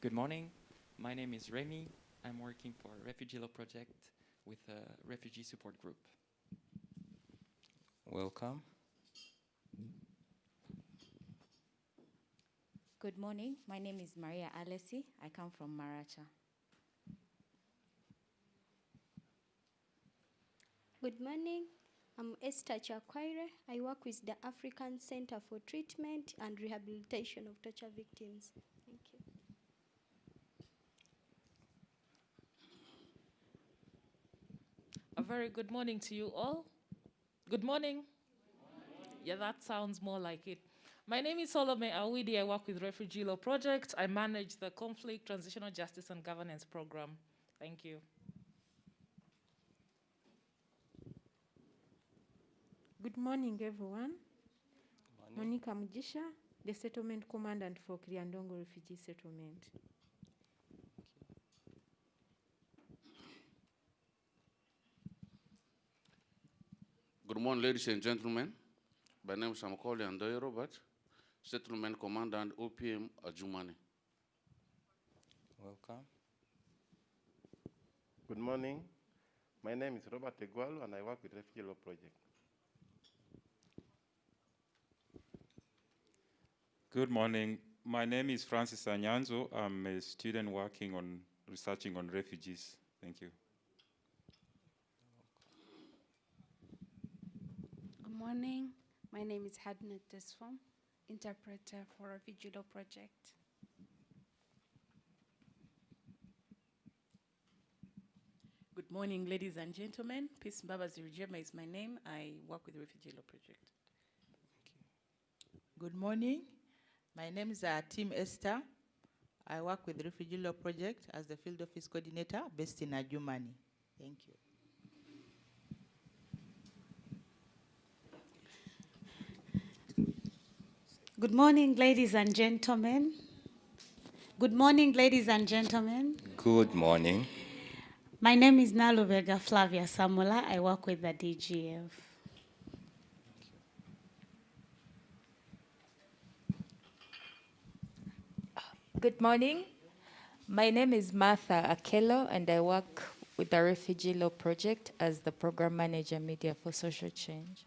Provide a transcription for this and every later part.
Good morning. My name is Remy. I'm working for Refugee Law Project with a refugee support group. Welcome. Good morning. My name is Maria Alessi. I come from Maracha. Good morning. I'm Esther Chakwaire. I work with the African Center for Treatment and Rehabilitation of Torture Victims. Thank you. A very good morning to you all. Good morning. Yeah, that sounds more like it. My name is Solomon Awidi. I work with Refugee Law Project. I manage the Conflict, Transitional Justice and Governance Program. Thank you. Good morning, everyone. Monica Mujisha, the Settlement Commandant for Kriandongo Refugee Settlement. Good morning, ladies and gentlemen. My name is Samakoli Andoy Robert, Settlement Commandant OPM Ajumani. Welcome. Good morning. My name is Robert Egwalu and I work with Refugee Law Project. Good morning. My name is Francis Anyanzo. I'm a student working on researching on refugees. Thank you. Good morning. My name is Hadnet Desfom, interpreter for Refugee Law Project. Good morning, ladies and gentlemen. Peace Mbabazi Rujema is my name. I work with Refugee Law Project. Good morning. My name is Tim Esther. I work with Refugee Law Project as the Field Office Coordinator based in Adjumani. Thank you. Good morning, ladies and gentlemen. Good morning, ladies and gentlemen. Good morning. My name is Nalubega Flavia Samula. I work with the DGF. Good morning. My name is Martha Akello, and I work with the Refugee Law Project as the Program Manager Media for Social Change.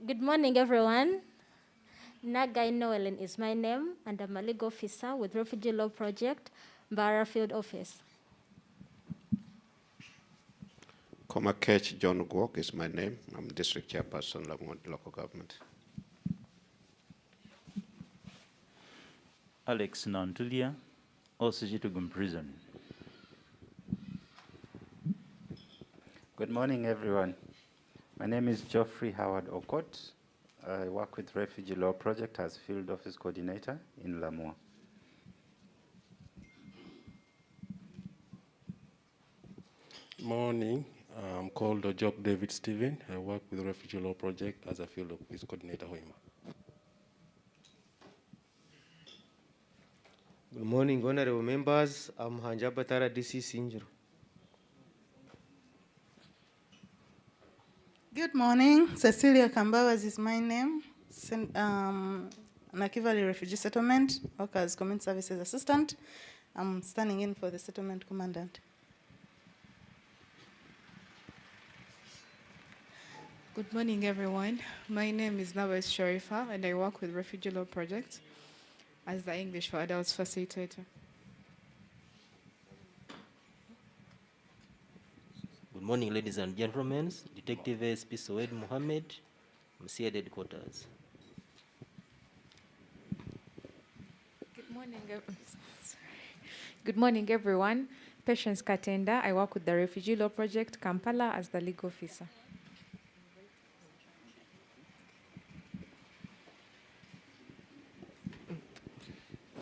Good morning, everyone. Nagai Noelin is my name, and I'm a legal officer with Refugee Law Project, Mbara Field Office. Komakech John Gwok is my name. I'm District Chairperson, Lamont Local Government. Alex Nantulia, Osijitugum Prison. Good morning, everyone. My name is Geoffrey Howard Okot. I work with Refugee Law Project as Field Office Coordinator in Lamua. Morning. I'm called Job David Stephen. I work with Refugee Law Project as a Field Office Coordinator, Hoima. Good morning, honorable members. I'm Hanjabatara DC Sinjro. Good morning. Cecilia Kambawaz is my name. Nakivali Refugee Settlement, work as Community Services Assistant. I'm standing in for the Settlement Commandant. Good morning, everyone. My name is Nawaz Sharifa, and I work with Refugee Law Project as the English for Adults Facilitator. Good morning, ladies and gentlemen. Detective ASP Soed Mohammed, MCA Headquarters. Good morning, Good morning, everyone. Patience Katenda. I work with the Refugee Law Project, Kampala, as the legal officer.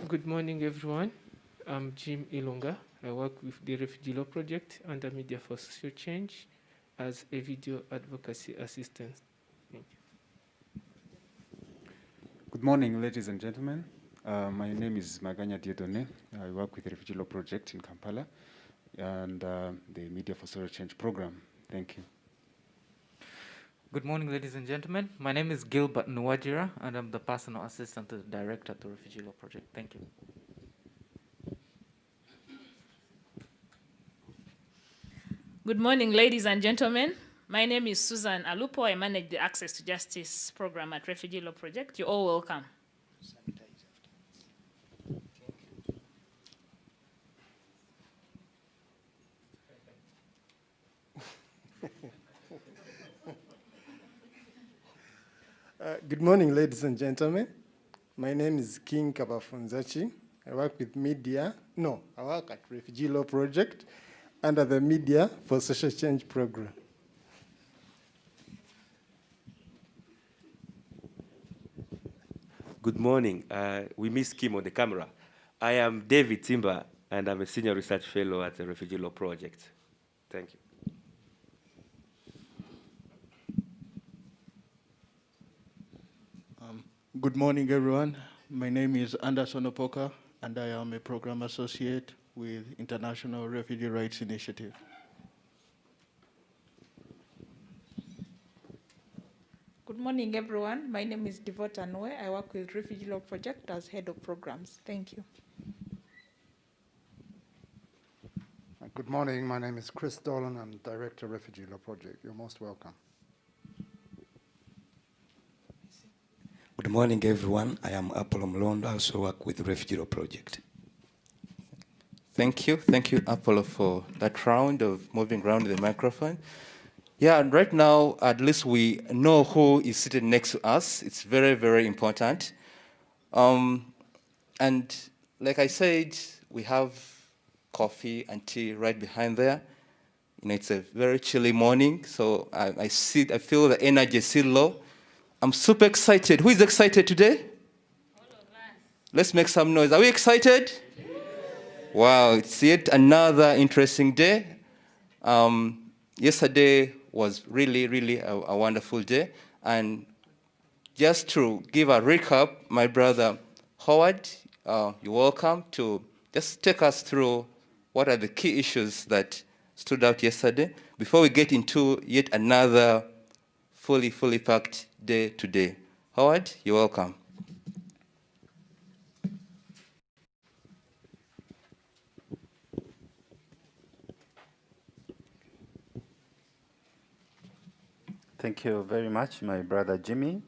Good morning, everyone. I'm Jim Ilunga. I work with the Refugee Law Project under Media for Social Change as a video advocacy assistant. Thank you. Good morning, ladies and gentlemen. My name is Maganya Diodone. I work with the Refugee Law Project in Kampala and the Media for Social Change program. Thank you. Good morning, ladies and gentlemen. My name is Gilbert Nwajira, and I'm the personal assistant to the director at the Refugee Law Project. Thank you. Good morning, ladies and gentlemen. My name is Susan Alupo. I manage the Access to Justice program at Refugee Law Project. You're all welcome. Good morning, ladies and gentlemen. My name is King Kabafunzachi. I work with I work at Refugee Law Project under the Media for Social Change program. Good morning. We miss Kim on the camera. I am David Timber, and I'm a senior research fellow at the Refugee Law Project. Thank you. Good morning, everyone. My name is Anderson Opoka, and I am a program associate with International Refugee Rights Initiative. Good morning, everyone. My name is Devota Noe. I work with Refugee Law Project as head of programs. Thank you. Good morning. My name is Chris Dolan. I'm Director of Refugee Law Project. You're most welcome. Good morning, everyone. I am Apollo Mlondo. I also work with the Refugee Law Project. Thank you. Thank you, Apollo, for that round of moving around the microphone. Yeah, and right now, at least we know who is seated next to us. It's very, very important. And like I said, we have coffee and tea right behind there. You know, it's a very chilly morning, so I feel the energy is still low. I'm super excited. Who is excited today? All of us. Let's make some noise. Are we excited? Yes. Wow, it's yet another interesting day. Yesterday was really, really a wonderful day. And just to give a recap, my brother Howard, you're welcome to just take us through what are the key issues that stood out yesterday before we get into yet another fully packed day today. Howard, you're welcome. Thank you very much, my brother Jimmy.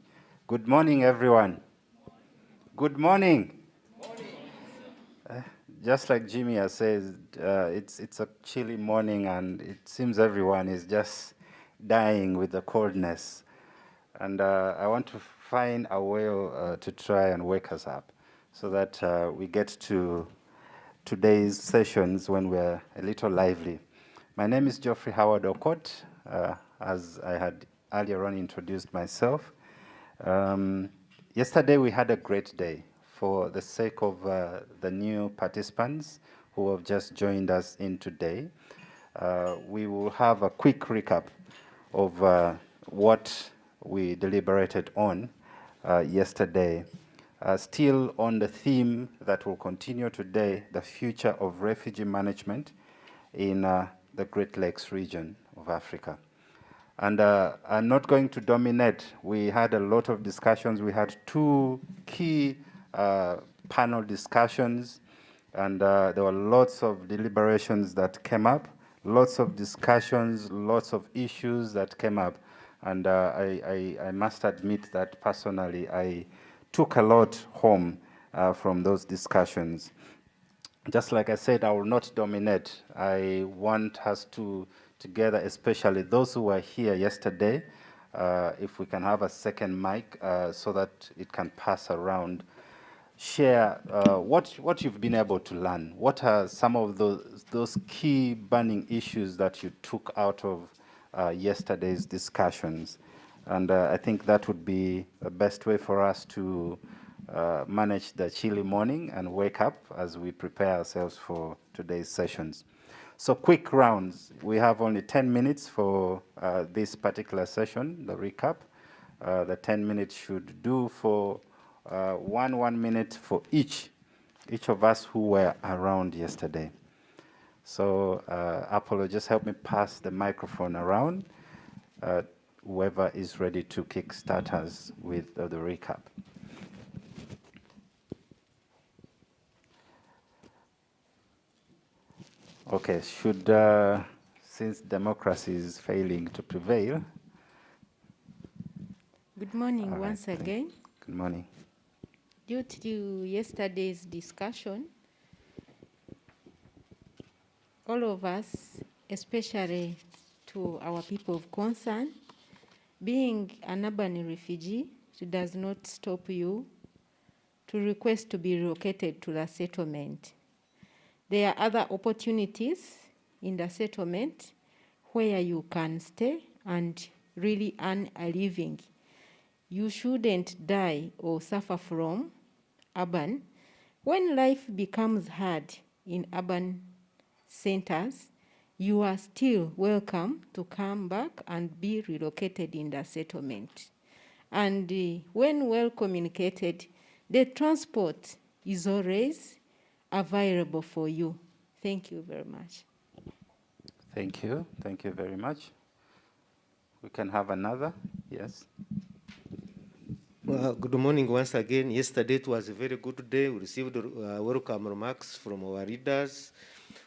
Good morning, everyone. Good morning. Just like Jimmy has said, it's a chilly morning, and it seems everyone is just dying with the coldness. And I want to find a way to try and wake us up so that we get to today's sessions when we're a little lively. My name is Geoffrey Howard Okot, as I had earlier on introduced myself. Yesterday we had a great day. For the sake of the new participants who have just joined us in today, we will have a quick recap of what we deliberated on yesterday. Still on the theme that will continue today, the future of refugee management in the Great Lakes region of Africa. And I'm not going to dominate. We had a lot of discussions. We had two key panel discussions, and there were lots of deliberations that came up, lots of discussions, lots of issues that came up. And I must admit that personally, I took a lot home from those discussions. Just like I said, I will not dominate. I want us to, together, especially those who were here yesterday, if we can have a second mic so that it can pass around, share what you've been able to learn. What are some of those key burning issues that you took out of yesterday's discussions? And I think that would be the best way for us to manage the chilly morning and wake up as we prepare ourselves for today's sessions. So quick rounds. We have only 10 minutes for this particular session, the recap. The 10 minutes should do for 1 minute for each of us who were around yesterday. So Apollo, just help me pass the microphone around. whoever is ready to kickstart us with the recap. Okay, since democracy is failing to prevail. Good morning All right, once again. Good morning. Due to yesterday's discussion, all of us, especially to our people of concern, being an urban refugee, it does not stop you to request to be relocated to the settlement. There are other opportunities in the settlement where you can stay and really earn a living. You shouldn't die or suffer from urban. When life becomes hard in urban centers, you are still welcome to come back and be relocated in the settlement. And when well communicated, the transport is always available for you. Thank you very much. Thank you. Thank you very much. We can have another. Yes. Well, good morning once again. Yesterday it was a very good day. We received welcome remarks from our leaders.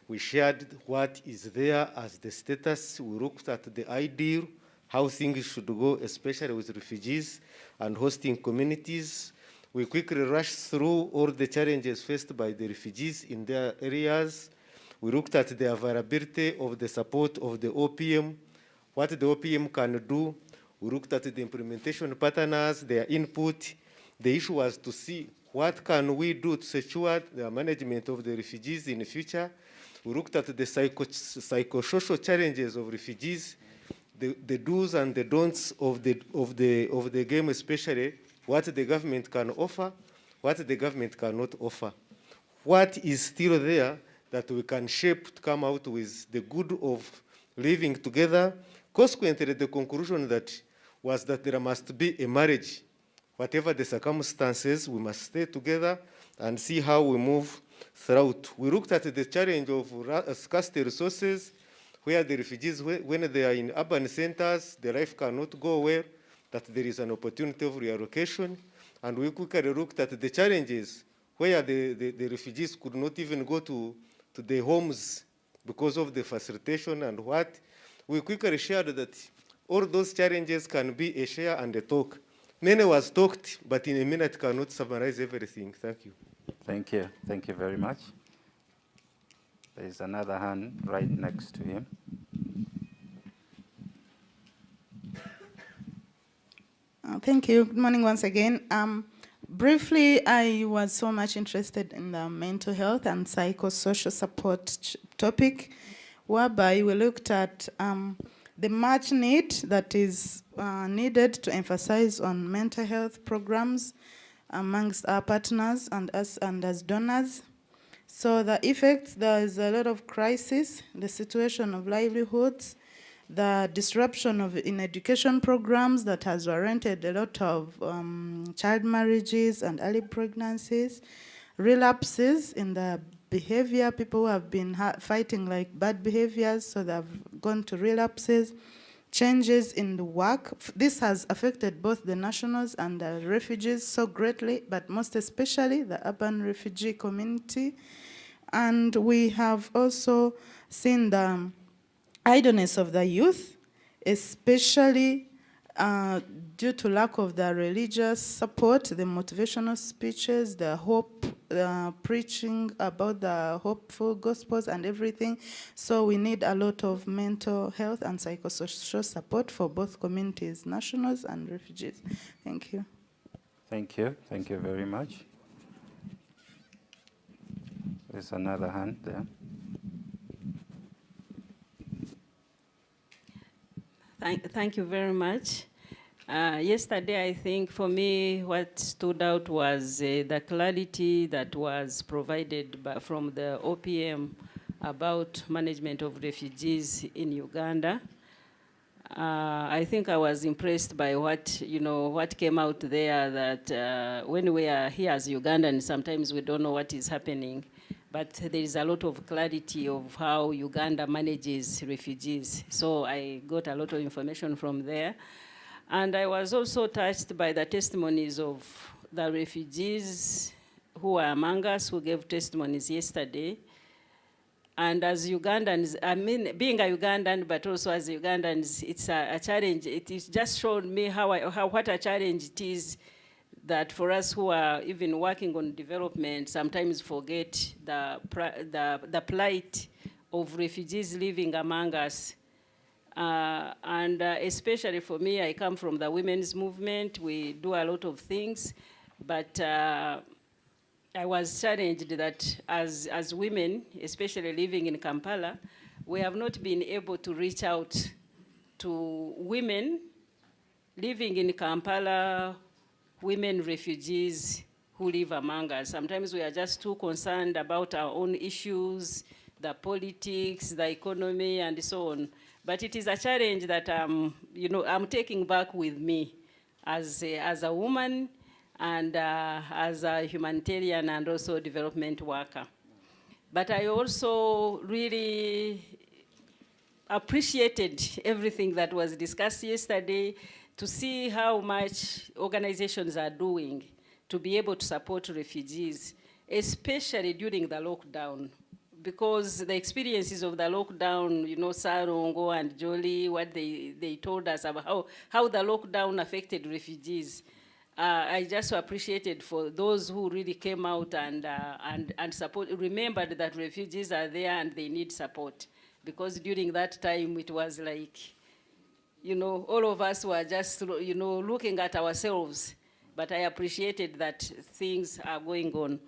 We shared what is there as the status. We looked at the ideal, how things should go, especially with refugees and hosting communities. We quickly rushed through all the challenges faced by the refugees in their areas. We looked at the availability of the support of the OPM, what the OPM can do. We looked at the implementation partners, their input. The issue was to see what can we do to secure the management of the refugees in the future. We looked at the psychosocial challenges of refugees, the do's and the don'ts of the game, especially what the government can offer, what the government cannot offer. What is still there that we can shape to come out with the good of living together. Consequently, the conclusion was that there must be a marriage. Whatever the circumstances, we must stay together and see how we move throughout. We looked at the challenge of scarcity resources, where the refugees, when they are in urban centers, their life cannot go well, that there is an opportunity of reallocation. And we quickly looked at the challenges where the refugees could not even go to their homes because of the facilitation and what. We quickly shared that all those challenges can be a share and a talk. Many was talked, but in a minute cannot summarize everything. Thank you. Thank you. Thank you very much. There is another hand right next to him. Thank you. Good morning once again. Briefly, I was so much interested in the mental health and psychosocial support topic, whereby we looked at the much need that is needed to emphasize on mental health programs amongst our partners and us and as donors. So the effects, there is a lot of crisis, the situation of livelihoods, the disruption in education programs that has warranted a lot of child marriages and early pregnancies, relapses in the behavior, people who have been fighting like bad behaviors, so they've gone to relapses, changes in the work. This has affected both the nationals and the refugees so greatly, but most especially the urban refugee community. And we have also seen the idleness of the youth, especially due to lack of the religious support, the motivational speeches, the hope, preaching about the hopeful gospels and everything. So we need a lot of mental health and psychosocial support for both communities, nationals and refugees. Thank you. Thank you. Thank you very much. There's another hand there. Thank you very much. Yesterday, I think for me, what stood out was the clarity that was provided from the OPM about management of refugees in Uganda. I think I was impressed by what came out there, that when we are here as Ugandans, sometimes we don't know what is happening. But there is a lot of clarity of how Uganda manages refugees. So I got a lot of information from there. And I was also touched by the testimonies of the refugees who are among us, who gave testimonies yesterday. And as Ugandans, I mean, being a Ugandan, but also as Ugandans, it's a challenge. It is just showed me what a challenge it is that for us who are even working on development, sometimes forget the plight of refugees living among us. Especially for me, I come from the women's movement. We do a lot of things, but I was challenged that as women, especially living in Kampala, we have not been able to reach out to women living in Kampala, women refugees who live among us. Sometimes we are just too concerned about our own issues, the politics, the economy, and so on. But it is a challenge that I'm taking back with me as a woman and as a humanitarian and also development worker. But I also really appreciated everything that was discussed yesterday, to see how much organizations are doing to be able to support refugees, especially during the lockdown. Because the experiences of the lockdown, Sarongo and Jolie, what they told us about how the lockdown affected refugees, I just appreciated for those who really came out and remembered that refugees are there and they need support. Because during that time, it was like, all of us were just, looking at ourselves. But I appreciated that things are going on.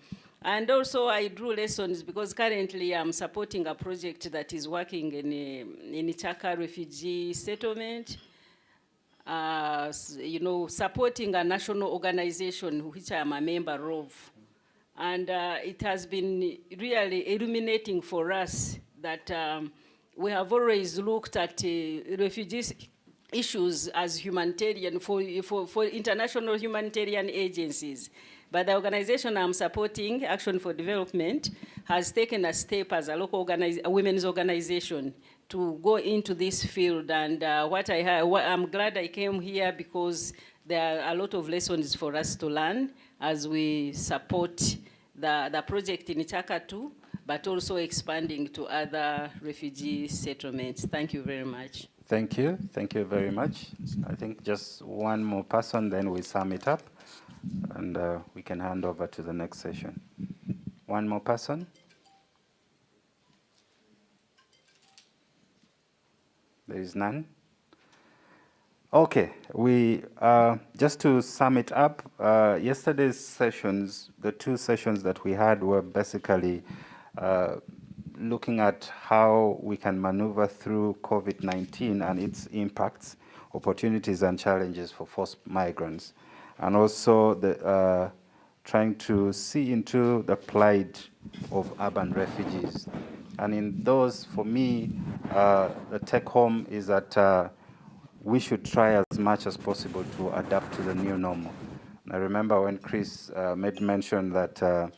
And also I drew lessons because currently I'm supporting a project that is working in Ichaka refugee settlement. Supporting a national organization which I am a member of. And it has been really illuminating for us that we have always looked at refugees issues as humanitarian for international humanitarian agencies. But the organization I'm supporting, Action for Development, has taken a step as a local women's organization to go into this field. And I'm glad I came here because there are a lot of lessons for us to learn as we support the project in Ichaka too, but also expanding to other refugee settlements. Thank you very much. Thank you. Thank you very much. I think just one more person, then we sum it up, and we can hand over to the next session. One more person? There is none? Okay, just to sum it up, yesterday's sessions, the two sessions that we had were basically looking at how we can maneuver through COVID-19 and its impacts, opportunities and challenges for forced migrants, and also trying to see into the plight of urban refugees. And in those, for me, the take home is that we should try as much as possible to adapt to the new normal. And I remember when Chris made mention that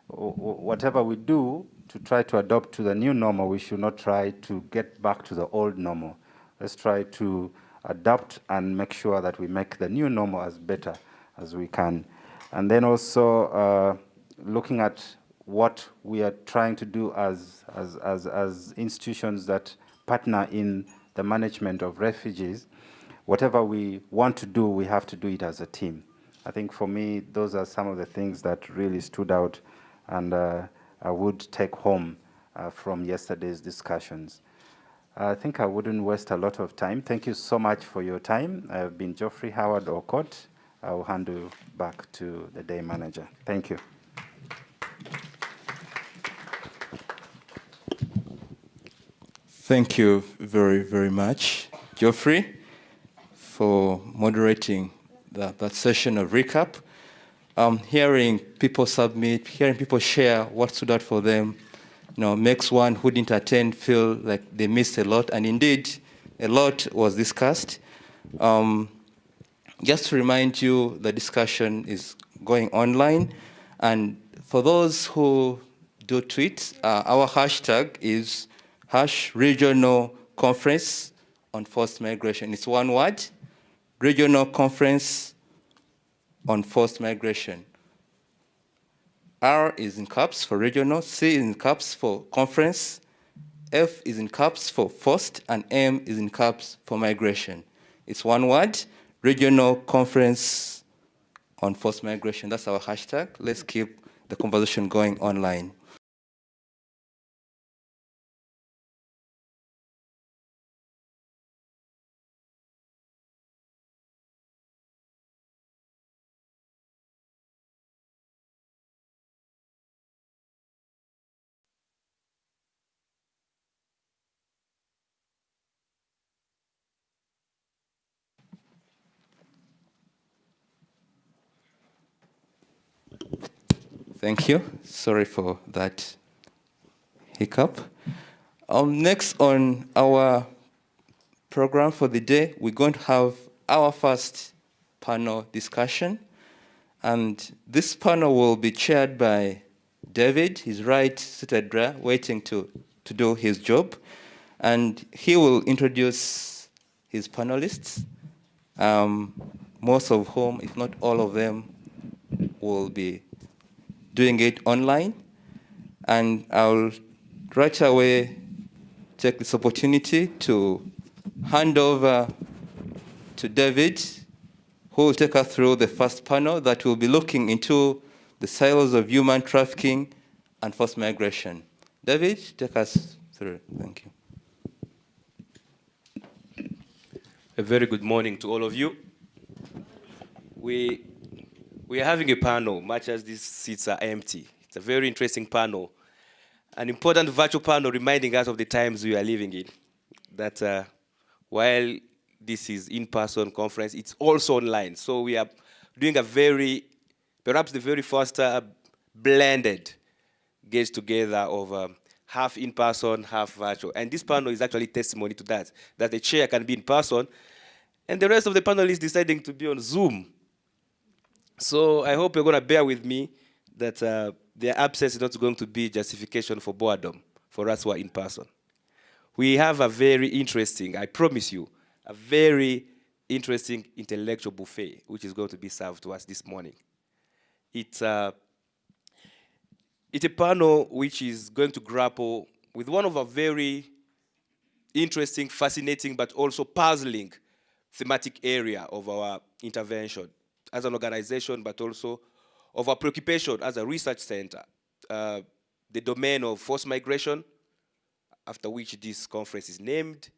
whatever we do to try to adapt to the new normal, we should not try to get back to the old normal. Let's try to adapt and make sure that we make the new normal as better as we can. And then also looking at what we are trying to do as institutions that partner in the management of refugees. Whatever we want to do, we have to do it as a team. I think for me, those are some of the things that really stood out and I would take home from yesterday's discussions. I think I wouldn't waste a lot of time. Thank you so much for your time. I've been Geoffrey Howard Okot. I will hand you back to the day manager. Thank you. Thank you very, very much, Geoffrey, for moderating that session of recap. Hearing people submit, hearing people share what stood out for them, makes one who didn't attend feel like they missed a lot, and indeed, a lot was discussed. Just to remind you, the discussion is going online, and for those who do tweet, our hashtag is #regional conference on forced migration. It's one word, Regional Conference on Forced Migration. R is in caps for regional, C is in caps for conference, F is in caps for forced, and M is in caps for migration. It's one word, Regional Conference on Forced Migration. That's our hashtag. Let's keep the conversation going online. Thank you. Sorry for that hiccup. Next on our program for the day, we're going to have our first panel discussion. And this panel will be chaired by David. He's right seated there, waiting to do his job. And he will introduce his panelists, most of whom, if not all of them, will be doing it online. And I'll right away take this opportunity to hand over to David, who will take us through the first panel that will be looking into the silos of human trafficking and forced migration. David, take us through. Thank you. A very good morning to all of you. We are having a panel, much as these seats are empty. It's a very interesting panel. An important virtual panel reminding us of the times we are living in. That while this is in-person conference, it's also online. So we are doing perhaps the very first blended get-together of half in-person, half virtual. And this panel is actually testimony to that the chair can be in person, and the rest of the panelists deciding to be on Zoom. So I hope you're going to bear with me that their absence is not going to be justification for boredom for us who are in person. We have a very interesting, I promise you, a very interesting intellectual buffet which is going to be served to us this morning. It's a panel which is going to grapple with one of our very interesting, fascinating, but also puzzling thematic area of our intervention as an organization, but also of our preoccupation as a research center, the domain of forced migration, after which this conference is named,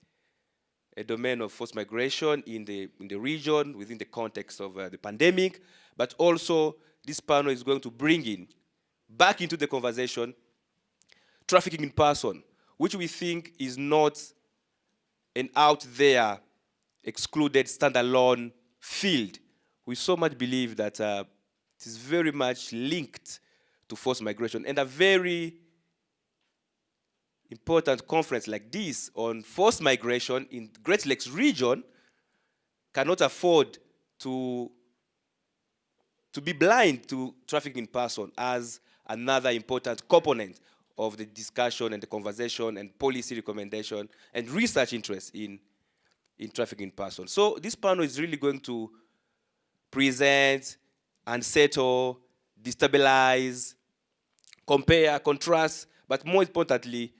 a domain of forced migration in the region within the context of the pandemic, but also this panel is going to bring back into the conversation trafficking in person, which we think is not an out there, excluded, standalone field. We so much believe that it is very much linked to forced migration, and a very important conference like this on forced migration in Great Lakes region cannot afford to be blind to trafficking in person as another important component of the discussion and the conversation and policy recommendation and research interest in trafficking in person. So this panel is really going to present, unsettle, destabilize, compare, contrast, but more importantly,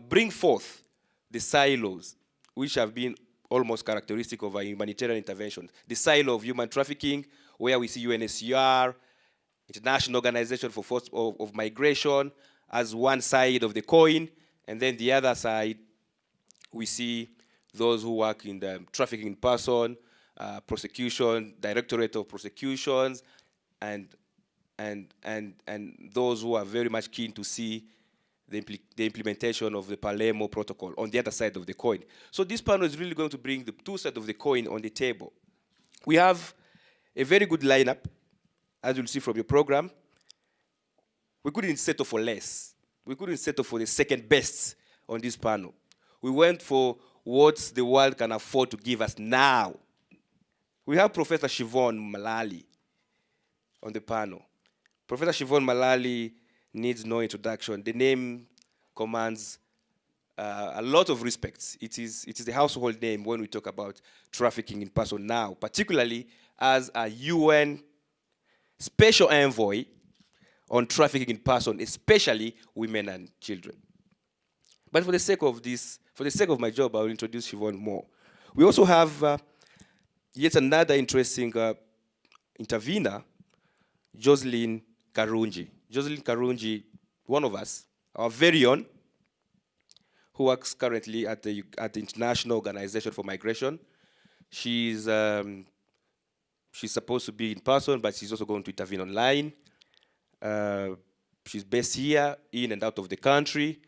bring forth the silos which have been almost characteristic of our humanitarian intervention. The silo of human trafficking, where we see UNHCR, International Organization for Force of Migration, as one side of the coin, and then the other side, we see those who work in the trafficking in person, prosecution, Directorate of Prosecutions, and those who are very much keen to see the implementation of the Palermo Protocol on the other side of the coin. So this panel is really going to bring the two sides of the coin on the table. We have a very good lineup, as you'll see from your program. We couldn't settle for less. We couldn't settle for the second best on this panel. We went for what the world can afford to give us now. We have Professor Siobhan Malali on the panel. Professor Siobhan Malali needs no introduction. The name commands a lot of respects. It is the household name when we talk about trafficking in person now, particularly as a UN special envoy on trafficking in person, especially women and children. But for the sake of this, for the sake of my job, I will introduce Siobhan more. We also have yet another interesting intervener, Jocelyn Karunji. Jocelyn Karunji, one of us, our very own, who works currently at the International Organization for Migration. She's supposed to be in person, but she's also going to intervene online. She's based here, in and out of the country,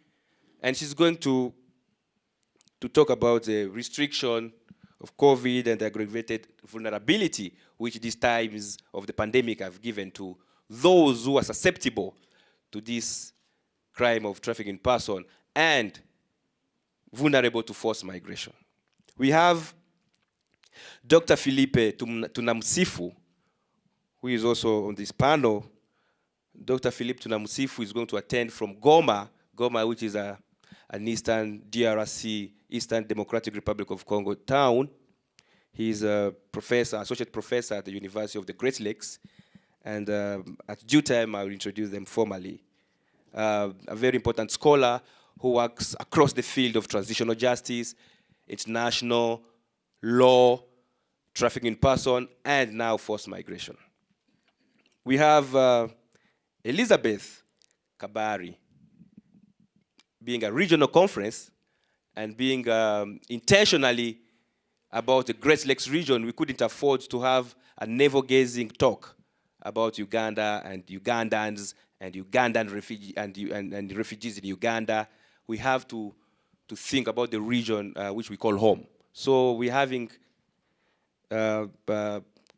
and she's going to talk about the restriction of COVID and the aggravated vulnerability which these times of the pandemic have given to those who are susceptible to this crime of trafficking in person and vulnerable to forced migration. We have Dr. Philippe Tunamsifu, who is also on this panel. Dr. Philippe Tunamsifu is going to attend from Goma, which is an Eastern DRC, Eastern Democratic Republic of Congo town. He's a professor, associate professor at the University of the Great Lakes, and at due time I will introduce them formally. A very important scholar who works across the field of transitional justice, international law, trafficking in person, and now forced migration. We have Elizabeth Kabari, being a regional conference and being intentionally about the Great Lakes region, we couldn't afford to have a navel-gazing talk about Uganda and Ugandans and Ugandan and refugees in Uganda. We have to think about the region which we call home. So we're having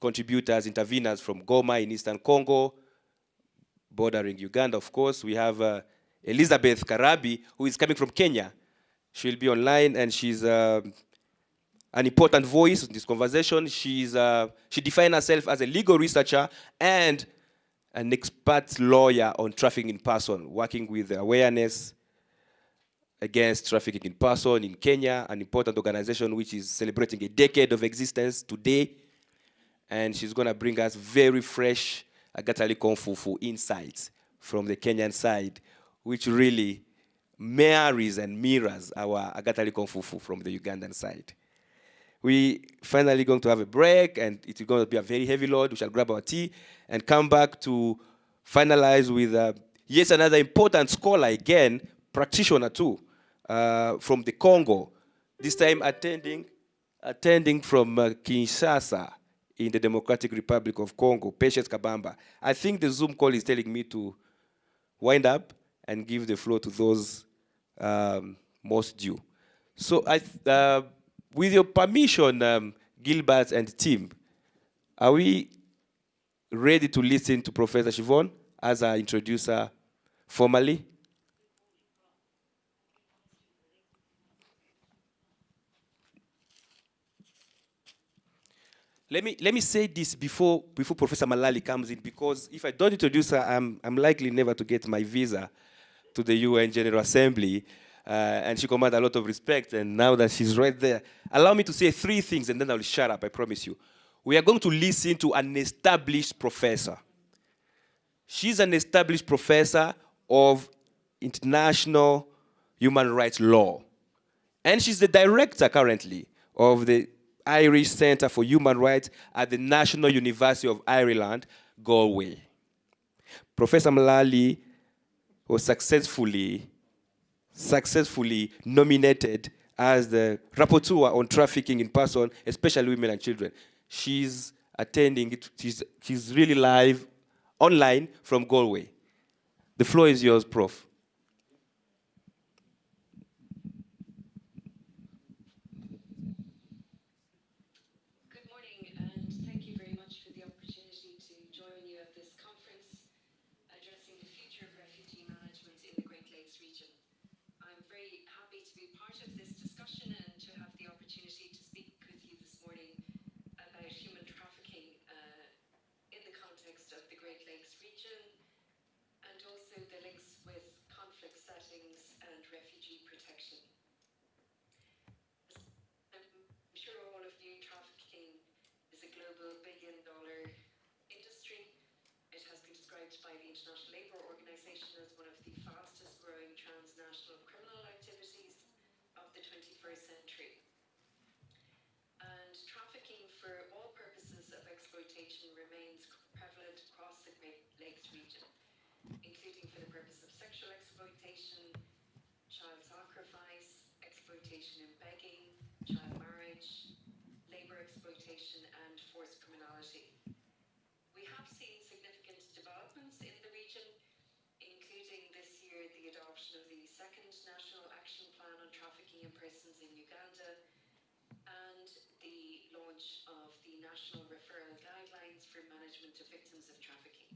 contributors, interveners from Goma in Eastern Congo, bordering Uganda, of course. We have Elizabeth Karabi, who is coming from Kenya. She'll be online, and she's an important voice in this conversation. She defines herself as a legal researcher and an expert lawyer on trafficking in person, working with awareness against trafficking in person in Kenya, an important organization which is celebrating a decade of existence today. And she's going to bring us very fresh Agatali Konfufu insights from the Kenyan side, which really marries and mirrors our Agatali Konfufu from the Ugandan side. We finally going to have a break, and it's going to be a very heavy load. We shall grab our tea and come back to finalize with yet another important scholar again, practitioner too, from the Congo, this time attending from Kinshasa in the Democratic Republic of Congo, Patience Kabamba. I think the Zoom call is telling me to wind up and give the floor to those most due. So with your permission, Gilbert and team, are we ready to listen to Professor Siobhan as I introduce her formally? Let me say this before Professor Malali comes in, because if I don't introduce her, I'm likely never to get my visa to the UN General Assembly, and she commands a lot of respect, and now that she's right there, allow me to say three things and then I'll shut up, I promise you. We are going to listen to an established professor. She's an established professor of international human rights law, and she's the director currently of the Irish Centre for Human Rights at the National University of Ireland, Galway. Professor Malali was successfully nominated as the rapporteur on trafficking in person, especially women and children. She's attending it. She's really live online from Galway. The floor is yours, Prof. and also the links with conflict settings and refugee protection. billion industry. It has been described by the International Labour Organization as one of the fastest growing transnational criminal activities of the 21st century. And trafficking for all purposes of exploitation remains prevalent across the Great Lakes region, including for the purpose of sexual exploitation, child sacrifice, exploitation in begging, child marriage, labour exploitation, and forced criminality. We have seen significant developments in the region, including this year the adoption of the second National Action Plan on Trafficking in Persons in Uganda, and the launch of the National Referral Guidelines for Management of Victims of Trafficking.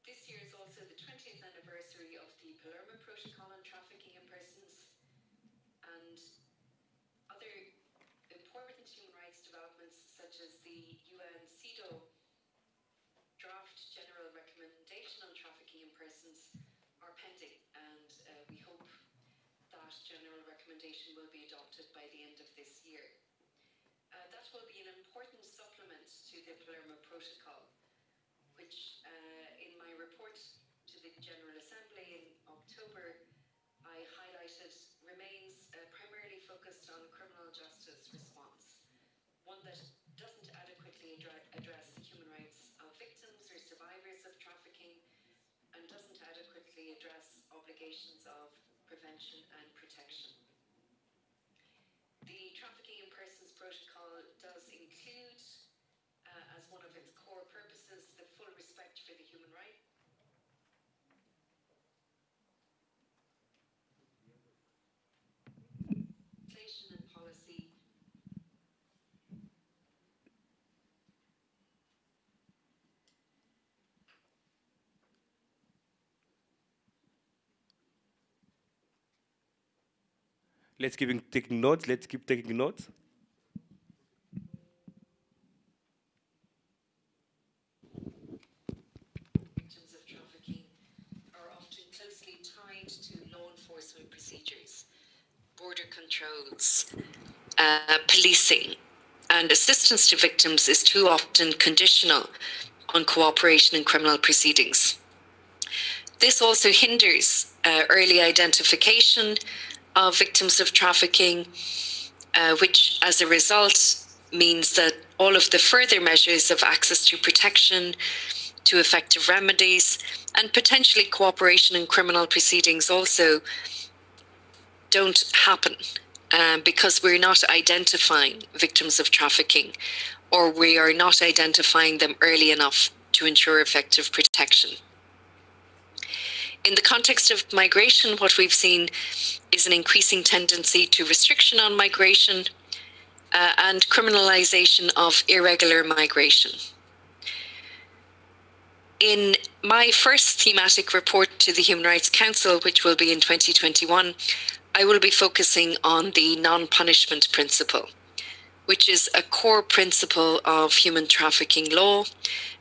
This year is also the 20th anniversary of the Palermo Protocol on Trafficking in Persons, and other important human rights developments such as the UN CEDAW Draft General Recommendation on Trafficking in Persons are pending, and we hope that general recommendation will be adopted by the end of this year. That will be an important supplement to the Palermo Protocol, which in my report to the General Assembly in October, I highlighted remains primarily focused on criminal justice response, one that doesn't adequately address the human rights of victims or survivors of trafficking, and doesn't adequately address obligations of prevention and protection. The Trafficking in Persons Protocol does include, as one of its core purposes, the full respect for the human rights. Legislation and policy. Let's keep taking notes. Let's keep taking notes. Victims of trafficking are often closely tied to law enforcement procedures, border controls, policing, and assistance to victims is too often conditional on cooperation in criminal proceedings. This also hinders early identification of victims of trafficking, which as a result means that all of the further measures of access to protection, to effective remedies, and potentially cooperation in criminal proceedings also don't happen because we're not identifying victims of trafficking, or we are not identifying them early enough to ensure effective protection. In the context of migration, what we've seen is an increasing tendency to restriction on migration and criminalization of irregular migration. In my first thematic report to the Human Rights Council, which will be in 2021, I will be focusing on the non-punishment principle, which is a core principle of human trafficking law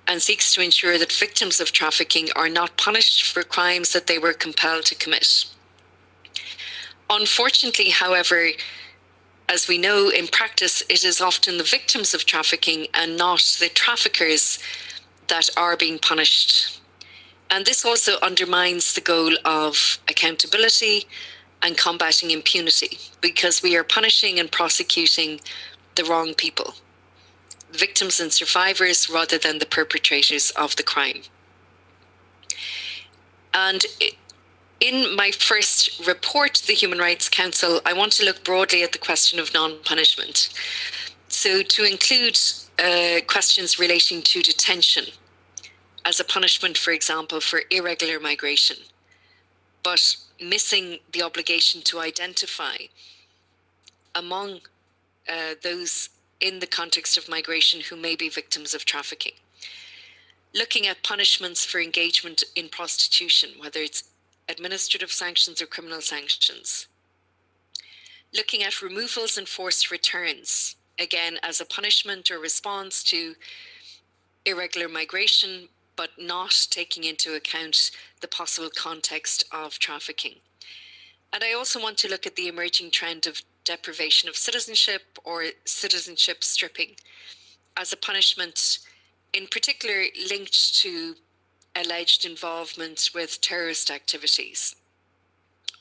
and seeks to ensure that victims of trafficking are not punished for crimes that they were compelled to commit. Unfortunately, however, as we know in practice, it is often the victims of trafficking and not the traffickers that are being punished. And this also undermines the goal of accountability and combating impunity, because we are punishing and prosecuting the wrong people, victims and survivors, rather than the perpetrators of the crime. And in my first report to the Human Rights Council, I want to look broadly at the question of non-punishment. So to include questions relating to detention as a punishment, for example, for irregular migration, but missing the obligation to identify among those in the context of migration who may be victims of trafficking. Looking at punishments for engagement in prostitution, whether it's administrative sanctions or criminal sanctions. Looking at removals and forced returns, again, as a punishment or response to irregular migration, but not taking into account the possible context of trafficking. And I also want to look at the emerging trend of deprivation of citizenship or citizenship stripping, as a punishment, in particular linked to alleged involvement with terrorist activities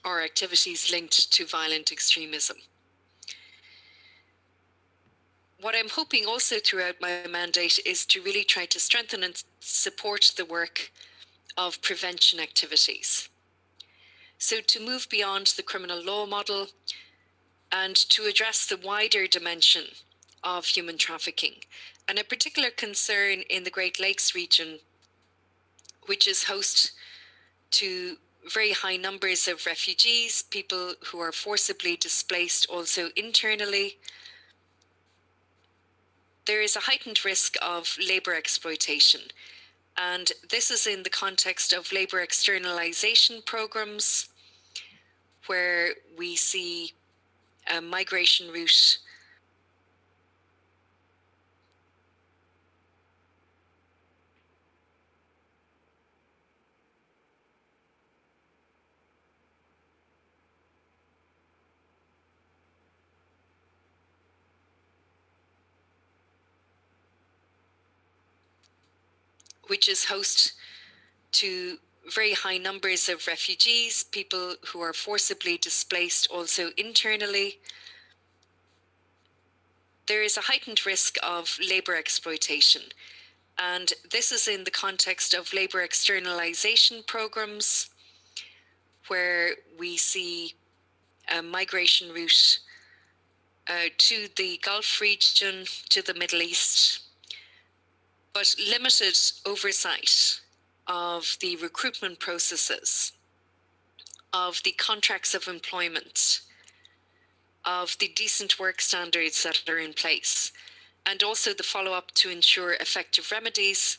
or activities linked to violent extremism. What I'm hoping also throughout my mandate is to really try to strengthen and support the work of prevention activities. So to move beyond the criminal law model and to address the wider dimension of human trafficking, and a particular concern in the Great Lakes region, which is host to very high numbers of refugees, people who are forcibly displaced also internally. There is a heightened risk of labour exploitation, and this is in the context of labour externalisation programmes, where we see a migration route which is host to very high numbers of refugees, people who are forcibly displaced also internally. There is a heightened risk of labour exploitation, and this is in the context of labour externalisation programmes, where we see a migration route to the Gulf region, to the Middle East, but limited oversight of the recruitment processes, of the contracts of employment, of the decent work standards that are in place, and also the follow-up to ensure effective remedies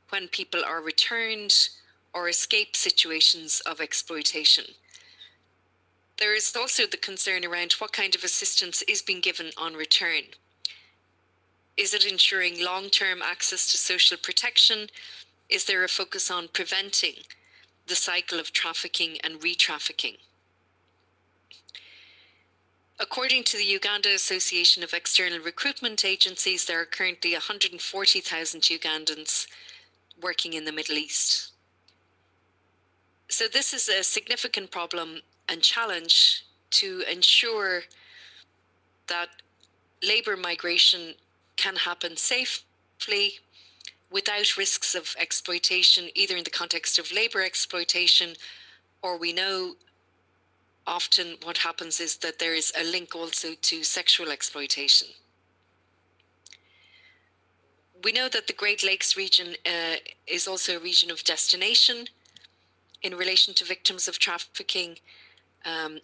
when people are returned or escape situations of exploitation. There is also the concern around what kind of assistance is being given on return. Is it ensuring long-term access to social protection? Is there a focus on preventing the cycle of trafficking and re-trafficking? According to the Uganda Association of External Recruitment Agencies, there are currently 140,000 Ugandans working in the Middle East. So this is a significant problem and challenge to ensure that labour migration can happen safely without risks of exploitation, either in the context of labour exploitation, or we know often what happens is that there is a link also to sexual exploitation. We know that the Great Lakes region is also a region of destination in relation to victims of trafficking,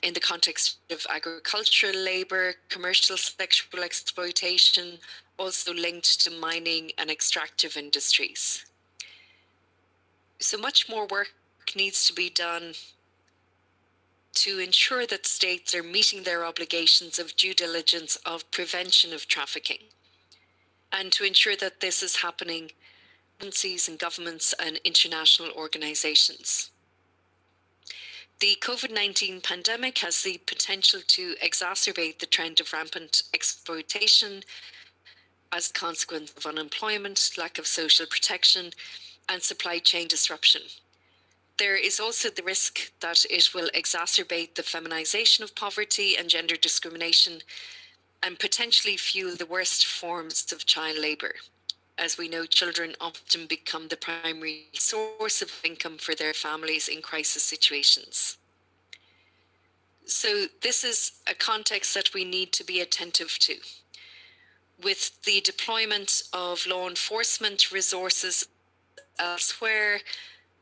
in the context of agricultural labour, commercial sexual exploitation, also linked to mining and extractive industries. So much more work needs to be done to ensure that states are meeting their obligations of due diligence of prevention of trafficking, and to ensure that this is happening in agencies and governments and international organisations. The COVID-19 pandemic has the potential to exacerbate the trend of rampant exploitation as a consequence of unemployment, lack of social protection, and supply chain disruption. There is also the risk that it will exacerbate the feminization of poverty and gender discrimination, and potentially fuel the worst forms of child labour. As we know, children often become the primary source of income for their families in crisis situations. So this is a context that we need to be attentive to. With the deployment of law enforcement resources elsewhere,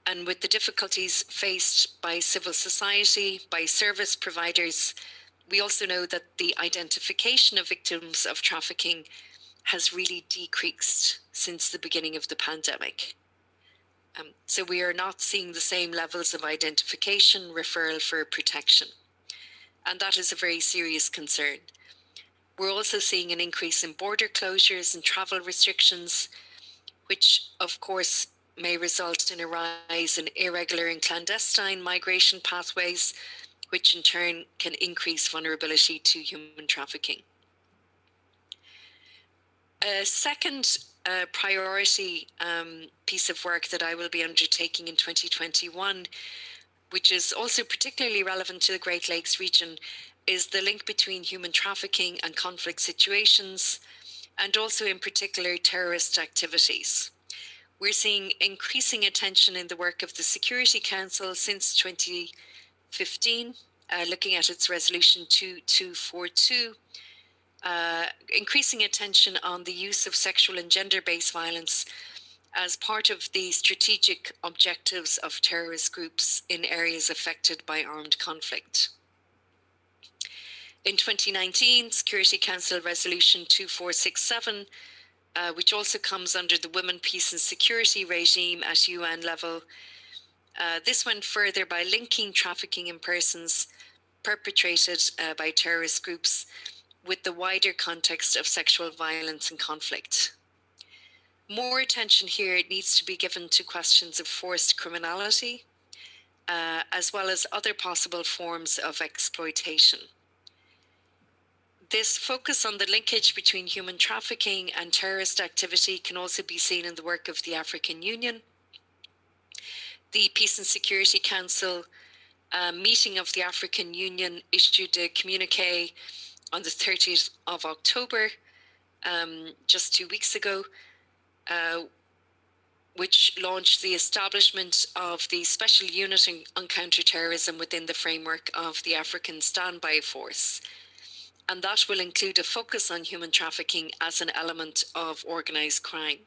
and with the difficulties faced by civil society, by service providers, we also know that the identification of victims of trafficking has really decreased since the beginning of the pandemic. So we are not seeing the same levels of identification, referral for protection. And that is a very serious concern. We're also seeing an increase in border closures and travel restrictions, which of course may result in a rise in irregular and clandestine migration pathways, which in turn can increase vulnerability to human trafficking. A second priority piece of work that I will be undertaking in 2021, which is also particularly relevant to the Great Lakes region, is the link between human trafficking and conflict situations, and also in particular terrorist activities. We're seeing increasing attention in the work of the Security Council since 2015, looking at its resolution 2242, increasing attention on the use of sexual and gender-based violence as part of the strategic objectives of terrorist groups in areas affected by armed conflict. In 2019, Security Council Resolution 2467, which also comes under the Women, Peace and Security regime at UN level, this went further by linking trafficking in persons perpetrated by terrorist groups with the wider context of sexual violence and conflict. More attention here needs to be given to questions of forced criminality, as well as other possible forms of exploitation. This focus on the linkage between human trafficking and terrorist activity can also be seen in the work of the African Union. The Peace and Security Council meeting of the African Union issued a communique on the 30th of October, just 2 weeks ago, which launched the establishment of the Special Unit on Counterterrorism within the framework of the African Standby Force. And that will include a focus on human trafficking as an element of organised crime.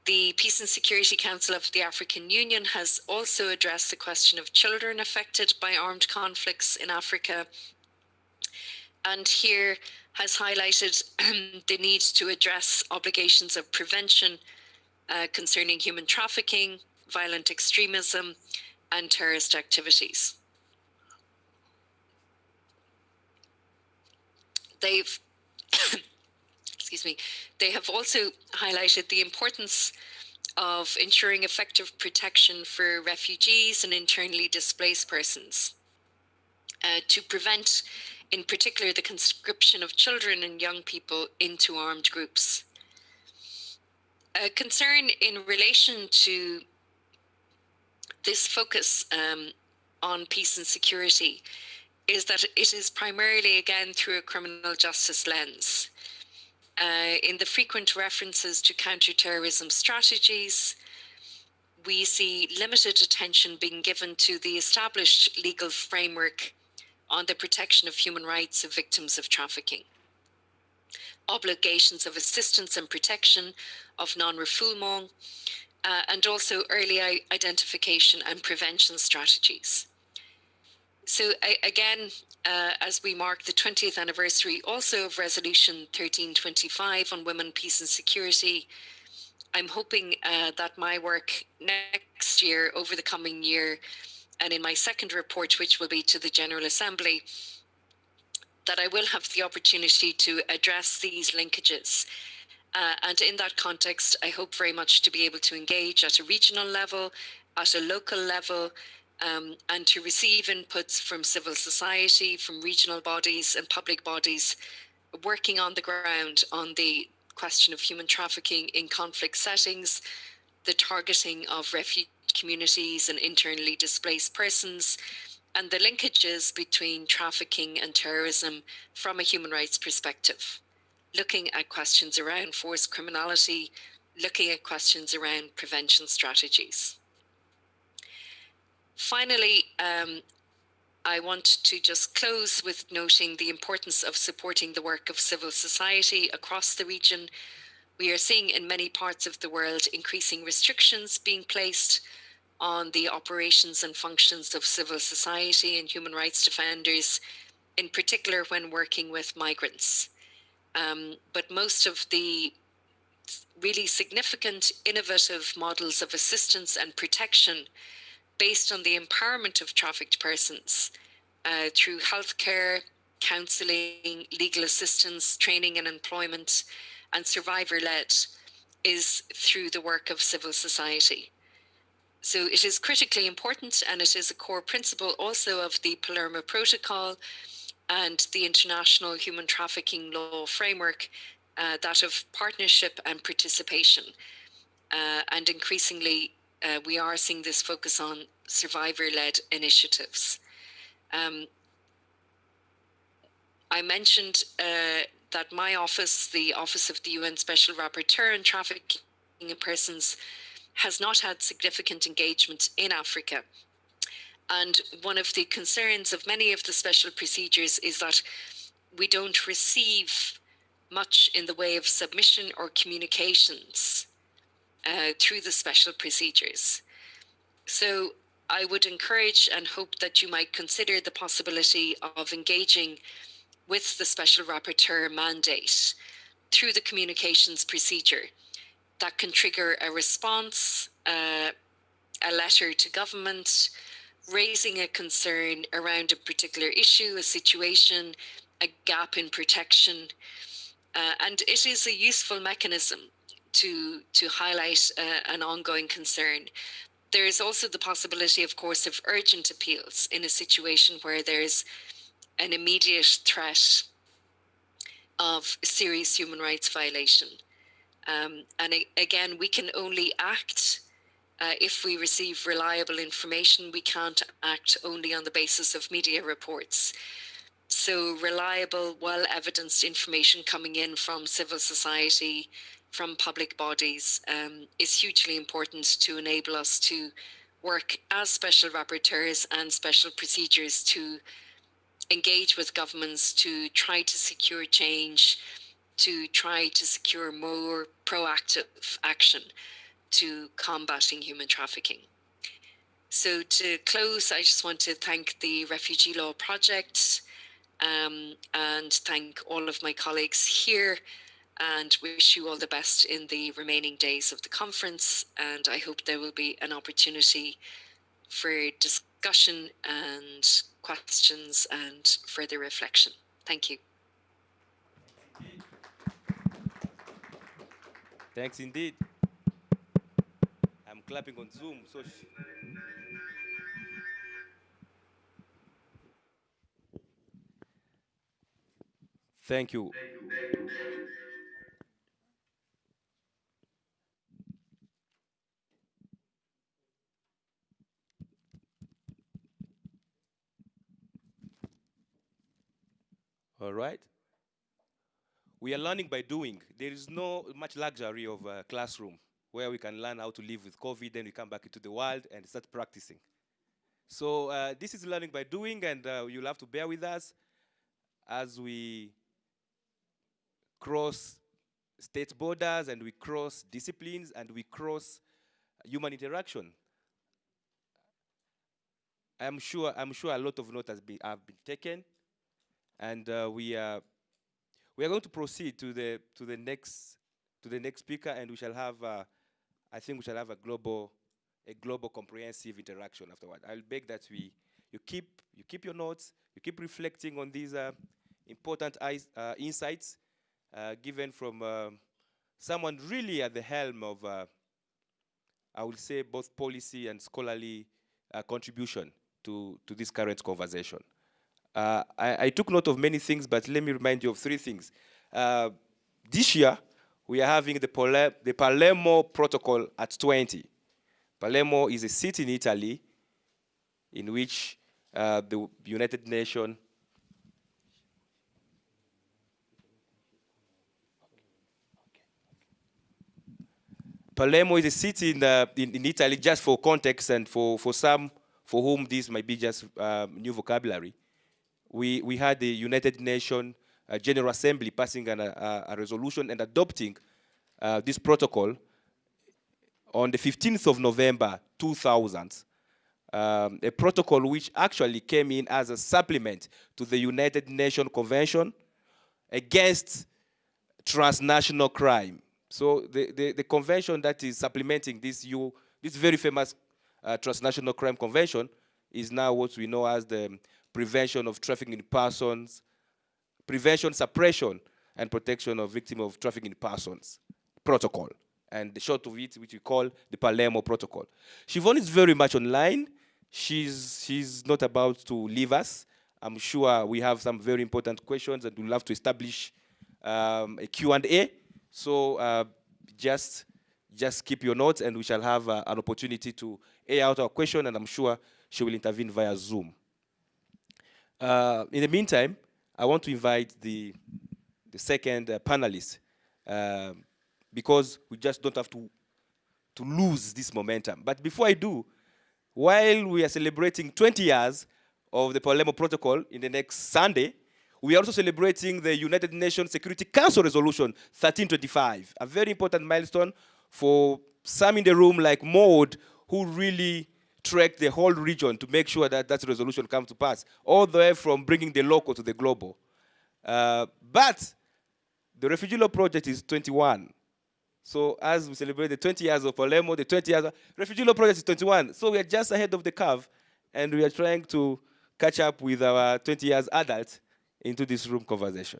The Peace and Security Council of the African Union has also addressed the question of children affected by armed conflicts in Africa, and here has highlighted the need to address obligations of prevention concerning human trafficking, violent extremism, and terrorist activities. They've excuse me, they have also highlighted the importance of ensuring effective protection for refugees and internally displaced persons to prevent, in particular, the conscription of children and young people into armed groups. A concern in relation to this focus on peace and security is that it is primarily, again, through a criminal justice lens. In the frequent references to counterterrorism strategies, we see limited attention being given to the established legal framework on the protection of human rights of victims of trafficking, obligations of assistance and protection of non-refoulement, and also early identification and prevention strategies. So again, as we mark the 20th anniversary also of Resolution 1325 on women, peace and security, I'm hoping that my work next year, over the coming year, and in my second report, which will be to the General Assembly, that I will have the opportunity to address these linkages. And in that context, I hope very much to be able to engage at a regional level, at a local level, and to receive inputs from civil society, from regional bodies and public bodies working on the ground on the question of human trafficking in conflict settings, the targeting of refugee communities and internally displaced persons, and the linkages between trafficking and terrorism from a human rights perspective, looking at questions around forced criminality, looking at questions around prevention strategies. Finally, I want to just close with noting the importance of supporting the work of civil society across the region. We are seeing in many parts of the world increasing restrictions being placed on the operations and functions of civil society and human rights defenders, in particular when working with migrants. But most of the really significant innovative models of assistance and protection based on the empowerment of trafficked persons through healthcare, counselling, legal assistance, training and employment, and survivor-led is through the work of civil society. So it is critically important, and it is a core principle also of the Palermo Protocol and the International Human Trafficking Law Framework, that of partnership and participation. And increasingly, we are seeing this focus on survivor-led initiatives. I mentioned that my office, the Office of the UN Special Rapporteur on Trafficking in Persons, has not had significant engagement in Africa. And one of the concerns of many of the special procedures is that we don't receive much in the way of submission or communications through the special procedures. So I would encourage and hope that you might consider the possibility of engaging with the Special Rapporteur mandate through the communications procedure that can trigger a response, a letter to government, raising a concern around a particular issue, a situation, a gap in protection. And it is a useful mechanism to highlight an ongoing concern. There is also the possibility, of course, of urgent appeals in a situation where there's an immediate threat of serious human rights violation. And again, we can only act if we receive reliable information. We can't act only on the basis of media reports. So reliable, well-evidenced information coming in from civil society, from public bodies, is hugely important to enable us to work as special rapporteurs and special procedures to engage with governments to try to secure change, to try to secure more proactive action to combating human trafficking. So to close, I just want to thank the Refugee Law Project and thank all of my colleagues here, and wish you all the best in the remaining days of the conference. And I hope there will be an opportunity for discussion and questions and further reflection. Thank you. Thanks indeed. I'm clapping on Zoom. So thank you. All right. We are learning by doing. There is no much luxury of a classroom where we can learn how to live with COVID, then we come back into the world and start practicing. So this is learning by doing, and you'll have to bear with us as we cross state borders and we cross disciplines and we cross human interaction. I'm sure a lot of notes have been taken, and we are going to proceed to the next speaker, and we shall have I think we shall have a global comprehensive interaction afterward. I'll beg that you keep your notes, you keep reflecting on these important insights given from someone really at the helm of I will say both policy and scholarly contribution to this current conversation. I took note of many things, but let me remind you of three things. This year, we are having the Palermo Protocol at 20. Palermo is a city in Italy in which the United Nations Palermo is a city in Italy, just for context and for some for whom this might be just new vocabulary. We had the United Nations General Assembly passing a resolution and adopting this protocol on the 15th of November, 2000. A protocol which actually came in as a supplement to the United Nations Convention against transnational crime. So the convention that is supplementing this very famous transnational crime convention is now what we know as the Prevention of Trafficking in Persons, Prevention, Suppression, and Protection of Victims of Trafficking in Persons Protocol. And the short of it, which we call the Palermo Protocol. Siobhan is very much online. She's not about to leave us. I'm sure we have some very important questions, and we'll have to establish a Q&A. So just keep your notes, and we shall have an opportunity to air out our question, and I'm sure she will intervene via Zoom. In the meantime, I want to invite the second panelist, because we just don't have to lose this momentum. But before I do, while we are celebrating 20 years of the Palermo Protocol in the next Sunday, we are also celebrating the United Nations Security Council Resolution 1325, a very important milestone for some in the room like Maud, who really trekked the whole region to make sure that that resolution comes to pass, all the way from bringing the local to the global. But the Refugee Law Project is 21. So as we celebrate the 20 years of Palermo, the 20 years of Refugee Law Project is 21. So we are just ahead of the curve, and we are trying to catch up with our 20 years adults into this room conversation.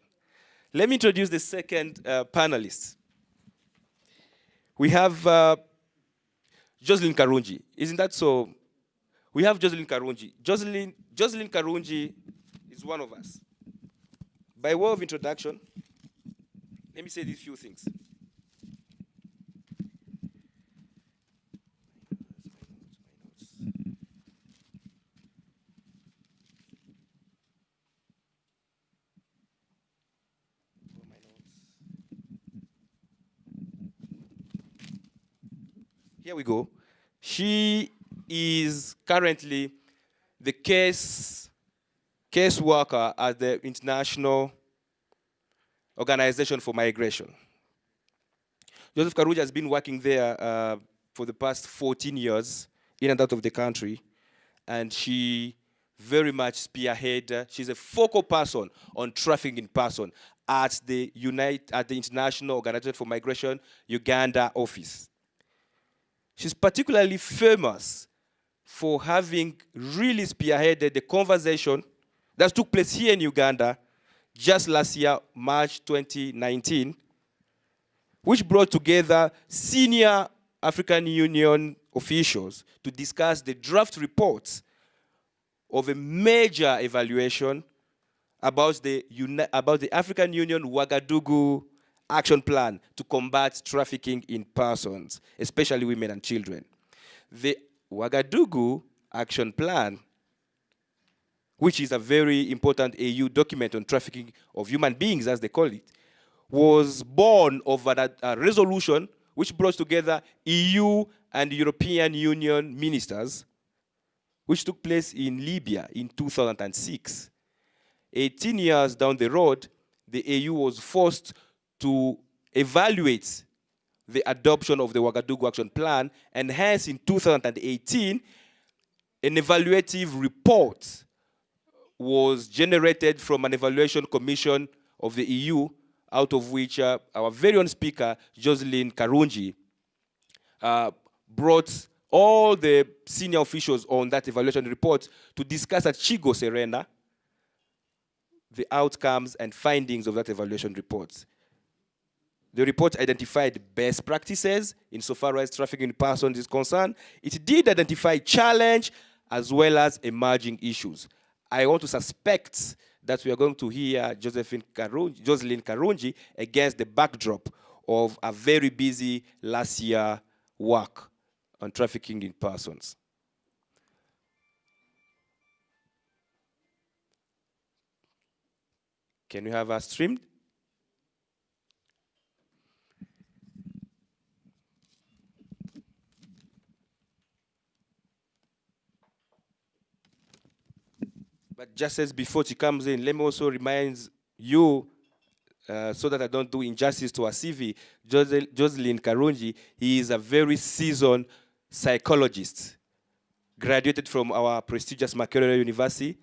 Let me introduce the second panelist. We have Jocelyn Karungi. Isn't that so? We have Jocelyn Karungi. Jocelyn Karungi is one of us. By way of introduction, let me say these few things. Here we go. She is currently the case worker at the International Organization for Migration. Joseph Karungi has been working there for the past 14 years, in and out of the country, and she very much spearhead. She's a focal person on trafficking in person at the International Organization for Migration Uganda office. She's particularly famous for having really spearheaded the conversation that took place here in Uganda just last year, March 2019, which brought together senior African Union officials to discuss the draft reports of a major evaluation about the African Union Ouagadougou Action Plan to combat trafficking in persons, especially women and children. The Ouagadougou Action Plan, which is a very important AU document on trafficking of human beings, as they call it, was born of a resolution which brought together EU and European Union ministers, which took place in Libya in 2006. 18 years down the road, the AU was forced to evaluate the adoption of the Ouagadougou Action Plan, and hence in 2018, an evaluative report was generated from an evaluation commission of the EU, out of which our very own speaker, Jocelyn Karungi, brought all the senior officials on that evaluation report to discuss at Chigo Serena the outcomes and findings of that evaluation report. The report identified best practices insofar as trafficking in persons is concerned. It did identify challenge as well as emerging issues. I want to suspect that we are going to hear Jocelyn Karungi against the backdrop of a very busy last year work on trafficking in persons. Can we have us streamed? But just as before she comes in, let me also remind you, so that I don't do injustice to her CV, Jocelyn Karungi, he is a very seasoned psychologist, graduated from our prestigious Makerere University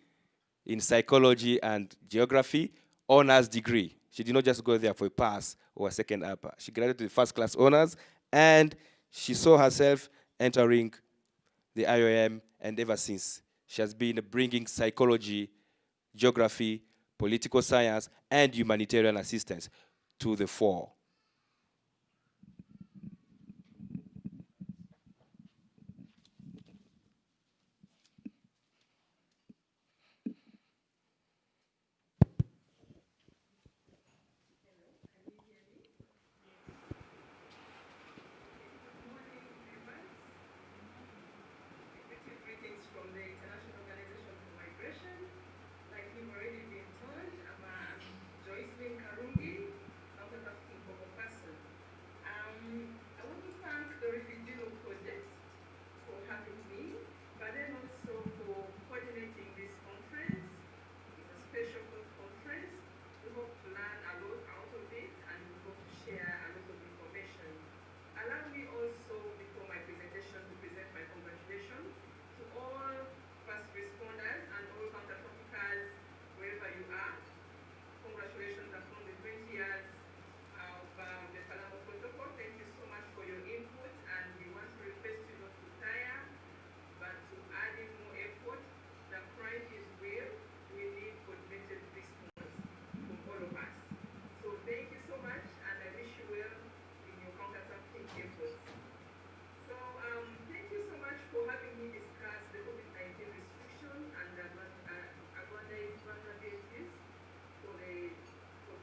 in psychology and geography, honors degree. She did not just go there for a pass or a second upper. She graduated with first class honors, and she saw herself entering the IOM, and ever since, she has been bringing psychology, geography, political science, and humanitarian assistance to the fore. you've already been told, I'm Joycelyn Karungi, counter-trafficking focal person. I want to thank the Refugee Law Project for having me, but then also for coordinating this conference. It's a special conference. We hope to learn a lot out of it, and we hope to share a lot of information. Allow me also, before my presentation, to present my congratulations to all first responders and all counter-traffickers, wherever you are. Congratulations upon the 20 years of the Palermo Protocol. Thank you so much for your input, and we want to request you not to tire, but to add in more effort. The crime is real. We need coordinated response from all of us. So thank you so much, and I wish you well in your counter-trafficking efforts. So thank you so much for having me discuss the COVID-19 restriction and the vulnerabilities for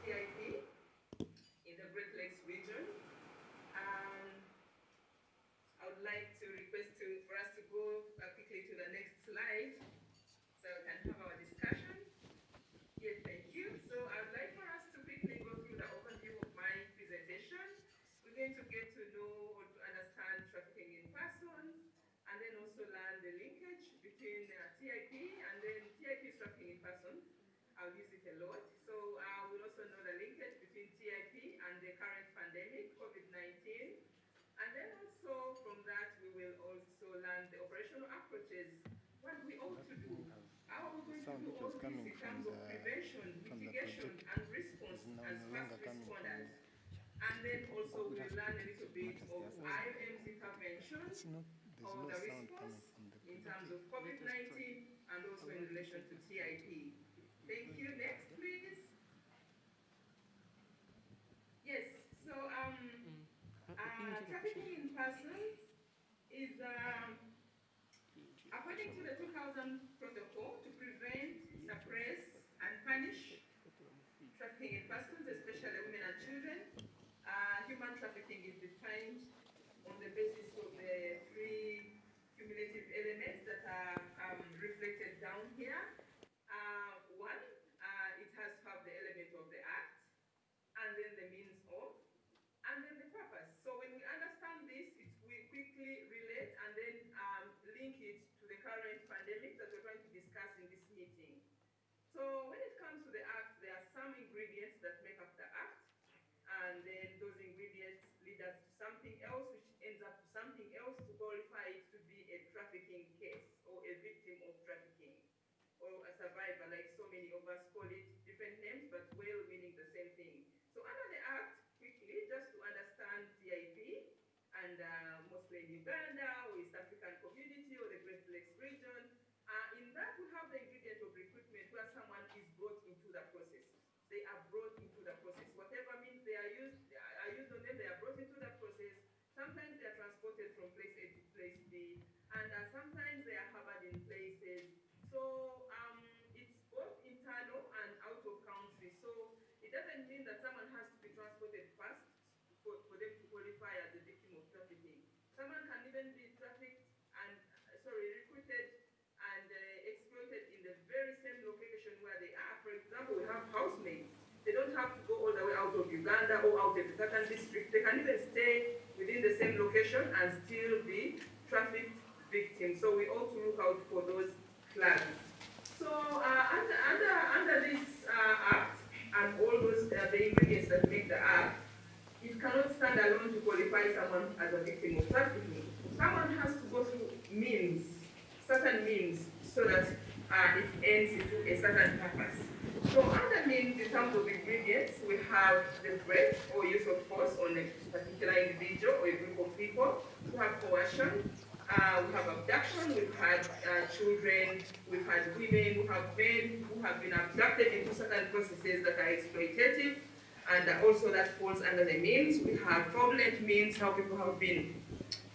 TIP in the Great Lakes region. I would like to request for us to go quickly to the next slide so we can have our discussion. Yes, thank you. So I would like for us to quickly go through the overview of my presentation. We're going to get to know or to understand trafficking in persons, and then also learn the linkage between TIP and then TIP is trafficking in persons. I'll use it a lot. So we'll also know the linkage between TIP and the current pandemic, COVID-19. And then also from that, we will also learn the operational approaches, what we ought to do. How are we going to do all this in terms of prevention, mitigation, and response as first responders? And then also we'll learn a little bit of IOM's intervention or the response in terms of COVID-19 and also in relation to TIP. Thank you. Next, please. Yes, so trafficking in persons is, according to the 2000 protocol, to prevent, suppress, and punish trafficking in persons, especially women and children. Human trafficking is defined on the basis of the three cumulative elements that are reflected down here. One, it has to have the element of the act, and then the means of, and then the purpose. So when we understand this, we quickly relate and then link it to the current pandemic that we're going to discuss in this meeting. So when it comes to the act, there are some ingredients that make up the act, and then those ingredients lead us to something else, which ends up to something else to qualify it to be a trafficking case or a victim of trafficking or a survivor, like so many of us call it different names, but well meaning the same thing. So under the act, quickly, just to understand TIP, and mostly in Uganda or East African community or the Great Lakes region, in that we have the ingredient of recruitment where someone is brought into the process. They are brought into the process. Whatever means they are used on them, they are brought into the process. Sometimes they are transported from place A to place B, and sometimes they are harbored in places. So it's both internal and out of country. So it doesn't mean that someone has to be transported first for them to qualify as a victim of trafficking. Someone can even be trafficked and, recruited and exploited in the very same location where they are. For example, we have housemates. They don't have to go all the way out of Uganda or out of a certain district. They can even stay within the same location and still be trafficked victims. So we ought to look out for those flags. So under this act and all those the ingredients that make the act, it cannot stand alone to qualify someone as a victim of trafficking. Someone has to go through certain means, so that it ends into a certain purpose. So under means, in terms of ingredients, we have the threat or use of force on a particular individual or a group of people. We have coercion. We have abduction. We've had children. We've had women. We have men who have been abducted into certain processes that are exploitative. And also that falls under the means. We have fraudulent means, how people have been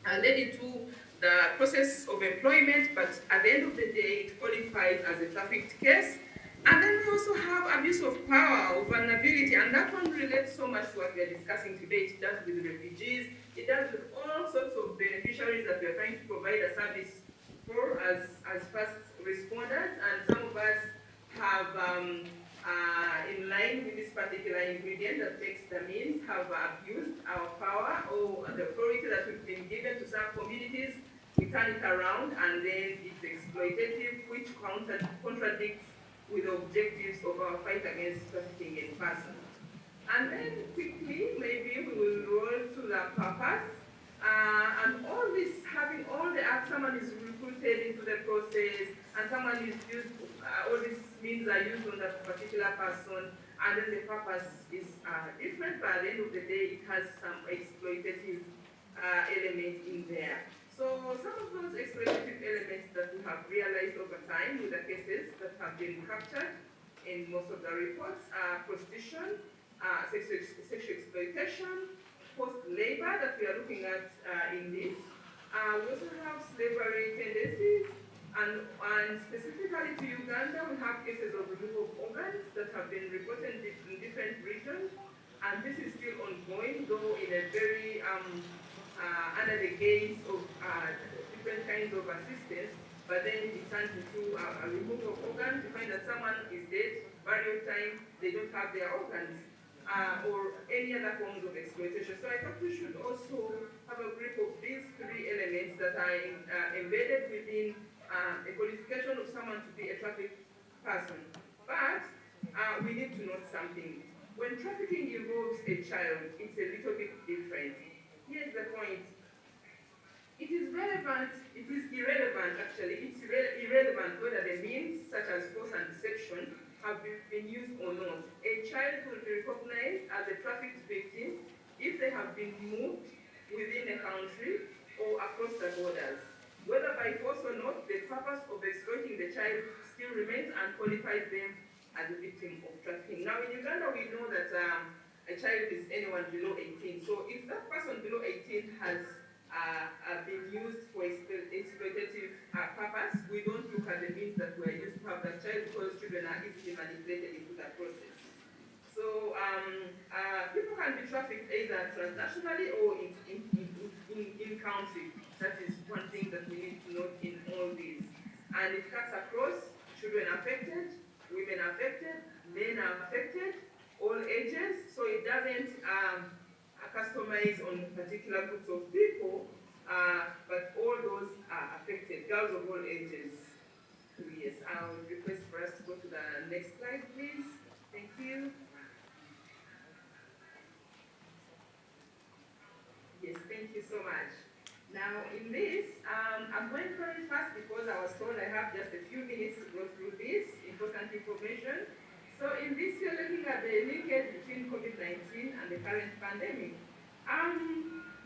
led into the process of employment, but at the end of the day, it qualifies as a trafficked case. And then we also have abuse of power or vulnerability, and that one relates so much to what we are discussing today. It does with refugees, it does with all sorts of beneficiaries that we are trying to provide a service for as first responders, and some of us have, in line with this particular ingredient that makes the means, have abused our power or the authority that we've been given to serve communities. We turn it around and then it's exploitative, which contradicts with the objectives of our fight against trafficking in persons. And then quickly, maybe we will roll to the purpose. And all this, having all the acts, someone is recruited into the process, and someone is used, all these means are used on that particular person, and then the purpose is different, but at the end of the day, it has some exploitative element in there. So some of those exploitative elements that we have realized over time with the cases that have been captured in most of the reports are prostitution, sexual exploitation, forced labor that we are looking at in this. We also have slavery tendencies, and specifically to Uganda, we have cases of removal of organs that have been reported in different regions, and this is still ongoing, though in a very, under the gaze of different kinds of assistance, but then it turns into a removal of organs. You find that someone is dead, burial time, they don't have their organs. Or any other forms of exploitation. So I thought we should also have a grip of these three elements that are embedded within a qualification of someone to be a trafficked person. But we need to note something. When trafficking involves a child, it's a little bit different. Here's the point. It is relevant, it is irrelevant actually, it's irrelevant whether the means such as force and deception have been used or not. A child will be recognized as a trafficked victim if they have been moved within a country or across the borders. Whether by force or not, the purpose of exploiting the child still remains and qualifies them as a victim of trafficking. Now in Uganda, we know that a child is anyone below 18. So if that person below 18 has been used for exploitative purpose, we don't look at the means that were used to have that child because children are easily manipulated into that process. So people can be trafficked either transnationally or in country. That is one thing that we need to note in all these. And it cuts across children affected, women affected, men are affected, all ages. So it doesn't customize on particular groups of people, but all those are affected, girls of all ages. Yes, I would request for us to go to the next slide, please. Thank you. Yes, thank you so much. Now, in this, I'm going very fast because I was told I have just a few minutes to go through this important information. So in this, you're looking at the linkage between COVID-19 and the current pandemic.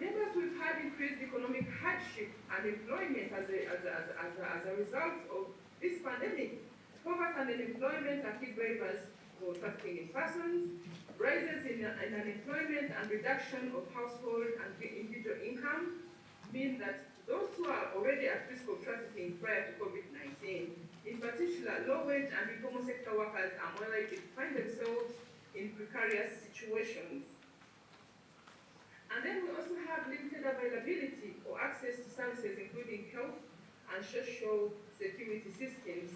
Members, we've had increased economic hardship and employment as a result of this pandemic. Poverty and unemployment are key drivers for trafficking in persons. Rises in unemployment and reduction of household and individual income mean that those who are already at risk of trafficking prior to COVID-19, in particular, low-wage and informal sector workers are more likely to find themselves in precarious situations. And then we also have limited availability or access to services, including health and social security systems.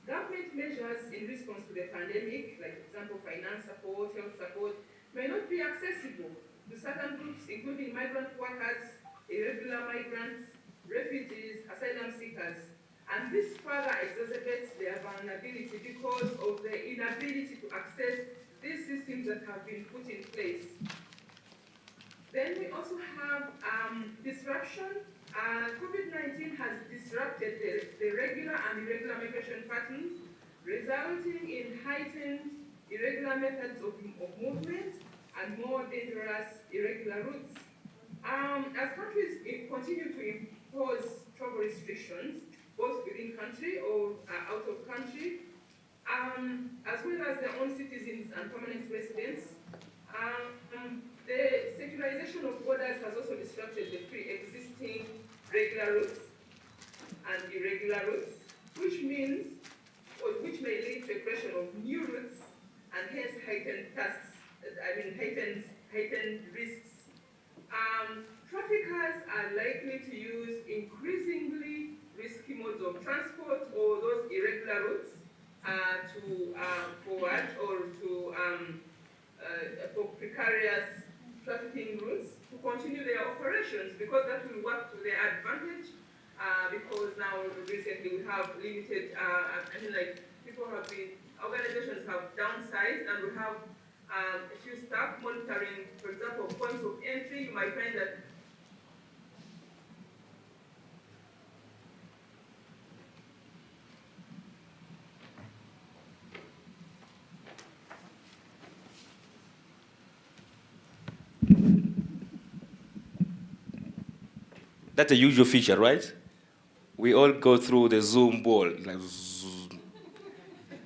Government measures in response to the pandemic, like for example, finance support, health support, may not be accessible to certain groups, including migrant workers, irregular migrants, refugees, asylum seekers. And this further exacerbates their vulnerability because of the inability to access these systems that have been put in place. Then we also have disruption. COVID-19 has disrupted the regular and irregular migration patterns, resulting in heightened irregular methods of movement and more dangerous irregular routes. As countries continue to impose travel restrictions, both within country or out of country, as well as their own citizens and permanent residents, the secularization of borders has also disrupted the pre-existing regular routes and irregular routes, which means, or which may lead to a creation of new routes and hence heightened tasks, heightened risks. Traffickers are likely to use increasingly risky modes of transport or those irregular routes to forward or to for precarious trafficking routes to continue their operations, because that will work to their advantage. Because now recently we have limited, like people have been, organizations have downsized, and we have a few staff monitoring, for example, points of entry. You might find that That's a usual feature, right? We all go through the Zoom ball, like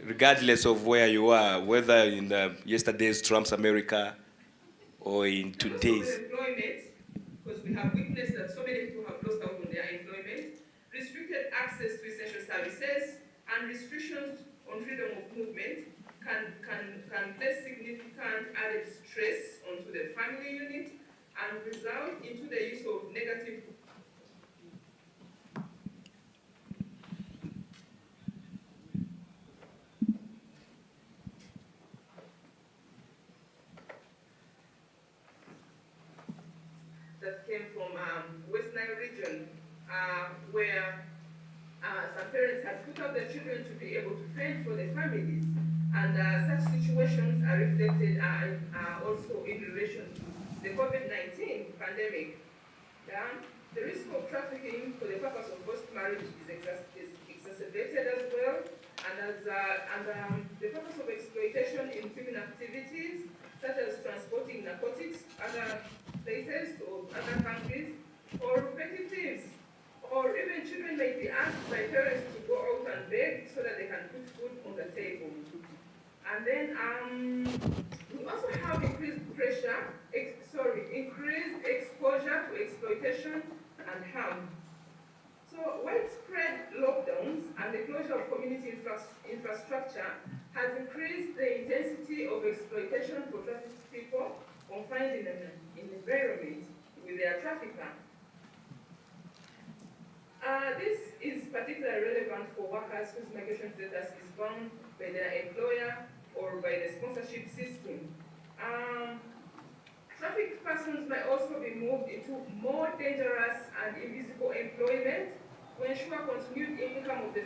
regardless of where you are, whether in yesterday's Trump's America or in today's. Employment, because we have witnessed that so many people have lost out on their employment, restricted access to essential services, and restrictions on freedom of movement can place significant added stress onto the family unit and result into the use of negative that came from West Nile region, where some parents have put out their children to be able to fend for their families. And such situations are reflected also in relation to the COVID-19 pandemic. The risk of trafficking for the purpose of forced marriage is exacerbated as well, and the purpose of exploitation in human activities, such as transporting narcotics other places or other countries, or petty thieves, or even children may be asked by parents to go out and beg so that they can put food on the table. And then we also have increased exposure to exploitation and harm. So widespread lockdowns and the closure of community infrastructure has increased the intensity of exploitation for trafficked people confined in an environment with their trafficker. This is particularly relevant for workers whose migration status is bound by their employer or by the sponsorship system. Trafficked persons may also be moved into more dangerous and invisible employment to ensure continued income of the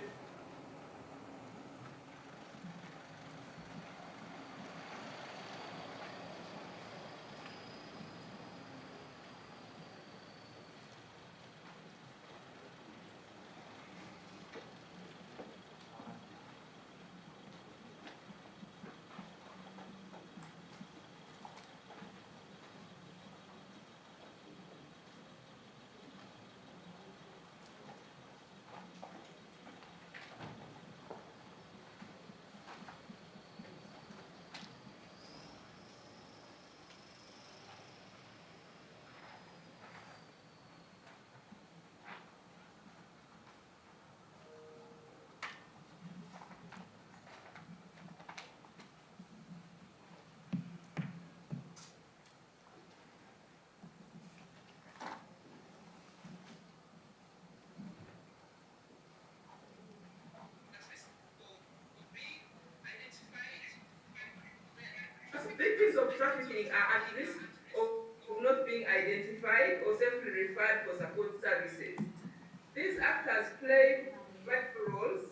victims of trafficking are at risk of not being identified or safely referred for support services. These actors play vital roles.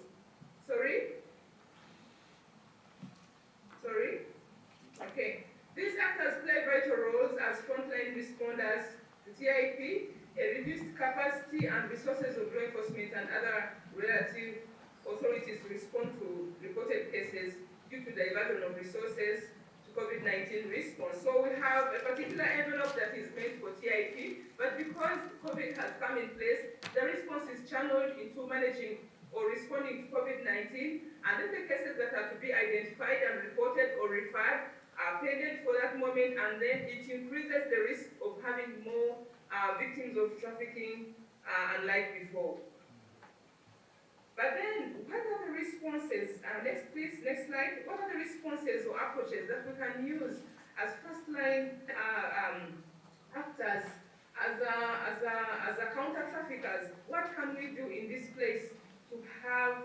Okay. These actors play vital roles as frontline responders to TIP, a reduced capacity and resources of law enforcement and other relative authorities to respond to reported cases due to diversion of resources to COVID-19 response. So we have a particular envelope that is meant for TIP, but because COVID has come in place, the response is channeled into managing or responding to COVID-19, and then the cases that are to be identified and reported or referred are pending for that moment, and then it increases the risk of having more victims of trafficking unlike before. But then, what are the responses? Next, please, next slide. What are the responses or approaches that we can use as first-line actors, as a counter-traffickers? What can we do in this place to have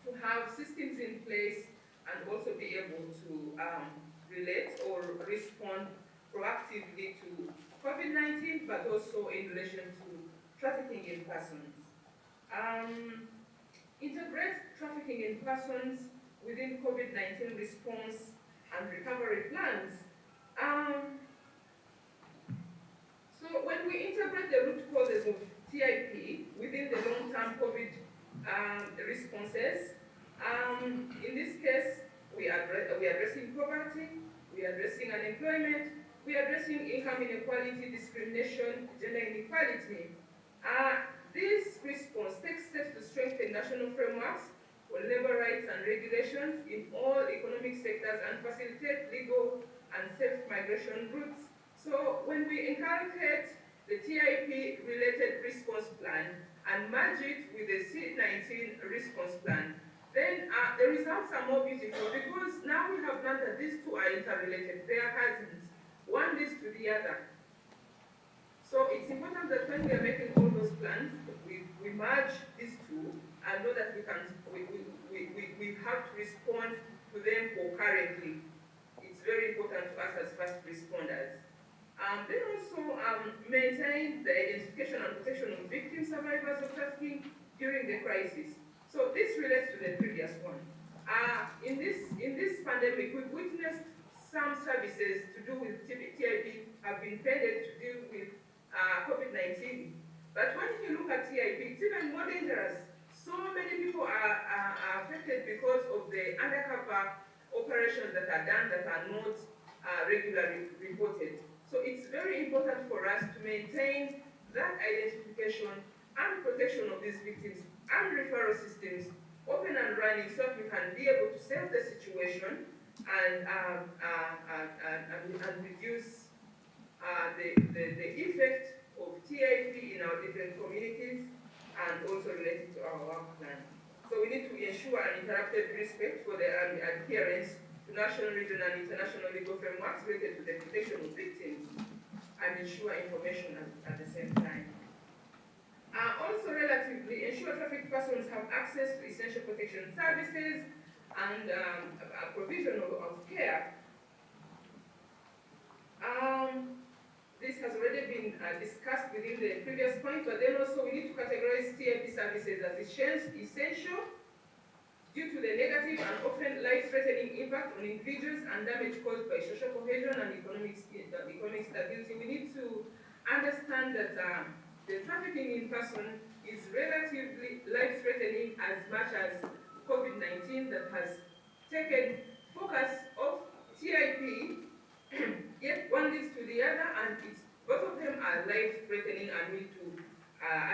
to have systems in place and also be able to relate or respond proactively to COVID-19, but also in relation to trafficking in persons. Integrate trafficking in persons within COVID-19 response and recovery plans. So when we integrate the root causes of TIP within the long-term COVID responses, in this case, we are addressing poverty, we are addressing unemployment, we are addressing income inequality, discrimination, gender inequality. This response takes steps to strengthen national frameworks for labor rights and regulations in all economic sectors and facilitate legal and safe migration routes. So when we inculcate the TIP-related response plan and merge it with the C-19 response plan, then the results are more beautiful because now we have learned that these two are interrelated. They are cousins. One leads to the other. So it's important that when we are making all those plans, we merge these two and know that we have to respond to them concurrently. It's very important to us as first responders. Then also maintain the identification and protection of victims, survivors of trafficking during the crisis. So this relates to the previous one. In this pandemic, we've witnessed some services to do with TIP have been paid to deal with COVID-19. But when you look at TIP, it's even more dangerous. So many people are affected because of the undercover operations that are done that are not regularly reported. So it's very important for us to maintain that identification and protection of these victims and referral systems open and running so that we can be able to save the situation and reduce the effect of TIP in our different communities and also related to our work plan. So we need to ensure uninterrupted respect for the adherence to national, regional, and international legal frameworks related to the protection of victims and ensure information at the same time. Also relatively, ensure trafficked persons have access to essential protection services and provision of care. This has already been discussed within the previous point, but then also we need to categorize TIP services as essential due to the negative and often life-threatening impact on individuals and damage caused by social cohesion and economic stability. We need to understand that the trafficking in person is relatively life-threatening as much as COVID-19 that has taken focus of TIP, yet one leads to the other, and both of them are life-threatening, and we need to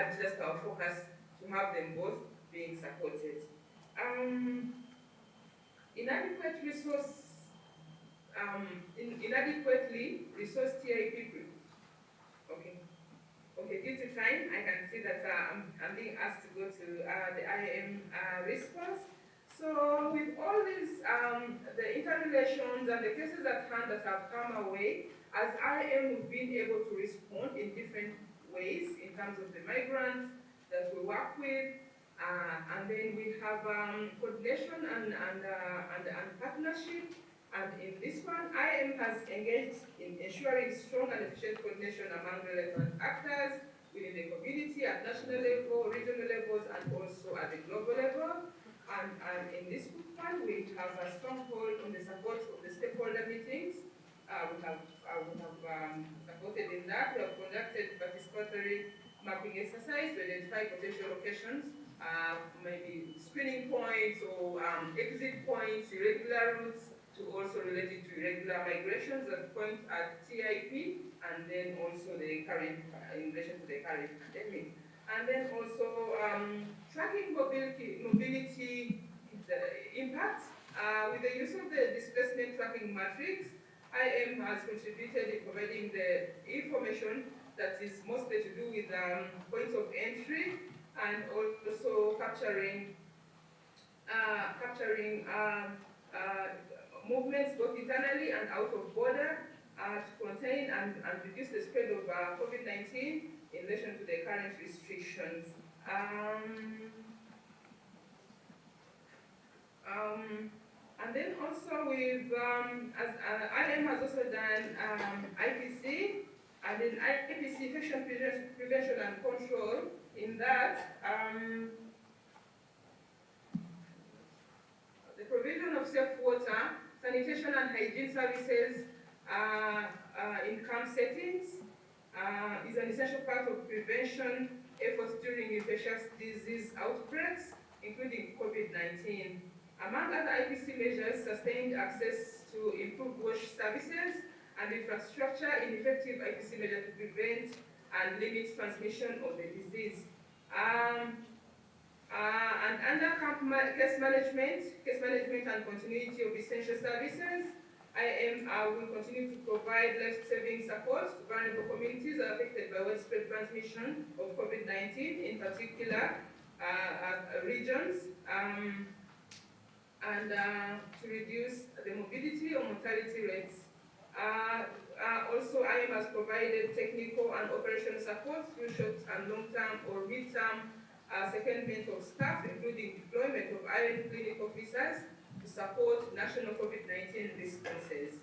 adjust our focus to have them both being supported. Inadequately resourced TIP group. Okay, due to time, I can see that I'm being asked to go to the IAM response. So with all these, the interrelations and the cases at hand that have come our way, as IAM, we've been able to respond in different ways in terms of the migrants that we work with, and then we have coordination and partnership. And in this one, IAM has engaged in ensuring strong and efficient coordination among relevant actors within the community at national level, regional levels, and also at the global level. And in this one, we have a strong hold on the support of the stakeholder meetings. We have supported in that. We have conducted participatory mapping exercise to identify potential locations, maybe screening points or exit points, irregular routes, to also related to irregular migrations that point at TIP, and then also the current, in relation to the current pandemic. And then also tracking mobility impact with the use of the displacement tracking matrix. IM has contributed in providing the information that is mostly to do with points of entry and also capturing movements both internally and out of border to contain and reduce the spread of COVID-19 in relation to the current restrictions. And then also with, as IM has also done IPC, and in IPC, infection prevention and control, in that, the provision of safe water, sanitation and hygiene services in camp settings is an essential part of prevention efforts during infectious disease outbreaks, including COVID-19. Among other IPC measures, sustained access to improved wash services and infrastructure in effective IPC measures to prevent and limit transmission of the disease. And under case management and continuity of essential services, IM will continue to provide life-saving support to vulnerable communities affected by widespread transmission of COVID-19, in particular regions, and to reduce the morbidity or mortality rates. Also, IM has provided technical and operational support through short and long-term or mid-term secondment of staff, including deployment of IM clinic officers to support national COVID-19 responses.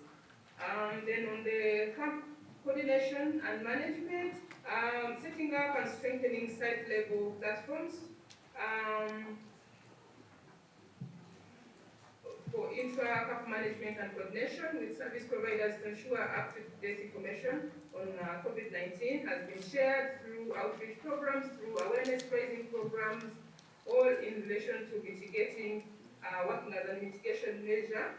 Then on the camp coordination and management, setting up and strengthening site-level platforms for intra-camp management and coordination with service providers to ensure up-to-date information on COVID-19 has been shared through outreach programs, through awareness raising programs, all in relation to mitigating, working as a mitigation measure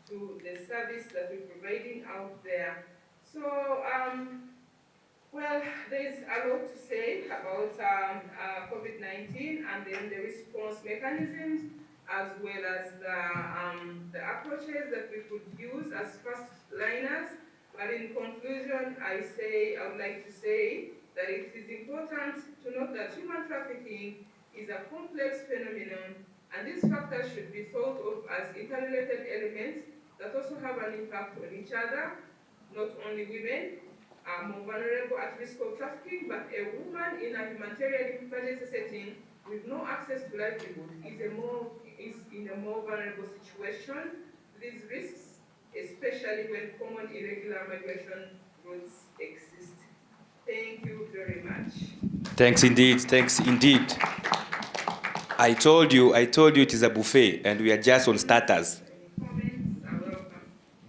to the service that we're providing out there. So, well, there's a lot to say about COVID-19 and then the response mechanisms, as well as the approaches that we could use as first liners. But in conclusion, I would like to say that it is important to note that human trafficking is a complex phenomenon, and these factors should be thought of as interrelated elements that also have an impact on each other. Not only women are more vulnerable at risk of trafficking, but a woman in a humanitarian emergency setting with no access to livelihood is in a more vulnerable situation. These risks, especially when common irregular migration routes exist. Thank you very much. Thanks indeed, thanks indeed. I told you it is a buffet and we are just on starters.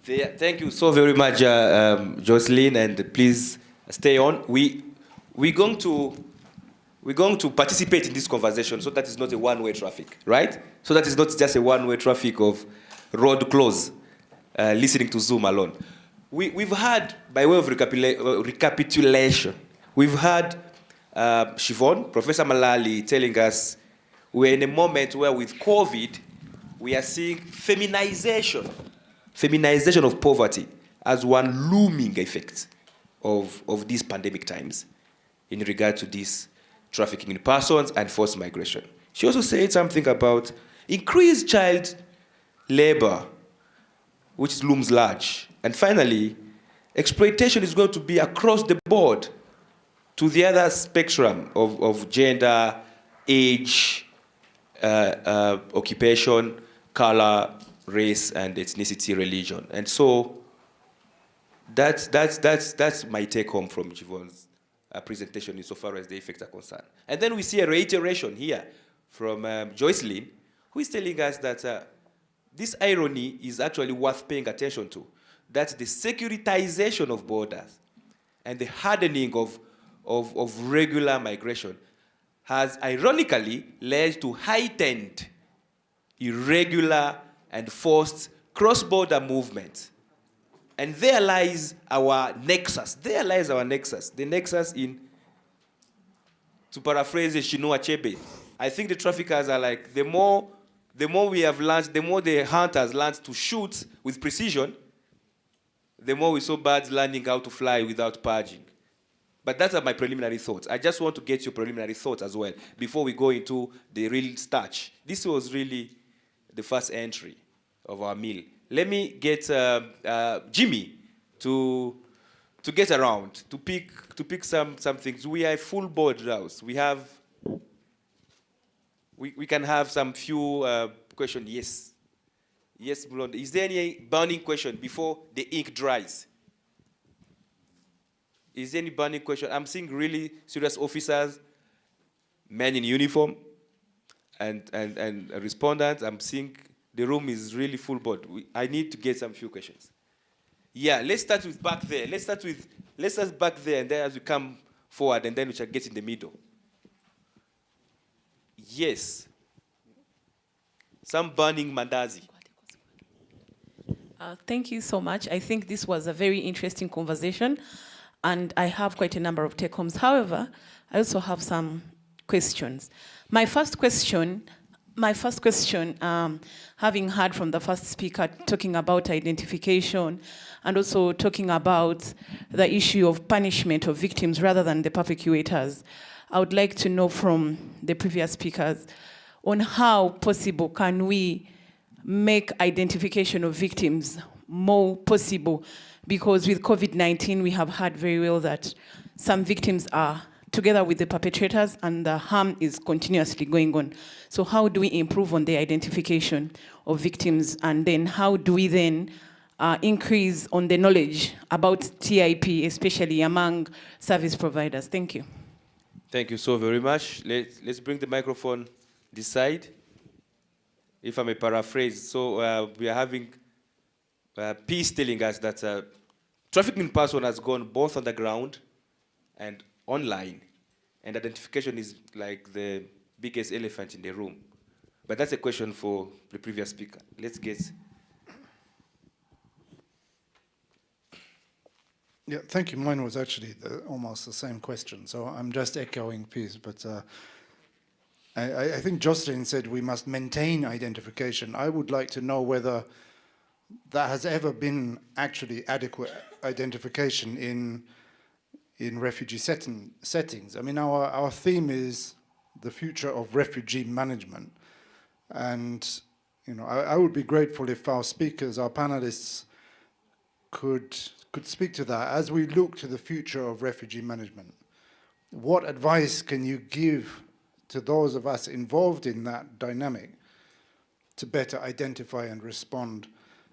Thank you so very much, Jocelyn, and please stay on. We're going to participate in this conversation so that it's not a one-way traffic, right? So that it's not just a one-way traffic of road close, listening to Zoom alone. We've had, by way of recapitulation, we've had Siobhan, Professor Malali telling us we're in a moment where with COVID, we are seeing feminization of poverty as one looming effect of these pandemic times in regard to this trafficking in persons and forced migration. She also said something about increased child labor, which looms large. And finally, exploitation is going to be across the board to the other spectrum of gender, age, occupation, color, race, and ethnicity, religion. And so that's my take home from Siobhan's presentation insofar as the effects are concerned. And then we see a reiteration here from Jocelyn, who is telling us that this irony is actually worth paying attention to. That's the securitization of borders and the hardening of regular migration has ironically led to heightened, irregular, and forced cross-border movement. And there lies our nexus. There lies our nexus. The nexus in, to paraphrase Chinua Achebe, I think the traffickers are like, the more we have learned, the more the hunters learned to shoot with precision, the more we saw birds learning how to fly without purging. But that's my preliminary thoughts. I just want to get your preliminary thoughts as well before we go into the real starch. This was really the first entry of our meal. Let me get Jimmy to get around, to pick some things. We are a full board house. We can have some few question? Yes. Yes, Blonde. Is there any burning question before the ink dries? Is there any burning question? I'm seeing really serious officers, men in uniform, and respondents. I'm seeing the room is really full, but I need to get some few questions. Yeah, let's start with back there. Let's start back there, and then as we come forward, and then we shall get in the middle. Yes. Some burning mandazi. Thank you so much. I think this was a very interesting conversation, and I have quite a number of take-homes. However, I also have some questions. My first question, having heard from the first speaker talking about identification and also talking about the issue of punishment of victims rather than the perpetrators, I would like to know from the previous speakers on how possible can we make identification of victims more possible, because with COVID-19 we have heard very well that some victims are together with the perpetrators and the harm is continuously going on. So how do we improve on the identification of victims, and then how do we then increase on the knowledge about TIP, especially among service providers? Thank you. Thank you so very much. Let's bring the microphone this side. If I may paraphrase, so we are having Peace telling us that trafficking person has gone both on the ground and online, and identification is like the biggest elephant in the room. But that's a question for the previous speaker. Let's get. Yeah, thank you. Mine was actually almost the same question, so I'm just echoing Peace, but I think Jocelyn said we must maintain identification. I would like to know whether there has ever been actually adequate identification in refugee settings. I mean, our theme is the future of refugee management. And, you know, I would be grateful if our speakers, our panelists, could speak to that as we look to the future of refugee management. What advice can you give to those of us involved in that dynamic to better identify and respond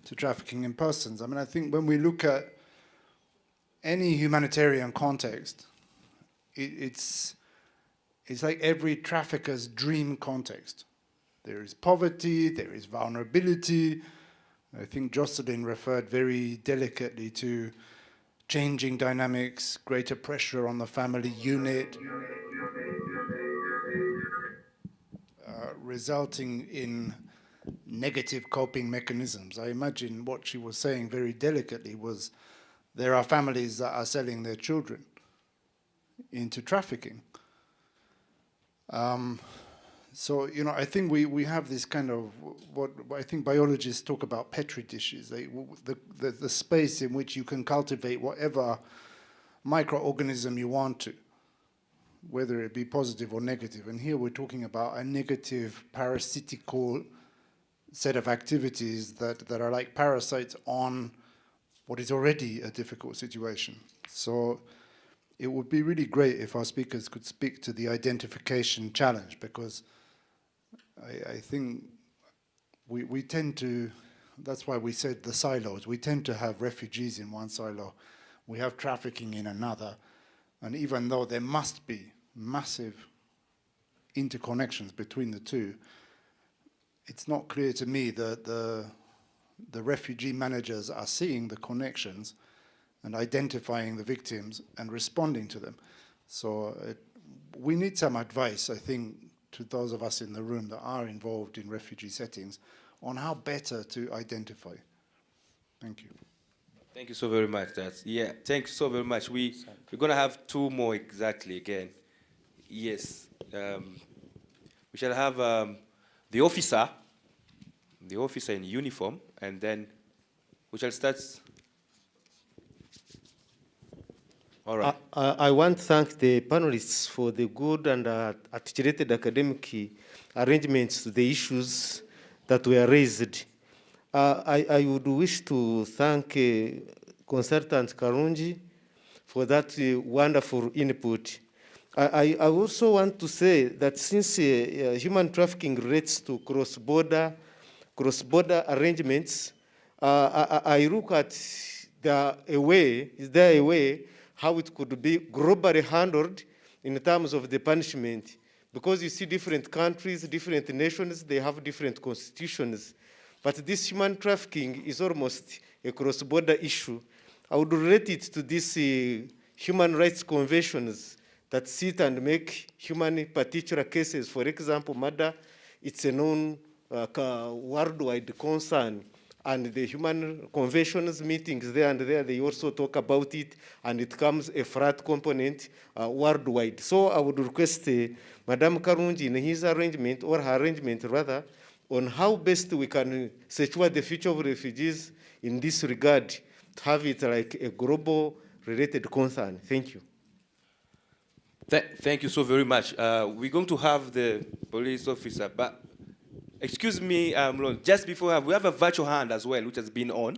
to trafficking in persons? I mean, I think when we look at any humanitarian context, it's like every trafficker's dream context. There is poverty, there is vulnerability. I think Jocelyn referred very delicately to changing dynamics, greater pressure on the family unit, resulting in negative coping mechanisms. I imagine what she was saying very delicately was there are families that are selling their children into trafficking. So, you know, I think we have this kind of, what I think biologists talk about petri dishes, the space in which you can cultivate whatever microorganism you want to, whether it be positive or negative. And here we're talking about a negative parasitical set of activities that are like parasites on what is already a difficult situation. So it would be really great if our speakers could speak to the identification challenge, because I think we tend to, that's why we said the silos, we tend to have refugees in one silo, we have trafficking in another, and even though there must be massive interconnections between the two, it's not clear to me that the refugee managers are seeing the connections and identifying the victims and responding to them. So we need some advice, I think, to those of us in the room that are involved in refugee settings on how better to identify. Thank you. Thank you so very much. Yeah, thank you so very much. We're going to have two more exactly again. Yes. We shall have the officer in uniform, and then we shall start. All right. I want to thank the panelists for the good and articulated academic arrangements to the issues that were raised. I would wish to thank Consultant Karunji for that wonderful input. I also want to say that since human trafficking relates to cross-border cross-border arrangements, I look at is there a way how it could be globally handled in terms of the punishment? Because you see different countries, different nations, they have different constitutions. But this human trafficking is almost a cross-border issue. I would relate it to these human rights conventions that sit and make human particular cases. For example, murder, it's a known worldwide concern. And the human conventions meetings there and there, they also talk about it, and it comes a flat component worldwide. So I would request Madam Karunji in his arrangement, or her arrangement rather, on how best we can secure the future of refugees in this regard, to have it like a global related concern. Thank you. Thank you so very much. We're going to have the police officer, but excuse me, just before we have a virtual hand as well, which has been on.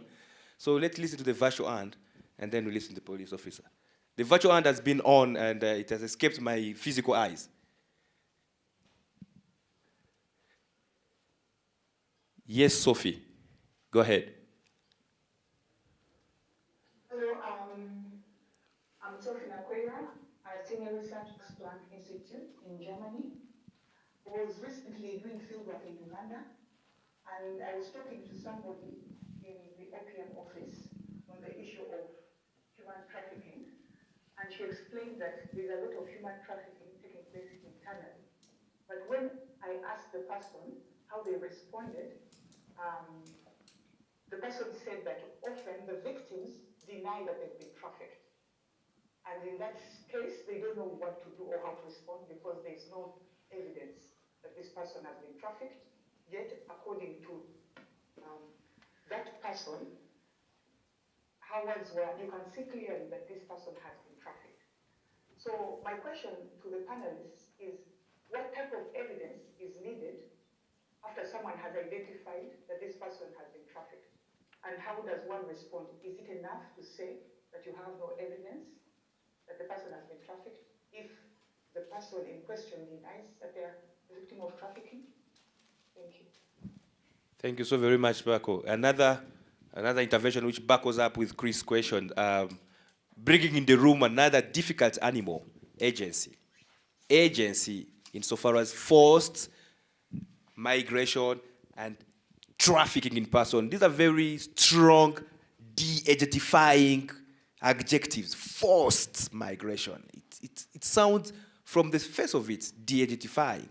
So let's listen to the virtual hand, and then we listen to the police officer. The virtual hand has been on, and it has escaped my physical eyes. Yes, Sophie, go ahead. Hello, I'm Sophie Nakwera, a senior research at Planck Institute in Germany. I was recently doing fieldwork in Uganda, and I was talking to somebody in the OPM office on the issue of human trafficking, and she explained that there's a lot of human trafficking taking place internally. But when I asked the person how they responded, the person said that often the victims deny that they've been trafficked. And in that case, they don't know what to do or how to respond because there's no evidence that this person has been trafficked. Yet, according to that person, you can see clearly that this person has been trafficked. So my question to the panelists is, what type of evidence is needed after someone has identified that this person has been trafficked? And how does one respond? Is it enough to say that you have no evidence that the person has been trafficked if the person in question denies that they are a victim of trafficking? Thank you. Thank you so very much, Bako. Another intervention which backles up with Chris' question, bringing in the room another difficult animal, agency. Agency, insofar as forced migration and trafficking in person. These are very strong, de-identifying adjectives. Forced migration. It sounds, from the face of it, de-identifying.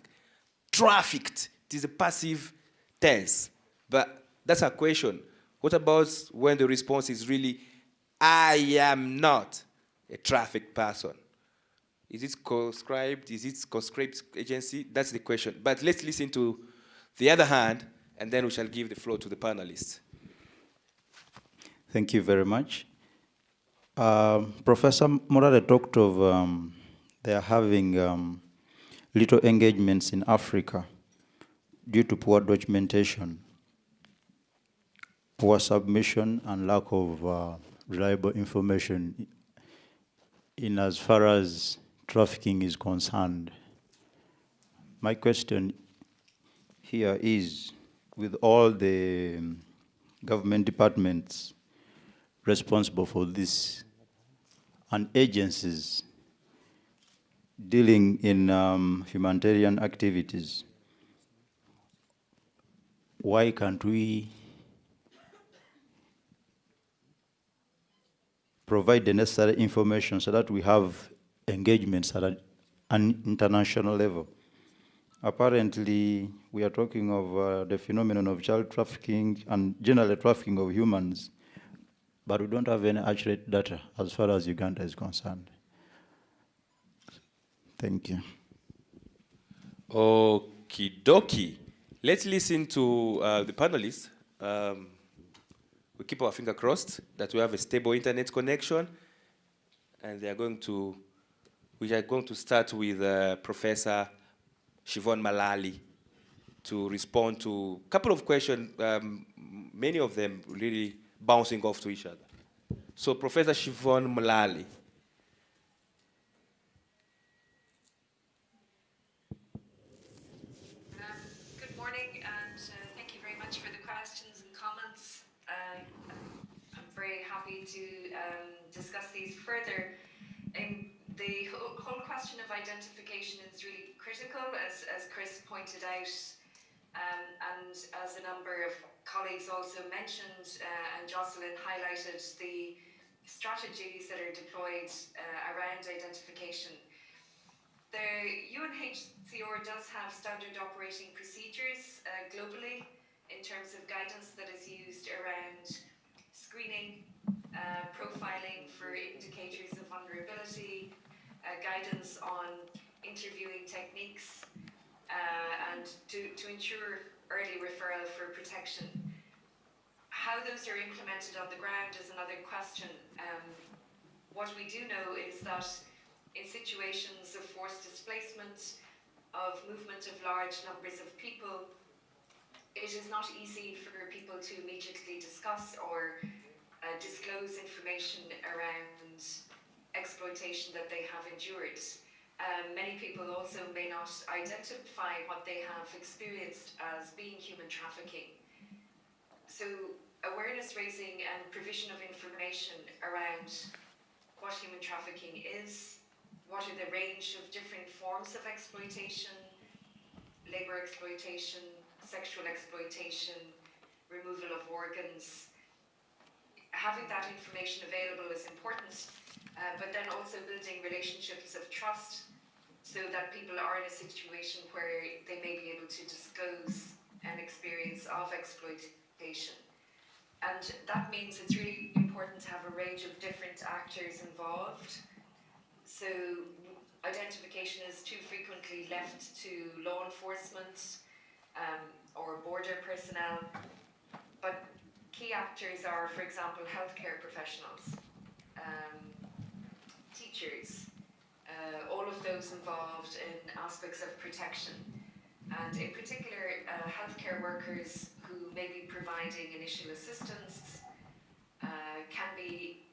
Trafficked, it is a passive tense. But that's a question. What about when the response is really, I am not a trafficked person? Is it conscribed? Is it conscript agency? That's the question. But let's listen to the other hand, and then we shall give the floor to the panelists. Thank you very much. Professor Morale talked of they are having little engagements in Africa due to poor documentation, poor submission, and lack of reliable information in as far as trafficking is concerned. My question here is, with all the government departments responsible for this and agencies dealing in humanitarian activities, why can't we provide the necessary information so that we have engagements at an international level? Apparently, we are talking of the phenomenon of child trafficking and generally trafficking of humans, but we don't have any accurate data as far as Uganda is concerned. Thank you. Okie dokie. Let's listen to the panelists. We keep our finger crossed that we have a stable internet connection, and we are going to start with Professor Siobhan Malali to respond to a couple of questions, many of them really bouncing off to each other. So Professor Siobhan Malali. Good morning, and thank you very much for the to discuss these further. The whole question of identification is really critical, as Chris pointed out, and as a number of colleagues also mentioned, and Jocelyn highlighted the strategies that are deployed around identification. The UNHCR does have standard operating procedures globally in terms of guidance that is used around screening, profiling for indicators of vulnerability, guidance on interviewing techniques, and to ensure early referral for protection. How those are implemented on the ground is another question. What we do know is that in situations of forced displacement, of movement of large numbers of people, it is not easy for people to immediately discuss or disclose information around exploitation that they have endured. Many people also may not identify what they have experienced as being human trafficking. So awareness raising and provision of information around what human trafficking is, what are the range of different forms of exploitation, labor exploitation, sexual exploitation, removal of organs. Having that information available is important, but then also building relationships of trust so that people are in a situation where they may be able to disclose an experience of exploitation. And that means it's really important to have a range of different actors involved. So identification is too frequently left to law enforcement or border personnel, but key actors are, for example, healthcare professionals, teachers, all of those involved in aspects of protection. And in particular, healthcare workers who may be providing initial assistance can be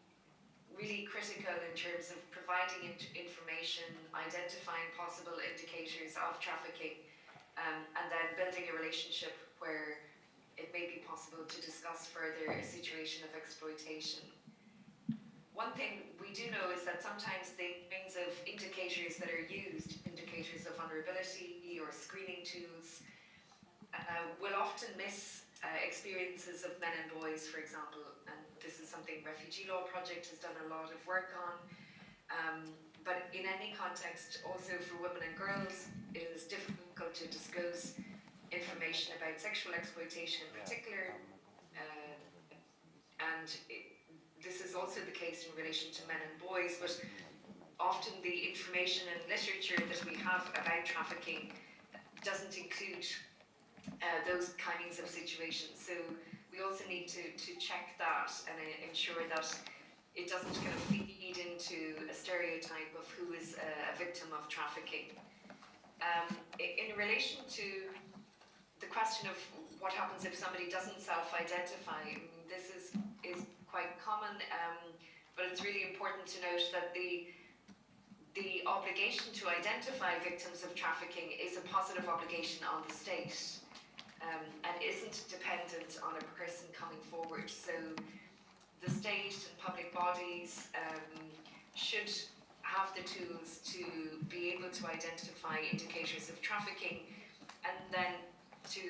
really critical in terms of providing information, identifying possible indicators of trafficking, and then building a relationship where it may be possible to discuss further a situation of exploitation. One thing we do know is that sometimes the kinds of indicators that are used, indicators of vulnerability or screening tools, will often miss experiences of men and boys, for example, and this is something Refugee Law Project has done a lot of work on. But in any context, also for women and girls, it is difficult to disclose information about sexual exploitation in particular, and this is also the case in relation to men and boys, but often the information and literature that we have about trafficking doesn't include those kinds of situations. So we also need to check that and ensure that it doesn't kind of feed into a stereotype of who is a victim of trafficking. In relation to the question of what happens if somebody doesn't self-identify, this is quite common, but it's really important to note that the obligation to identify victims of trafficking is a positive obligation on the state, and isn't dependent on a person coming forward. So the state and public bodies should have the tools to be able to identify indicators of trafficking, and then to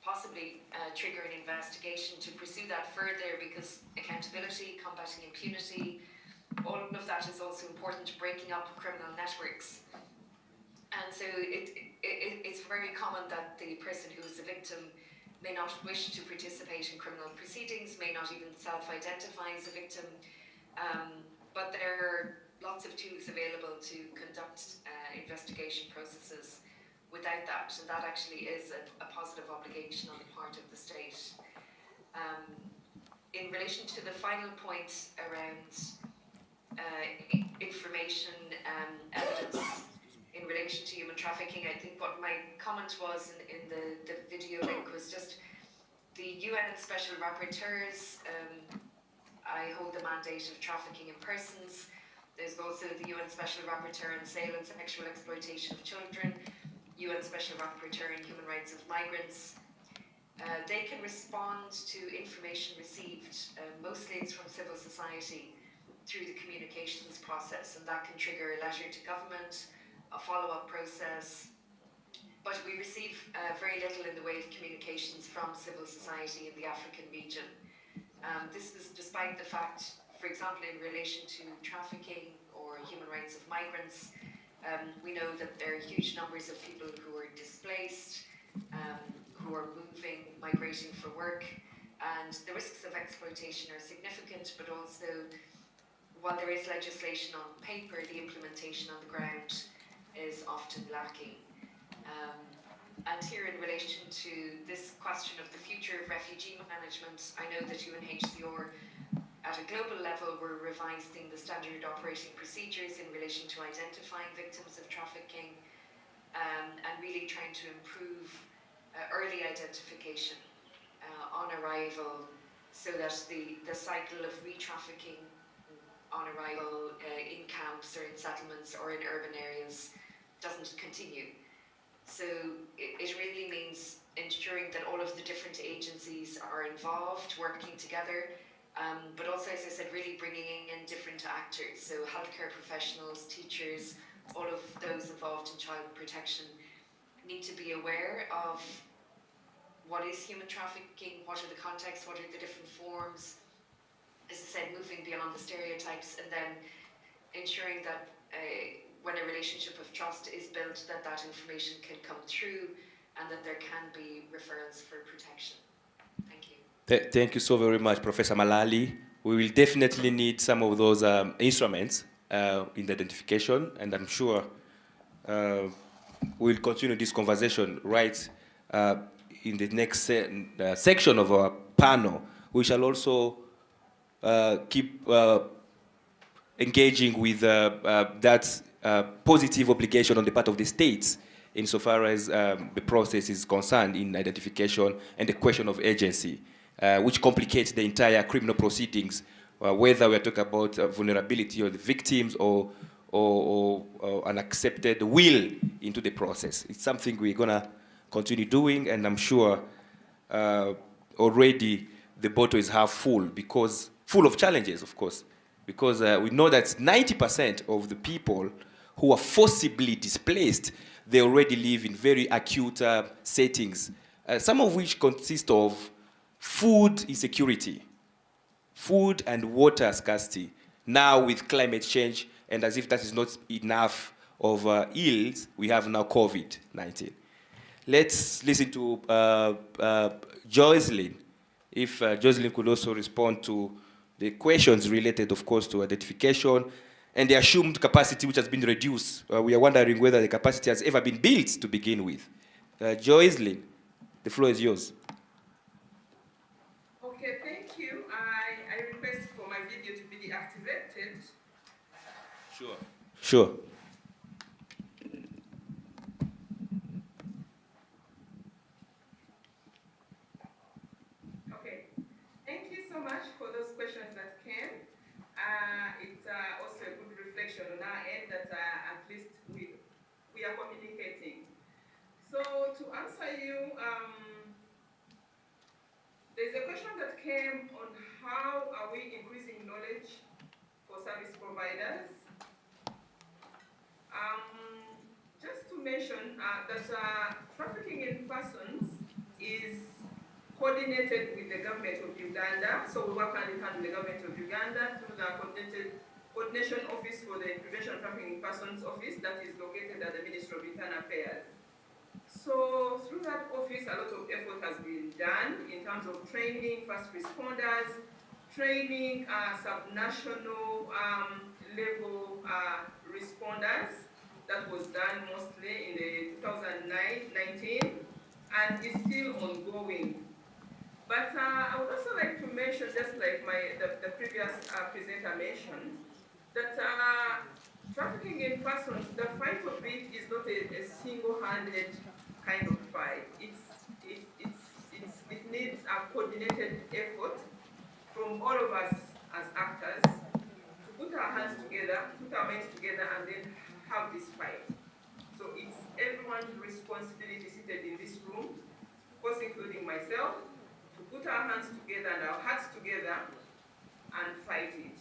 possibly trigger an investigation to pursue that further, because accountability, combating impunity, all of that is also important to breaking up criminal networks. And so it's very common that the person who is a victim may not wish to participate in criminal proceedings, may not even self-identify as a victim, but there are lots of tools available to conduct investigation processes without that, and that actually is a positive obligation on the part of the state. In relation to the final point around information evidence in relation to human trafficking, I think what my comment was in the video link was just the UN Special Rapporteurs. I hold the mandate of trafficking in persons. There's also the UN Special Rapporteur on sale and sexual exploitation of children, UN Special Rapporteur on human rights of migrants. They can respond to information received, mostly it's from civil society, through the communications process, and that can trigger a letter to government, a follow-up process. But we receive very little in the way of communications from civil society in the African region. This is despite the fact, for example, in relation to trafficking or human rights of migrants, we know that there are huge numbers of people who are displaced, who are moving, migrating for work, and the risks of exploitation are significant, but also, while there is legislation on paper, the implementation on the ground is often lacking. And here, in relation to this question of the future of refugee management, I know that UNHCR at a global level were revising the standard operating procedures in relation to identifying victims of trafficking, and really trying to improve early identification on arrival, so that the cycle of re-trafficking on arrival in camps or in settlements or in urban areas doesn't continue. So it really means ensuring that all of the different agencies are involved, working together, but also, as I said, really bringing in different actors. So healthcare professionals, teachers, all of those involved in child protection need to be aware of what is human trafficking, what are the contexts, what are the different forms, as I said, moving beyond the stereotypes, and then ensuring that when a relationship of trust is built, that that information can come through and that there can be referrals for protection. Thank you. Thank you so very much, Professor Malali. We will definitely need some of those instruments in the identification, and I'm sure we'll continue this conversation right in the next section of our panel. We shall also keep engaging with that positive obligation on the part of the states insofar as the process is concerned in identification and the question of agency, which complicates the entire criminal proceedings, whether we're talking about vulnerability of the victims or an accepted will into the process. It's something we're gonna continue doing, and I'm sure already the bottle is half full, because full of challenges, of course, because we know that 90% of the people who are forcibly displaced, they already live in very acute settings, some of which consist of food insecurity, food and water scarcity. Now with climate change, and as if that is not enough of ills, we have now COVID-19. Let's listen to Joycelyn. If Joycelyn could also respond to the questions related, of course, to identification and the assumed capacity which has been reduced. We are wondering whether the capacity has ever been built to begin with. Joycelyn, the floor is yours. Okay, thank you. I request for my video to be deactivated. Sure. Sure. Okay. Thank you so much for those questions that came. It's also a good reflection on our end that at least we are communicating. So to answer you, there's a question that came on how are we increasing knowledge for service providers. Just to mention that trafficking in persons is coordinated with the government of Uganda. So we work hand in hand with the government of Uganda through the Coordination Office for the Prevention of Trafficking in Persons Office that is located at the Ministry of Internal Affairs. So through that office, a lot of effort has been done in terms of training first responders, training subnational level responders. That was done mostly in the 2019 and is still ongoing. But I would also like to mention, just like the previous presenter mentioned, that trafficking in persons, the fight of it is not a single-handed kind of fight. It needs a coordinated effort from all of us as actors to put our hands together, put our minds together, and then have this fight. So it's everyone's responsibility seated in this room course including myself, to put our hands together and our hearts together and fight it.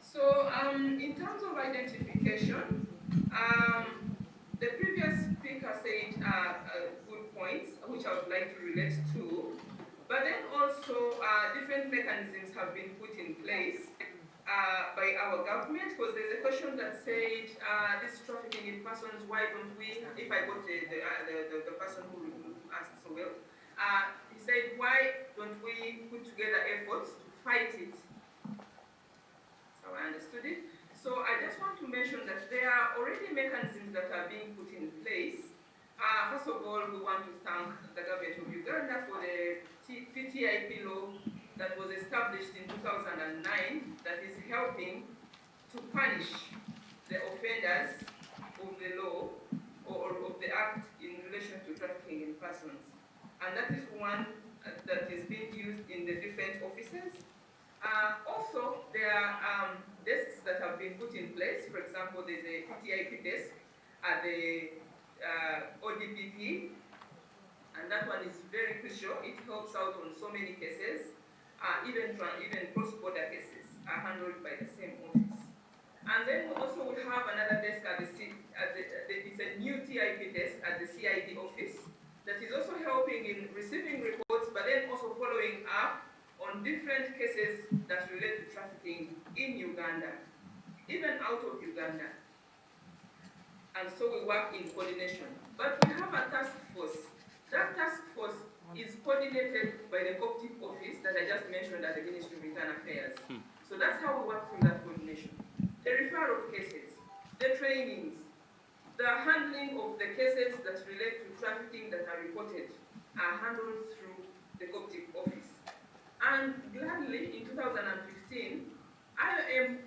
So in terms of identification, the previous speaker said good points, which I would like to relate to, but then also different mechanisms have been put in place by our government, because there's a question that said, this trafficking in persons, why don't we, if I got the person who asked so well, he said, why don't we put together efforts to fight it? So I understood it. So I just want to mention that there are already mechanisms that are being put in place. First of all, we want to thank the government of Uganda for the TTIP law that was established in 2009 that is helping to punish the offenders of the law or of the act in relation to trafficking in persons. And that is one that is being used in the different offices. Also, there are desks that have been put in place. For example, there's a TTIP desk at the ODPP, and that one is very crucial. It helps out on so many cases, even cross-border cases are handled by the same office. And then we also will have another desk at it's a new TIP desk at the CID office that is also helping in receiving reports, but then also following up on different cases that relate to trafficking in Uganda, even out of Uganda. And so we work in coordination. But we have a task force. That task force is coordinated by the COPTIP office that I just mentioned at the Ministry of Internal Affairs. So that's how we work through that coordination. The referral of cases, the trainings, the handling of the cases that relate to trafficking that are reported are handled through the COPTIP office. And gladly, in 2015, IOM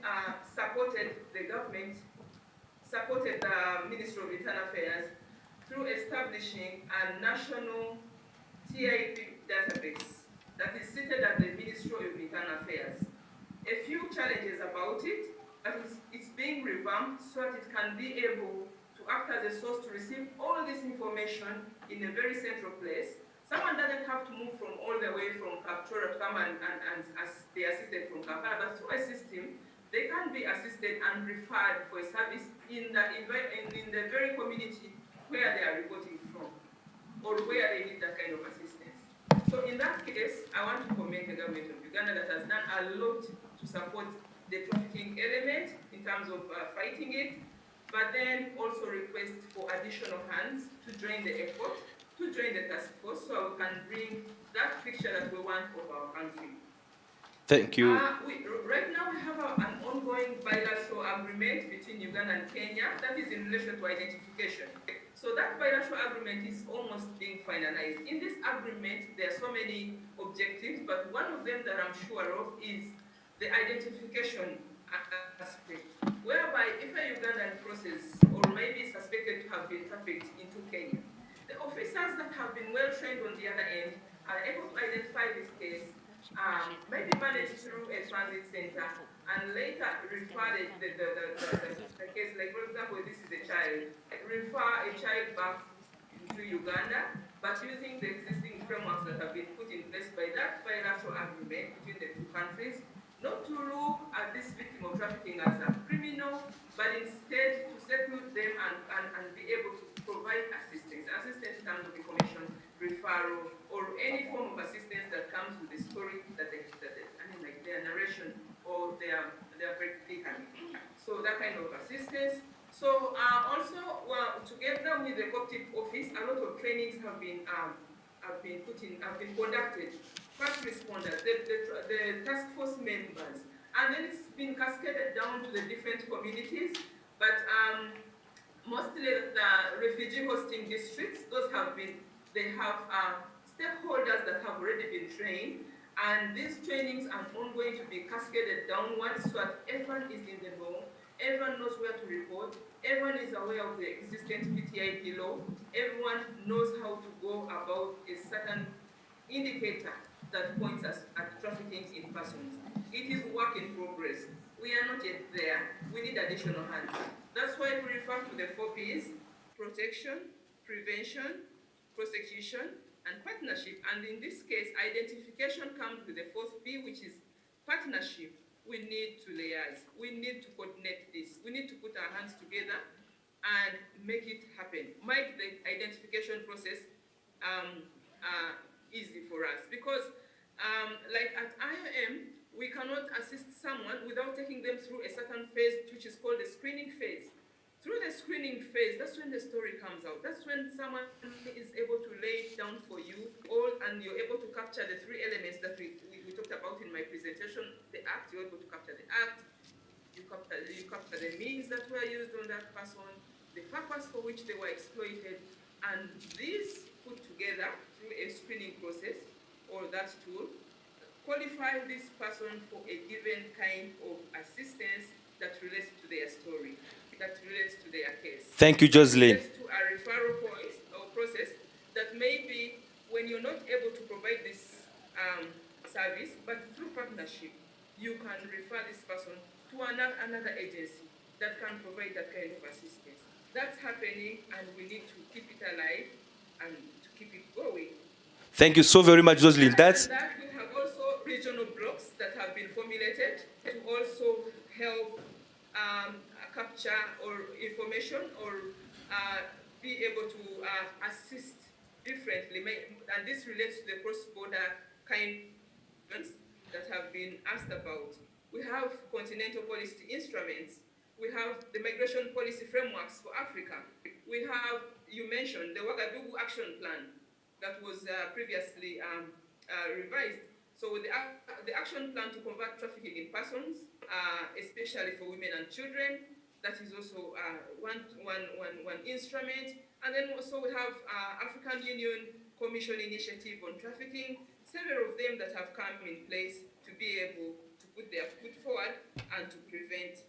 supported the government, supported the Ministry of Internal Affairs through establishing a national TIP database that is seated at the Ministry of Internal Affairs. A few challenges about it, but it's being revamped so that it can be able to act as a source to receive all this information in a very central place. Someone doesn't have to move from all the way from Kapchora to come and be assisted from Kampala, but through a system, they can be assisted and referred for a service in the very community where they are reporting from, or where they need that kind of assistance. So in that case, I want to commend the government of Uganda that has done a lot to support the trafficking element in terms of fighting it, but then also request for additional hands to join the effort, to join the task force, so we can bring that picture that we want of our country. Thank you. Right now we have an ongoing bilateral agreement between Uganda and Kenya that is in relation to identification. So that bilateral agreement is almost being finalized. In this agreement, there are so many objectives, but one of them that I'm sure of is the identification aspect, whereby if a Ugandan crosses or maybe suspected to have been trafficked into Kenya, the officers that have been well trained on the other end are able to identify this case, maybe managed through a transit center, and later refer the case, like for example, this is a child, refer a child back to Uganda, but using the existing frameworks that have been put in place by that bilateral agreement between the two countries, not to look at this victim of trafficking as a criminal, but instead to settle them and be able to provide assistance in terms of information, referral, or any form of assistance that comes with the story like their narration or their predicament. So that kind of assistance. So also together with the COPTIP office, a lot of trainings have been conducted. First responders, the task force members, and then it's been cascaded down to the different communities. But mostly the refugee hosting districts, they have stakeholders that have already been trained, and these trainings are ongoing to be cascaded downwards so that everyone is in the know, everyone knows where to report, everyone is aware of the existing PTIP law, everyone knows how to go about a certain indicator that points us at trafficking in persons. It is work in progress. We are not yet there. We need additional hands. That's why we refer to the 4 Ps: protection, prevention, prosecution, and partnership. And in this case, identification comes with the fourth P, which is partnership. We need to liaise. We need to coordinate this. We need to put our hands together and make it happen. Make the identification process easy for us. Because like at IOM, we cannot assist someone without taking them through a certain phase, which is called the screening phase. Through the screening phase, that's when the story comes out. That's when someone is able to lay it down for you all, and you're able to capture the three elements that we talked about in my presentation. The act, you're able to capture the act, you capture the means that were used on that person, the purpose for which they were exploited, and these put together through a screening process or that tool qualify this person for a given kind of assistance that relates to their story, that relates to their case. Thank you, Jocelyn. Relates to a referral process that maybe when you're not able to provide this service, but through partnership, you can refer this person to another agency that can provide that kind of assistance. That's happening, and we need to keep it alive and to keep it going. Thank you so very much, Jocelyn. That we have also regional blocks that have been formulated to also help capture or information or be able to assist differently. And this relates to the cross-border kind of events that have been asked about. We have continental policy instruments. We have the migration policy frameworks for Africa. We have, you mentioned, the Ouagadougou Action Plan that was previously revised. So with the action plan to combat trafficking in persons, especially for women and children, that is also one instrument. And then also we have African Union Commission Initiative on Trafficking, several of them that have come in place to be able to put their foot forward and to prevent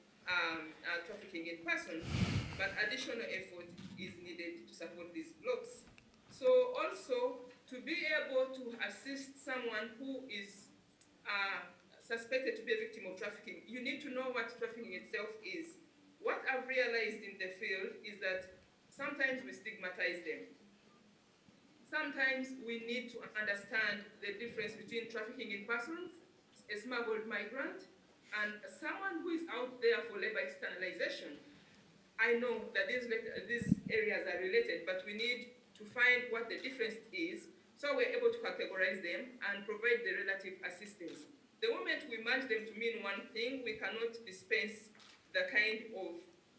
trafficking in persons. But additional effort is needed to support these blocks. So also, to be able to assist someone who is suspected to be a victim of trafficking, you need to know what trafficking itself is. What I've realized in the field is that sometimes we stigmatize them. Sometimes we need to understand the difference between trafficking in persons, a smuggled migrant, and someone who is out there for labor externalization. I know that these areas are related, but we need to find what the difference is so we're able to categorize them and provide the relative assistance. The moment we match them to mean one thing, we cannot dispense the kind of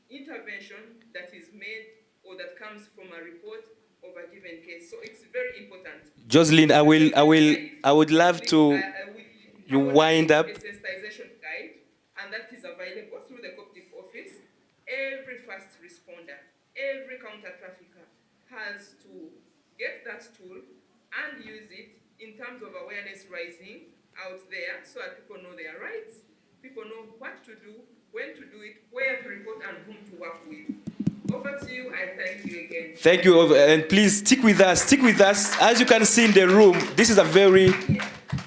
intervention that is made or that comes from a report of a given case. So it's very important. Jocelyn, I would love to you wind up. A sensitization guide, and that is available through the Coptic office. Every first responder, every counter trafficker has to get that tool and use it in terms of awareness rising out there so that people know their rights, people know what to do, when to do it, where to report, and whom to work with. Over to you, and thank you again. Thank you, and please stick with us. Stick with us. As you can see in the room, this is a very...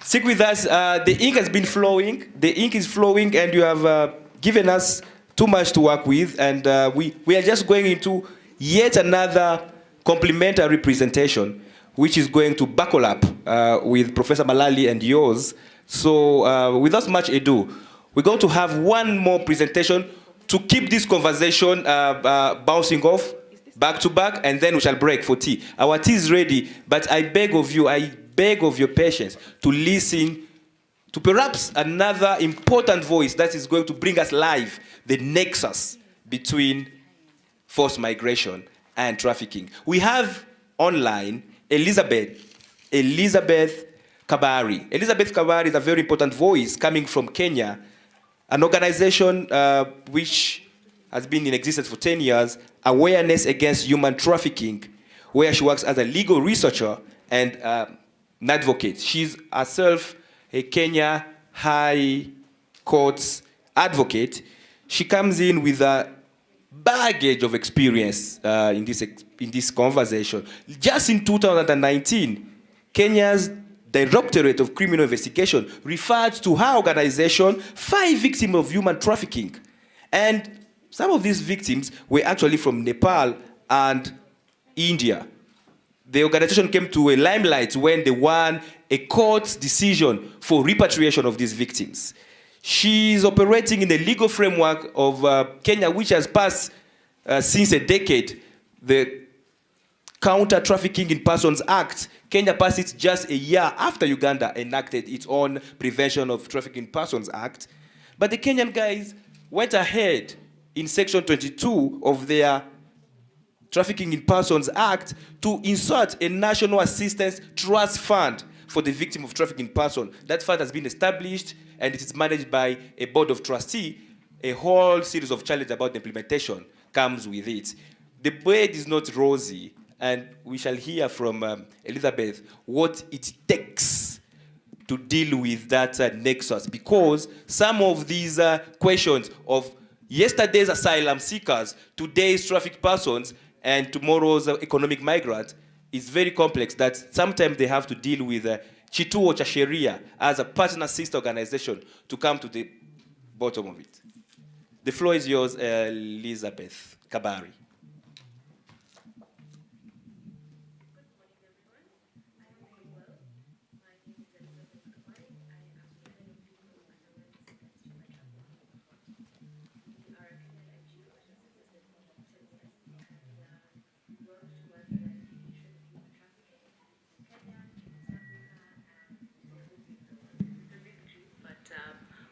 Stick with us. The ink has been flowing. The ink is flowing, and you have given us too much to work with, and we are just going into yet another complementary presentation, which is going to buckle up with Professor Malali and yours. So without much ado, we're going to have one more presentation to keep this conversation bouncing off back to back, and then we shall break for tea. Our tea is ready, but I beg of your patience to listen to perhaps another important voice that is going to bring us live the nexus between forced migration and trafficking. We have online Elizabeth Kabari. Elizabeth Kabari is a very important voice coming from Kenya, an organization which has been in existence for 10 years, Awareness Against Human Trafficking, where she works as a legal researcher and an advocate. She's herself a Kenya High Court's advocate. She comes in with a baggage of experience in this conversation. Just in 2019, Kenya's Directorate of Criminal Investigation referred to her organization 5 victims of human trafficking. And some of these victims were actually from Nepal and India. The organization came to a limelight when they won a court decision for repatriation of these victims. She's operating in the legal framework of Kenya, which has passed since a decade, the Counter Trafficking in Persons Act. Kenya passed it just a year after Uganda enacted its own Prevention of Trafficking in Persons Act. But the Kenyan guys went ahead in Section 22 of their Trafficking in Persons Act to insert a National Assistance Trust Fund for the victim of trafficking in person. That fund has been established and it is managed by a board of trustees. A whole series of challenges about the implementation comes with it. The bed is not rosy, and we shall hear from Elizabeth what it takes to deal with that nexus, because some of these questions of yesterday's asylum seekers, today's trafficked persons, and tomorrow's economic migrants is very complex, that sometimes they have to deal with Chituo cha Sheria as a partner sister organization to come to the bottom of it. The floor is yours, Elizabeth Kabari.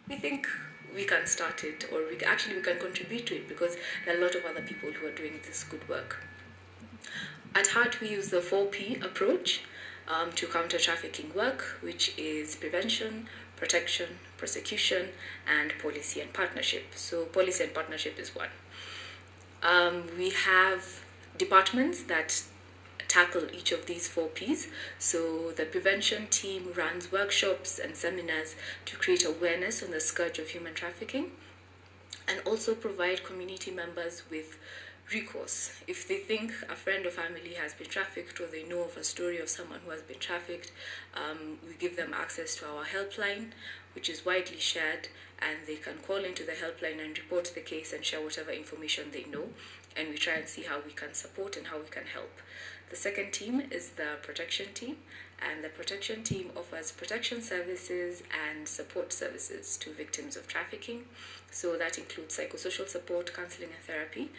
We think we can start it, or we can contribute to it, because there are a lot of other people who are doing this good work. At heart, we use the 4P approach to counter trafficking work, which is prevention, protection, prosecution, and policy and partnership. So policy and partnership is one. We have departments that tackle each of these 4Ps. So the prevention team runs workshops and seminars to create awareness on the scourge of human trafficking, and also provide community members with recourse. If they think a friend or family has been trafficked, or they know of a story of someone who has been trafficked, we give them access to our helpline, which is widely shared, and they can call into the helpline and report the case and share whatever information they know, and we try and see how we can support and how we can help. The second team is the protection team, and the protection team offers protection services and support services to victims of trafficking. So that includes psychosocial support, counseling and therapy,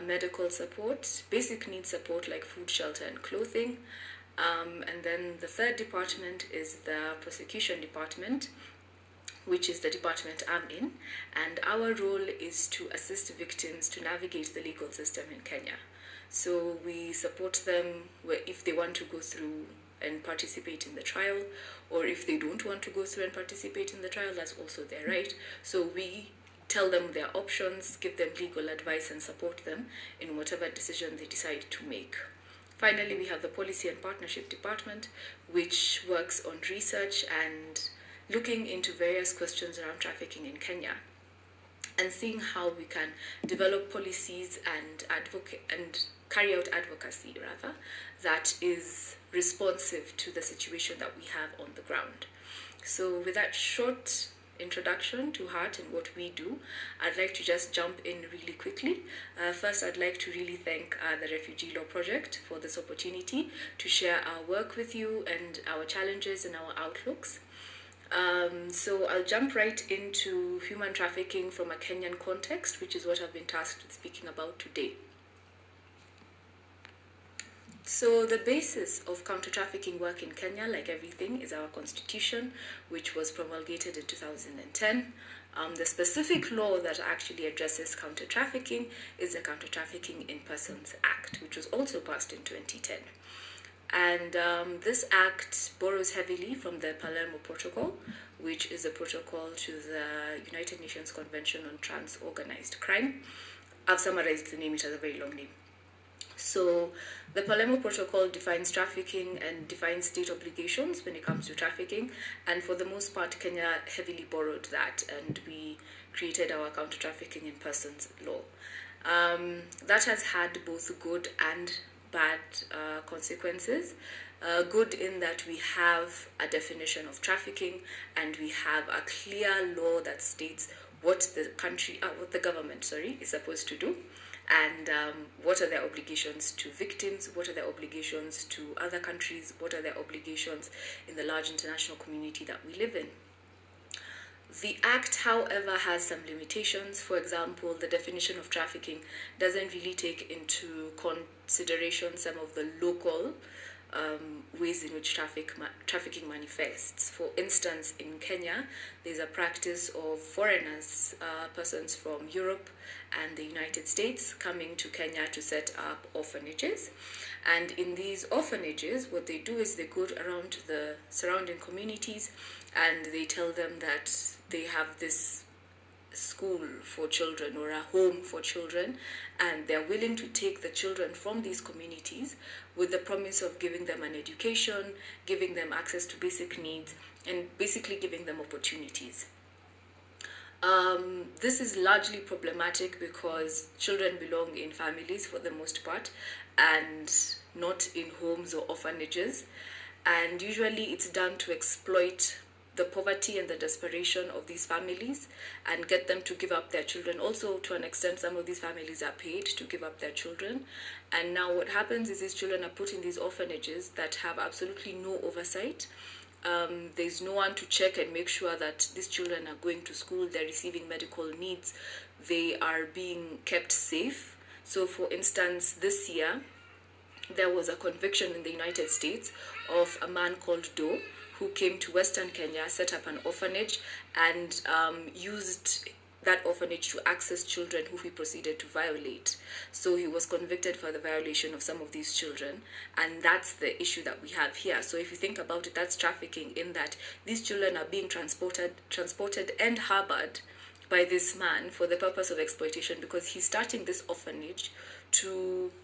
medical support, basic needs support like food, shelter and clothing. And then the third department is the prosecution department, which is the department I'm in, and our role is to assist victims to navigate the legal system in Kenya. So we support them if they want to go through and participate in the trial, or if they don't want to go through and participate in the trial, that's also their right. So we tell them their options, give them legal advice, and support them in whatever decision they decide to make. Finally, we have the policy and partnership department, which works on research and looking into various questions around trafficking in Kenya, and seeing how we can develop policies and carry out advocacy, rather, that is responsive to the situation that we have on the ground. So with that short introduction to HEART and what we do, I'd like to just jump in really quickly. First, I'd like to really thank the Refugee Law Project for this opportunity to share our work with you and our challenges and our outlooks. So I'll jump right into human trafficking from a Kenyan context, which is what I've been tasked with speaking about today. So the basis of counter-trafficking work in Kenya, like everything, is our constitution, which was promulgated in 2010. The specific law that actually addresses counter-trafficking is the Counter-Trafficking in Persons Act, which was also passed in 2010. And this act borrows heavily from the Palermo Protocol, which is a protocol to the United Nations Convention on Trans-Organized Crime. I've summarized the name, it has a very long name. So the Palermo Protocol defines trafficking and defines state obligations when it comes to trafficking, and for the most part, Kenya heavily borrowed that, and we created our counter-trafficking in persons law. That has had both good and bad consequences. Good in that we have a definition of trafficking, and we have a clear law that states what the government is supposed to do. and what are their obligations to victims, what are their obligations to other countries, what are their obligations in the large international community that we live in. The Act, however, has some limitations. For example, the definition of trafficking doesn't really take into consideration some of the local ways in which trafficking manifests. For instance, in Kenya, there's a practice of foreigners, persons from Europe and the United States, coming to Kenya to set up orphanages. And in these orphanages, what they do is they go around to the surrounding communities and they tell them that they have this school for children or a home for children, and they're willing to take the children from these communities with the promise of giving them an education, giving them access to basic needs, and basically giving them opportunities. This is largely problematic because children belong in families for the most part and not in homes or orphanages, and usually it's done to exploit the poverty and the desperation of these families and get them to give up their children. Also, to an extent, some of these families are paid to give up their children. And now what happens is these children are put in these orphanages that have absolutely no oversight. There's no one to check and make sure that these children are going to school, they're receiving medical needs, they are being kept safe. So for instance, this year, there was a conviction in the United States of a man called Doe, who came to Western Kenya, set up an orphanage, and used that orphanage to access children who he proceeded to violate. So he was convicted for the violation of some of these children, and that's the issue that we have here. So if you think about it, that's trafficking, in that these children are being transported and harbored by this man for the purpose of exploitation, because he's starting this orphanage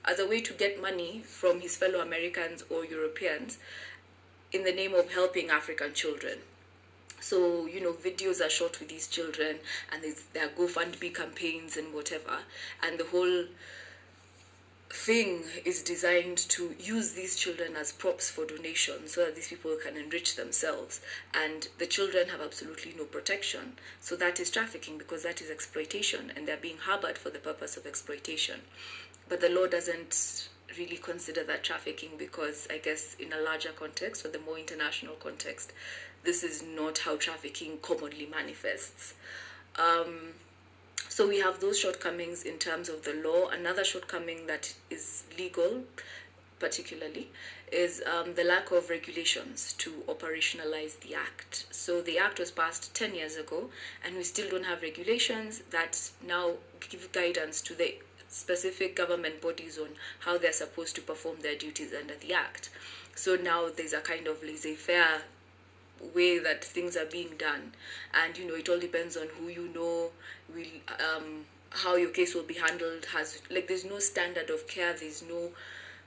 as a way to get money from his fellow Americans or Europeans in the name of helping African children. So, you know, videos are shot with these children, and there are GoFundMe campaigns and whatever, and the whole thing is designed to use these children as props for donations so that these people can enrich themselves, and the children have absolutely no protection. So that is trafficking, because that is exploitation, and they're being harbored for the purpose of exploitation. But the law doesn't really consider that trafficking, because I guess in a larger context, or the more international context, this is not how trafficking commonly manifests. So we have those shortcomings in terms of the law. Another shortcoming that is legal, particularly, is the lack of regulations to operationalize the Act. So the Act was passed 10 years ago, and we still don't have regulations that now give guidance to the specific government bodies on how they're supposed to perform their duties under the Act. So now there's a kind of laissez-faire way that things are being done, and you know, it all depends on who you know, how your case will be handled. There's no standard of care, there's no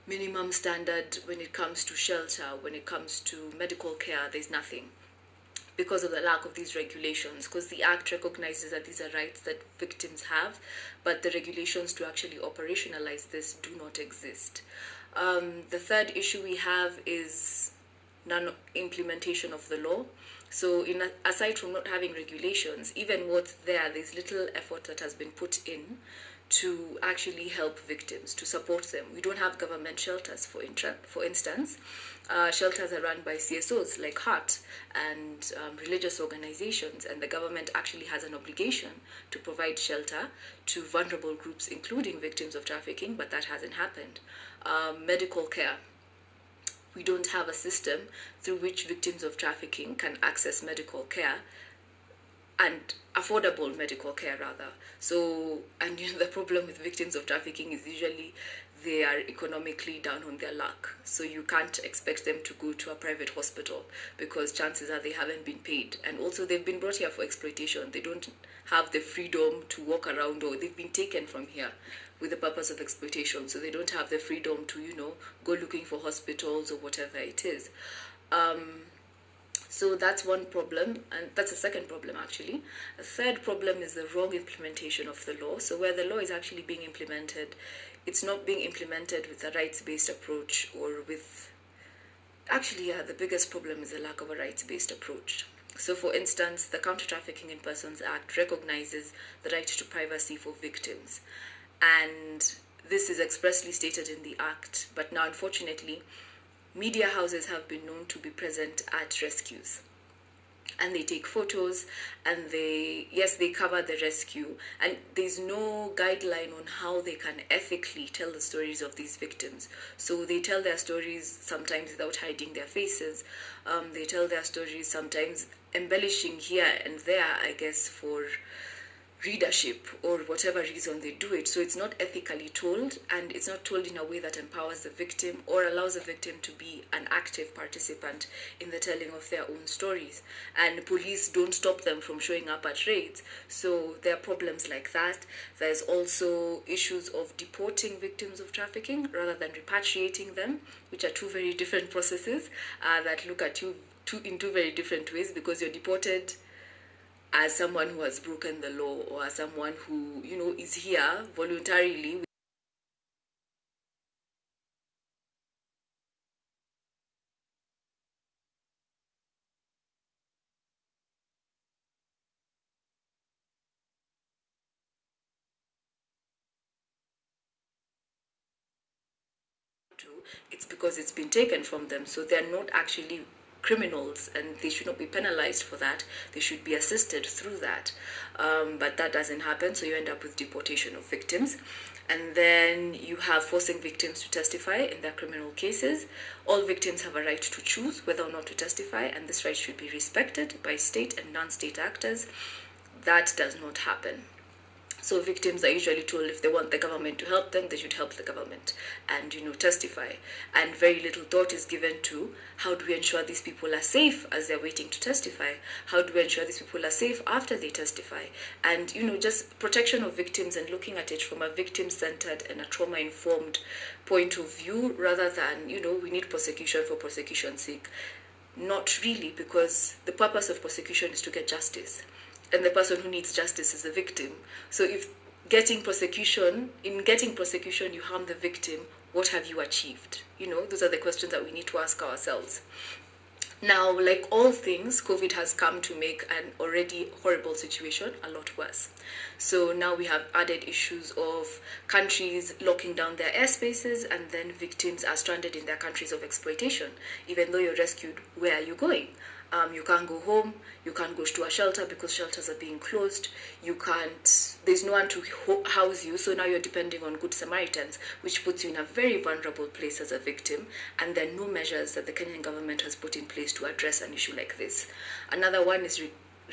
minimum standard when it comes to shelter, when it comes to medical care, there's nothing, because of the lack of these regulations, because the Act recognizes that these are rights that victims have, but the regulations to actually operationalize this do not exist. The third issue we have is non-implementation of the law. So aside from not having regulations, even what's there's little effort that has been put in to actually help victims, to support them. We don't have government shelters, for instance. Shelters are run by CSOs like HEART and religious organizations, and the government actually has an obligation to provide shelter to vulnerable groups, including victims of trafficking, but that hasn't happened. Medical care. We don't have a system through which victims of trafficking can access medical care, and affordable medical care rather. So, and you know, the problem with victims of trafficking is usually they are economically down on their luck. So you can't expect them to go to a private hospital, because chances are they haven't been paid. And also they've been brought here for exploitation. They don't have the freedom to walk around, or they've been taken from here with the purpose of exploitation. So they don't have the freedom to, you know, go looking for hospitals or whatever it is. So that's one problem, and that's a second problem actually. A third problem is the wrong implementation of the law. So where the law is actually being implemented, it's not being implemented with a rights-based approach, or with, actually, yeah, the biggest problem is the lack of a rights-based approach. So for instance, the Counter Trafficking in Persons Act recognizes the right to privacy for victims. And this is expressly stated in the Act. But now, unfortunately, media houses have been known to be present at rescues. And they take photos, and they cover the rescue, and there's no guideline on how they can ethically tell the stories of these victims. So they tell their stories sometimes without hiding their faces. They tell their stories sometimes embellishing here and there, I guess, for readership or whatever reason they do it. So it's not ethically told, and it's not told in a way that empowers the victim or allows the victim to be an active participant in the telling of their own stories. And police don't stop them from showing up at raids. So there are problems like that. There's also issues of deporting victims of trafficking rather than repatriating them, which are two very different processes that look at you in two very different ways, because you're deported as someone who has broken the law, or as someone who, is here voluntarily. It's because it's been taken from them. So they're not actually criminals, and they should not be penalized for that. They should be assisted through that. But that doesn't happen, so you end up with deportation of victims. And then you have forcing victims to testify in their criminal cases. All victims have a right to choose whether or not to testify, and this right should be respected by state and non-state actors. That does not happen. So victims are usually told if they want the government to help them, they should help the government and, testify. And very little thought is given to how do we ensure these people are safe as they're waiting to testify? How do we ensure these people are safe after they testify? And, just protection of victims and looking at it from a victim-centered and a trauma-informed point of view, rather than, we need prosecution for prosecution's sake. Not really, because the purpose of prosecution is to get justice. And the person who needs justice is the victim. So if in getting prosecution, you harm the victim, what have you achieved? Those are the questions that we need to ask ourselves. Now, like all things, COVID has come to make an already horrible situation a lot worse. So now we have added issues of countries locking down their airspaces, and then victims are stranded in their countries of exploitation. Even though you're rescued, where are you going? You can't go home, you can't go to a shelter because shelters are being closed, there's no one to house you, so now you're depending on Good Samaritans, which puts you in a very vulnerable place as a victim, and there are no measures that the Kenyan government has put in place to address an issue like this. Another one is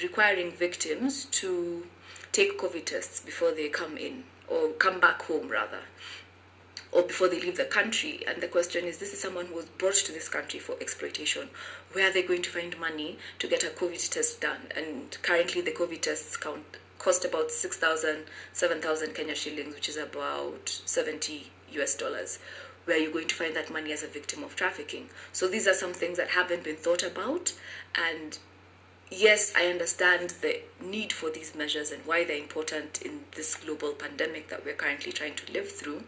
requiring victims to take COVID tests before they come in, or come back home rather, or before they leave the country. And the question is, this is someone who was brought to this country for exploitation. Where are they going to find money to get a COVID test done? And currently the COVID tests cost about 6,000, 7,000 Kenya shillings, which is about $70 US. Where are you going to find that money as a victim of trafficking? So these are some things that haven't been thought about. And yes, I understand the need for these measures and why they're important in this global pandemic that we're currently trying to live through.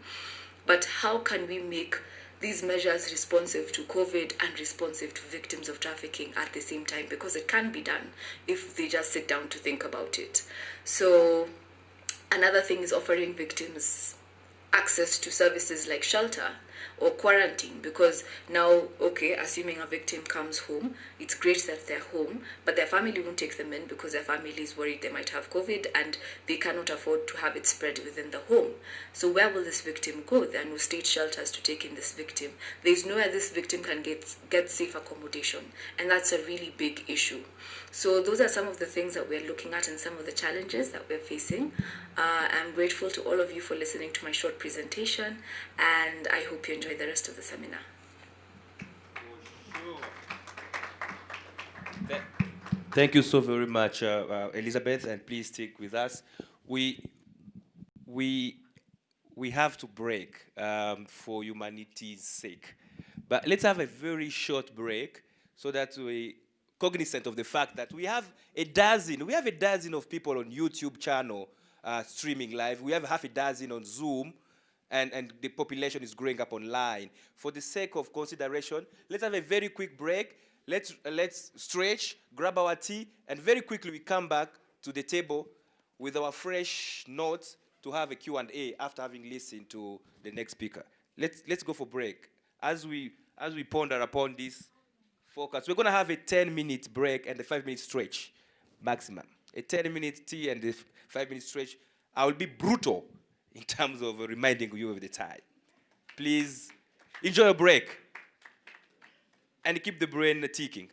But how can we make these measures responsive to COVID and responsive to victims of trafficking at the same time? Because it can be done if they just sit down to think about it. So another thing is offering victims access to services like shelter or quarantine, because now, okay, assuming a victim comes home, it's great that they're home, but their family won't take them in because their family is worried they might have COVID and they cannot afford to have it spread within the home. So where will this victim go? There are no state shelters to take in this victim. There's nowhere this victim can get safe accommodation, and that's a really big issue. So those are some of the things that we're looking at and some of the challenges that we're facing. I'm grateful to all of you for listening to my short presentation, and I hope you enjoy the rest of the seminar. Thank you so very much, Elizabeth, and please stick with us. We have to break for humanity's sake. But let's have a very short break so that we cognizant of the fact that we have a dozen of people on YouTube channel streaming live. We have half a dozen on Zoom, and the population is growing up online. For the sake of consideration, let's have a very quick break. Let's stretch, grab our tea, and very quickly we come back to the table with our fresh notes to have a Q&A after having listened to the next speaker. Let's go for break. As we ponder upon this focus, we're going to have a 10-minute break and a 5-minute stretch maximum. A 10-minute tea and a 5-minute stretch. I will be brutal in terms of reminding you of the time. Please enjoy a break and keep the brain ticking.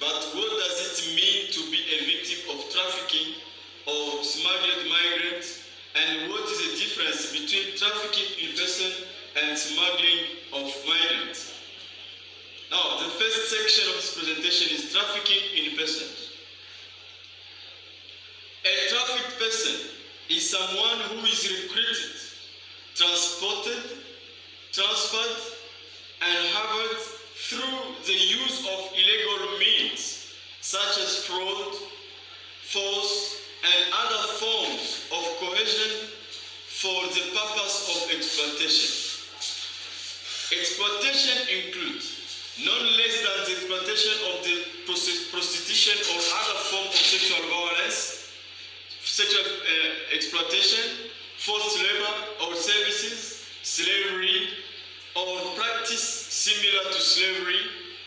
but what does it mean to be a victim of trafficking or smuggled migrant, and what is the difference between trafficking in person and smuggling of migrants? Now, the first section of this presentation is trafficking in person. A trafficked person is someone who is recruited, transported, transferred, and harbored through the use of illegal means, such as fraud, force, and other forms of coercion for the purpose of exploitation. Exploitation includes none less than the exploitation of the prostitution or other form of sexual violence, sexual exploitation, forced labor or services, slavery, or practice similar to slavery,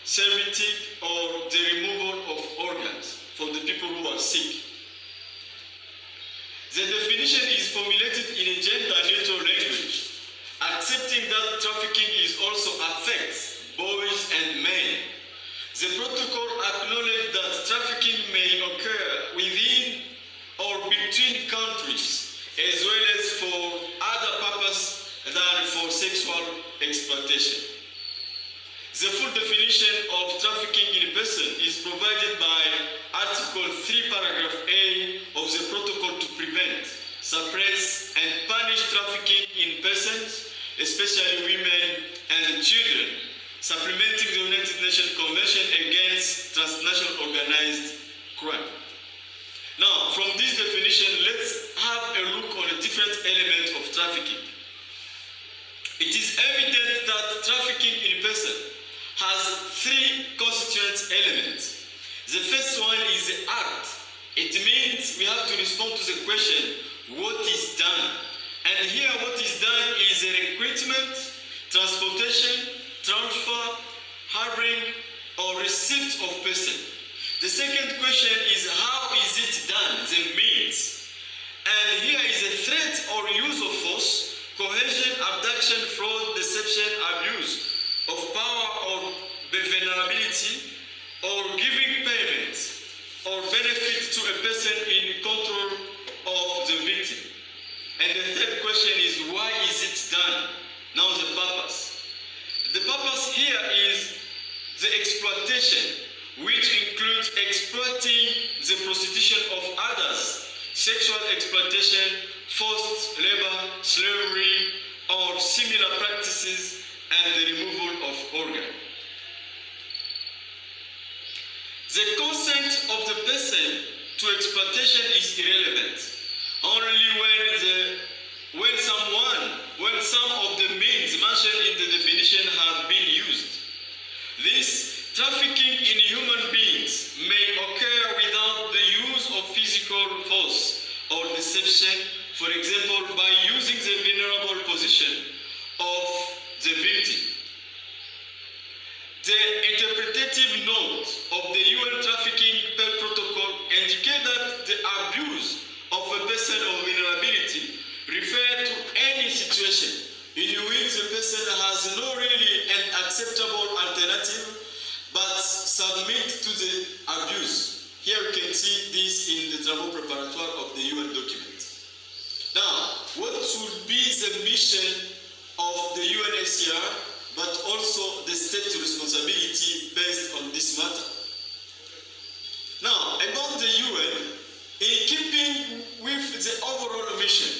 servitude, or the removal of organs from the people who are sick. The definition is formulated in a gender-neutral language, accepting that trafficking is also affects boys and men. The protocol acknowledges that trafficking may occur within or between countries, as well as for other purposes than for sexual exploitation. The full definition of trafficking in person is provided by Article 3, Paragraph A of the Protocol to prevent, suppress, and punish trafficking in persons, especially women and children, supplementing the United Nations Convention against Transnational Organized Crime. Now, from this definition, let's have a look on a different element of trafficking. It is evident that trafficking in person has three constituent elements. The first one is the act. It means we have to respond to the question, what is done? And here what is done is the recruitment, transportation, transfer, harboring, or receipt of person. The second question is how is it done, the means. And here is a threat or use of force, coercion, abduction, fraud, deception, abuse of power or vulnerability, or giving payment or benefit to a person in control of the victim. And the third question is why is it done? Now the purpose. The purpose here is the exploitation, which includes exploiting the prostitution of others, sexual exploitation, forced labor, slavery, or similar practices, and the removal of organs. The consent of the person to exploitation is irrelevant. Only when some of the means mentioned in the definition have been used. This trafficking in human beings may occur without the use of physical force or deception, for example, by using the vulnerable position of the victim. The interpretative note of the UN Trafficking Protocol indicates that the abuse of a person of vulnerability refers to any situation in which the person has no really an acceptable alternative but submit to the abuse. Here we can see this in the travaux préparatoires of the UN document. Now, what should be the mission of the UNHCR, but also the state responsibility based on this matter? Now, about the UN, in keeping with the overall mission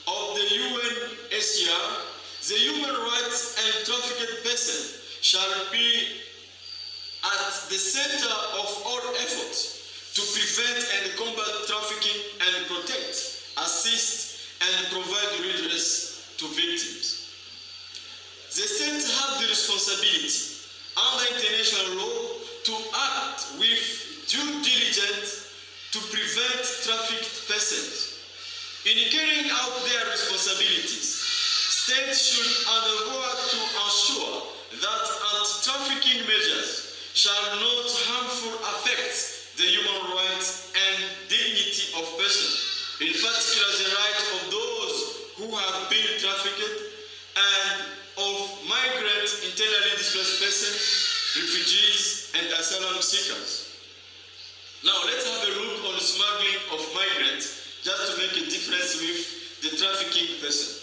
of the UNHCR, the human rights and trafficked person shall be at the center of all efforts to prevent and combat trafficking and protect, assist, and provide redress to victims. The state have the responsibility under international law to act with due diligence to prevent trafficked persons. In carrying out their responsibilities, states should endeavor to ensure that anti-trafficking measures shall not harmfully affect the human rights and dignity of persons, in particular the rights of those who have been trafficked and of migrant internally displaced persons, refugees, and asylum seekers. Now let's have a look on smuggling of migrants, just to make a difference with the trafficking person.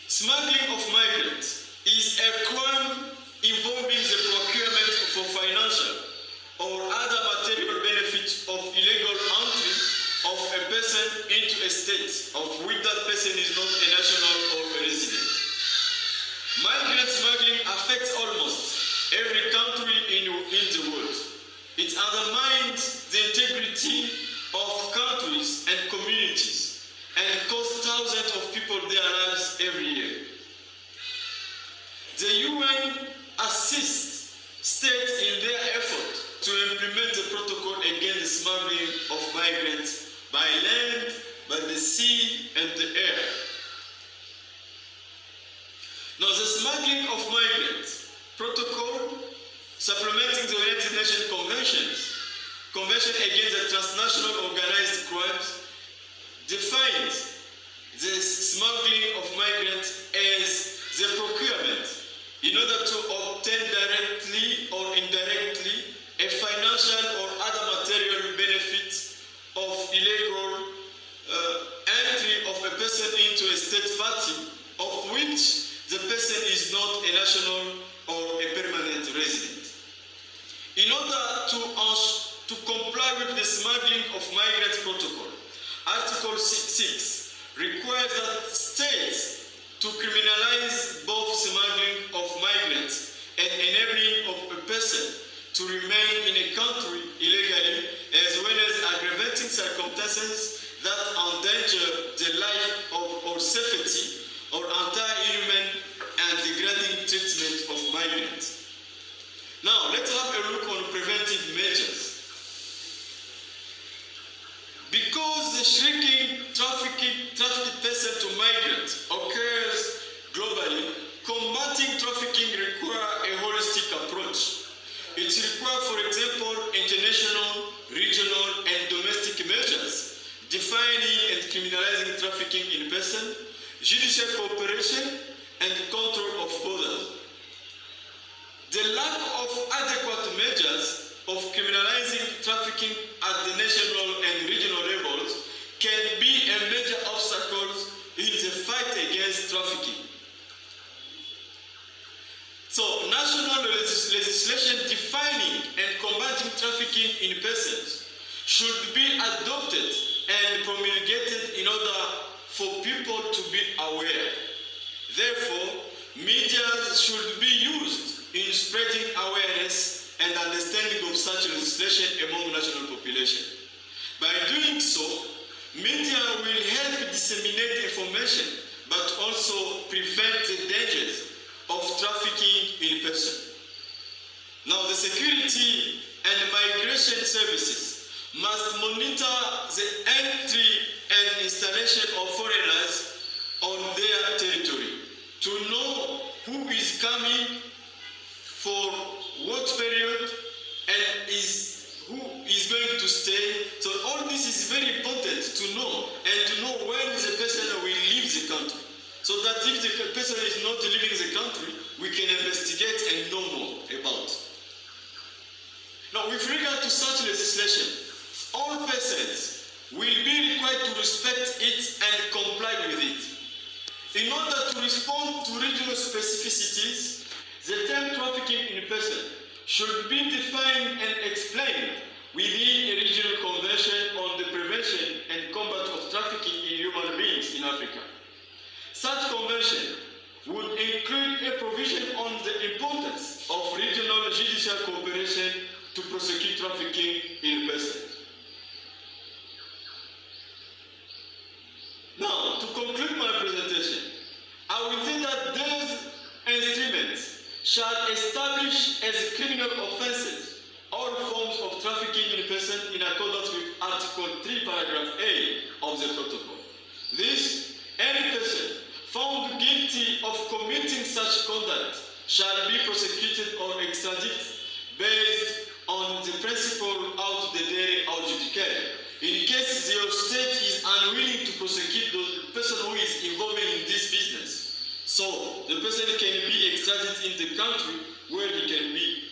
Smuggling of migrants is a crime involving the procurement for financial or other material benefits of illegal entry of a person into a state of which that person is not a national or a resident. Migrant smuggling affects almost every country in the world. It undermines the integrity of countries and communities and costs thousands of people their lives every year. The UN assists states in their effort to implement the protocol against the smuggling of migrants by land, by the sea, and the air. Now, the smuggling of migrants protocol, supplementing the United Nations Convention against the Transnational Organized Crimes, defines the smuggling of migrants as the procurement in order to obtain directly or indirectly a financial or other material benefits of illegal entry of a person into a state party of which the person is not a national or a permanent resident. In order to comply with the smuggling of migrants protocol, Article 6 requires that states to criminalize both smuggling of migrants and enabling of a person to remain in a country illegally, as well as aggravating circumstances that endanger the life or safety or anti-human and degrading treatment of migrants. Now, let's have a look on preventive measures. Because the shrinking trafficked person to migrants occurs globally, combating trafficking requires a holistic approach. It requires, for example, international, regional, and domestic measures defining and criminalizing trafficking in person, judicial cooperation, and control of borders. The lack of adequate measures of criminalizing trafficking at the national and regional levels can be a major obstacle in the fight against trafficking. So, national legislation defining and combating trafficking in persons should be adopted and promulgated in order for people to be aware. Therefore, media should be used in spreading awareness and understanding of such legislation among national population. By doing so, media will help disseminate information, but also prevent the dangers of trafficking in person. Now, the security and migration services must monitor the entry and installation of foreigners on their territory to know who is coming, for what period, and who is going to stay. So all this is very important to know, and to know when the person will leave the country. So that if the person is not leaving the country, we can investigate and know more about. Now, with regard to such legislation, all persons will be required to respect it and comply with it. In order to respond to regional specificities, the term trafficking in person should be defined and explained within a regional convention on the prevention and combat of trafficking in human beings in Africa. Such convention would include a provision on the importance of regional judicial cooperation to prosecute trafficking in person. Now, to conclude my presentation, I will say that those instruments shall establish as criminal offenses all forms of trafficking in person in accordance with Article 3, Paragraph A of the protocol. This, any person found guilty of committing such conduct shall be prosecuted or extradited based on the principle out de dere au judiciaire. In case your state is unwilling to prosecute the person who is involved in this business, so the person can be extradited in the country where he can be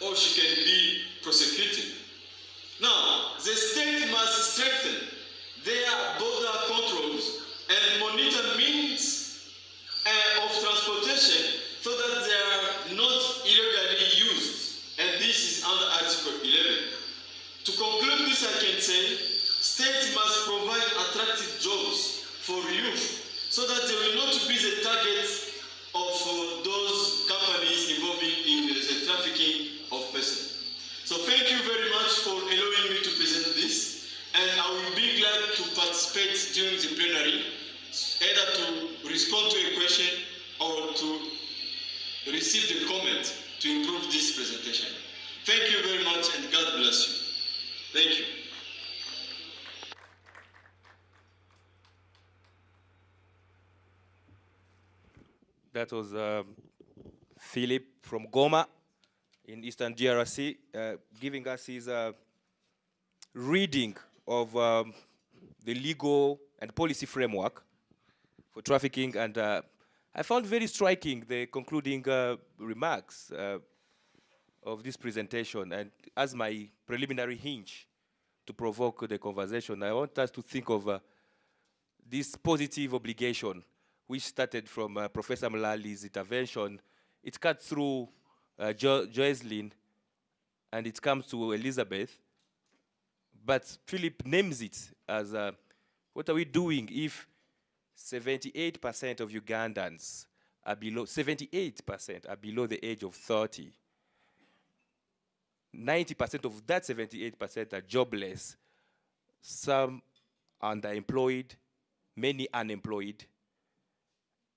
or she can be prosecuted. Now, the state must strengthen their border controls and monitor means of transportation so that they are not illegally used. And this is under Article 11. To conclude this, I can say, states must provide attractive jobs for youth so that they will not be the targets of those companies involving in the trafficking of persons. So thank you very much for allowing me to present this, and I will be glad to participate during the plenary, either to respond to a question or to receive the comment to improve this presentation. Thank you very much, and God bless you. Thank you. That was Philip from Goma in Eastern DRC, giving us his reading of the legal and policy framework for trafficking. And I found very striking the concluding remarks of this presentation. And as my preliminary hinge to provoke the conversation, I want us to think of this positive obligation which started from Professor Mlali's intervention. It cut through Joycelyn, and it comes to Elizabeth. But Philip names it as, what are we doing if 78% of Ugandans are below, 78% are below the age of 30? 90% of that 78% are jobless, some underemployed, many unemployed,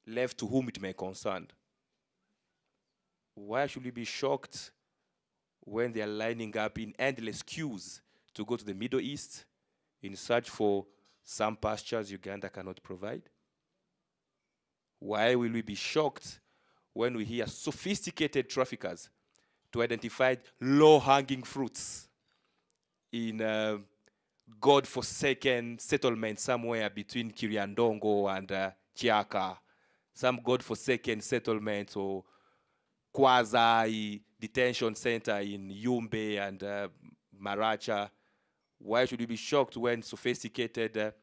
left to whom it may concern. Why should we be shocked when they are lining up in endless queues to go to the Middle East in search for some pastures Uganda cannot provide? Why will we be shocked when we hear sophisticated traffickers to identify low-hanging fruits in God-forsaken settlement somewhere between Kiriandongo and Chiaka, some God-forsaken settlement or quasi-detention center in Yumbe and Maracha? Why should we be shocked when sophisticated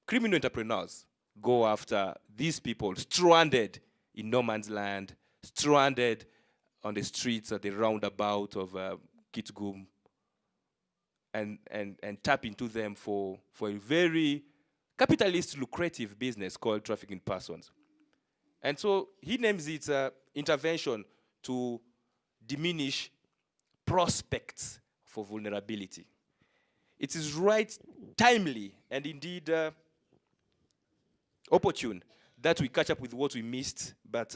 criminal entrepreneurs go after these people stranded in no man's land, stranded on the streets at the roundabout of Kitgum, and tap into them for a very capitalist lucrative business called trafficking persons? And so he names it intervention to diminish prospects for vulnerability. It is right, timely, and indeed opportune that we catch up with what we missed, but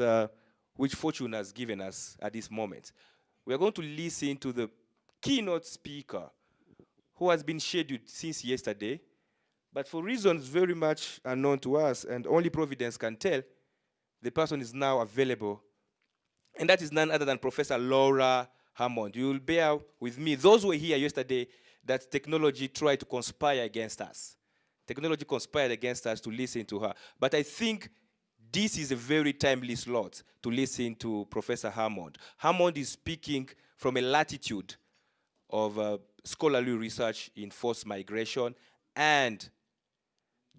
which fortune has given us at this moment. We are going to listen to the keynote speaker who has been scheduled since yesterday, but for reasons very much unknown to us and only Providence can tell, the person is now available, and that is none other than Professor Laura Hammond. You will bear with me. Those who were here yesterday, that technology tried to conspire against us. Technology conspired against us to listen to her. But I think this is a very timely slot to listen to Professor Hammond. Hammond is speaking from a latitude of scholarly research in forced migration and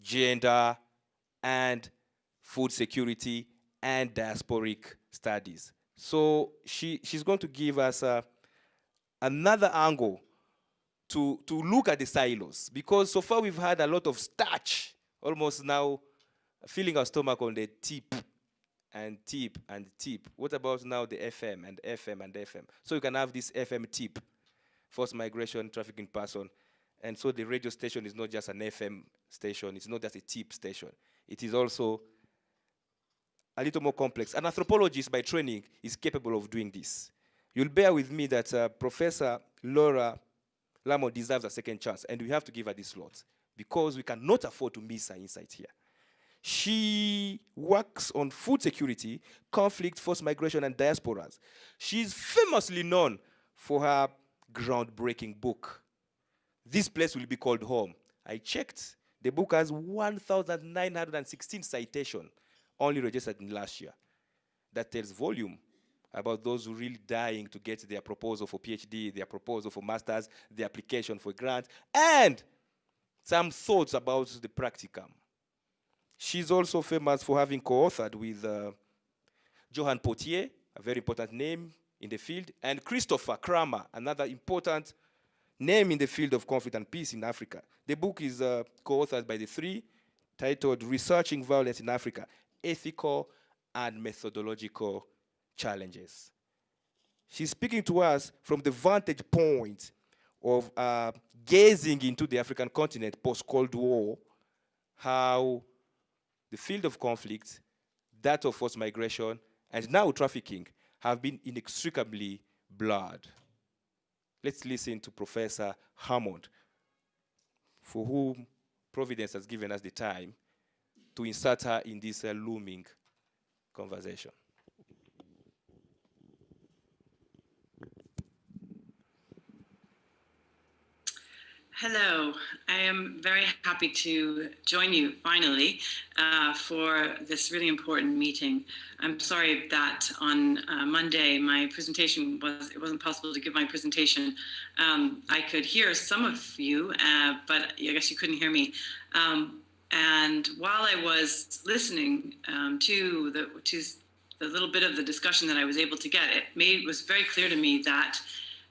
gender and food security and diasporic studies. So she's going to give us another angle to look at the silos, because so far we've had a lot of starch, almost now filling our stomach on the tip and tip and tip. What about now the FM and FM and FM? So you can have this FM tip, forced migration, trafficking person. And so the radio station is not just an FM station, it's not just a tip station. It is also a little more complex. An anthropologist by training is capable of doing this. You'll bear with me that Professor Laura Hammond deserves a second chance, and we have to give her this slot because we cannot afford to miss her insight here. She works on food security, conflict, forced migration, and diasporas. She's famously known for her groundbreaking book. This place will be called home. I checked. The book has 1,916 citations, only registered in last year. That tells volume about those who really dying to get their proposal for PhD, their proposal for master's, the application for grant, and some thoughts about the practicum. She's also famous for having co-authored with Johan Potier, a very important name in the field, and Christopher Kramer, another important name in the field of conflict and peace in Africa. The book is co-authored by the three, titled Researching Violence in Africa, Ethical and Methodological Challenges. She's speaking to us from the vantage point of gazing into the African continent post-Cold War, how the field of conflict, that of forced migration, and now trafficking have been inextricably blurred. Let's listen to Professor Hammond, for whom Providence has given us the time to insert her in this looming conversation. Hello, I am very happy to join you finally for this really important meeting. I'm sorry that on Monday my presentation it wasn't possible to give my presentation. I could hear some of you, but I guess you couldn't hear me. And while I was listening to the little bit of the discussion that I was able to get, it was very clear to me that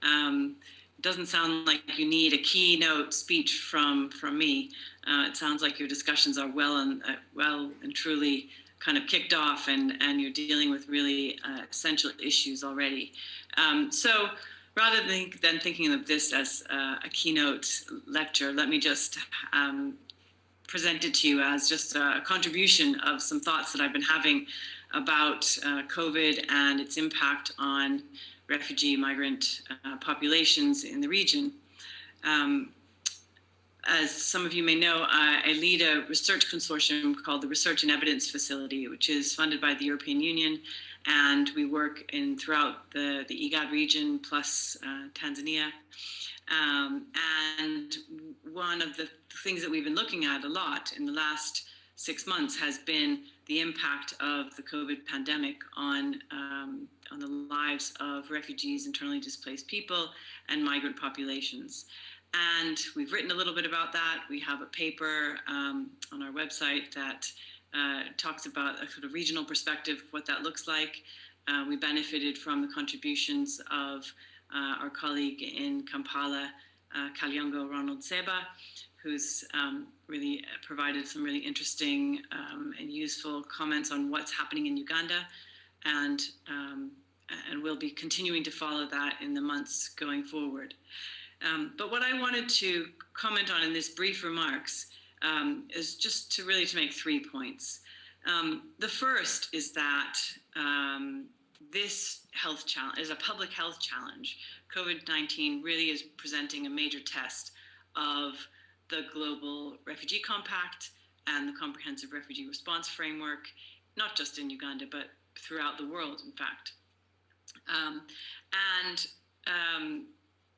it doesn't sound like you need a keynote speech from me. It sounds like your discussions are well and truly kind of kicked off, and you're dealing with really essential issues already. So rather than thinking of this as a keynote lecture, let me just present it to you as just a contribution of some thoughts that I've been having about COVID and its impact on refugee migrant populations in the region. As some of you may know, I lead a research consortium called the Research and Evidence Facility, which is funded by the European Union, and we work throughout the IGAD region plus Tanzania. And one of the things that we've been looking at a lot in the last 6 months has been the impact of the COVID pandemic on the lives of refugees, internally displaced people, and migrant populations. And we've written a little bit about that. We have a paper on our website that talks about a sort of regional perspective, what that looks like. We benefited from the contributions of our colleague in Kampala, Kalyongo Ronald Seba, who's really provided some really interesting and useful comments on what's happening in Uganda, and we'll be continuing to follow that in the months going forward. But what I wanted to comment on in this brief remarks is just to make 3 points. The first is that this health challenge is a public health challenge. COVID-19 really is presenting a major test of the Global Refugee Compact and the Comprehensive Refugee Response Framework, not just in Uganda, but throughout the world, in fact.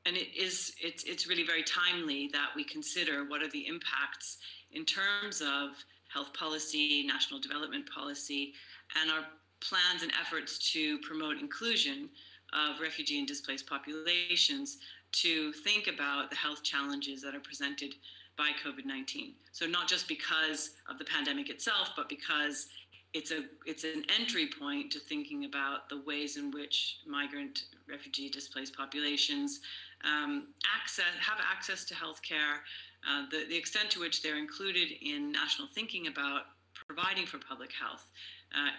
And it's really very timely that we consider what are the impacts in terms of health policy, national development policy, and our plans and efforts to promote inclusion of refugee and displaced populations, to think about the health challenges that are presented by COVID-19. So not just because of the pandemic itself, but because it's an entry point to thinking about the ways in which migrant, refugee, displaced populations have access to healthcare, the extent to which they're included in national thinking about providing for public health.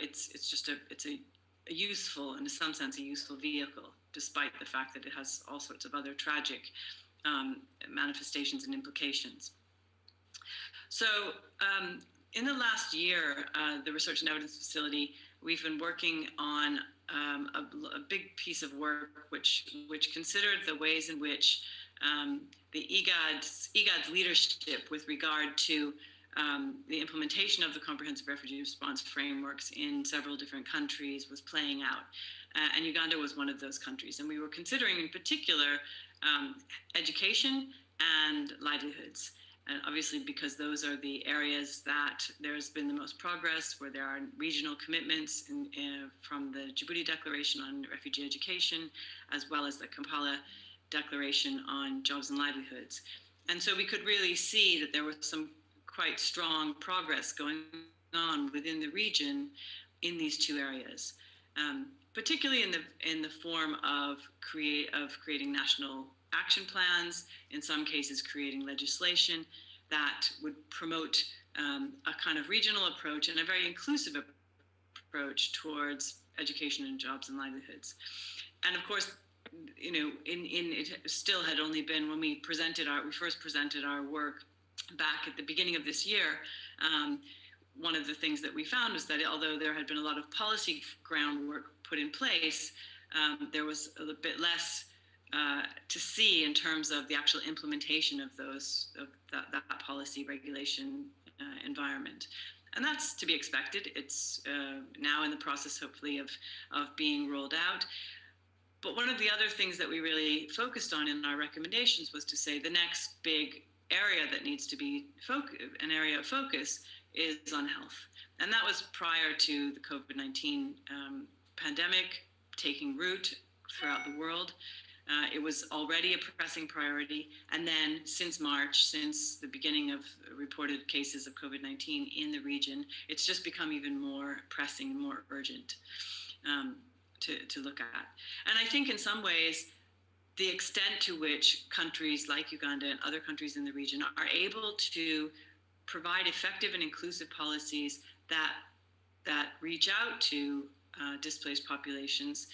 It's a useful, in some sense, a useful vehicle, despite the fact that it has all sorts of other tragic manifestations and implications. So in the last year, the Research and Evidence Facility, we've been working on a big piece of work which considered the ways in which the IGAD's leadership with regard to the implementation of the Comprehensive Refugee Response Frameworks in several different countries was playing out. And Uganda was one of those countries. And we were considering in particular education and livelihoods. And obviously, because those are the areas that there's been the most progress, where there are regional commitments from the Djibouti Declaration on Refugee Education, as well as the Kampala Declaration on Jobs and Livelihoods. And so we could really see that there was some quite strong progress going on within the region in these two areas, particularly in the form of creating national action plans, in some cases creating legislation that would promote a kind of regional approach and a very inclusive approach towards education and jobs and livelihoods. And of course, you know, it still had only been when we first presented our work back at the beginning of this year. One of the things that we found was that although there had been a lot of policy groundwork put in place, there was a little bit less to see in terms of the actual implementation of that policy regulation environment. And that's to be expected. It's now in the process, hopefully, of being rolled out. But one of the other things that we really focused on in our recommendations was to say the next big area that needs to be an area of focus is on health. And that was prior to the COVID-19 pandemic taking root throughout the world. It was already a pressing priority. And then since March, since the beginning of reported cases of COVID-19 in the region, it's just become even more pressing and more urgent to look at. And I think in some ways, the extent to which countries like Uganda and other countries in the region are able to provide effective and inclusive policies that reach out to displaced populations,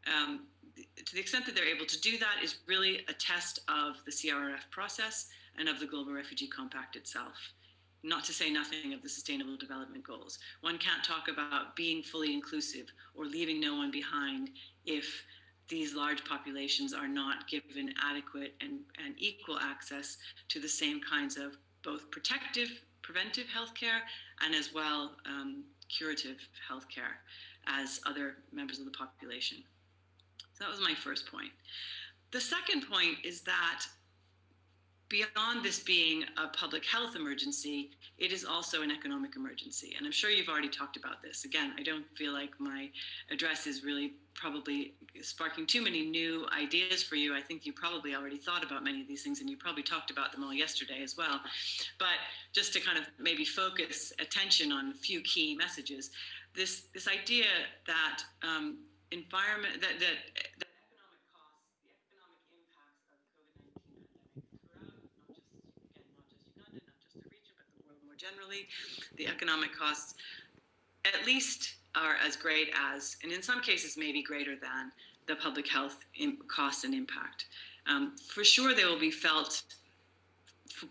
to the extent that they're able to do that is really a test of the CRRF process and of the Global Refugee Compact itself. Not to say nothing of the Sustainable Development Goals. One can't talk about being fully inclusive or leaving no one behind if these large populations are not given adequate and equal access to the same kinds of both preventive healthcare and as well curative healthcare as other members of the population. So that was my first point. The second point is that beyond this being a public health emergency, it is also an economic emergency. And I'm sure you've already talked about this. Again, I don't feel like my address is really probably sparking too many new ideas for you. I think you probably already thought about many of these things, and you probably talked about them all yesterday as well. But just to kind of maybe focus attention on a few key messages, this idea that environment, that economic costs, the economic impacts of the COVID-19 pandemic throughout, not just Uganda, not just the region, but the world more generally, the economic costs at least are as great as, and in some cases maybe greater than, the public health costs and impact. For sure, they will be felt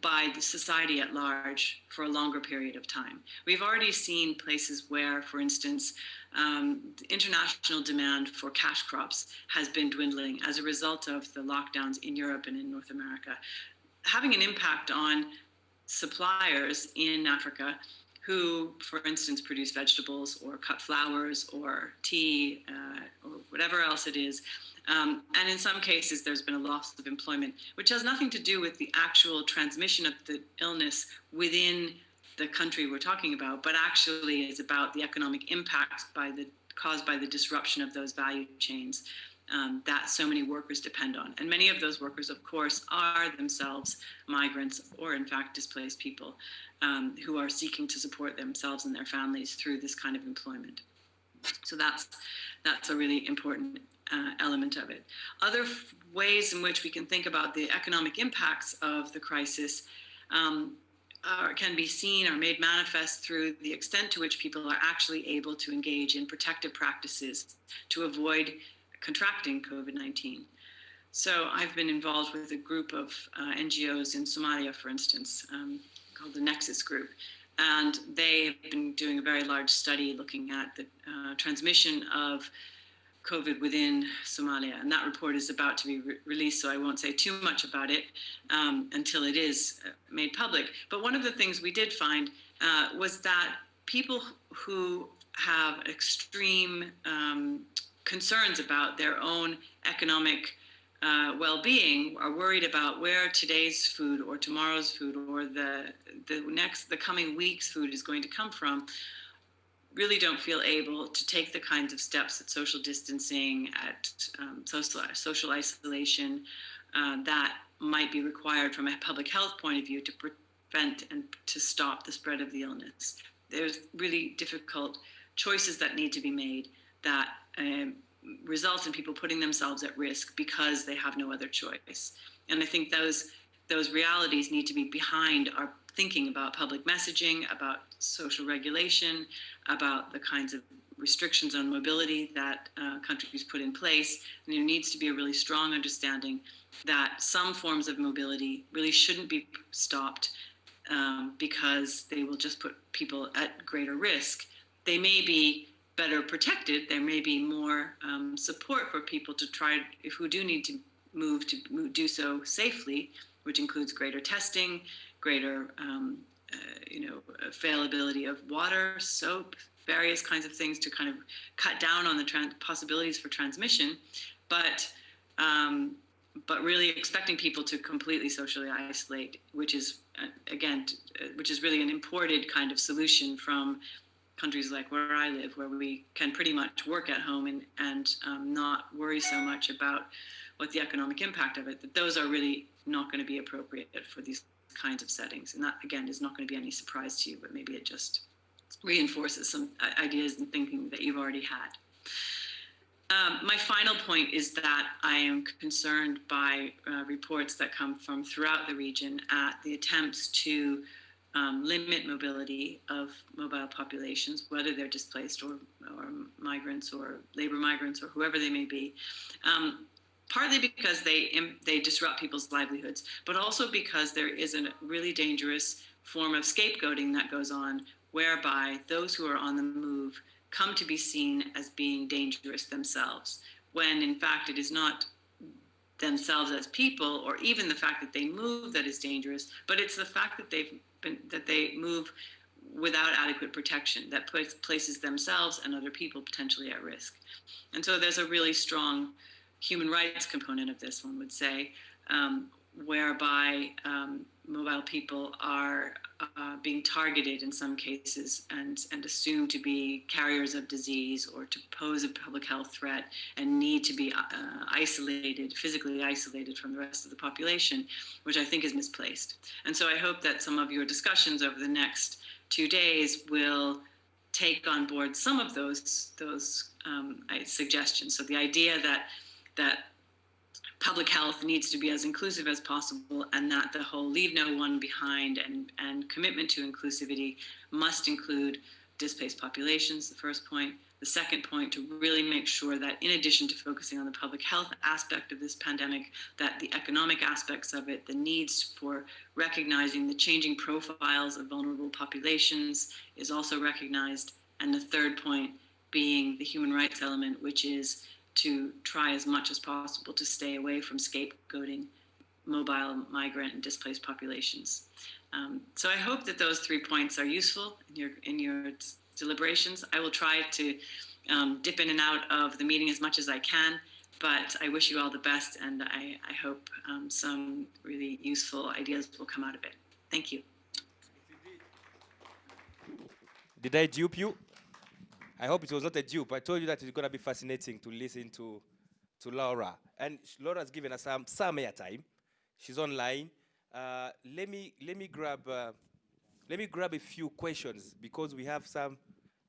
by the society at large for a longer period of time. We've already seen places where, for instance, international demand for cash crops has been dwindling as a result of the lockdowns in Europe and in North America, having an impact on suppliers in Africa who, for instance, produce vegetables or cut flowers or tea or whatever else it is. And in some cases, there's been a loss of employment, which has nothing to do with the actual transmission of the illness within the country we're talking about, but actually is about the economic impact caused by the disruption of those value chains that so many workers depend on. And many of those workers, of course, are themselves migrants or, in fact, displaced people who are seeking to support themselves and their families through this kind of employment. So that's a really important element of it. Other ways in which we can think about the economic impacts of the crisis can be seen or made manifest through the extent to which people are actually able to engage in protective practices to avoid contracting COVID-19. So I've been involved with a group of NGOs in Somalia, for instance, called the Nexus Group. And they've been doing a very large study looking at the transmission of COVID within Somalia. And that report is about to be released, so I won't say too much about it until it is made public. But one of the things we did find was that people who have extreme concerns about their own economic well-being are worried about where today's food or tomorrow's food or the coming week's food is going to come from, really don't feel able to take the kinds of steps at social distancing, at social isolation that might be required from a public health point of view to prevent and to stop the spread of the illness. There's really difficult choices that need to be made that result in people putting themselves at risk because they have no other choice. And I think those realities need to be behind our thinking about public messaging, about social regulation, about the kinds of restrictions on mobility that countries put in place. And there needs to be a really strong understanding that some forms of mobility really shouldn't be stopped because they will just put people at greater risk. They may be better protected. There may be more support for people to try, who do need to move, to do so safely, which includes greater testing, greater availability of water, soap, various kinds of things to kind of cut down on the possibilities for transmission. But really expecting people to completely socially isolate, which is really an imported kind of solution from countries like where I live, where we can pretty much work at home and not worry so much about what the economic impact of it, that those are really not going to be appropriate for these kinds of settings. And that, again, is not going to be any surprise to you, but maybe it just reinforces some ideas and thinking that you've already had. My final point is that I am concerned by reports that come from throughout the region at the attempts to limit mobility of mobile populations, whether they're displaced or migrants or labor migrants or whoever they may be, partly because they disrupt people's livelihoods, but also because there is a really dangerous form of scapegoating that goes on, whereby those who are on the move come to be seen as being dangerous themselves, when in fact it is not themselves as people, or even the fact that they move that is dangerous, but it's the fact that they move without adequate protection that places themselves and other people potentially at risk. And so there's a really strong human rights component of this, one would say, whereby mobile people are being targeted in some cases and assumed to be carriers of disease or to pose a public health threat and need to be physically isolated from the rest of the population, which I think is misplaced. And so I hope that some of your discussions over the next 2 days will take on board some of those suggestions. So the idea that public health needs to be as inclusive as possible, and that the whole leave no one behind and commitment to inclusivity must include displaced populations, the first point. The second point, to really make sure that in addition to focusing on the public health aspect of this pandemic, that the economic aspects of it, the needs for recognizing the changing profiles of vulnerable populations is also recognized. And the third point being the human rights element, which is to try as much as possible to stay away from scapegoating mobile, migrant, and displaced populations. So I hope that those 3 points are useful in your deliberations. I will try to dip in and out of the meeting as much as I can, but I wish you all the best, and I hope some really useful ideas will come out of it. Thank you. Did I dupe you? I hope it was not a dupe. I told you that it's going to be fascinating to listen to Laura. And Laura's given us some airtime. She's online. Let me grab a few questions because we have some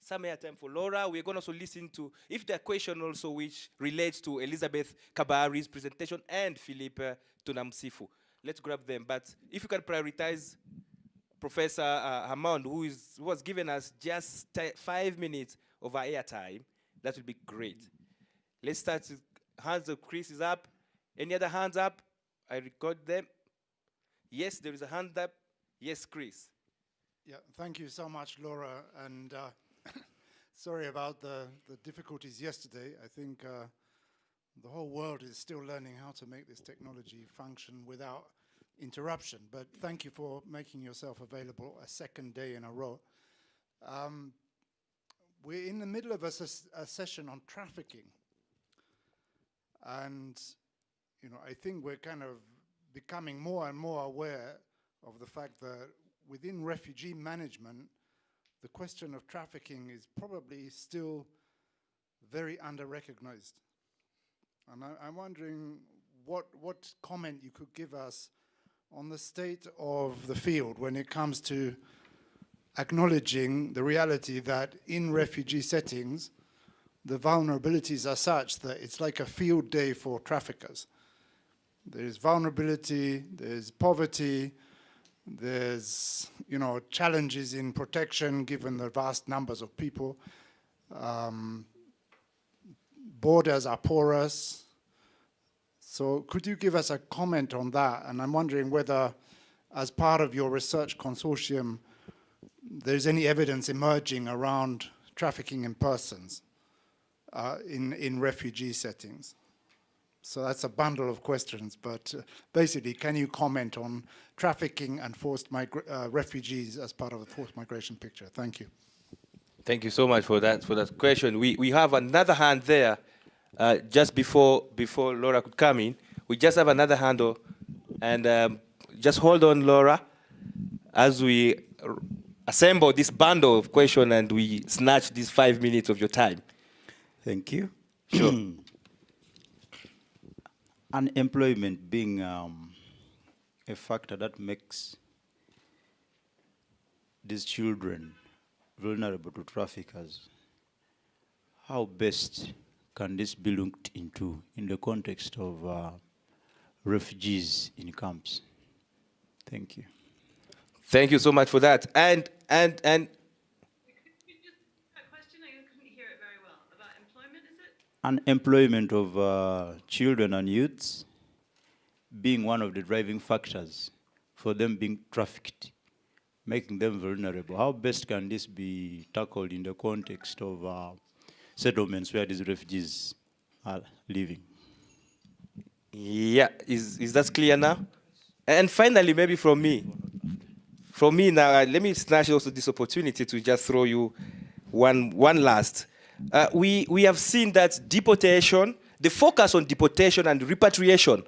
airtime for Laura. We're going to also listen to, if there are questions also which relates to Elizabeth Kabari's presentation and Philippe Tunamsifu. Let's grab them. But if you can prioritize Professor Hammond, who has given us just 5 minutes of our airtime, that would be great. Let's start. Hands up. Chris is up. Any other hands up? I record them. Yes, there is a hand up. Yes, Chris. Yeah, thank you so much, Laura. And sorry about the difficulties yesterday. I think the whole world is still learning how to make this technology function without interruption. But thank you for making yourself available a second day in a row. We're in the middle of a session on trafficking. And I think we're kind of becoming more and more aware of the fact that within refugee management, the question of trafficking is probably still very under-recognized. And I'm wondering what comment you could give us on the state of the field when it comes to acknowledging the reality that in refugee settings, the vulnerabilities are such that it's like a field day for traffickers. There's vulnerability, there's poverty, there's challenges in protection given the vast numbers of people. Borders are porous. So could you give us a comment on that? And I'm wondering whether, as part of your research consortium, there's any evidence emerging around trafficking in persons in refugee settings. So that's a bundle of questions, but basically, can you comment on trafficking and forced refugees as part of the forced migration picture? Thank you. Thank you so much for that question. We have another hand there, just before Laura could come in. We just have another hand, and just hold on, Laura, as we assemble this bundle of questions and we snatch these 5 minutes of your time. Thank you. Sure. Unemployment being a factor that makes these children vulnerable to traffickers, how best can this be looked into in the context of refugees in camps? Thank you. Thank you so much for that. And unemployment of children and youths being one of the driving factors for them being trafficked, making them vulnerable. How best can this be tackled in the context of settlements where these refugees are living? Yeah, is that clear now? And finally, maybe from me now, let me snatch also this opportunity to just throw you one last. We have seen that deportation, the focus on deportation and repatriation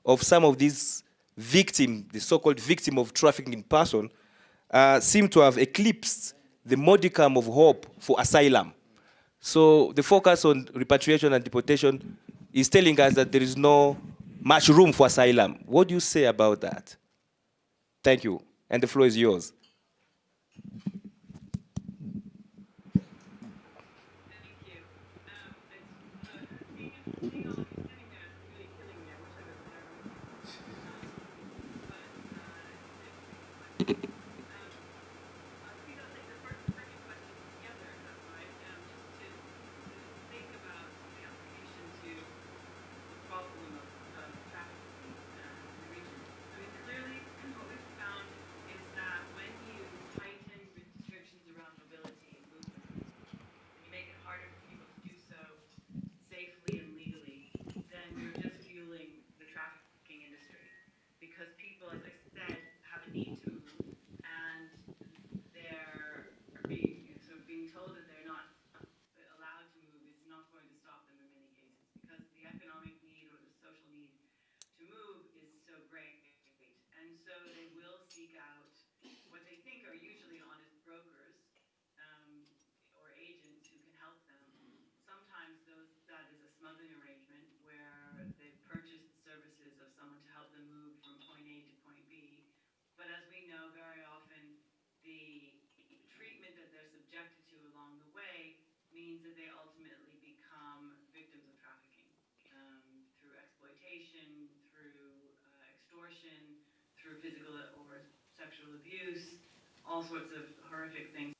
of some of these victims, the so-called victim of trafficking in person, seem to have eclipsed the modicum of hope for asylum. So the focus on repatriation and deportation is telling us that there is no much room for asylum. What do you say about that? Thank you. And the floor is yours. Because people, as I said, have a need to move, and they're being told that they're not allowed to move is not going to stop them in many cases, because the economic need or the social need to move is so great. And so they will seek out what they think are usually honest brokers or agents who can help them. Sometimes that is a smuggling arrangement where they've purchased the services of someone to help them move from point A to point B. But as we know, very often the treatment that they're subjected to along the way means that they ultimately become victims of trafficking through exploitation, through extortion, through physical or sexual abuse, all sorts of horrific things.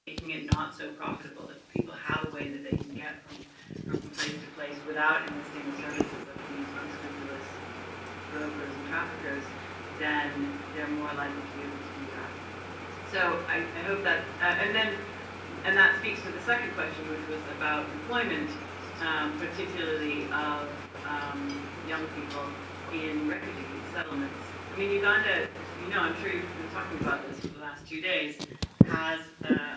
making it not so profitable, that people have a way that they can get from place to place without enlisting the services of these unscrupulous brokers and traffickers, then they're more likely to be able to do that. So I hope that, and that speaks to the second question, which was about employment, particularly of young people in refugee settlements. I mean, Uganda, I'm sure you've been talking about this for the last 2 days, has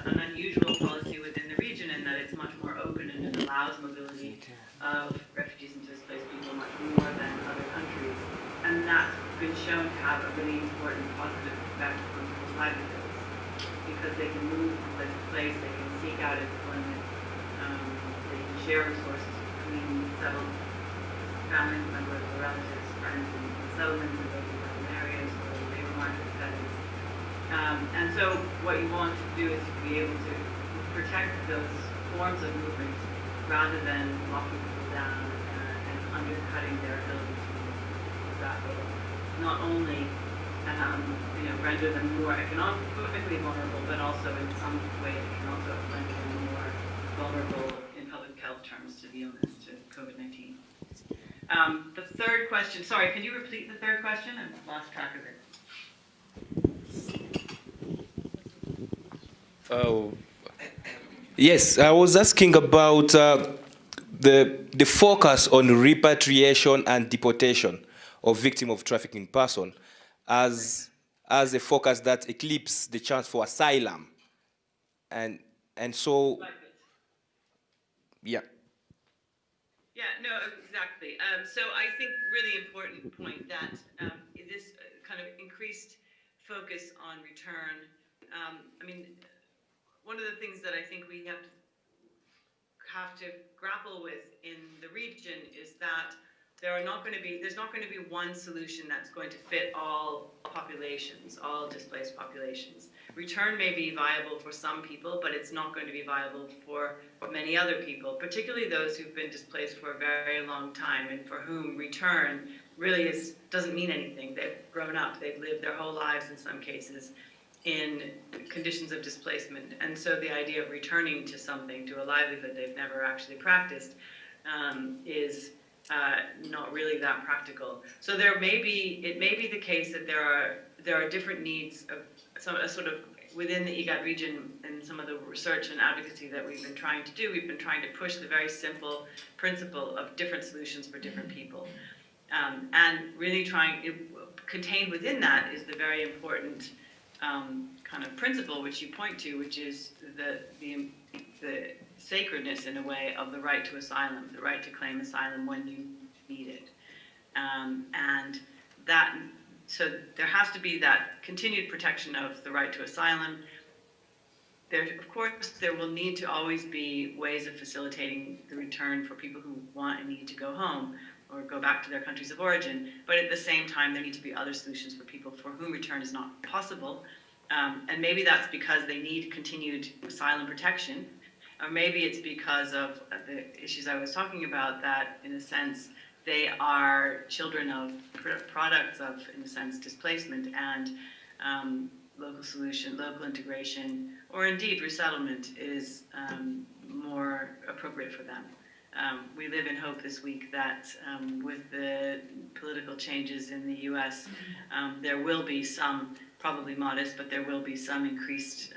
an unusual policy within the region in that it's much more open and it allows mobility of refugees and displaced people much more than other countries. And that's been shown to have a really important positive effect on people's livelihoods, because they can move from place to place, they can seek out employment, they can share resources between settled family members or relatives, friends in settlements in those urban areas or labor market settings. And so what you want to do is to be able to protect those forms of movement rather than locking people down and undercutting their ability to move. That will not only render them more economically vulnerable, but also in some way it can also render them more vulnerable in public health terms to the illness, to COVID-19. The third question, sorry, can you repeat the third question? I've lost track of it. Yes, I was asking about the focus on repatriation and deportation of victims of trafficking person as a focus that eclipses the chance for asylum. And so, yeah. Yeah, no, exactly. So I think really important point that this kind of increased focus on return. I mean, one of the things that I think we have to grapple with in the region is that there's not going to be one solution that's going to fit all populations, all displaced populations. Return may be viable for some people, but it's not going to be viable for many other people, particularly those who've been displaced for a very long time and for whom return really doesn't mean anything. They've grown up, they've lived their whole lives in some cases in conditions of displacement. And so the idea of returning to something, to a livelihood they've never actually practiced, is not really that practical. So it may be the case that there are different needs of sort of within the IGAD region and some of the research and advocacy that we've been trying to do. We've been trying to push the very simple principle of different solutions for different people. And really contained within that is the very important kind of principle which you point to, which is the sacredness, in a way, of the right to asylum, the right to claim asylum when you need it. So there has to be that continued protection of the right to asylum. Of course, there will need to always be ways of facilitating the return for people who want and need to go home or go back to their countries of origin. But at the same time, there need to be other solutions for people for whom return is not possible. And maybe that's because they need continued asylum protection, or maybe it's because of the issues I was talking about, that in a sense they are children of products of, in a sense, displacement, and local integration, or indeed resettlement is more appropriate for them. We live in hope this week that with the political changes in the US, there will be some, probably modest, but there will be some increased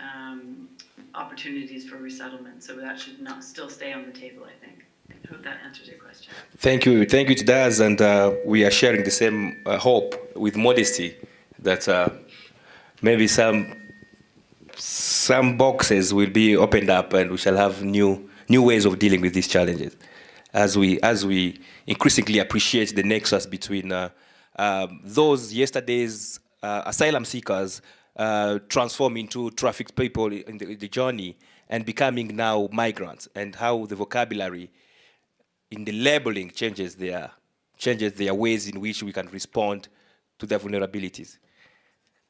opportunities for resettlement. So that should still stay on the table, I think. I hope that answers your question. Thank you. Thank you, it does. And we are sharing the same hope with modesty that maybe some boxes will be opened up and we shall have new ways of dealing with these challenges as we increasingly appreciate the nexus between those yesterday's asylum seekers transform into trafficked people in the journey and becoming now migrants, and how the vocabulary in the labeling changes their ways in which we can respond to their vulnerabilities.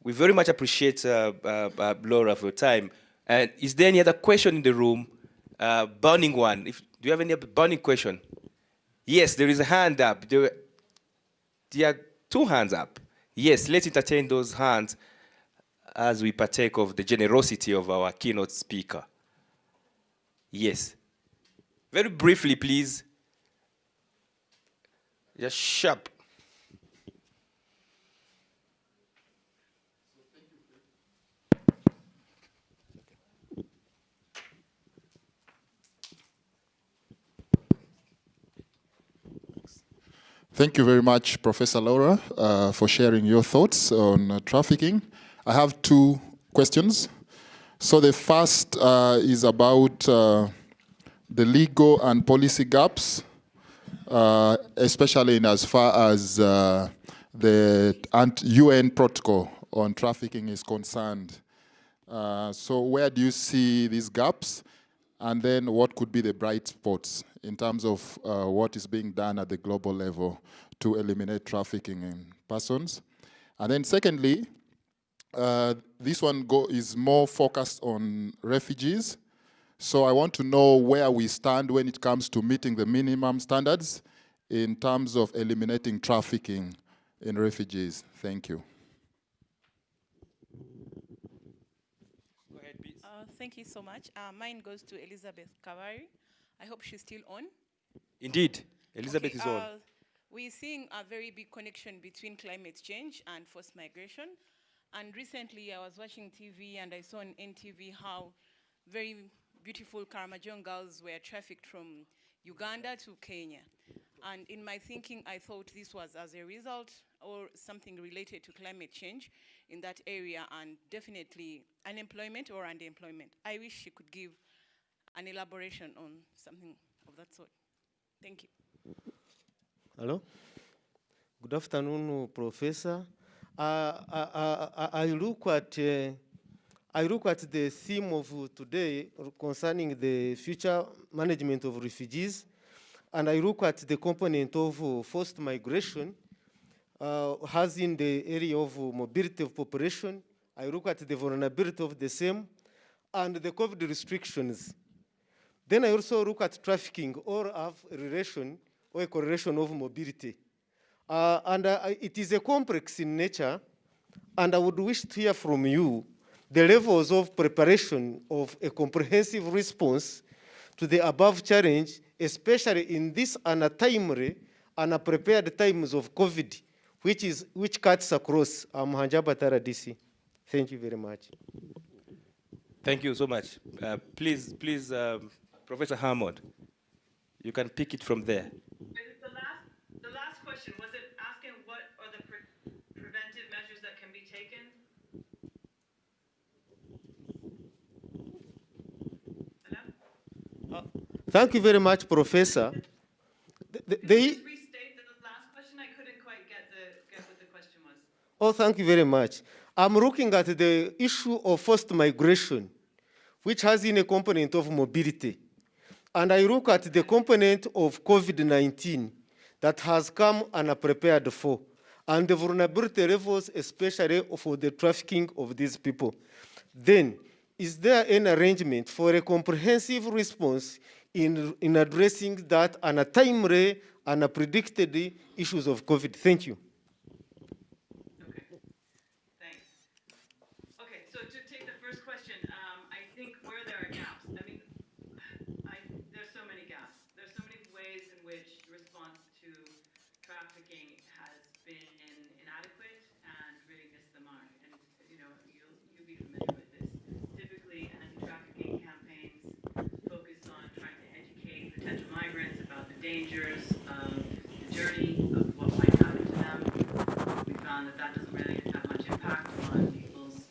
We very much appreciate Laura for your time. And is there any other question in the room? Burning one. Do you have any burning question? Yes, there is a hand up. There are two hands up. Yes, let's entertain those hands as we partake of the generosity of our keynote speaker. Yes. Very briefly, please. Just sharp. Thank you very much, Professor Laura, for sharing your thoughts on trafficking. I have two questions. So the first is about the legal and policy gaps, especially in as far as the UN protocol on trafficking is concerned. So where do you see these gaps? And then what could be the bright spots in terms of what is being done at the global level to eliminate trafficking in persons? And then secondly, this one is more focused on refugees. So I want to know where we stand when it comes to meeting the minimum standards in terms of eliminating trafficking in refugees. Thank you. Thank you so much. Mine goes to Elizabeth Kavari. I hope she's still on. Indeed, Elizabeth is on. We're seeing a very big connection between climate change and forced migration. And recently I was watching TV and I saw on NTV how very beautiful Karamajong girls were trafficked from Uganda to Kenya. And in my thinking, I thought this was as a result or something related to climate change in that area, and definitely unemployment or underemployment. I wish she could give an elaboration on something of that sort. Thank you. Hello. Good afternoon, Professor. I look at the theme of today concerning the future management of refugees, and I look at the component of forced migration has in the area of mobility of population. I look at the vulnerability of the same and the COVID restrictions. Then I also look at trafficking or have a relation or a correlation of mobility. It is a complex in nature, and I would wish to hear from you the levels of preparation of a comprehensive response to the above challenge, especially in this untimely and unprepared times of COVID, which cuts across Hanjabatara DC. Thank you very much. Thank you so much. Please, Professor Hammond, you can pick it from there. The last question, was it asking what are the preventive measures that can be taken? Hello? Thank you very much, Professor. Could you restate the last question? I couldn't quite get what the question was. Oh, thank you very much. I'm looking at the issue of forced migration, which has in a component of mobility. And I look at the component of COVID-19 that has come unprepared for, and the vulnerability levels, especially for the trafficking of these people. Then, is there an arrangement for a comprehensive response in addressing that and a timely and a predicted issues of COVID? Thank you. Okay, thanks. Okay, so to take the first question, I think where there are gaps, I mean, there's so many gaps. There's so many ways in which response to trafficking has been inadequate and really missed the mark. And you know, you'll be familiar with this. Typically, anti-trafficking campaigns focus on trying to educate potential migrants about the dangers of the journey, of what might happen to them. We found that doesn't really have much impact on people's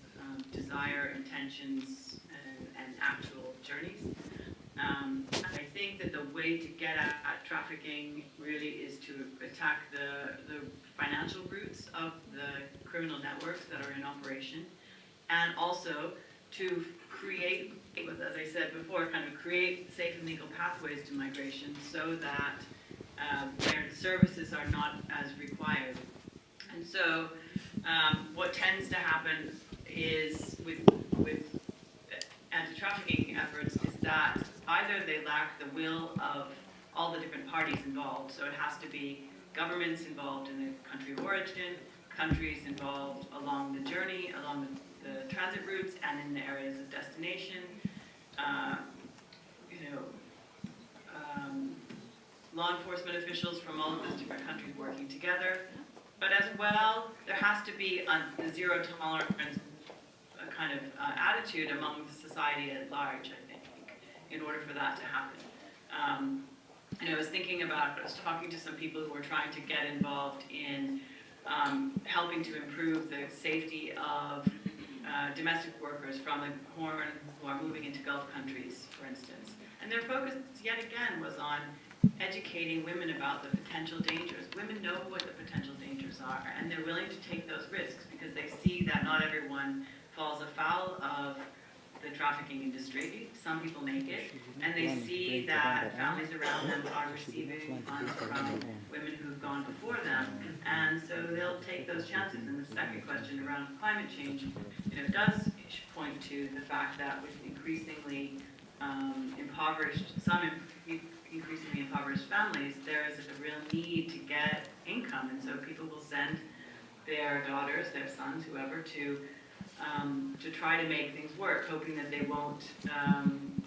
desire, intentions, and actual journeys. I think that the way to get at trafficking really is to attack the financial roots of the criminal networks that are in operation, and also to create, as I said before, kind of create safe and legal pathways to migration so that their services are not as required. And so what tends to happen is with anti-trafficking efforts is that either they lack the will of all the different parties involved, so it has to be governments involved in the country of origin, countries involved along the journey, along the transit routes and in the areas of destination, law enforcement officials from all of those different countries working together. But as well, there has to be a zero tolerance kind of attitude among the society at large, I think, in order for that to happen. And I was talking to some people who were trying to get involved in helping to improve the safety of domestic workers from the Horn who are moving into Gulf countries, for instance. And their focus, yet again, was on educating women about the potential dangers. Women know what the potential dangers are, and they're willing to take those risks because they see that not everyone falls afoul of the trafficking industry. Some people make it, and they see that families around them are receiving funds from women who've gone before them, and so they'll take those chances. And the second question around climate change, does point to the fact that with increasingly increasingly impoverished families, there is a real need to get income, and so people will send their daughters, their sons, whoever, to try to make things work, hoping that they won't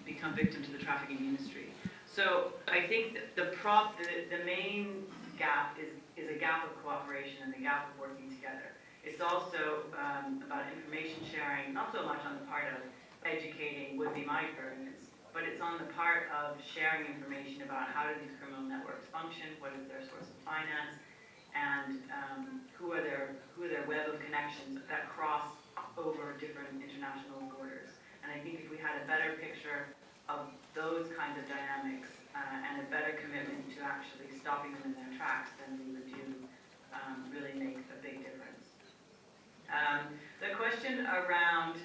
become victims to the trafficking industry. So I think that the main gap is a gap of cooperation and a gap of working together. It's also about information sharing, not so much on the part of educating would-be migrants, but it's on the part of sharing information about how do these criminal networks function, what is their source of finance, and who are their web of connections that cross over different international borders. And I think if we had a better picture of those kinds of dynamics and a better commitment to actually stopping them in their tracks, then we would really make a big difference. The question around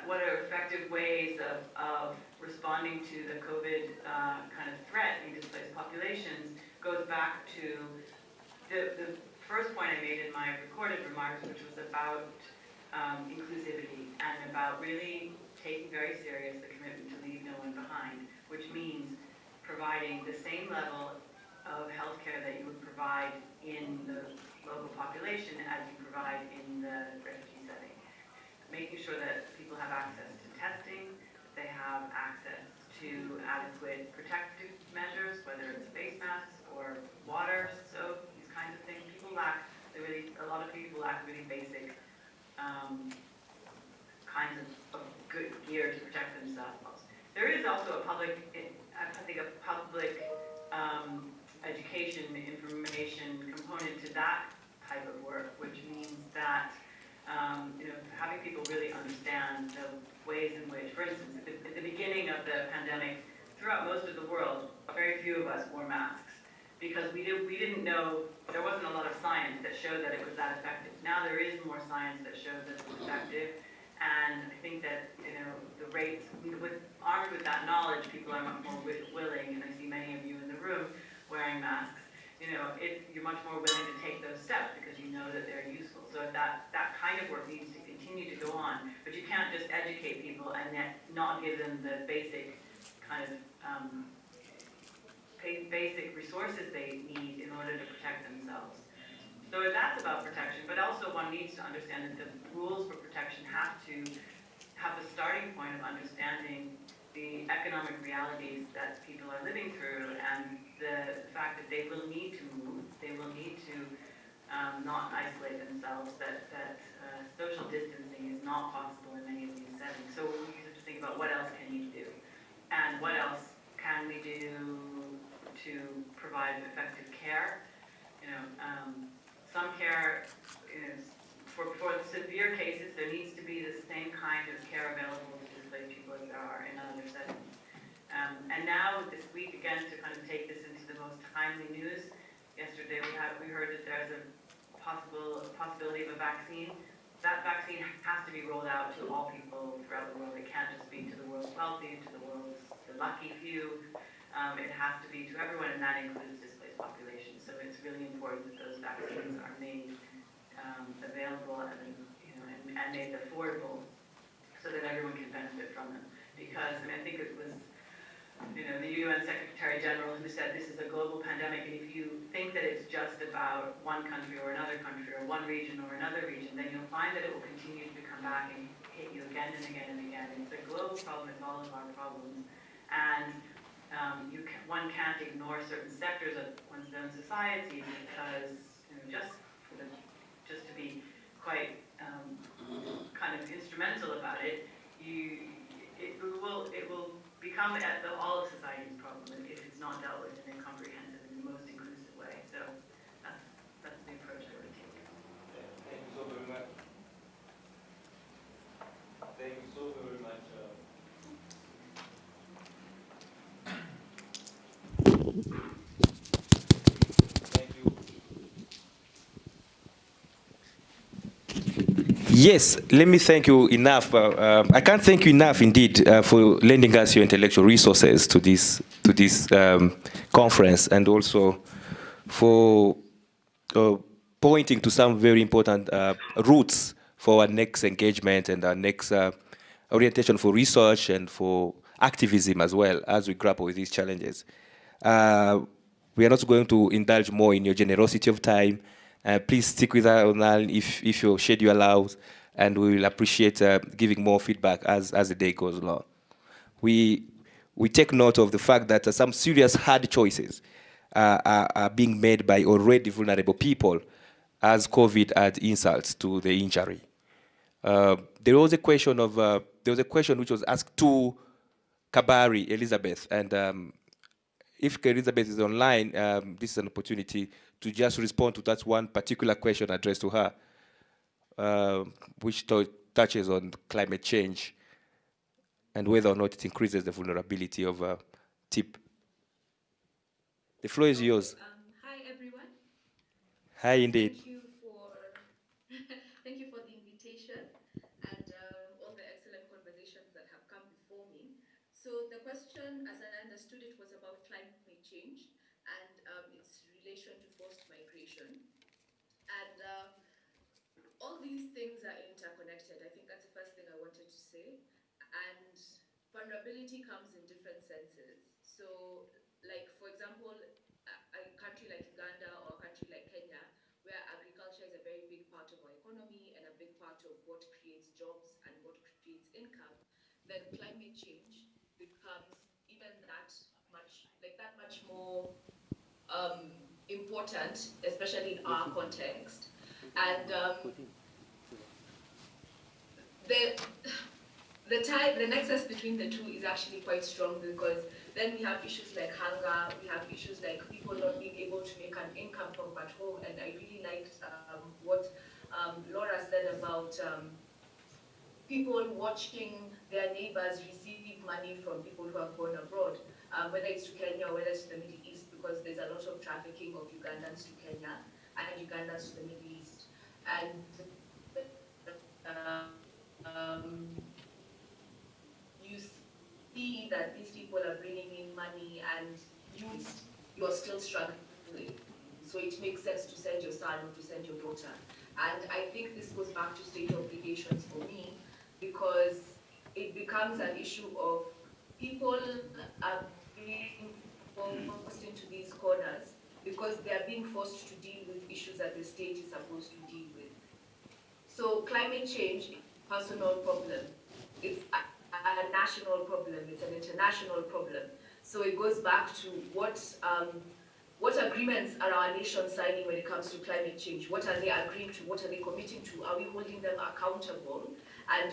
what are effective ways of responding to the COVID kind of threat in displaced populations goes back to the first point I made in my recorded remarks, which was about inclusivity and about really taking very serious the commitment to leave no one behind, which means providing the same level of healthcare that you would provide in the local population as you provide in the refugee setting. Making sure that people have access to testing, they have access to adequate protective measures, whether it's face masks or water, soap, these kinds of things. A lot of people lack really basic kinds of good gear to protect themselves. There is also a public education information component to that type of work, which means that having people really understand the ways in which, for instance, at the beginning of the pandemic, throughout most of the world, very few of us wore masks because we didn't know, there wasn't a lot of science that showed that it was that effective. Now there is more science that shows that it's effective, and I think that the rates, armed with that knowledge, people are much more willing, and I see many of you in the room wearing masks. You're much more willing to take those steps because you know that they're useful. So that kind of work needs to continue to go on, but you can't just educate people and yet not give them the basic kind of basic resources they need in order to protect themselves. So that's about protection, but also one needs to understand that the rules for protection have to have the starting point of understanding the economic realities that people are living through and the fact that they will need to move, they will need to not isolate themselves, that social distancing is not possible in many of these settings. So we have to think about what else can you do and what else can we do to provide effective care. Some care, for the severe cases, there needs to be the same kind of care available to displaced people as there are in other settings. And now this week, again, to kind of take this into the most timely news, yesterday we heard that there's a possibility of a vaccine. That vaccine has to be rolled out to all people throughout the world. It can't just be to the world's wealthy, to the lucky few. It has to be to everyone, and that includes displaced populations. So it's really important that those vaccines are made available and made affordable so that everyone can benefit from them. Because I think it was the UN Secretary General who said this is a global pandemic, and if you think that it's just about one country or another country or one region or another region, then you'll find that it will continue to come back and hit you again and again and again. It's a global problem. It's all of our problems. And one can't ignore certain sectors of one's own society because, just to be quite kind of instrumental about it, it will become all of society's problem if it's not dealt with in a comprehensive and most inclusive way. So that's the approach I would take. Thank you so very much. Thank you so very much. Yes, let me thank you enough. I can't thank you enough, indeed, for lending us your intellectual resources to this conference, and also for pointing to some very important routes for our next engagement and our next orientation for research and for activism as well as we grapple with these challenges. We are not going to indulge more in your generosity of time. Please stick with us online if your schedule allows, and we will appreciate giving more feedback as the day goes along. We take note of the fact that some serious hard choices are being made by already vulnerable people as COVID adds insults to the injury. There was a question which was asked to Kabari Elizabeth, and if Elizabeth is online, this is an opportunity to just respond to that one particular question addressed to her, which touches on climate change and whether or not it increases the vulnerability of TIP. The floor is yours. Hi, everyone. Hi, indeed. Thank you for thank you for the invitation and all the excellent conversations that have come before me. So the question, as I understood it, was about climate change and its relation to forced migration. And all these things are interconnected. I think that's the first thing I wanted to say. And vulnerability comes in different senses. So, like, for example, a country like Uganda or a country like Kenya, where agriculture is a very big part of our economy and a big part of what creates jobs and what creates income, then climate change becomes even that much more important, especially in our context. And the nexus between the two is actually quite strong, because then we have issues like hunger, we have issues like people not being able to make an income from back home. And I really liked what Laura said about people watching their neighbors receive money from people who have gone abroad, whether it's to Kenya or whether it's to the Middle East, because there's a lot of trafficking of Ugandans to Kenya and Ugandans to the Middle East. And you see that these people are bringing in money and you're still struggling. So it makes sense to send your son or to send your daughter. And I think this goes back to state obligations for me, because it becomes an issue of people are being forced into these corners because they are being forced to deal with issues that the state is supposed to deal with. So climate change, personal problem. It's a national problem. It's an international problem. So it goes back to what agreements are our nations signing when it comes to climate change? What are they agreeing to? What are they committing to? Are we holding them accountable? And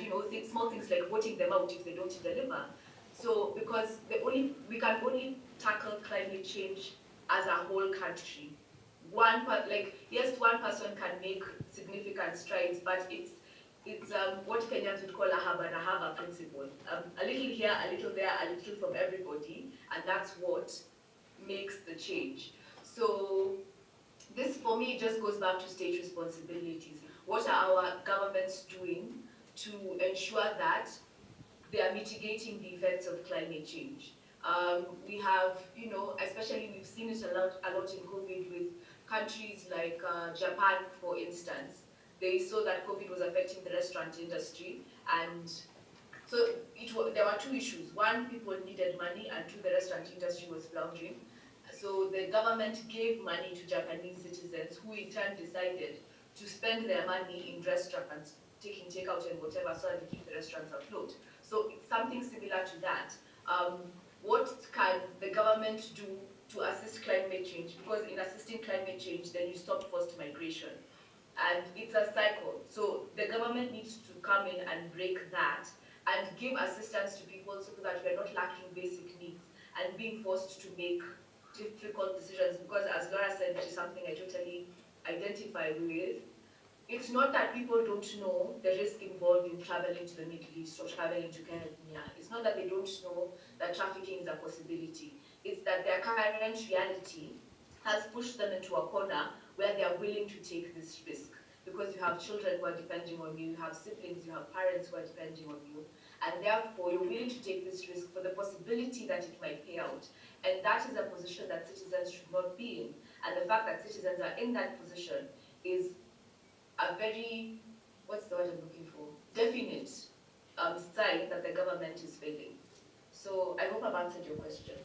small things like voting them out if they don't deliver. So because we can only tackle climate change as a whole country. Yes, one person can make significant strides, but it's what Kenyans would call a haba principle. A little here, a little there, a little from everybody, and that's what makes the change. So this, for me, just goes back to state responsibilities. What are our governments doing to ensure that they are mitigating the effects of climate change? We have, especially we've seen it a lot in COVID with countries like Japan, for instance. They saw that COVID was affecting the restaurant industry, and so there were two issues. One, people needed money, and two, the restaurant industry was floundering. So the government gave money to Japanese citizens, who in turn decided to spend their money in restaurants, taking takeout and whatever, so as to keep the restaurants afloat. So it's something similar to that. what can the government do to assist climate change? Because in assisting climate change, then you stop forced migration. And it's a cycle. So the government needs to come in and break that and give assistance to people so that we're not lacking basic needs and being forced to make difficult decisions. Because as Laura said, which is something I totally identify with, it's not that people don't know the risk involved in traveling to the Middle East or traveling to Kenya. It's not that they don't know that trafficking is a possibility. It's that their current reality has pushed them into a corner where they are willing to take this risk. Because you have children who are depending on you, you have siblings, you have parents who are depending on you, and therefore you're willing to take this risk for the possibility that it might pay out. And that is a position that citizens should not be in. And the fact that citizens are in that position is a very, what's the word I'm looking for? Definite sign that the government is failing. So I hope I've answered your question.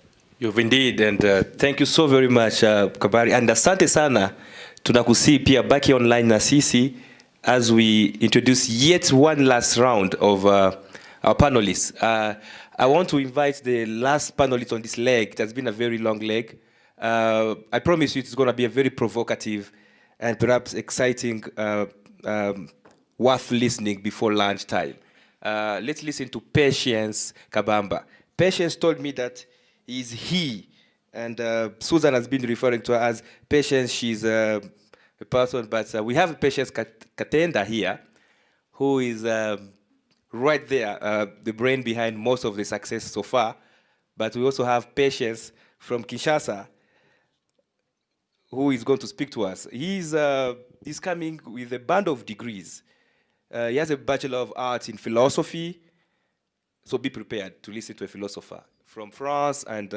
You've indeed, and thank you so very much, Kabari. And asante sana, tunakusii pia baki online na sisi as we introduce yet one last round of our panelists. I want to invite the last panelist on this leg. It has been a very long leg. I promise you it's going to be a very provocative and perhaps exciting, worth listening before lunchtime. Let's listen to Patience Kabamba. Patience told me that is he, and Susan has been referring to her as Patience. She's a person, but we have Patience Katenda here, who is right there, the brain behind most of the success so far. But we also have Patience from Kinshasa, who is going to speak to us. He's coming with a band of degrees. He has a Bachelor of Arts in Philosophy, so be prepared to listen to a philosopher. From France and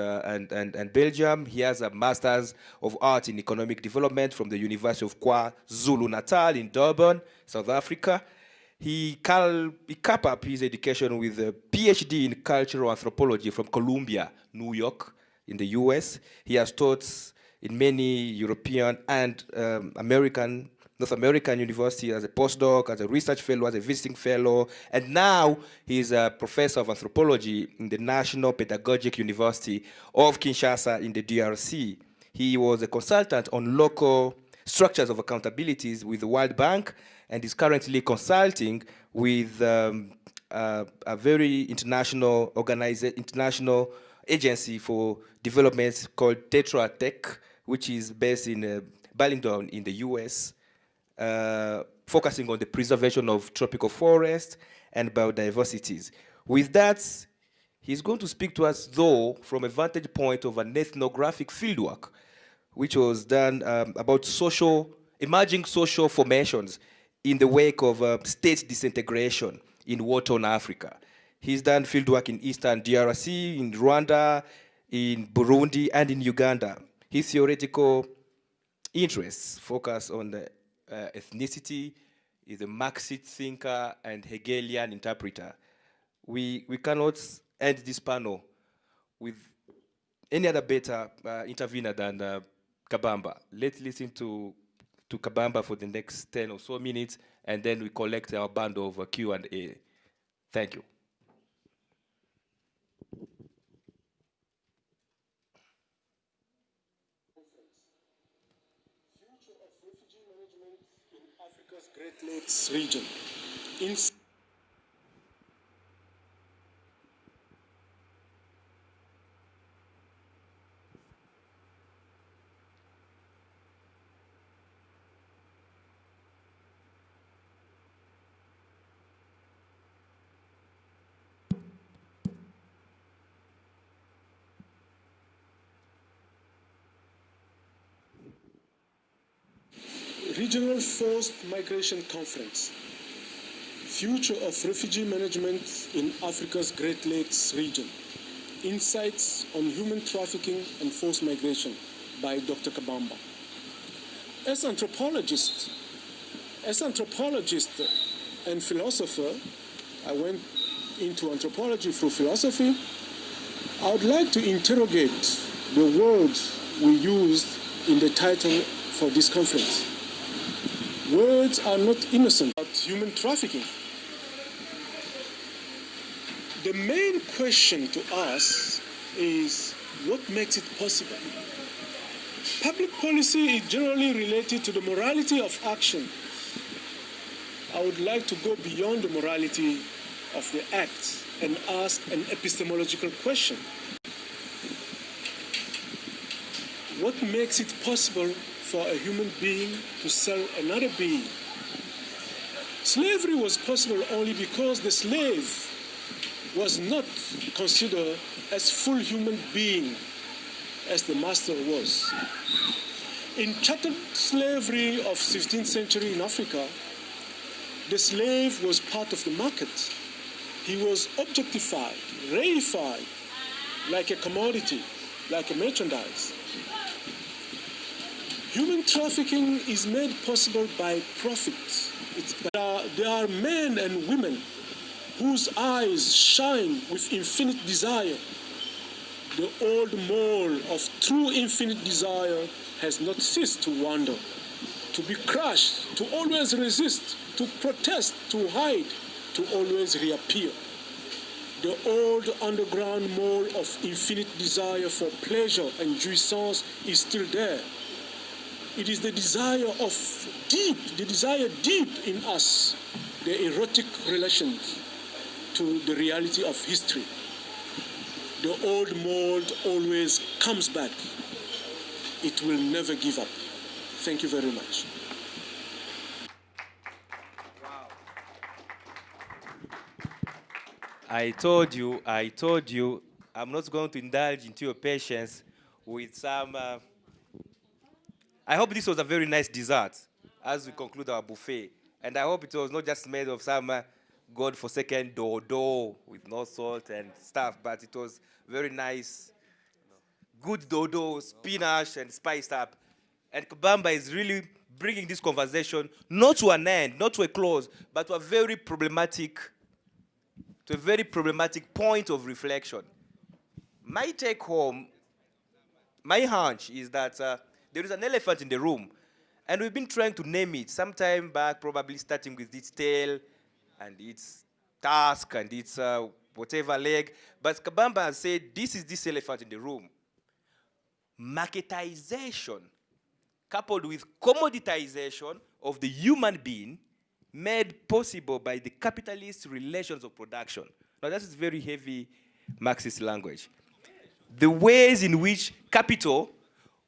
Belgium, he has a Master's of Arts in Economic Development from the University of KwaZulu-Natal in Durban, South Africa. He capped up his education with a PhD in Cultural Anthropology from Columbia, New York, in the US. He has taught in many European and North American universities as a postdoc, as a research fellow, as a visiting fellow, and now he's a professor of anthropology in the National Pedagogic University of Kinshasa in the DRC. He was a consultant on local structures of accountabilities with the World Bank and is currently consulting with a very international international agency for developments called Tetra Tech, which is based in Burlington in the US. Focusing on the preservation of tropical forests and biodiversities. With that, he's going to speak to us, though, from a vantage point of an ethnographic fieldwork, which was done about emerging social formations in the wake of state disintegration in war-torn Africa. He's done fieldwork in Eastern DRC, in Rwanda, in Burundi, and in Uganda. His theoretical interests focus on the ethnicity, is a Marxist thinker and Hegelian interpreter. We cannot end this panel with any other better intervener than Kabamba. Let's listen to Kabamba for the next 10 or so minutes, and then we collect our band of Q&A. Thank you. Future of Refugee Management in Africa's Great Lakes region. Regional Forced Migration Conference. Future of Refugee Management in Africa's Great Lakes region. Insights on Human Trafficking and Forced Migration by Dr. Kabamba. As anthropologist and philosopher, I went into anthropology through philosophy. I would like to interrogate the words we used in the title for this conference. Words are not innocent about human trafficking. The main question to ask is what makes it possible. Public policy is generally related to the morality of action. I would like to go beyond the morality of the acts and ask an epistemological question. What makes it possible for a human being to sell another being? Slavery was possible only because the slave was not considered as full human being as the master was. In chattel slavery of 16th century in Africa, the slave was part of the market. He was objectified, reified, like a commodity, like a merchandise. Human trafficking is made possible by profit. There are men and women whose eyes shine with infinite desire. The old mole of true infinite desire has not ceased to wander, to be crushed, to always resist, to protest, to hide, to always reappear. The old underground mole of infinite desire for pleasure and jouissance is still there. It is the desire deep in us, the erotic relations to the reality of history. The old mold always comes back. It will never give up. Thank you very much. I told you, I'm not going to indulge into your patience with some... I hope this was a very nice dessert as we conclude our buffet. And I hope it was not just made of some God-forsaken dodo with no salt and stuff, but it was very nice, good dodo, spinach, and spiced up. And Kabamba is really bringing this conversation not to an end, not to a close, but to a very problematic point of reflection. My take home, my hunch is that there is an elephant in the room, and we've been trying to name it sometime back, probably starting with its tail and its tusk and its whatever leg. But Kabamba has said, this is this elephant in the room. Marketization coupled with commoditization of the human being made possible by the capitalist relations of production. Now, that is very heavy Marxist language. The ways in which capital,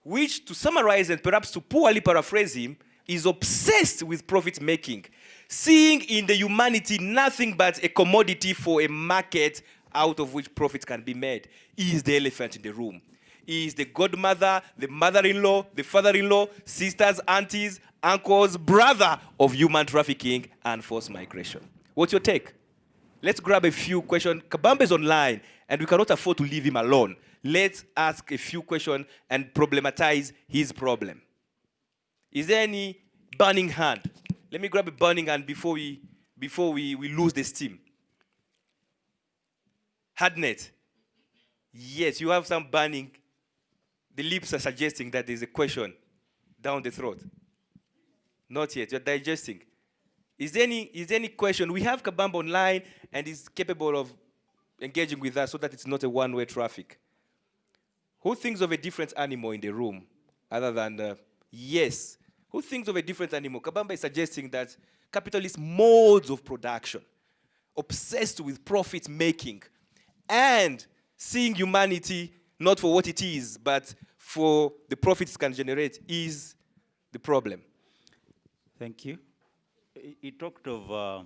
which, to summarize and perhaps to poorly paraphrase him, is obsessed with profit making, seeing in the humanity nothing but a commodity for a market out of which profit can be made, is the elephant in the room. Is the godmother, the mother-in-law, the father-in-law, sisters, aunties, uncles, brother of human trafficking and forced migration. What's your take? Let's grab a few questions. Kabamba is online, and we cannot afford to leave him alone. Let's ask a few questions and problematize his problem. Is there any burning hand? Let me grab a burning hand before we lose the steam. Hardnet. Yes, you have some burning. The lips are suggesting that there's a question down the throat. Not yet, you're digesting. Is there any question? We have Kabamba online and is capable of engaging with us so that it's not a one-way traffic. Who thinks of a different animal in the room other than, yes, who thinks of a different animal? Kabamba is suggesting that capitalist modes of production, obsessed with profit making, and seeing humanity not for what it is, but for the profits it can generate, is the problem. Thank you. He talked of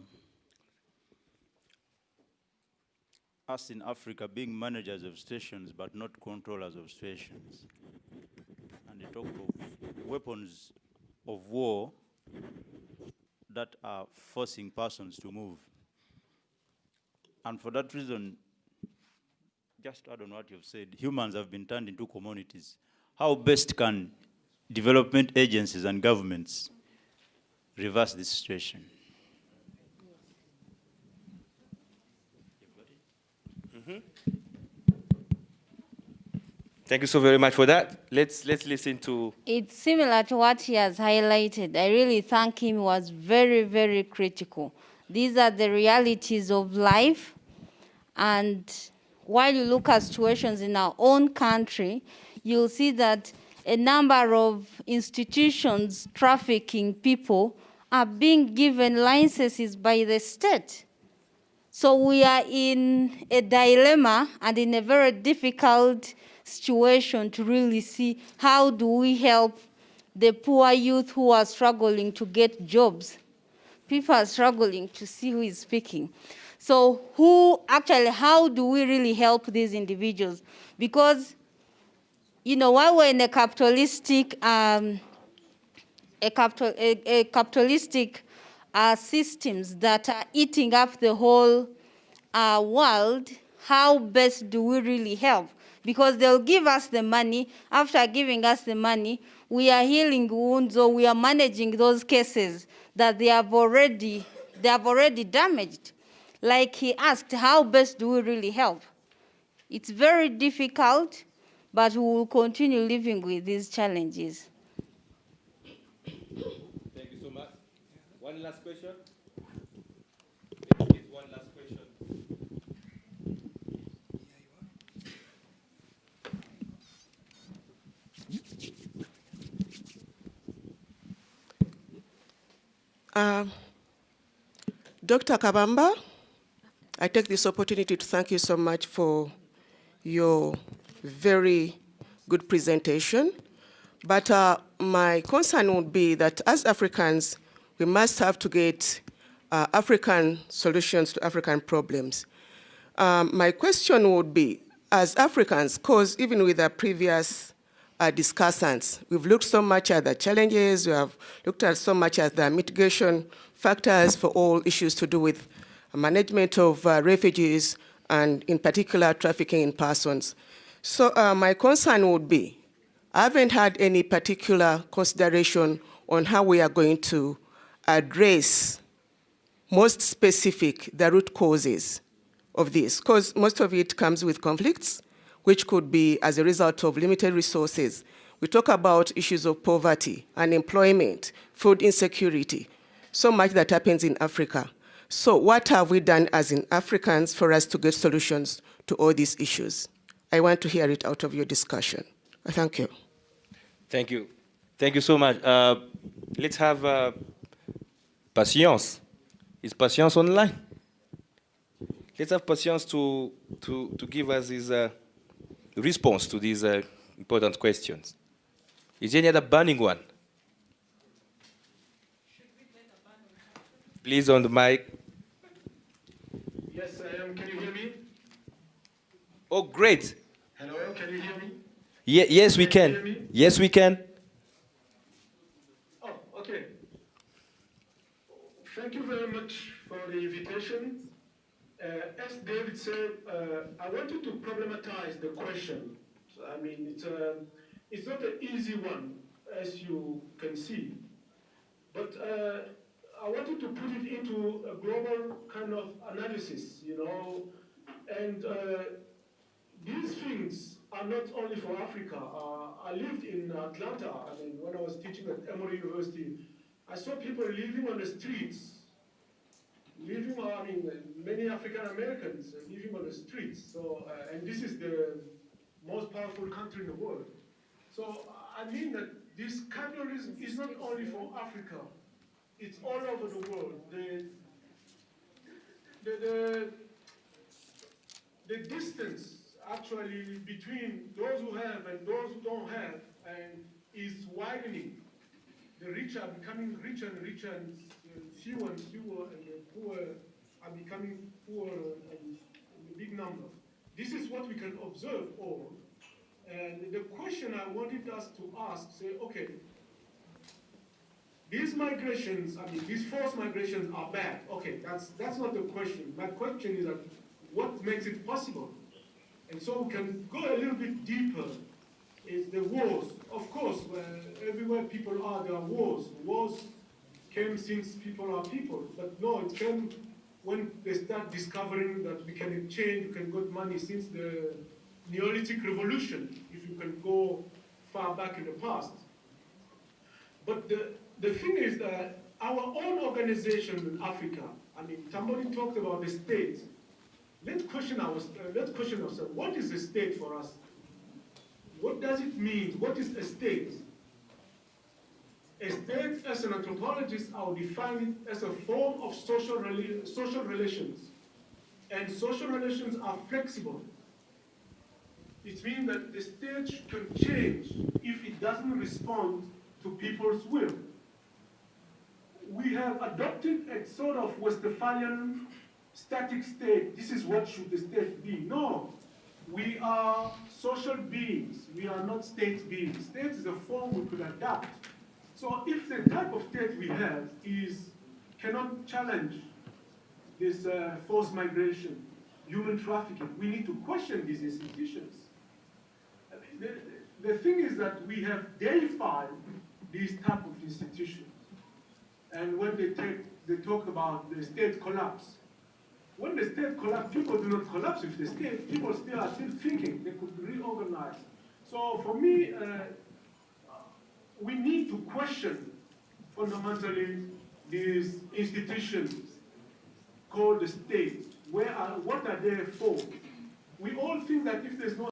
us in Africa being managers of stations, but not controllers of stations. And he talked of weapons of war that are forcing persons to move. And for that reason, just to add on what you've said, humans have been turned into commodities. How best can development agencies and governments reverse this situation? Thank you so very much for that. Let's listen to... It's similar to what he has highlighted. I really thank him. It was very, very critical. These are the realities of life, and while you look at situations in our own country, you'll see that a number of institutions trafficking people are being given licenses by the state. So we are in a dilemma and in a very difficult situation to really see how do we help the poor youth who are struggling to get jobs. People are struggling to see who is speaking. So how do we really help these individuals? Because, you know, while we're in a capitalistic systems that are eating up the whole world, how best do we really help? Because they'll give us the money. After giving us the money, we are healing wounds, or we are managing those cases that they have already damaged. Like he asked, how best do we really help? It's very difficult, but we will continue living with these challenges. Thank you so much. One last question. One last question. Dr. Kabamba, I take this opportunity to thank you so much for your very good presentation. But my concern would be that as Africans, we must have to get African solutions to African problems. My question would be, as Africans, because even with the previous discussants, we've looked so much at the challenges, we have looked at so much at the mitigation factors for all issues to do with management of refugees, and in particular, trafficking in persons. So my concern would be, I haven't had any particular consideration on how we are going to address most specific the root causes of this, because most of it comes with conflicts, which could be as a result of limited resources. We talk about issues of poverty, unemployment, food insecurity, so much that happens in Africa. So what have we done as in Africans for us to get solutions to all these issues? I want to hear it out of your discussion. Thank you. Thank you. Thank you so much. Let's have Patience. Is Patience online? Let's have Patience to give us his response to these important questions. Is there any other burning one? Please, on the mic. Yes, I am. Can you hear me? Oh, great. Hello, can you hear me? Yes, we can. Yes, we can. Oh, okay. Thank you very much for the invitation. As David said, I wanted to problematize the question. I mean, it's not an easy one, as you can see. But I wanted to put it into a global kind of analysis, you know, and these things are not only for Africa. I lived in Atlanta. I mean, when I was teaching at Emory University, I saw people living on the streets, many African Americans living on the streets. So, and this is the most powerful country in the world. So, I mean that this capitalism is not only for Africa, it's all over the world. The distance actually between those who have and those who don't have is widening. The rich are becoming richer and richer, and fewer and fewer, and the poor are becoming poorer and in a big number. This is what we can observe all. And the question I wanted us to ask, say, okay, these migrations, these forced migrations are bad. Okay, that's not the question. My question is what makes it possible? And so we can go a little bit deeper. Is the wars. Of course, everywhere people are, there are wars. Wars came since people are people. But no, it came when they start discovering that we can exchange, we can get money since the Neolithic Revolution, if you can go far back in the past. But the thing is that our own organization in Africa, somebody talked about the state. let's question ourselves. What is a state for us? What does it mean? What is a state? A state, as an anthropologist, I would define it as a form of social relations. And social relations are flexible. It means that the state can change if it doesn't respond to people's will. We have adopted a sort of Westphalian static state. This is what should the state be. No, we are social beings. We are not state beings. State is a form we could adapt. So if the type of state we have cannot challenge this forced migration, human trafficking, we need to question these institutions. The thing is that we have deified these type of institutions. And when they talk about the state collapse, when the state collapses, people do not collapse with the state. People are still thinking they could reorganize. So for me, we need to question fundamentally these institutions called the state. What are they for? We all think that if there's no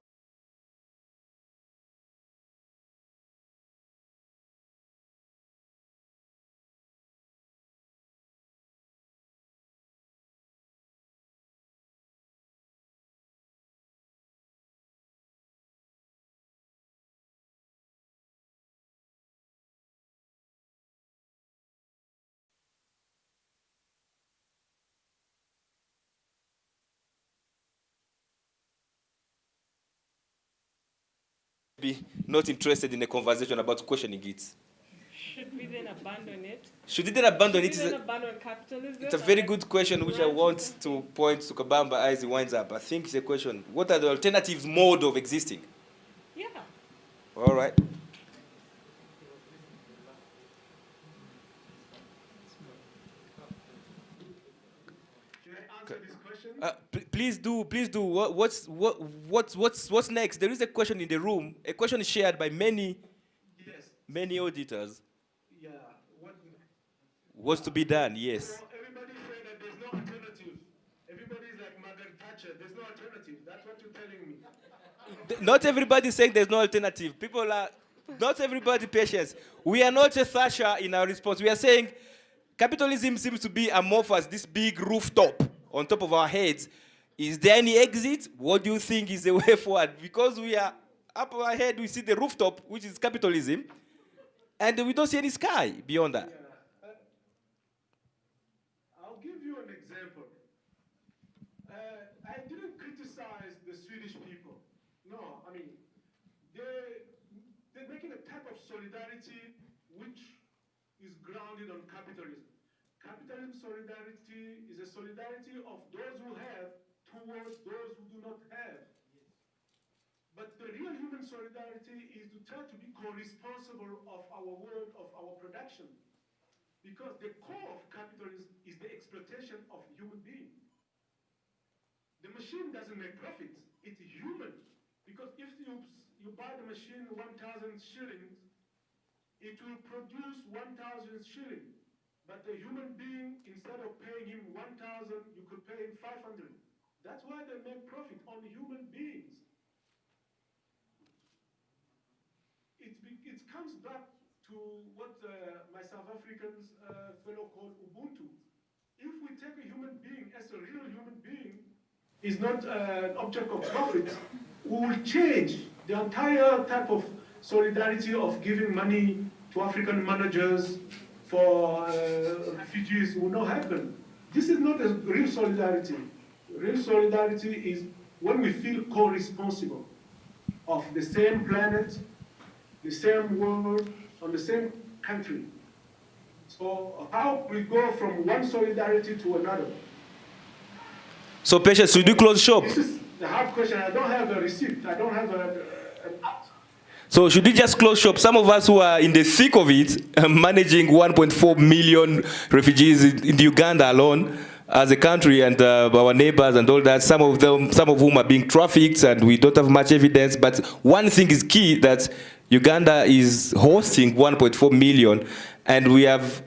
be not interested in a conversation about questioning it. Should we then abandon it? Should we then abandon it? Should we then abandon capitalism? It's a very good question which I want to point to Kabamba as he winds up. I think it's a question, what are the alternative mode of existing? Yeah. All right. Please do. What's next? There is a question in the room. A question shared by many auditors. Yeah. What's to be done? Yes. Everybody said that there's no alternative. Everybody's like Margaret Thatcher. There's no alternative. That's what you're telling me. Not everybody is saying there's no alternative. People are, not everybody patience. We are not a Thatcher in our response. We are saying capitalism seems to be amorphous, this big rooftop on top of our heads. Is there any exit? What do you think is the way forward? Because we are up our head, we see the rooftop, which is capitalism, and we don't see any sky beyond that. Yeah. I'll give you an example. I didn't criticize the Swedish people. No, I mean, they're making a type of solidarity which is grounded on capitalism. Capitalism solidarity is a solidarity of those who have towards those who do not have. But the real human solidarity is to try to be co-responsible of our world, of our production. Because the core of capitalism is the exploitation of human beings. The machine doesn't make profits, it's human. Because if you buy the machine 1,000 shillings, it will produce 1,000 shillings. But the human being, instead of paying him 1,000, you could pay him 500. That's why they make profit on human beings. It comes back to what my South African fellow called Ubuntu. If we take a human being as a real human being, is not an object of profit, we will change the entire type of solidarity of giving money to African managers for refugees will not happen. This is not a real solidarity. Real solidarity is when we feel co-responsible of the same planet, the same world, on the same country. So how we go from one solidarity to another? So Patience, should we close shop? This is the hard question. I don't have a receipt. I don't have an So should we just close shop? Some of us who are in the thick of it, managing 1.4 million refugees in Uganda alone, as a country, and our neighbors and all that, some of whom are being trafficked, and we don't have much evidence. But one thing is key, that Uganda is hosting 1.4 million, and we have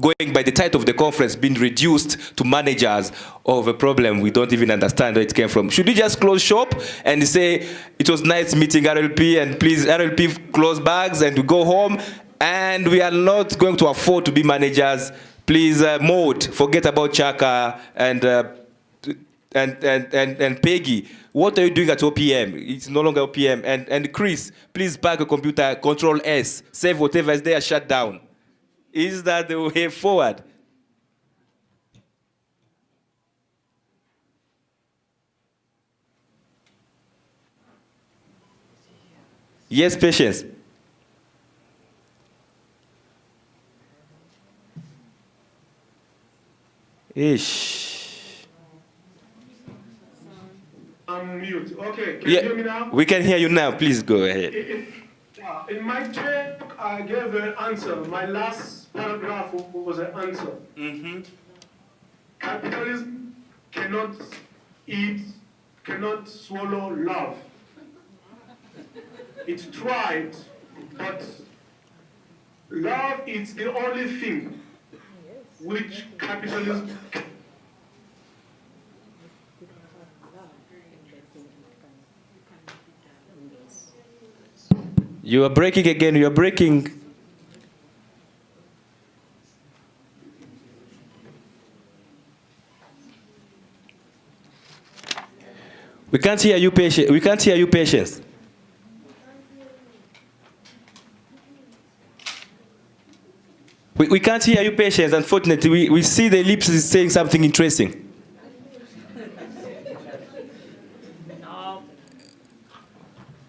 going by the title of the conference, being reduced to managers of a problem we don't even understand where it came from. Should we just close shop and say, it was nice meeting RLP, and please, RLP, close bags and we go home, and we are not going to afford to be managers. Please, Maud, forget about Chaka and Peggy. What are you doing at OPM? It's no longer OPM. And Chris, please pack a computer, Control S, save whatever is there, shut down. Is that the way forward? Yes, Patience. Ish. Unmute. Okay, can Yeah, you hear me now? we can hear you now. Please go ahead. In my talk, I gave an answer. My last paragraph was an answer. Capitalism cannot eat, cannot swallow love. It tried, but love is the only thing which capitalism. You are breaking again. You are breaking. We can't hear you, Patience. We can't hear you, Patience. We can't hear you, Patience. Unfortunately, we see the lips is saying something interesting.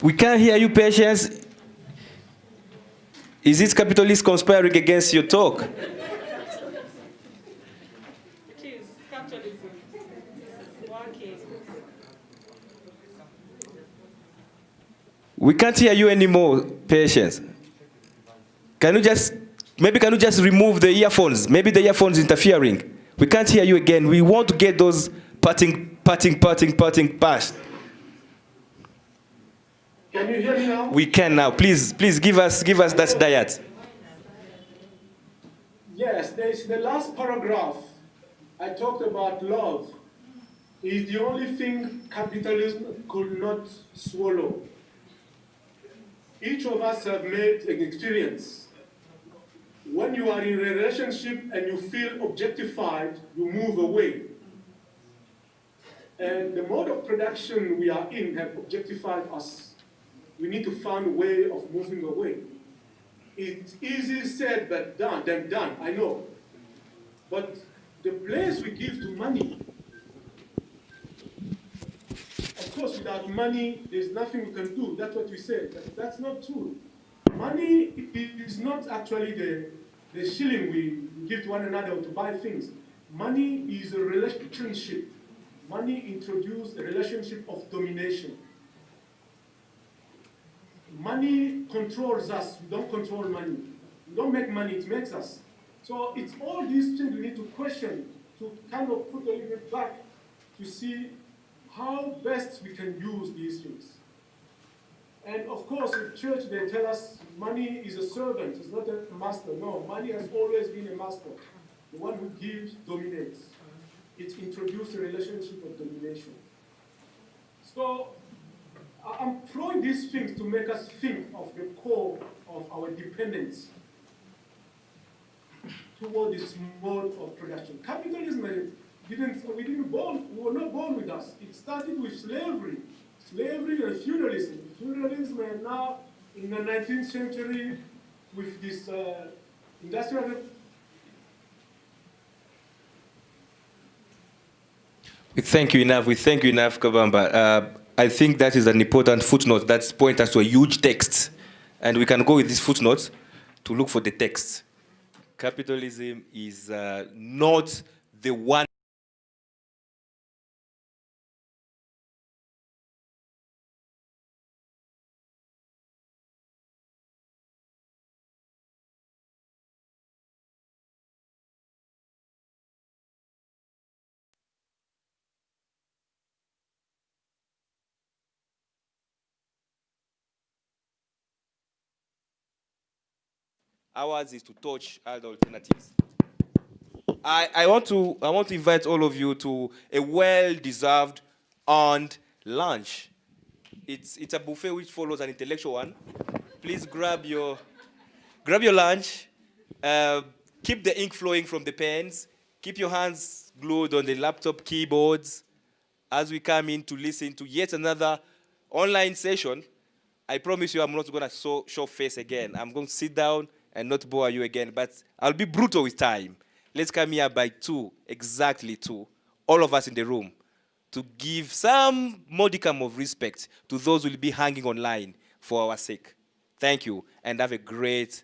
We can't hear you, Patience. Is it capitalists conspiring against your talk? It is capitalism. It's working. We can't hear you anymore, Patience. Can you just remove the earphones? Maybe the earphones interfering. We can't hear you again. We want to get those parting past. Can you hear me now? We can now. Please give us that diet. Yes, there is the last paragraph. I talked about love. Is the only thing capitalism could not swallow. Each of us have made an experience. When you are in a relationship and you feel objectified, you move away. And the mode of production we are in have objectified us. We need to find a way of moving away. It's easy said but than done, I know. But the place we give to money, of course, without money, there's nothing we can do. That's what we said, but that's not true. Money is not actually the shilling we give to one another to buy things. Money is a relationship. Money introduced a relationship of domination. Money controls us. We don't control money. We don't make money, it makes us. So it's all these things we need to question, to kind of put a little bit back to see how best we can use these things. And of course, in church, they tell us money is a servant, it's not a master. No, money has always been a master. The one who gives dominates. It introduced a relationship of domination. So I'm throwing these things to make us think of the core of our dependence toward this mode of production. Capitalism we were not born with us. It started with slavery. Slavery and feudalism. Feudalism and now in the 19th century with this industrial. We thank you enough, Kabamba. I think that is an important footnote that points us to a huge text. And we can go with this footnote to look for the text. Capitalism is not the one. Ours is to touch other alternatives. I want to invite all of you to a well-deserved earned lunch. It's a buffet which follows an intellectual one. Please grab your lunch. Keep the ink flowing from the pens. Keep your hands glued on the laptop keyboards as we come in to listen to yet another online session. I promise you I'm not going to show face again. I'm going to sit down and not bore you again, but I'll be brutal with time. Let's come here by 2, exactly 2, all of us in the room, to give some modicum of respect to those who will be hanging online for our sake. Thank you, and have a great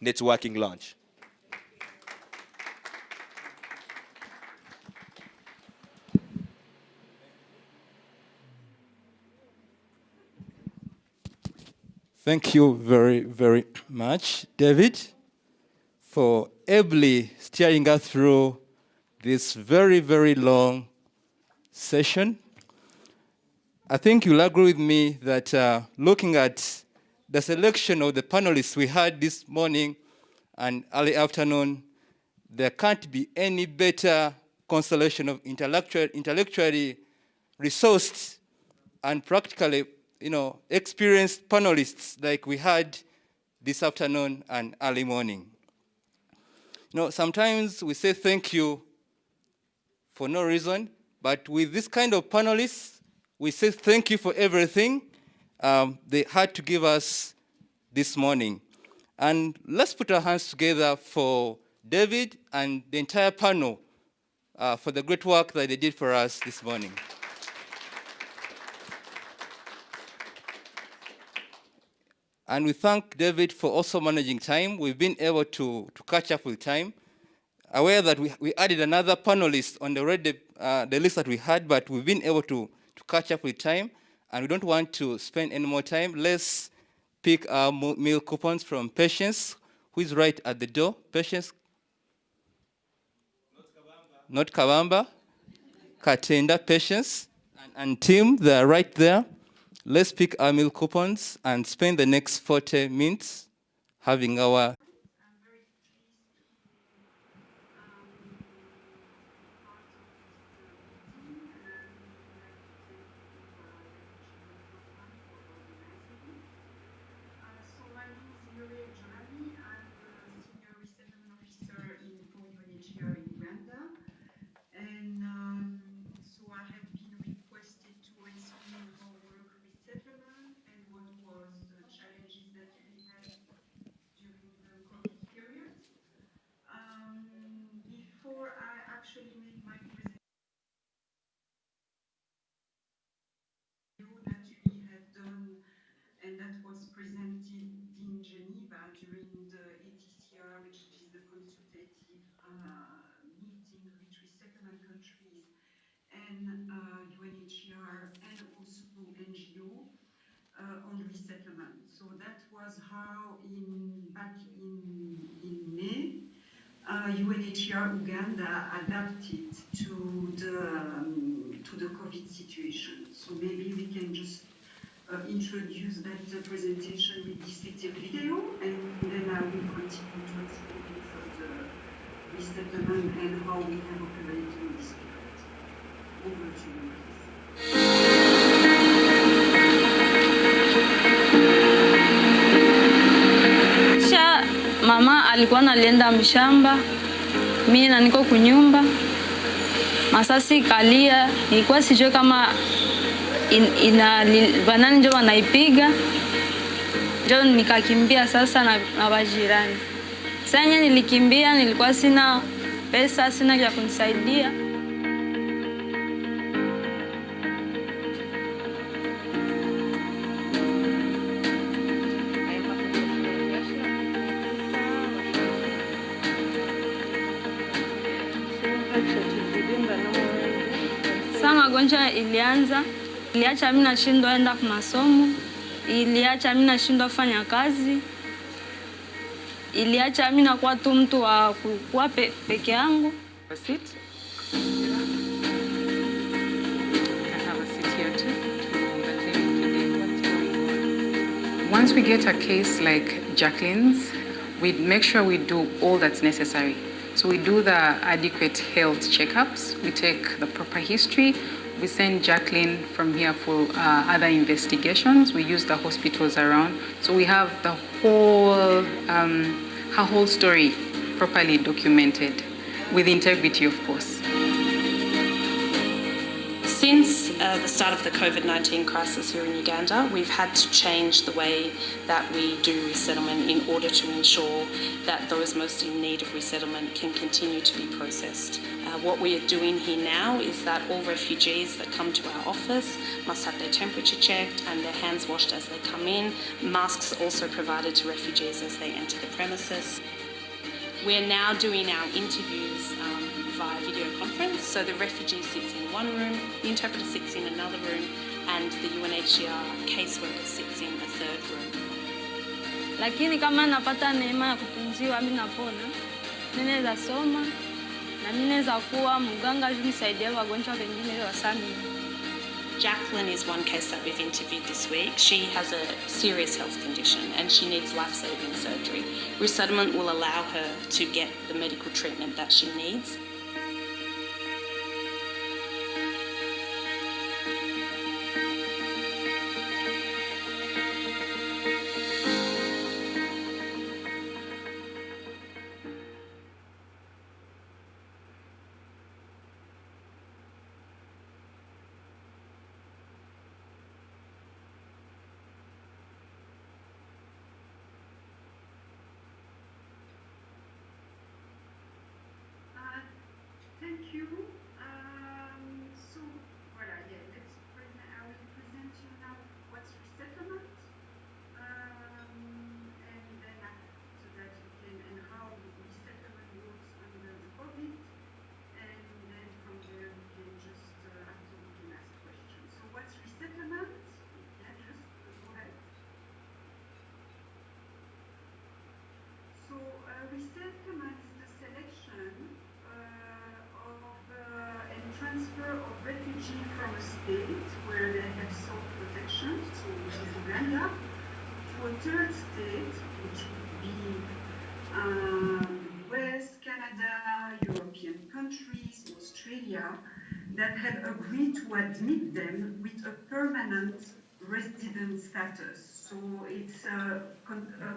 networking lunch. Thank you very, very much, David, for ably steering us through this very, very long session. I think you'll agree with me that looking at the selection of the panelists we had this morning and early afternoon, there can't be any better constellation of intellectually resourced and practically experienced panelists like we had this afternoon and early morning. Sometimes we say thank you for no reason, but with this kind of panelists, we say thank you for everything they had to give us this morning. And let's put our hands together for David and the entire panel for the great work that they did for us this morning. And we thank David for also managing time. We've been able to catch up with time. Aware that we added another panelist on the list that we had, but we've been able to catch up with time, and we don't want to spend any more time. Let's pick our meal coupons from Patience, who is right at the door. Patience? Not Kabamba. Katenda, Patience, and Tim, they're right there. Let's pick our meal coupons and spend the next 40 minutes having our So I have been requested to explain how work resettlement and what was the challenges that we had during the COVID period. Before I actually make my presentation that we have done and that was presented in Geneva during the ATCR, which is the consultative meeting with resettlement countries and UNHCR and also NGO on resettlement. So that was how back in May, UNHCR Uganda adapted to the COVID situation. So maybe we can just introduce that presentation with this little video, and then I will continue to explain further resettlement and how we have operated in this period. Over to you, please. Kisha mama alikuwa nalienda mshamba, mimi na niko kunyumba. Masasi kalia, nilikuwa sijui kama banani ndio wanaipiga. Ndio nikakimbia sasa na wajirani. Sasa nilikimbia, nilikuwa sina pesa, sina ya kunisaidia. Sasa magonjwa iliacha mimi nashindwa enda kwa masomo, iliacha mimi nashindwa kufanya kazi, iliacha mimi nakuwa tu mtu wa kuwa peke yangu. Once we get a case like Jacqueline's, we make sure we do all that's necessary. So So we do the adequate health checkups. We take the proper history. We send Jacqueline from here for other investigations. We use the hospitals around. So we have the whole, her whole story properly documented with integrity, of course. Since the start of the COVID-19 crisis here in Uganda, we've had to change the way that we do resettlement in order to ensure that those most in need of resettlement can continue to be processed. What we are doing here now is that all refugees that come to our office must have their temperature checked and their hands washed as they come in. Masks also provided to refugees as they enter the premises. We're now doing our interviews via video conference. So the refugee sits in one room, the interpreter sits in another room, and the UNHCR caseworker sits in a third room. Lakini kama napata neema ya kutunziwa mimi napona, ninaweza soma na ninaweza kuwa mganga nisaidia wagonjwa wengine wa SAMI. Jacqueline is one case that we've interviewed this week. She has a serious health condition and she needs life-saving surgery. Resettlement will allow her to get the medical treatment that she needs. Thank you. So, voilà, yeah, I will present you now what's resettlement, and then after that we can, and how resettlement works under the COVID, and then from there we can just, after we can ask questions. So what's resettlement? Yeah, just go ahead. So resettlement is the selection and transfer of refugees from a state where they have sought protection, so which is Uganda, to a third state, which would be US, Canada, European countries, Australia, that have agreed to admit them with a permanent resident status. So it's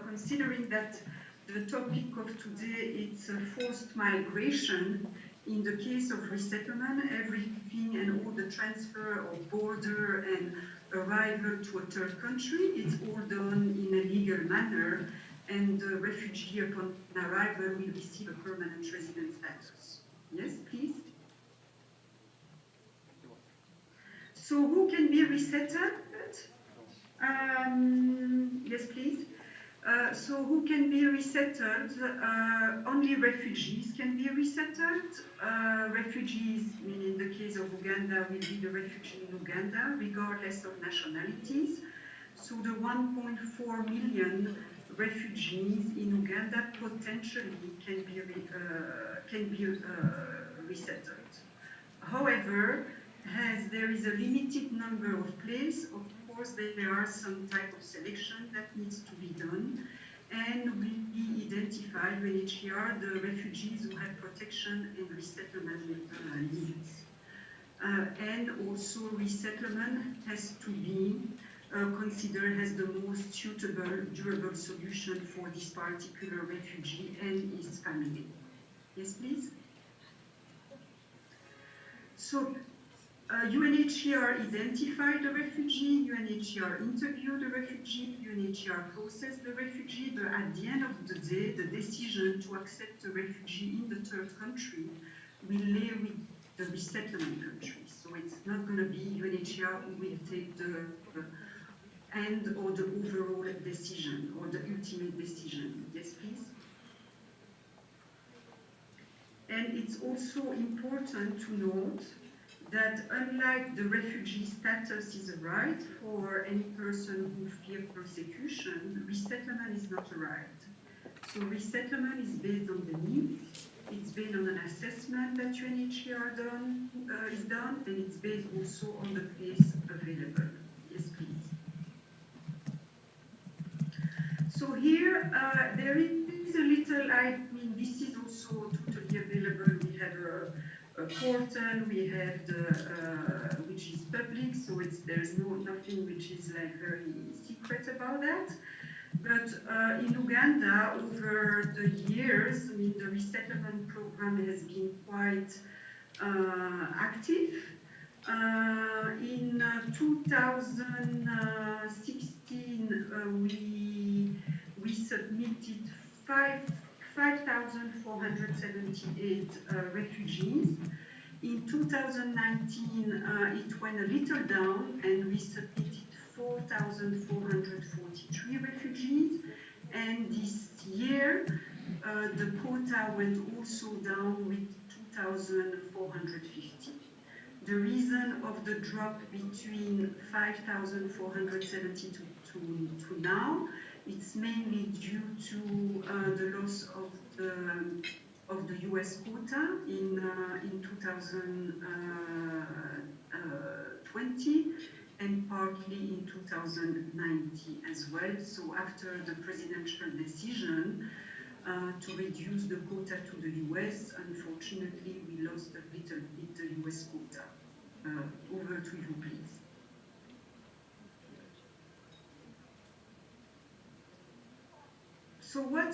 considering that the topic of today is forced migration. In the case of resettlement, everything and all the transfer of border and arrival to a third country, it's all done in a legal manner, and the refugee upon arrival will receive a permanent resident status. Yes, please. So who can be resettled? Yes, please. So who can be resettled? Only refugees can be resettled. Refugees, meaning in the case of Uganda, will be the refugee in Uganda, regardless of nationalities. So the 1.4 million refugees in Uganda potentially can be resettled. However, as there is a limited number of places, of course, there are some type of selection that needs to be done, and we identify UNHCR the refugees who have protection and resettlement needs. And also resettlement has to be considered as the most suitable, durable solution for this particular refugee and his family. Yes, please. So UNHCR identified the refugee, UNHCR interviewed the refugee, UNHCR processed the refugee, but at the end of the day, the decision to accept the refugee in the third country will lay with the resettlement country. So it's not going to be UNHCR who will take the end or the overall decision or the ultimate decision. Yes, please. And it's also important to note that unlike the refugee status is a right for any person who fears persecution, resettlement is not a right. So resettlement is based on the needs, it's based on an assessment that UNHCR is done, and it's based also on the place available. Yes, please. So here, there is a little, I mean, this is also totally a a portal, we have the which is public, so there's nothing which is like very secret about that. But in Uganda, over the years, I mean, the resettlement program has been quite active. In 2016, we submitted 5,478 refugees. In 2019, it went a little down, and we submitted 4,443 refugees. And this year, the quota went also down with 2,450. The reason of the drop between 5,470 to now, it's mainly due to the loss of the US quota in 2020 and partly in 2019 as well. So after the presidential decision to reduce the quota to the US, unfortunately, we lost a little bit the US quota. Over to you, please. So what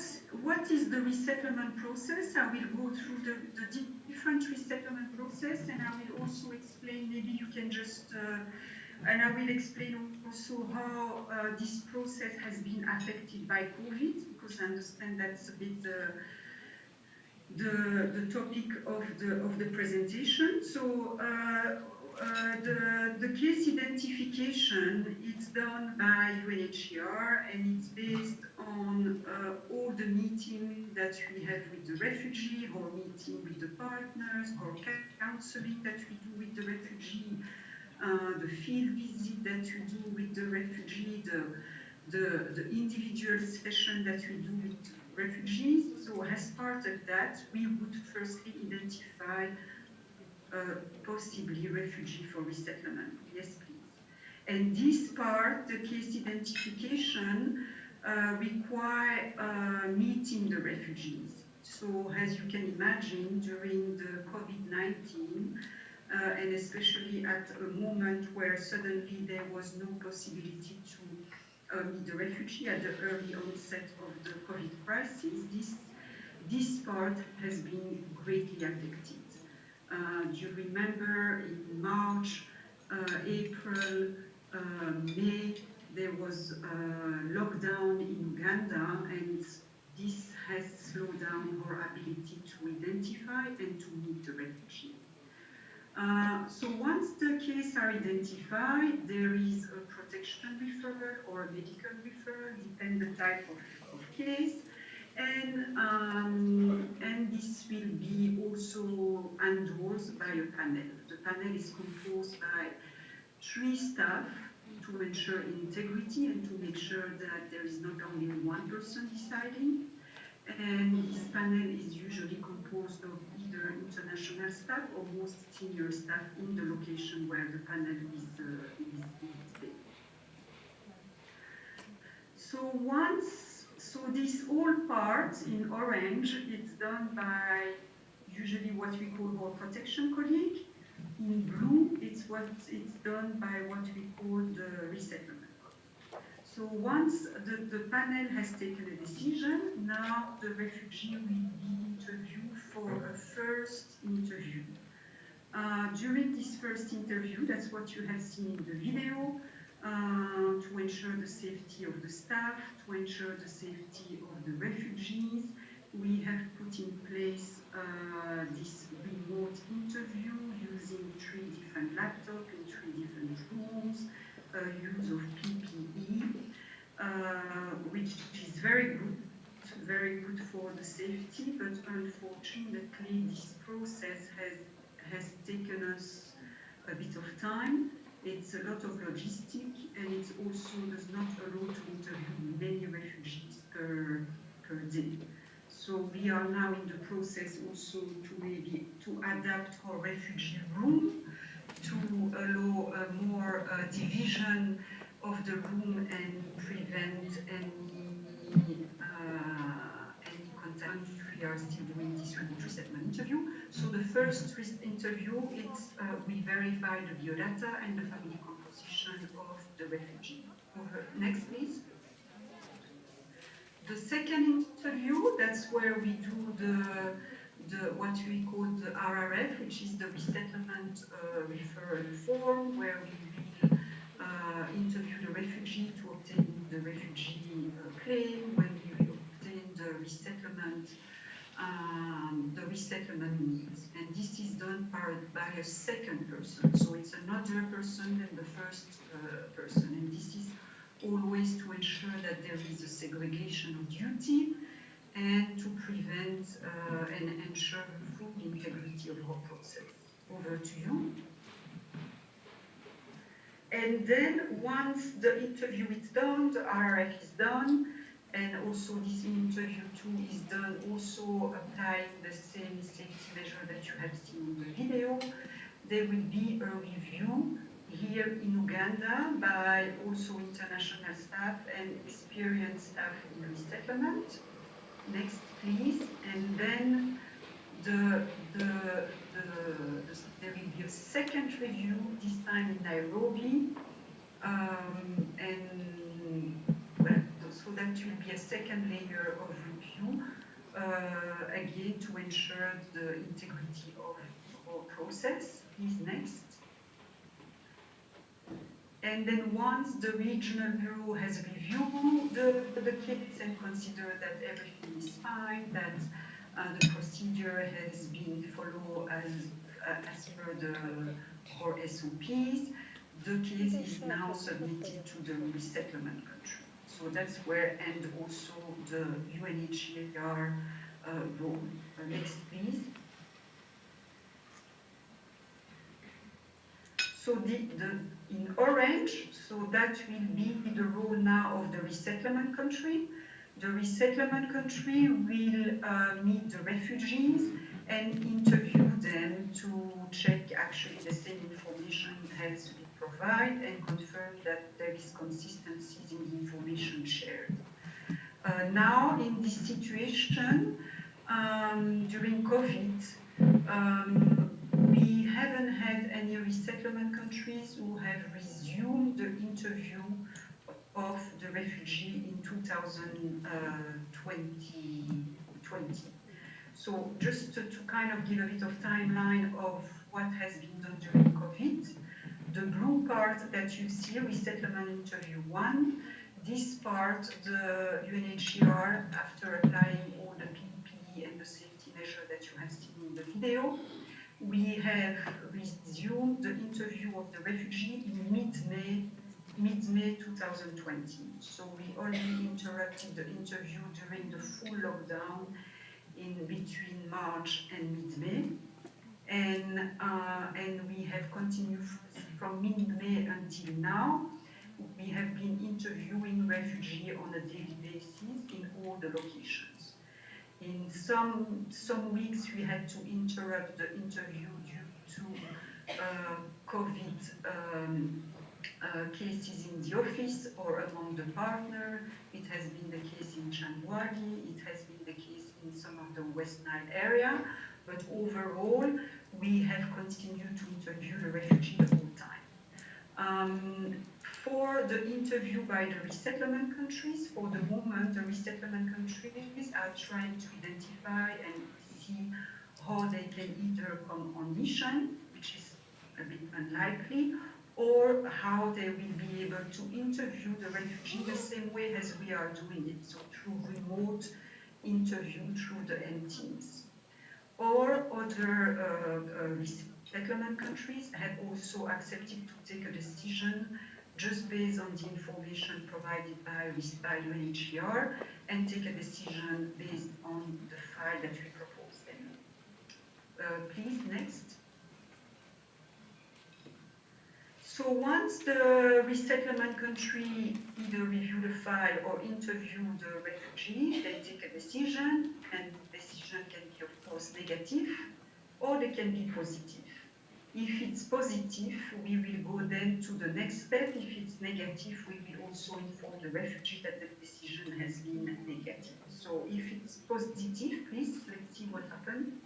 is the resettlement process? I will go through the different resettlement process, and I will also explain, maybe you can just, and I will explain also how this process has been affected by COVID, because I understand that's a bit the topic of the presentation. So the case identification, it's done by UNHCR, and it's based on all the meetings that we have with the refugee, or meeting with the partners, or counseling that we do with the refugee, the field visit that we do with the refugee, the individual session that we do with refugees. So as part of that, we would firstly identify possibly refugee for resettlement. Yes, please. And this part, the case identification, require meeting the refugees. So as you can imagine, during the COVID-19, and especially at a moment where suddenly there was no possibility to meet the refugee at the early onset of the COVID crisis, this part has been greatly affected. You remember in March, April, May, there was a lockdown in Uganda, and this has slowed down our ability to identify and to meet the refugee. So once the cases are identified, there is a protection referral or a medical referral, depending the type of case. And this will be also endorsed by a panel. The panel is composed by 3 staff to ensure integrity and to make sure that there is not only one person deciding. And this panel is usually composed of either international staff or most senior staff in the location where the panel is based. So this whole part in orange, it's done by usually what we call our protection colleague. In blue, it's done by what we call the resettlement. So once the panel has taken a decision, now the refugee will be interviewed for a first interview. During this first interview, that's what you have seen in the video, to ensure the safety of the staff, to ensure the safety of the refugees, we have put in place this remote interview using 3 different laptops in 3 different rooms, use of PPE, which is very good for the safety, but unfortunately this process has taken us a bit of time. It's a lot of logistics, and it also does not allow to interview many refugees per day. So we are now in the process also to adapt our refugee room to allow more division of the room and prevent any contact if we are still doing this remote resettlement interview. So the first interview, we verify the biodata and the family composition of the refugee. Next, please. The second interview, that's where we do what we call the RRF, which is the resettlement referral form, where we will interview the refugee to obtain the refugee claim, when we will obtain the resettlement needs. And this is done by a second person. So it's another person than the first person. And this is always to ensure that there is a segregation of duty and to prevent and ensure the full integrity of our process. Over to you. And then once the interview is done, the RRF is done, and also this interview too is done, also applying the same safety measure that you have seen in the video. There will be a review here in Uganda by also international staff and experienced staff in resettlement. Next, please. And then there will be a second review, this time in Nairobi. So that will be a second layer of review, again, to ensure the integrity of our process. Please, next. And then once the regional bureau has reviewed the case and considered that everything is fine, that the procedure has been followed as per our SOPs, the case is now submitted to the resettlement country. So that's where, and also the UNHCR role. Next, please. So in orange, so that will be the role now of the resettlement country. The resettlement country will meet the refugees and interview them to check actually the same information as we provide and confirm that there is consistency in the information shared. Now, in this situation, during COVID, we haven't had any resettlement countries who have resumed the interview of the refugee in 2020. So just to kind of give a bit of timeline of what has been done during COVID, the blue part that you see, resettlement interview 1, this part, the UNHCR, after applying all the PPE and the safety measure that you have seen in the video, we have resumed the interview of the refugee in mid-May 2020. So we only interrupted the interview during the full lockdown in between March and mid-May. And we have continued from mid-May until now. We have been interviewing refugees on a daily basis in all the locations. In some weeks, we had to interrupt the interview due to COVID cases in the office or among the partner. It has been the case in Changwagi. It has been the case in some of the West Nile area. But overall, we have continued to interview the refugee the whole time. For the interview by the resettlement countries, for the moment, the resettlement countries are trying to identify and see how they can either come on mission, which is a bit unlikely, or how they will be able to interview the refugee the same way as we are doing it, so through remote interview through the M-Teams. Or other resettlement countries have also accepted to take a decision just based on the information provided by UNHCR and take a decision based on the file that we propose them. Please, next. So once the resettlement country either review the file or interview the refugee, they take a decision, and the decision can be, of course, negative, or they can be positive. If it's positive, we will go then to the next step. If it's negative, we will also inform the refugee that the decision has been negative. So if it's positive, please, let's see what happened.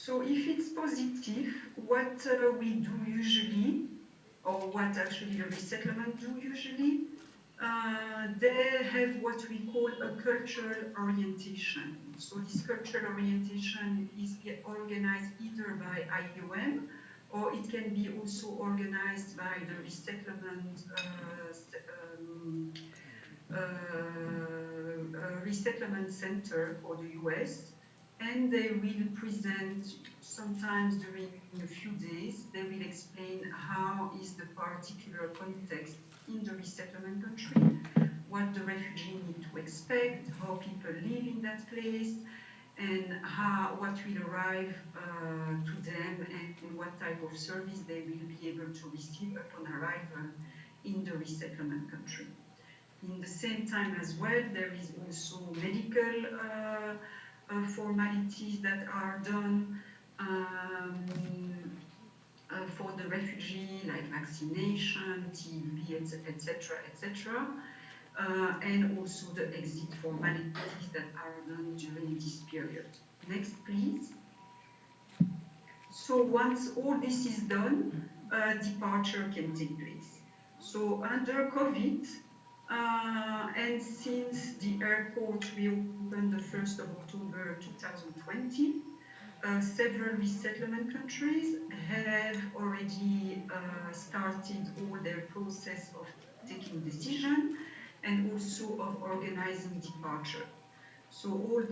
So if it's positive, what we do usually, or what actually the resettlement do usually, they have what we call a cultural orientation. So this cultural orientation is organized either by IOM, or it can be also organized by the resettlement resettlement center for the US, and they will present sometimes during a few days. They will explain how is the particular context in the resettlement country, what the refugee need to expect, how people live in that place, and what will arrive to them, and what type of service they will be able to receive upon arrival in the resettlement country. In the same time as well, there is also medical formalities that are done for the refugee, like vaccination, TB, etc., etc., and also the exit formalities that are done during this period. Next, please. So once all this is done, departure can take place. So under COVID, and since the airport reopened the 1st of October 2020, several resettlement countries have already started all their process of taking decision and also of organizing departure. So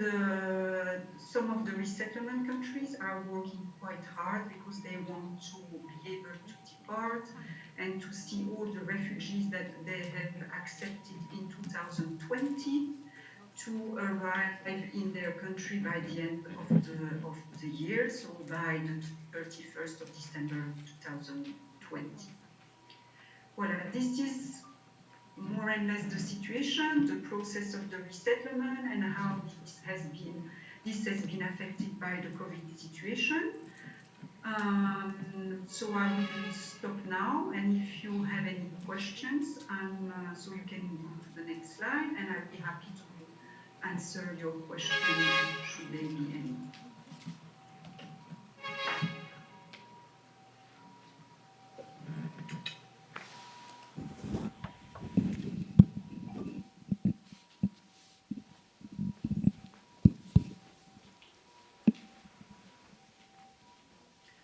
some of the resettlement countries are working quite hard because they want to be able to depart and to see all the refugees that they have accepted in 2020 to arrive in their country by the end of the year, so by the 31st of December 2020. Voilà, this is more or less the situation, the process of the resettlement, and how this has been affected by the COVID situation. So I will stop now, and if you have any questions, so you can go to the next slide, and I'll be happy to answer your questions should there be any.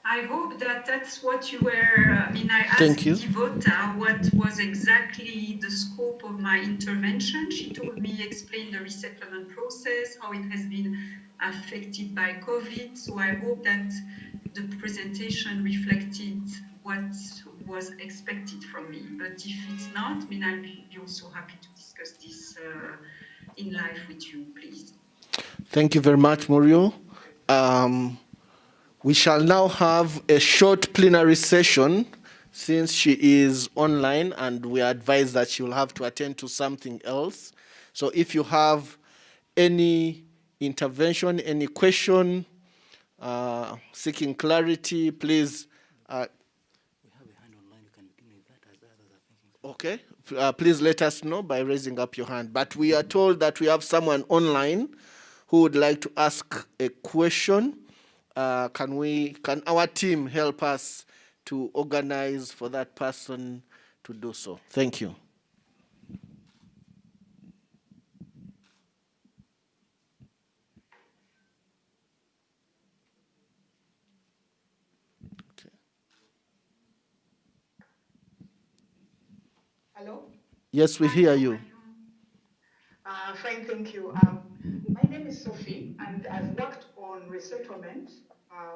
I hope that that's what you were, I asked Devota what was exactly the scope of my intervention. She told me, explain the resettlement process, how it has been affected by COVID. So I hope that the presentation reflected what was expected from me. But if it's not, I'll be also happy to discuss this in live with you, please. Thank you very much, Muriel. We shall now have a short plenary session since she is online and we are advised that she will have to attend to something else. So if you have any intervention, any question, seeking clarity, please. Okay, please let us know by raising up your hand. But we are told that we have someone online who would like to ask a question. Can our team help us to organize for that person to do so? Thank you. Okay. Hello? Yes, we hear you. Fine, thank you. My name is Sophie, and I've worked on resettlement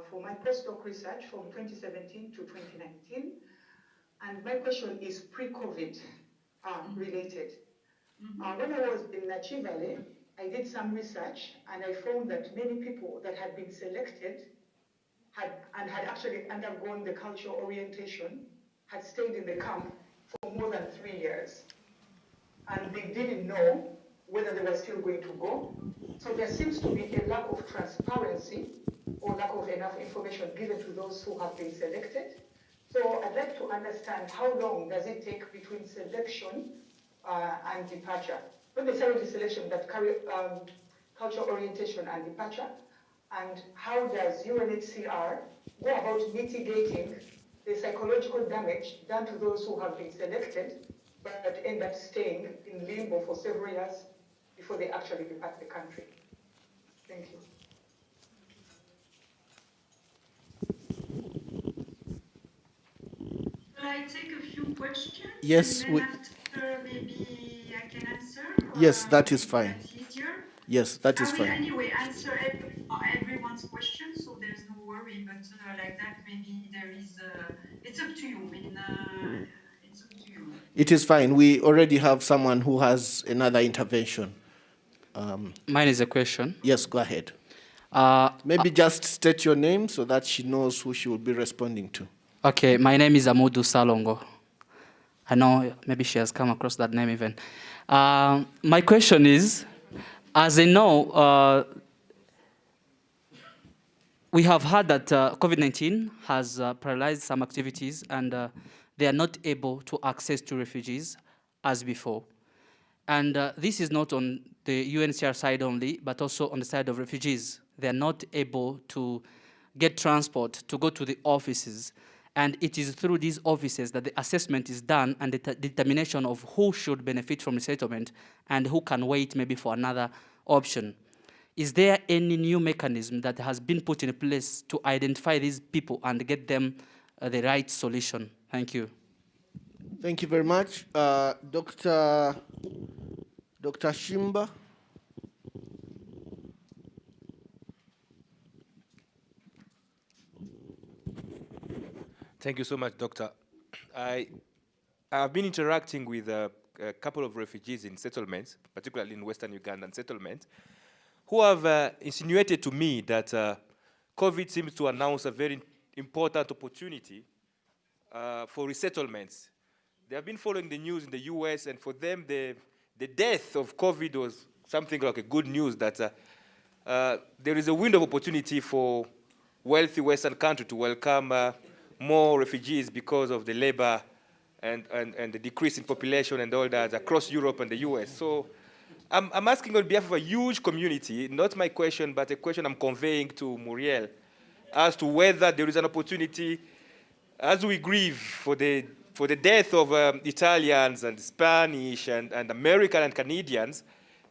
for my postdoc research from 2017 to 2019. And my question is pre-COVID related. When I was in Nachi Valley, I did some research, and I found that many people that had been selected had actually undergone the cultural orientation had stayed in the camp for more than 3 years. And they didn't know whether they were still going to go. So there seems to be a lack of transparency or lack of enough information given to those who have been selected. So I'd like to understand how long does it take between selection and departure? Not necessarily selection, but cultural orientation and departure. And how does UNHCR go about mitigating the psychological damage done to those who have been selected but end up staying in limbo for several years before they actually depart the country? Thank you. Shall I take a few questions? Yes, and then after maybe I can answer? Yes, that is fine. That's easier. Yes, that is I will fine. anyway answer everyone's question, so there's no worry. But like that, maybe there is. It's up to you. It's up to you. It is fine. We already have someone who has another intervention. Mine is a question. Yes, go ahead. Maybe just state your name so that she knows who she will be responding to. Okay, my name is Amudu Salongo. I know maybe she has come across that name even. My question is, as I know, we have heard that COVID-19 has paralyzed some activities and they are not able to access to refugees as before. And this is not on the UNHCR side only, but also on the side of refugees. They are not able to get transport to go to the offices. And it is through these offices that the assessment is done and the determination of who should benefit from resettlement and who can wait maybe for another option. Is there any new mechanism that has been put in place to identify these people and get them the right solution? Thank you. Thank you very much. Dr. Shimba. Thank you so much, Doctor. I've been interacting with a couple of refugees in settlements, particularly in Western Ugandan settlements, who have insinuated to me that COVID seems to announce a very important opportunity for resettlements. They have been following the news in the US, and for them, the death of COVID was something like a good news that there is a window of opportunity for wealthy Western countries to welcome more refugees because of the labor and the decrease in population and all that across Europe and the US. So I'm asking on behalf of a huge community, not my question, but a question I'm conveying to Muriel, as to whether there is an opportunity, as we grieve for the death of Italians and Spanish and American and Canadians,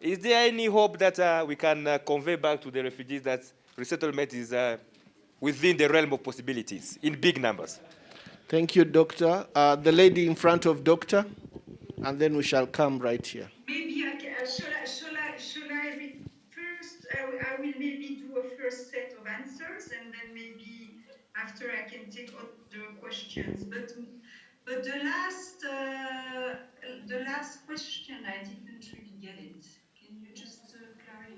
is there any hope that we can convey back to the refugees that resettlement is within the realm of possibilities in big numbers? Thank you, Doctor. The lady in front of Doctor, and then we shall come right here. Maybe shall I first, I will maybe do a first set of answers, and then maybe after I can take other questions. But the last question, I didn't really get it. Can you just clarify?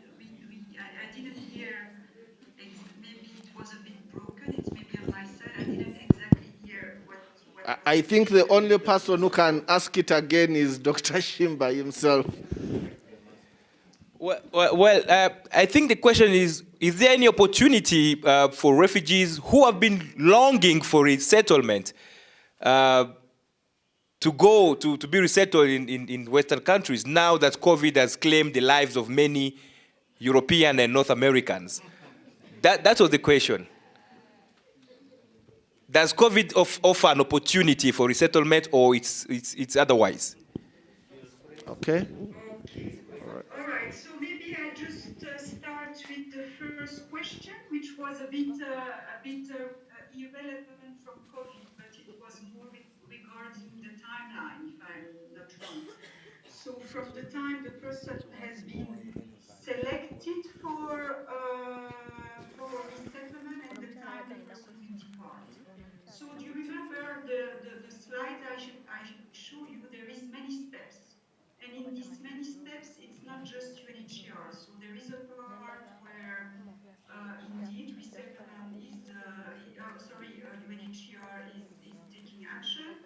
I didn't hear. Maybe it was a bit broken. It's maybe on my side. I didn't exactly hear what. I think the only person who can ask it again is Dr. Shimba himself. Well, I think the question is there any opportunity for refugees who have been longing for resettlement to go to be resettled in Western countries now that COVID has claimed the lives of many European and North Americans? That was the question. Does COVID offer an opportunity for resettlement, or it's otherwise? Okay. All right. So maybe I just start with the first question, which was a bit irrelevant from COVID, but it was more regarding the timeline, if I'm not wrong. So from the time the person has been selected for resettlement and the time the person will depart. So do you remember the slide I should show you? There is many steps. And in these many steps, it's not just UNHCR. So there is a part where indeed resettlement is, UNHCR is taking action.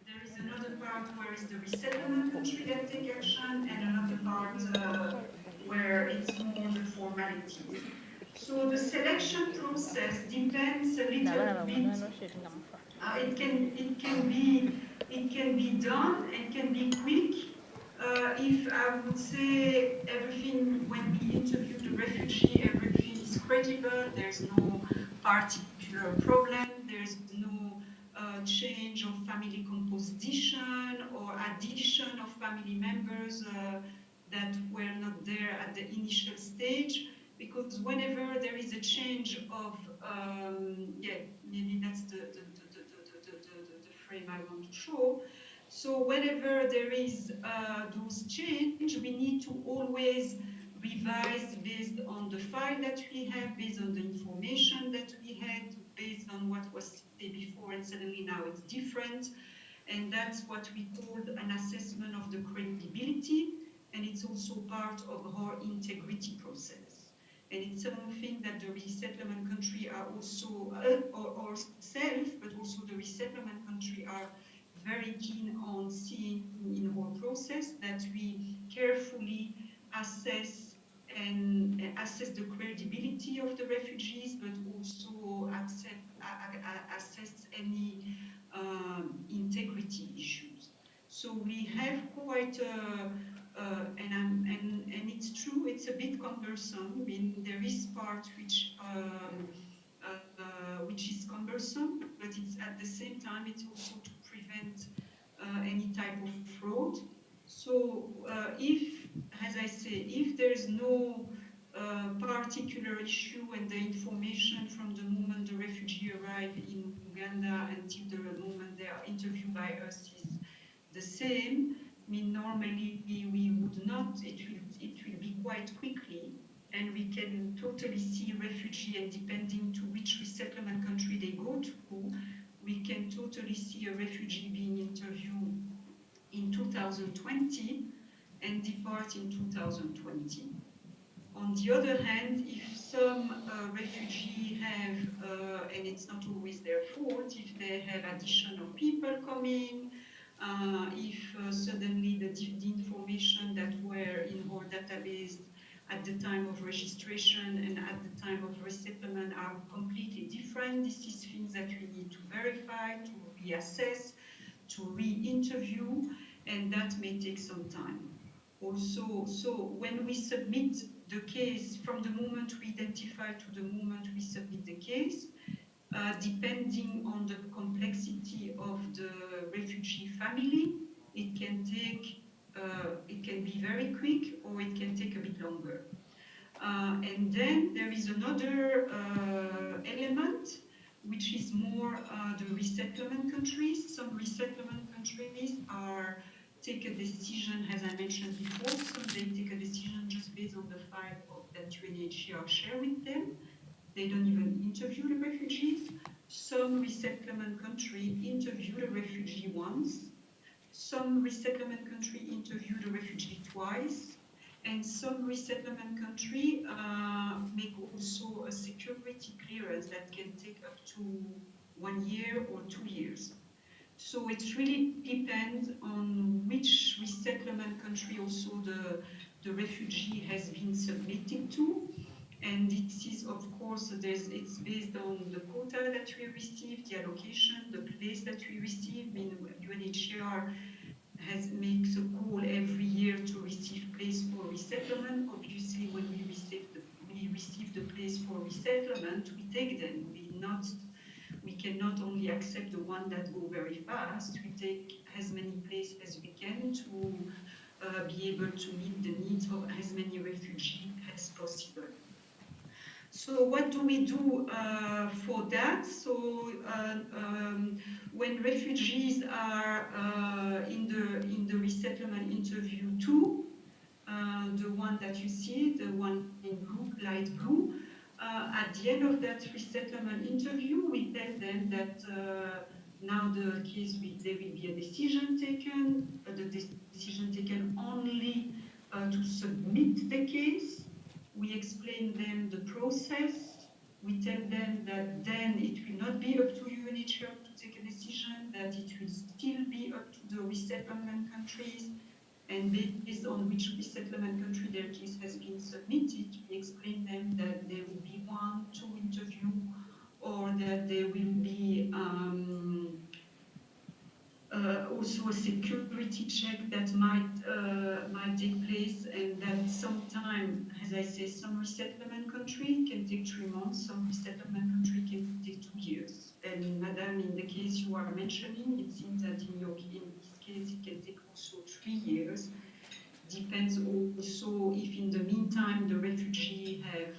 There is another part where it's the resettlement country that take action, and another part where it's more the formalities. So the selection process depends a little bit. It can be done and can be quick if I would say everything when we interview the refugee, everything is credible. irreversible, there's no particular problem, there's no change of family composition or addition of family members that were not there at the initial stage. Because whenever there is a change of, yeah, maybe that's the frame I want to show. So whenever there is those change, we need to always revise based on the file that we have, based on the information that we had, based on what was said before, and suddenly now it's different. And that's what we called an assessment of the credibility, and it's also part of our integrity process. And it's something that the resettlement country are also, or self, but also the resettlement country are very keen on seeing in our process, that we carefully assess and assess the credibility of the refugees, but also assess any integrity issues. So we have quite and it's true, it's a bit cumbersome. I mean, there is part which is cumbersome, but it's at the same time, it's also to prevent any type of fraud. So if, as I say, if there's no particular issue and the information from the moment the refugee arrive in Uganda until the moment they are interviewed by us is the same, I mean, normally we would not, it will be quite quickly, and we can totally see refugee, and depending to which resettlement country they go to, we can totally see a refugee being interviewed in 2020 and depart in 2020. On the other hand, if some refugee have, and it's not always their fault, if they have addition of people coming, if suddenly the information that were in our database at the time of registration and at the time of resettlement are completely different, this is things that we need to verify, to reassess, to re-interview, and that may take some time. Also, so when we submit the case, from the moment we identify to the moment we submit the case, depending on the complexity of the refugee family, it can take, it can be very quick or it can take a bit longer. And then there is another element, which is more the resettlement countries. Some resettlement countries take a decision, as I mentioned before, some they take a decision just based on the file that UNHCR share with them. They don't even interview the refugees. Some resettlement country interview the refugee once. Some resettlement country interview the refugee twice. And some resettlement country make also a security clearance that can take up to 1 year or 2 years. So it really depends on which resettlement country also the refugee has been submitted to. And this is, of course, it's based on the quota that we receive, the allocation, the place that we receive. I mean, UNHCR makes a call every year to receive place for resettlement. Obviously, when we receive the place for resettlement, we take them. We cannot only accept the one that go very fast. We take as many places as we can to be able to meet the needs of as many refugees as possible. So what do we do for that? So when refugees are in the resettlement interview 2, the one that you see, the one in blue, light blue, at the end of that resettlement interview, we tell them that now the case, there will be a decision taken, the decision taken only to submit the case. We explain them the process. We tell them that then it will not be up to UNHCR to take a decision, that it will still be up to the resettlement countries, and based on which resettlement country their case has been submitted, we explain them that there will be 1, 2 interview, or that there will be also a security check that might take place, and that sometimes, as I say, some resettlement country can take 3 months, some resettlement country can take 2 years. And Madam, in the case you are mentioning, it seems that in this case it can take also 3 years. Depends also if in the meantime the refugee have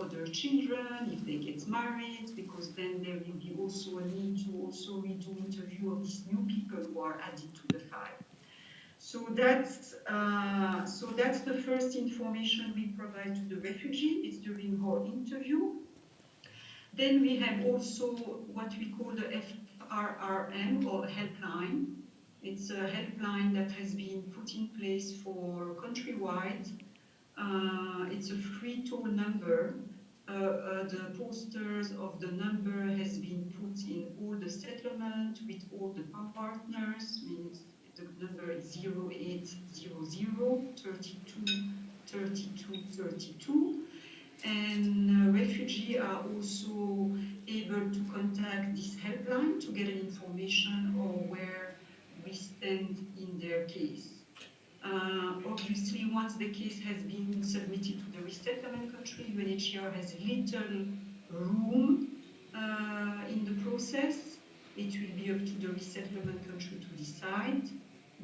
other children, if they get married, because then there will be also a need to also redo interview of these new people who are added to the file. So that's the first information we provide to the refugee. It's during her interview. Then we have also what we call the FRRM, or helpline. It's a helpline that has been put in place for countrywide. It's a free toll number. The posters of the number has been put in all the settlement with all the partners. The number is 0800 32 32 32. And refugees are also able to contact this helpline to get an information on where we stand in their case. Obviously, once the case has been submitted to the resettlement country, UNHCR has little room in the process. It will be up to the resettlement country to decide.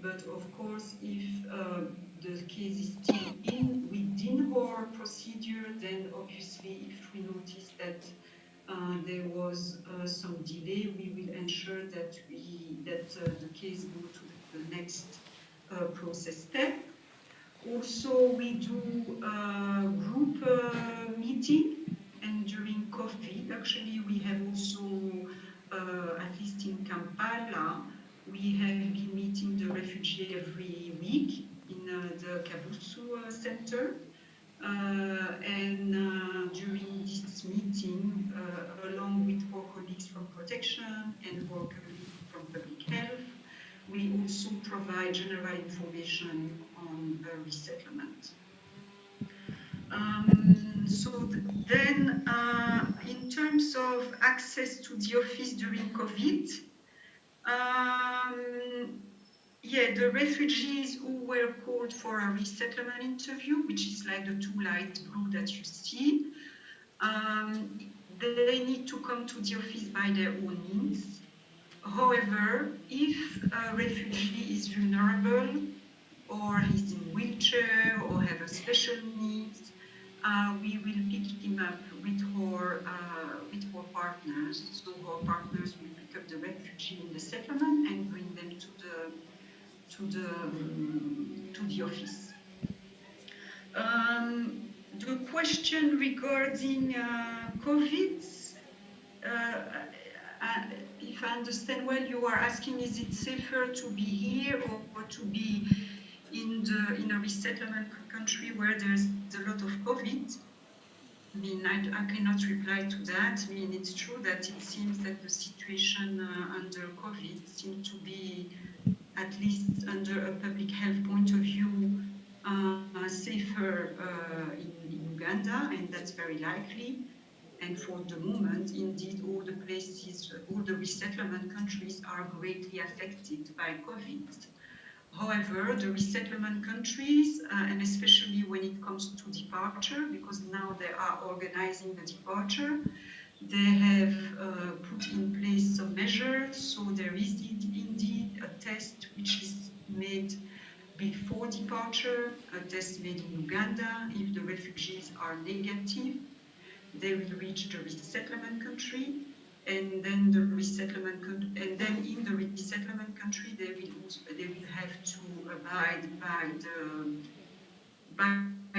But of course, if the case is still within our procedure, then obviously, if we notice that there was some delay, we will ensure that the case go to the next process step. Also, we do group meeting, and during COVID, actually, we have also, at least in Kampala, we have been meeting the refugee every week in the Kabusu Center. During this meeting, along with our colleagues from protection and our colleagues from public health, we also provide general information on resettlement. In terms of access to the office during COVID, the refugees who were called for a resettlement interview, which is like the 2 light blue that you see, they need to come to the office by their own means. However, if a refugee is vulnerable, or he's in wheelchair, or have a special needs, we will pick him up with our partners. So our partners will pick up the refugee in the settlement and bring them to the office. The question regarding COVID, if I understand well, you are asking, is it safer to be here or to be in a resettlement country where there's a lot of COVID? I mean, I cannot reply to that. I mean, it's true that it seems that the situation under COVID seems to be, at least under a public health point of view, safer in Uganda, and that's very likely. And for the moment, indeed, all the resettlement countries are greatly affected by COVID. However, the resettlement countries, and especially when it comes to departure, because now they are organizing the departure, they have put in place some measures. So there is indeed a test which is made before departure, a test made in Uganda. If the refugees are negative, they will reach the resettlement country, and then in the resettlement country they will have to abide by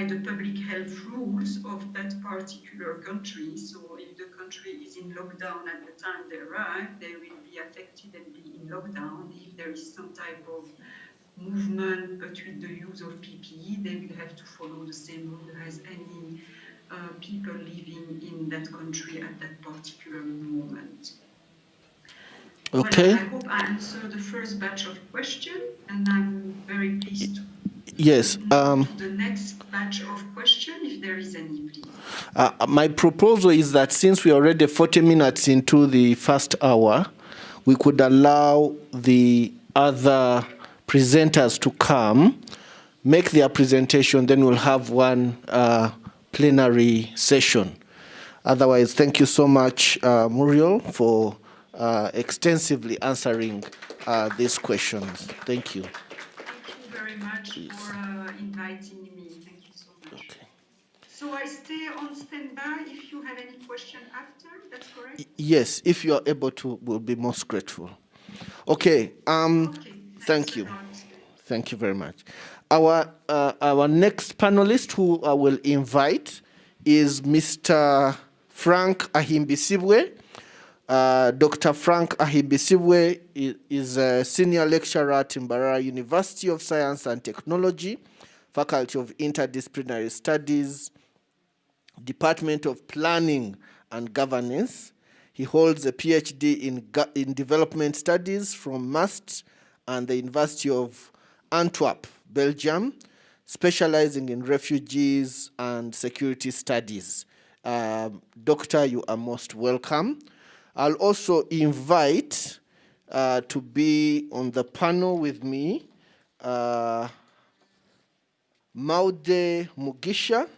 the public health rules of that particular country. So if the country is in lockdown at the time they arrive, they will be affected and be in lockdown. If there is some type of movement between the use of PPE, they will have to follow the same rule as any people living in that country at that particular moment. Okay. Well, I hope I answered the first batch of questions, and I'm very pleased to yes. move to the next batch of questions, if there is any, please. My proposal is that since we're already 40 minutes into the first hour, we could allow the other presenters to come make their presentation, then we'll have one plenary session. Otherwise, thank you so much, Muriel, for extensively answering these questions. Thank you. Thank you very much for inviting me. Thank you so much. Okay. So I stay on standby if you have any question after, that's correct? Yes, if you are able to, we'll be most grateful. Okay, thank you. Thank you very much. Our next panelist who I will invite is Mr. Frank Ahimbisibwe. Dr. Frank Ahimbisibwe is a senior lecturer at Mbarara University of Science and Technology, Faculty of Interdisciplinary Studies, Department of Planning and Governance. He holds a PhD in Development Studies from MAST and the University of Antwerp, Belgium, specializing in refugees and security studies. Doctor, you are most welcome. I'll also invite to be on the panel with me, Maude Mugisha,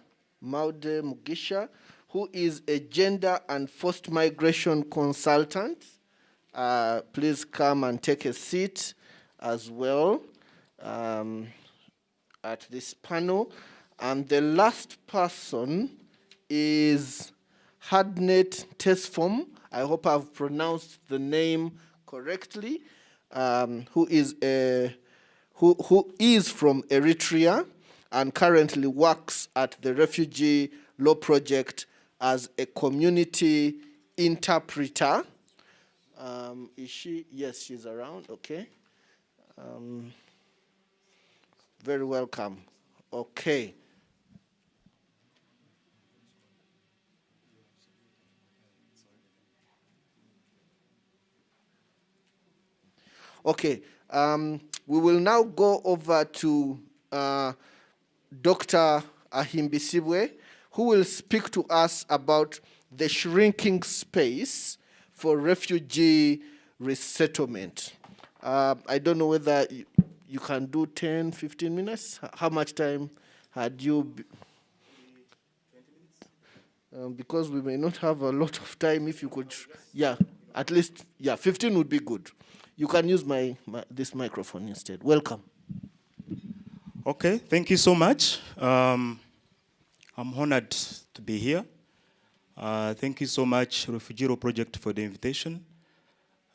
who is a gender and forced migration consultant. Please come and take a seat as well at this panel. And the last person is Hadnet Tesfom. I hope I've pronounced the name correctly, who is from Eritrea and currently works at the Refugee Law Project as a community interpreter. Is she? Yes, she's around. Okay. Very welcome. Okay. Okay. We will now go over to Dr. Ahimbisibwe, who will speak to us about the shrinking space for refugee resettlement. I don't know whether you can do 10, 15 minutes. How much time had you? Because we may not have a lot of time. If you could, yeah, at least, yeah, 15 would be good. You can use this microphone instead. Welcome. Okay, thank you so much. I'm honored to be here. Thank you so much, Refugee Law Project, for the invitation.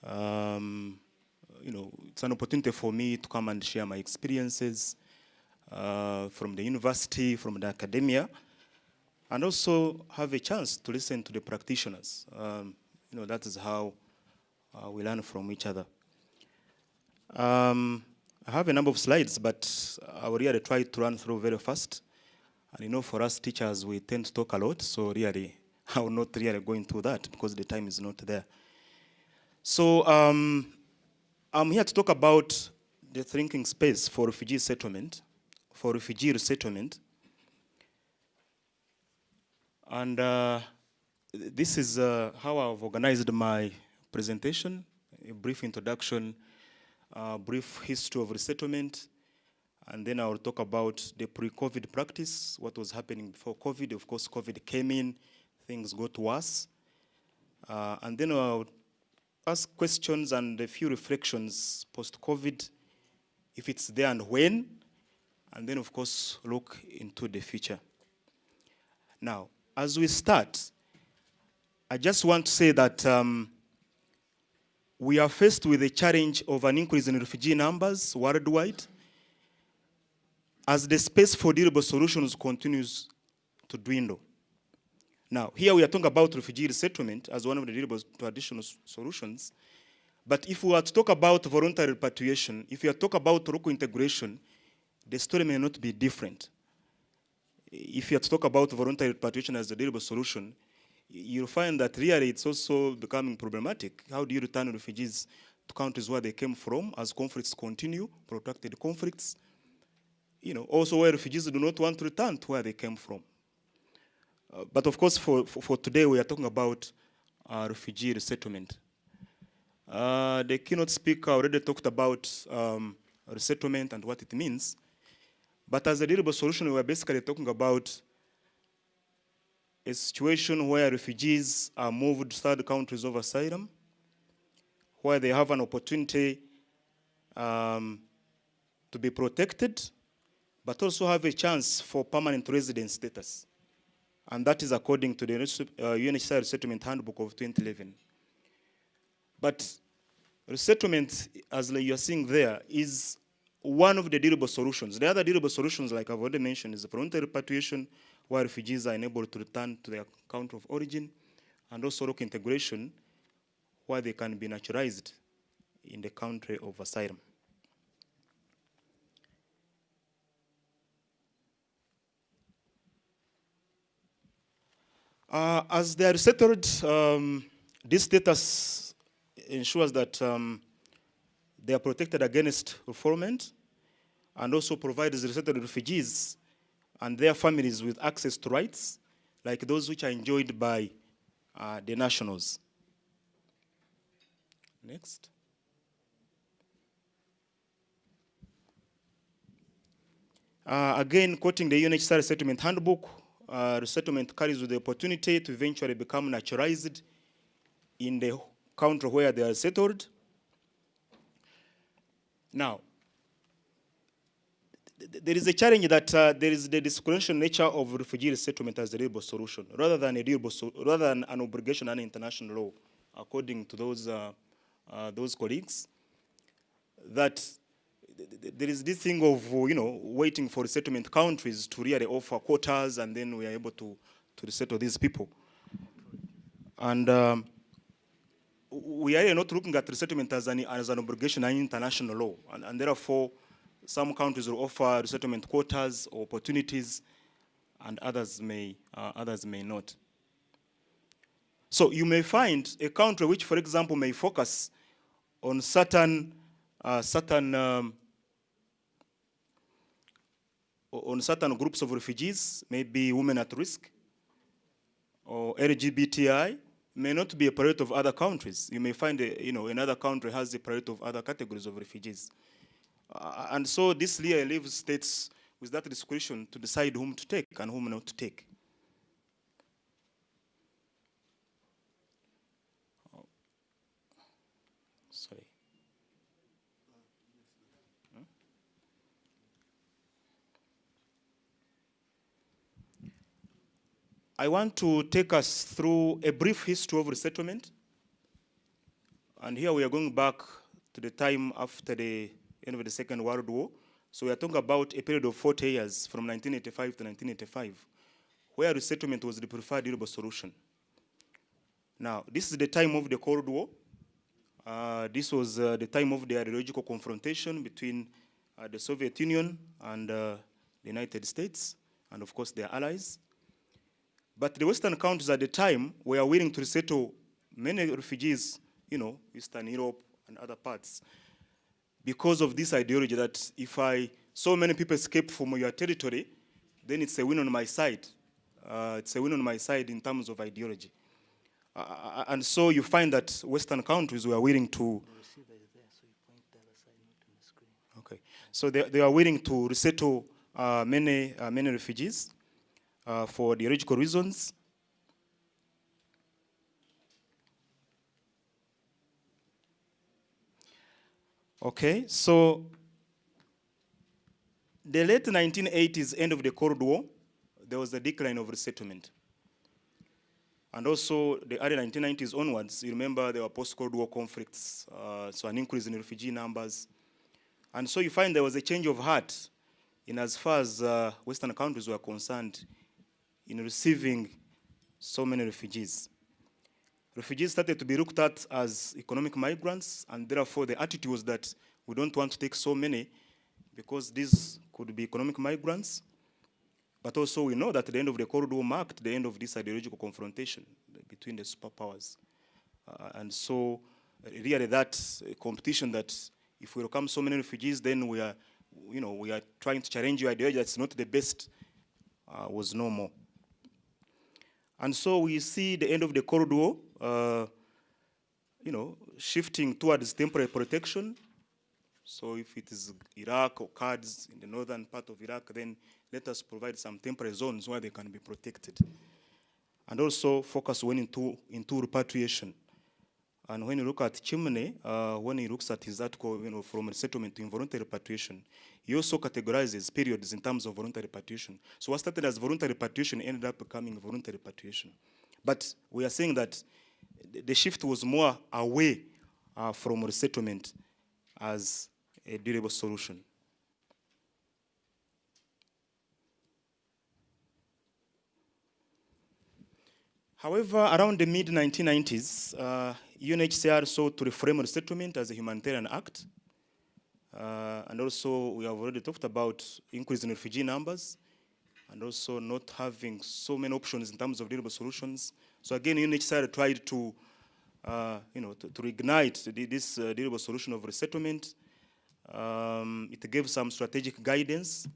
It's an opportunity for me to come and share my experiences from the university, from the academia, and also have a chance to listen to the practitioners. That is how we learn from each other. I have a number of slides, but I will really try to run through very fast. And for us teachers, we tend to talk a lot, so really, I will not really go into that because the time is not there. So I'm here to talk about the thinking space for refugee settlement, for refugee resettlement. And this is how I've organized my presentation, a brief introduction, brief history of resettlement, and then I will talk about the pre-COVID practice, what was happening before COVID. Of course, COVID came in, things got worse. And then I'll ask questions and a few reflections post-COVID, if it's there and when, and then, of course, look into the future. Now, as we start, I just want to say that we are faced with a challenge of an increase in refugee numbers worldwide as the space for durable solutions continues to dwindle. Now, here we are talking about refugee resettlement as one of the durable traditional solutions, but if we are to talk about voluntary repatriation, if we are to talk about local integration, the story may not be different. If you are to talk about voluntary repatriation as a durable solution, you'll find that really it's also becoming problematic. How do you return refugees to countries where they came from as conflicts continue, protracted conflicts? Also where refugees do not want to return to where they came from. But of course, for today, we are talking about refugee resettlement. The keynote speaker already talked about resettlement and what it means. But as a deliverable solution, we are basically talking about a situation where refugees are moved to third countries of asylum, where they have an opportunity to be protected, but also have a chance for permanent residence status. And that is according to the UNHCR Resettlement Handbook of 2011. But resettlement, as you are seeing there, is one of the deliverable solutions. The other deliverable solutions, like I've already mentioned, is the voluntary repatriation, where refugees are enabled to return to their country of origin, and also local integration, where they can be naturalized in the country of asylum. As they are resettled, this status ensures that they are protected against refoulement, and also provides resettled refugees and their families with access to rights, like those which are enjoyed by the nationals. Next. Again, quoting the UNHCR Resettlement Handbook, resettlement carries with the opportunity to eventually become naturalized in the country where they are settled. Now, there is a challenge that there is the discrimination nature of refugee resettlement as a deliverable solution, rather than an obligation under international law, according to those colleagues. That there is this thing of waiting for resettlement countries to really offer quotas, and then we are able to resettle these people. And we are not looking at resettlement as an obligation under international law, and therefore some countries will offer resettlement quotas or opportunities, and others may not. So you may find a country which, for example, may focus on certain groups of refugees, maybe women at risk, or LGBTI, may not be a priority of other countries. You may find another country has a priority of other categories of refugees. And so this really leaves states with that discretion to decide whom to take and whom not to take. Sorry. I want to take us through a brief history of resettlement. And here we are going back to the time after the end of the Second World War. So we are talking about a period of 40 years, from 1985 to 1985, where resettlement was the preferred deliverable solution. Now, this is the time of the Cold War. This was the time of the ideological confrontation between the Soviet Union and the United States, and of course their allies. But the Western countries at the time were willing to resettle many refugees, Eastern Europe and other parts, because of this ideology that if so many people escape from your territory, then it's a win on my side. It's a win on my side in terms of ideology. And so you find that Western countries were willing to... Okay. So they are willing to resettle many refugees for ideological reasons. Okay, so the late 1980s, end of the Cold War, there was a decline of resettlement. And also the early 1990s onwards, you remember there were post-Cold War conflicts, so an increase in refugee numbers. And so you find there was a change of heart in as far as Western countries were concerned in receiving so many refugees. Refugees started to be looked at as economic migrants, and therefore the attitude was that we don't want to take so many because these could be economic migrants. But also we know that the end of the Cold War marked the end of this ideological confrontation between the superpowers. And so really that competition that if we welcome so many refugees, then we are trying to challenge your ideology that's not the best, was no more. And so we see the end of the Cold War, shifting towards temporary protection, So if it is Iraq or Kurds in the northern part of Iraq, then let us provide some temporary zones where they can be protected. And also focus when into repatriation. And when you look at Chimney, when he looks at his article, from resettlement to involuntary repatriation, he also categorizes periods in terms of voluntary repatriation. So what started as voluntary repatriation ended up becoming voluntary repatriation. But we are saying that the shift was more away from resettlement as a durable solution. However, around the mid-1990s, UNHCR sought to reframe resettlement as a humanitarian act. And also, we have already talked about increase in refugee numbers, and also not having so many options in terms of durable solutions. So again, UNHCR tried to, to reignite this durable solution of resettlement. It gave some strategic guidance.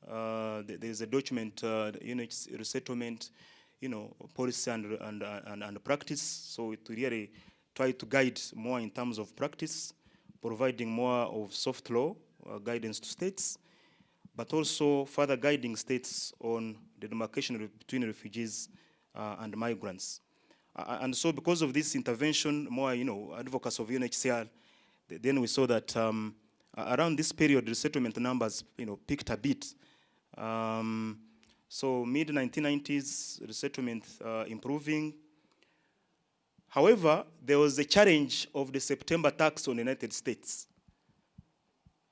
There is a document, UNHCR resettlement, policy and practice. So it really tried to guide more in terms of practice, providing more of soft law guidance to states, but also further guiding states on the demarcation between refugees and migrants. And so because of this intervention, more, advocates of UNHCR, then we saw that around this period, resettlement numbers, peaked a bit. So mid-1990s, resettlement improving. However, there was a challenge of the September tax on the United States.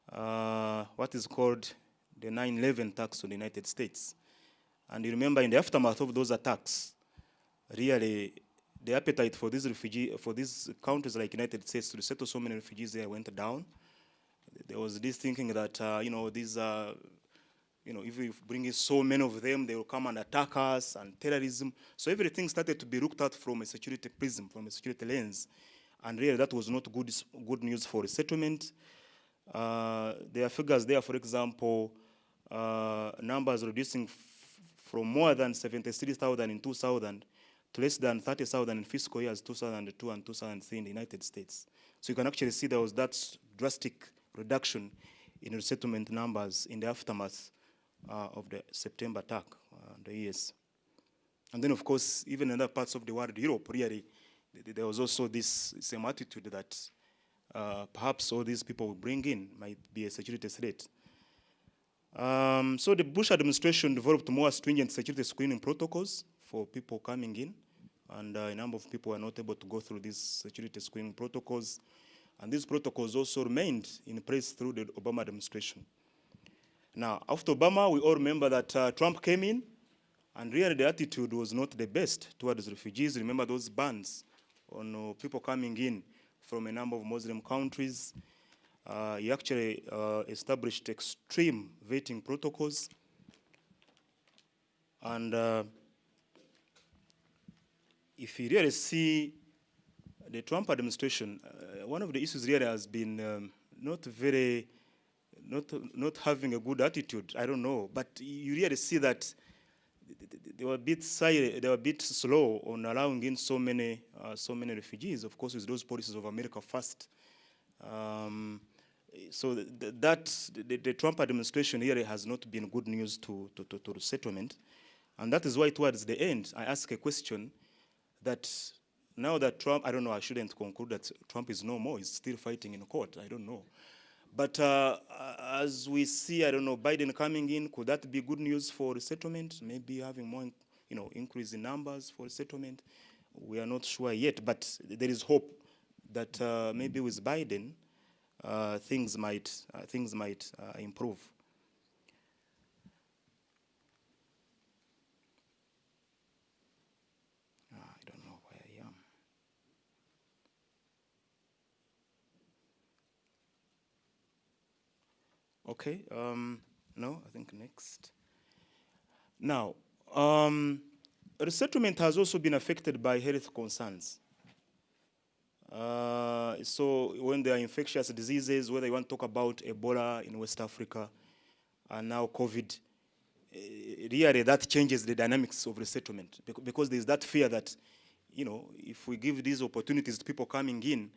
What is called the 9/11 tax on the United States. And you remember in the aftermath of those attacks, really the appetite for these countries like United States to resettle so many refugees there went down. There was this thinking that, these if we bring in so many of them, they will come and attack us, and terrorism. So everything started to be looked at from a security prism, from a security lens. And really that was not good news for resettlement. There are figures there, for example, numbers reducing from more than 73,000 in 2000 to less than 30,000 in fiscal years 2002 and 2003 in the United States. So you can actually see there was that drastic reduction in resettlement numbers in the aftermath of the September attack, the years. And then, of course, even in other parts of the world, Europe, really, there was also this same attitude that perhaps all these people we bring in might be a security threat. So the Bush administration developed more stringent security screening protocols for people coming in, and a number of people were not able to go through these security screening protocols. And these protocols also remained in place through the Obama administration. Now, after Obama, we all remember that Trump came in, and really the attitude was not the best towards refugees. Remember those bans on people coming in from a number of Muslim countries. He actually established extreme vetting protocols. And if you really see the Trump administration, one of the issues really has been not having a good attitude. I don't know, but you really see that they were a bit silent, they were a bit slow on allowing in so many refugees. Of course, with those policies of America First. So the Trump administration here has not been good news to resettlement, and that is why towards the end I ask a question that now that Trump, I don't know, I shouldn't conclude that Trump is no more. He's still fighting in court. I don't know. But as we see, I don't know, Biden coming in, could that be good news for resettlement? Maybe having more, increase in numbers for resettlement. We are not sure yet, but there is hope that maybe with Biden, things might improve. I don't know where I am. Okay, no, I think next. Now, resettlement has also been affected by health concerns. So when there are infectious diseases, whether you want to talk about Ebola in West Africa, and now COVID, really that changes the dynamics of resettlement, because there's that fear that, if we give these opportunities to people coming in,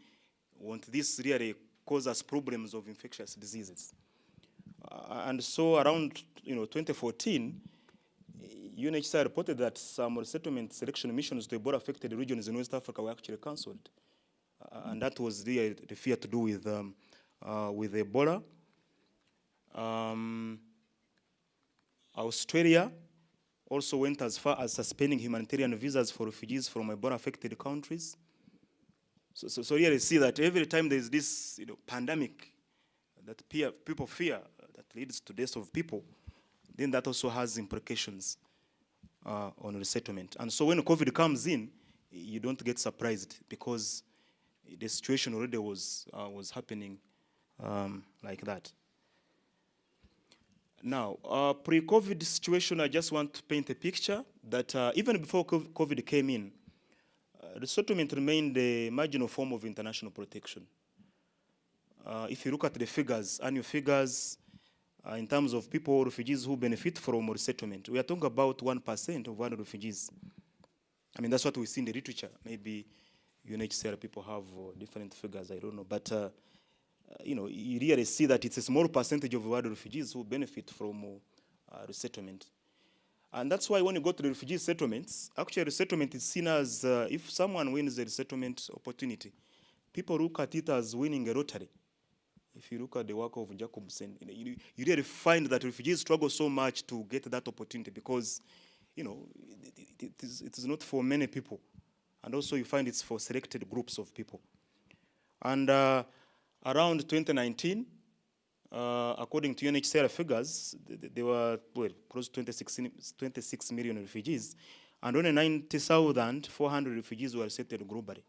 won't this really cause us problems of infectious diseases. And so around 2014, UNHCR reported that some resettlement selection missions to Ebola-affected regions in West Africa were actually cancelled. And that was the fear to do with Ebola. Australia also went as far as suspending humanitarian visas for refugees from Ebola-affected countries. So here you see that every time there is this pandemic that people fear that leads to deaths of people, then that also has implications on resettlement. And so when COVID comes in, you don't get surprised because the situation already was happening like that. Now, pre-COVID situation, I just want to paint a picture that even before COVID came in, resettlement remained a marginal form of international protection. If you look at the figures, annual figures, in terms of people, refugees who benefit from resettlement, we are talking about 1% of annual refugees. I mean, that's what we see in the literature. Maybe UNHCR people have different figures, I don't know. But, you really see that it's a small percentage of world refugees who benefit from resettlement. And that's why when you go to the refugee settlements, actually resettlement is seen as, if someone wins a resettlement opportunity, people look at it as winning a lottery. If you look at the work of Jacobson, you really find that refugees struggle so much to get that opportunity because, it is not for many people. And also you find it's for selected groups of people. And around 2019, according to UNHCR figures, there were close to 26 million refugees, and only 90,400 refugees were settled globally.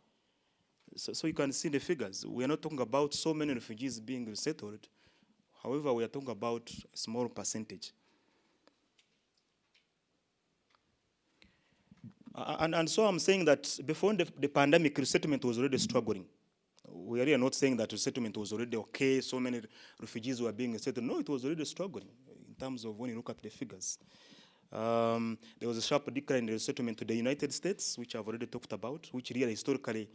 So you can see the figures. We are not talking about so many refugees being resettled. However, we are talking about a small percentage. And so I'm saying that before the pandemic, resettlement was already struggling. We are not saying that resettlement was already okay, so many refugees were being resettled. No, it was already struggling in terms of when you look at the figures. There was a sharp decline in resettlement to the United States, which I've already talked about, which really historically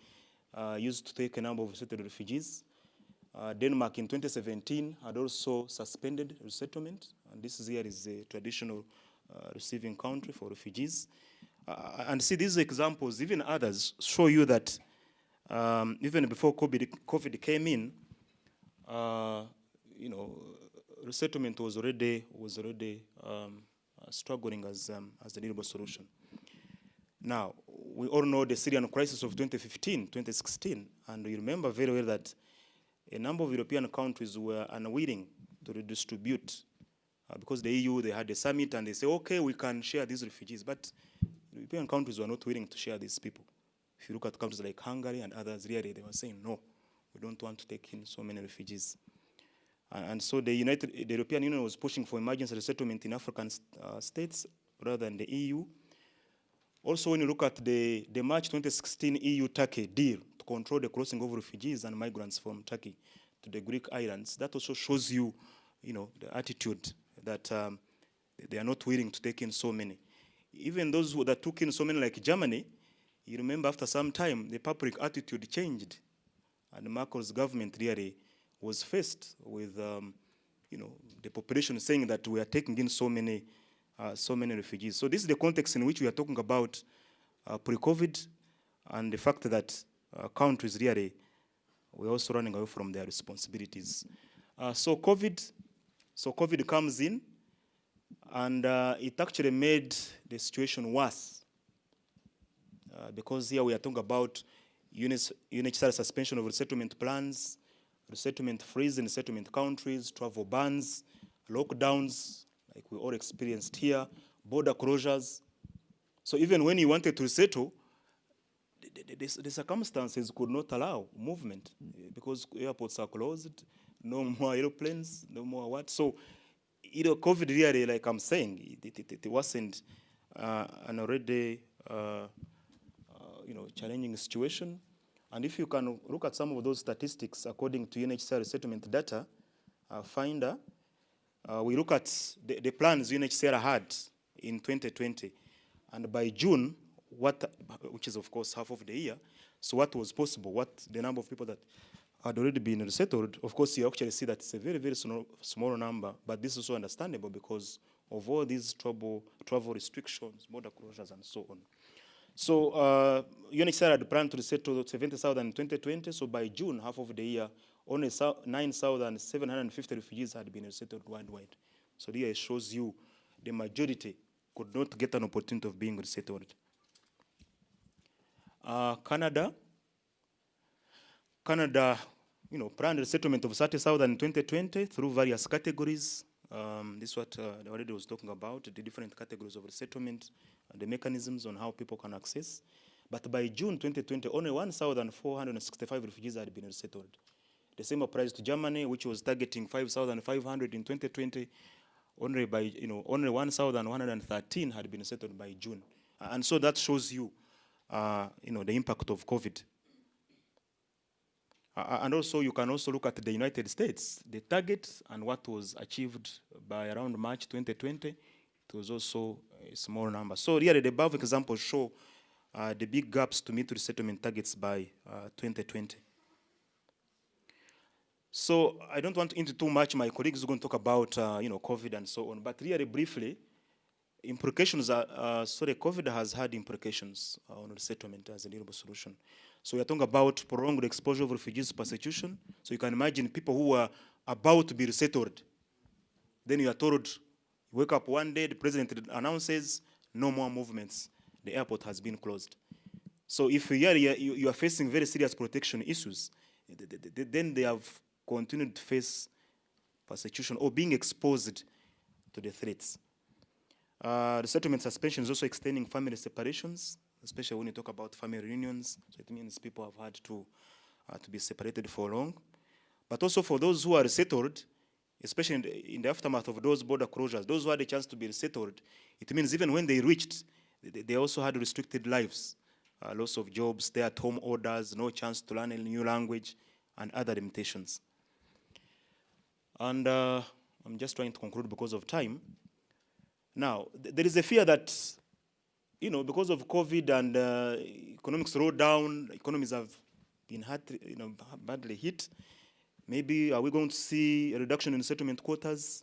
used to take a number of resettled refugees. Denmark in 2017 had also suspended resettlement, and this is a traditional receiving country for refugees. And see, these examples, even others, show you that even before COVID came in, resettlement was already struggling as a needable solution. Now, we all know the Syrian crisis of 2015, 2016, and we remember very well that a number of European countries were unwilling to redistribute because the EU, they had a summit and they say, okay, we can share these refugees, but European countries were not willing to share these people. If you look at countries like Hungary and others, really, they were saying, no, we don't want to take in so many refugees. And so the European Union was pushing for emergency resettlement in African states rather than the EU. Also, when you look at the March 2016 EU-Turkey deal to control the crossing of refugees and migrants from Turkey to the Greek islands, that also shows you, the attitude that they are not willing to take in so many. Even those that took in so many, like Germany, you remember after some time, the public attitude changed. And Merkel's government really was faced with, the population saying that we are taking in so many refugees. So this is the context in which we are talking about pre-COVID and the fact that countries really were also running away from their responsibilities. So COVID comes in, and it actually made the situation worse. Because here we are talking about UNHCR suspension of resettlement plans, resettlement freeze in settlement countries, travel bans, lockdowns, like we all experienced here, border closures. So even when you wanted to resettle, the circumstances could not allow movement because airports are closed, no more airplanes, no more what. So, COVID really, like I'm saying, it wasn't an already challenging situation. And if you can look at some of those statistics according to UNHCR resettlement data finder, we look at the plans UNHCR had in 2020, and by June, which is of course half of the year, so what was possible, what the number of people that had already been resettled. Of course, you actually see that it's a very, very small number, but this is also understandable because of all these travel restrictions, border closures, and so on. So UNHCR had planned to resettle 70,000 in 2020, so by June, half of the year, only 9,750 refugees had been resettled worldwide. So here it shows you the majority could not get an opportunity of being resettled. Canada, planned resettlement of 30,000 in 2020 through various categories. This is what I already was talking about, the different categories of resettlement, the mechanisms on how people can access. But by June 2020, only 1,465 refugees had been resettled. The same applies to Germany, which was targeting 5,500 in 2020. Only 1,113 had been resettled by June. And so that shows you, the impact of COVID. And also, you can also look at the United States, the target and what was achieved by around March 2020. It was also a small number. So really, the above examples show the big gaps to meet resettlement targets by 2020. So I don't want into too much. My colleagues are going to talk about COVID and so on. But really briefly, implications are, COVID has had implications on resettlement as a renewable solution. So we're talking about prolonged exposure of refugees to persecution. So you can imagine people who are about to be resettled. Then you are told, you wake up one day, the president announces, no more movements. The airport has been closed. So if you are facing very serious protection issues, then they have continued to face persecution or being exposed to the threats. Resettlement suspension is also extending family separations, especially when you talk about family reunions. So it means people have had to be separated for long. But also for those who are resettled, especially in the aftermath of those border closures, those who had a chance to be resettled, it means even when they reached, they also had restricted lives, loss of jobs, stay-at-home orders, no chance to learn a new language, and other limitations. And I'm just trying to conclude because of time. Now, there is a fear that, because of COVID and economic slowdown, economies have been hard, badly hit. Maybe are we going to see a reduction in settlement quotas?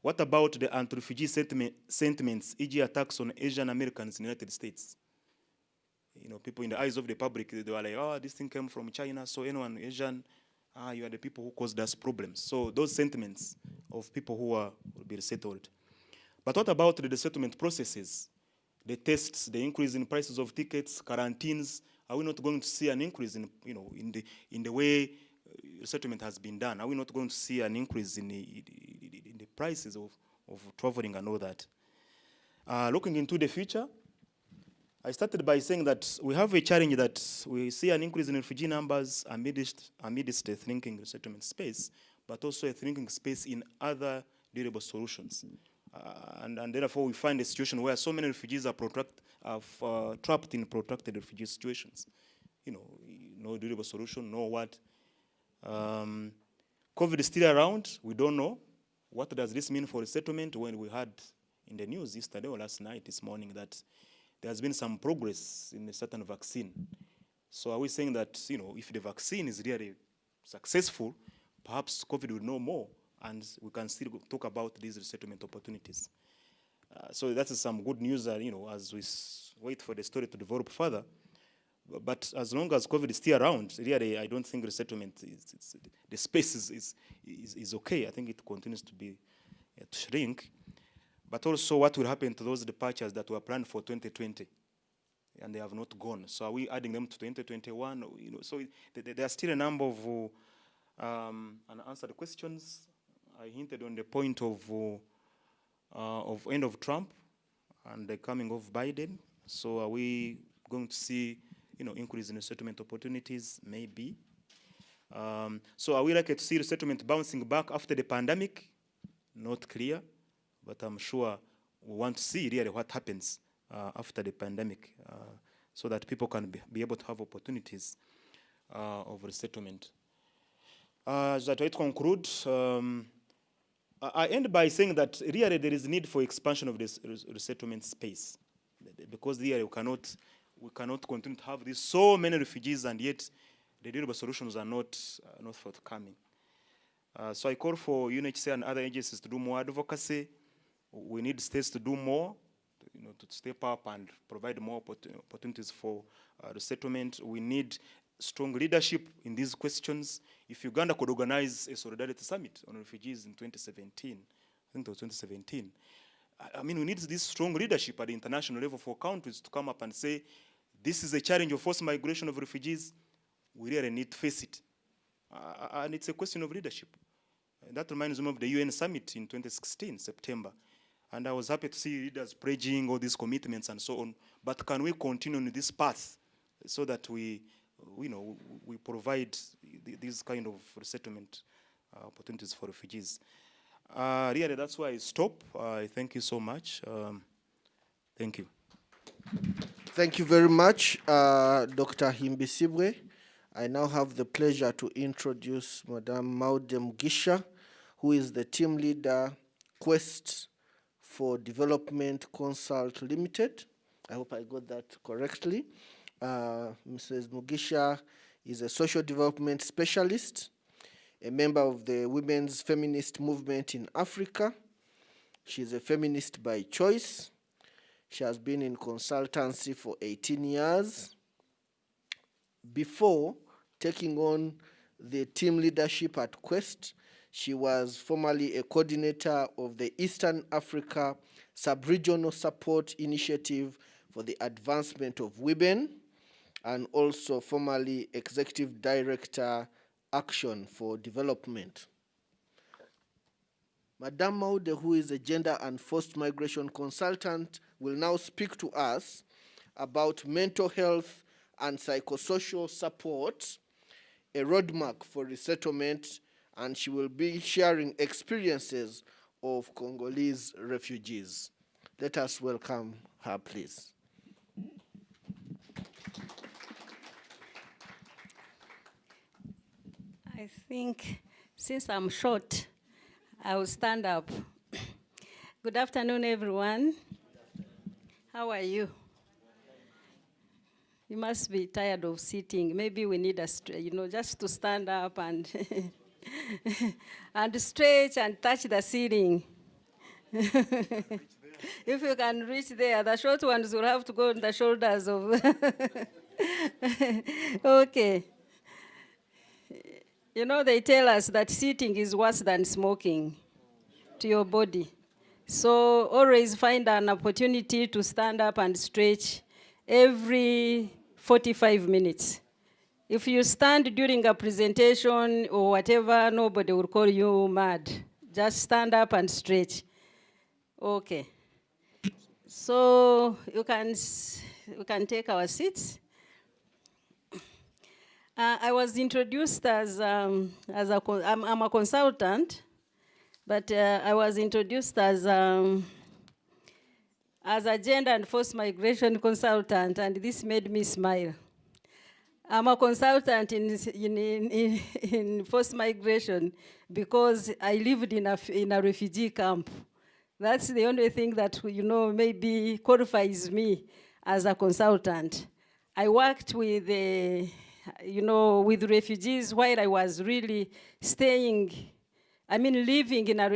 What about the anti-refugee sentiments, e.g. attacks on Asian Americans in the United States? People in the eyes of the public, they were like, oh, this thing came from China, so anyone Asian, you are the people who caused us problems. So those sentiments of people who will be resettled. But what about the resettlement processes? The tests, the increase in prices of tickets, quarantines. Are we not going to see an increase in the way resettlement has been done? Are we not going to see an increase in the prices of traveling and all that? Looking into the future, I started by saying that we have a challenge that we see an increase in refugee numbers amidst a thinking resettlement space, but also a thinking space in other durable solutions. And therefore, we find a situation where so many refugees are trapped in protracted refugee situations. No durable solution, no what. COVID is still around. We don't know. What does this mean for resettlement? When we had in the news yesterday or last night, this morning, that there has been some progress in a certain vaccine. So are we saying that, if the vaccine is really successful, perhaps COVID will know more, and we can still talk about these resettlement opportunities. So that is some good news, as we wait for the story to develop further. But as long as COVID is still around, really, I don't think resettlement, the space is okay. I think it continues to be to shrink. But also, what will happen to those departures that were planned for 2020, and they have not gone? So are we adding them to 2021? So there are still a number of unanswered questions. I hinted on the point of end of Trump and the coming of Biden. So are we going to see, increase in resettlement opportunities? Maybe. So are we likely to see resettlement bouncing back after the pandemic? Not clear, but I'm sure we want to see really what happens after the pandemic, so that people can be able to have opportunities of resettlement. As I try to conclude, I end by saying that really there is need for expansion of this resettlement space, because really we cannot continue to have these so many refugees, and yet the deliverable solutions are not forthcoming. So I call for UNHCR and other agencies to do more advocacy. We need states to do more, to step up and provide more opportunities for resettlement. We need strong leadership in these questions. If Uganda could organize a solidarity summit on refugees in 2017, I think it was 2017, I mean, we need this strong leadership at the international level for countries to come up and say, this is a challenge of forced migration of refugees. We really need to face it. And it's a question of leadership. That reminds me of the UN summit in 2016, September. And I was happy to see leaders pledging all these commitments and so on. But can we continue on this path so that we provide these kind of resettlement opportunities for refugees? Really, that's why I stop. I thank you so much. Thank you. Thank you very much, Dr. Himbisibwe. I now have the pleasure to introduce Madame Maude Mugisha, who is the team leader, Quest for Development Consult Limited. I hope I got that correctly. Mrs. Mugisha is a social development specialist, a member of the women's feminist movement in Africa. She is a feminist by choice. She has been in consultancy for 18 years. Before taking on the team leadership at Quest, she was formerly a coordinator of the Eastern Africa Sub-Regional Support Initiative for the Advancement of Women, and also formerly Executive Director, Action for Development. Madame Maude, who is a gender and forced migration consultant, will now speak to us about mental health and psychosocial support, a roadmap for resettlement, and she will be sharing experiences of Congolese refugees. Let us welcome her, please. I think since I'm short, I will stand up. Good afternoon, everyone. How are you? You must be tired of sitting. Maybe we need just to stand up and and stretch and touch the ceiling. If you can reach there, the short ones will have to go on the shoulders of. Okay. They tell us that sitting is worse than smoking to your body. So always find an opportunity to stand up and stretch every 45 minutes. If you stand during a presentation or whatever, nobody will call you mad. Just stand up and stretch. Okay. So we can take our seats. I was introduced I'm a consultant, but I was introduced as a gender and forced migration consultant, and this made me smile. I'm a consultant in forced migration because I lived in a refugee camp. That's the only thing that, maybe qualifies me as a consultant. I worked with with refugees while I was really working in a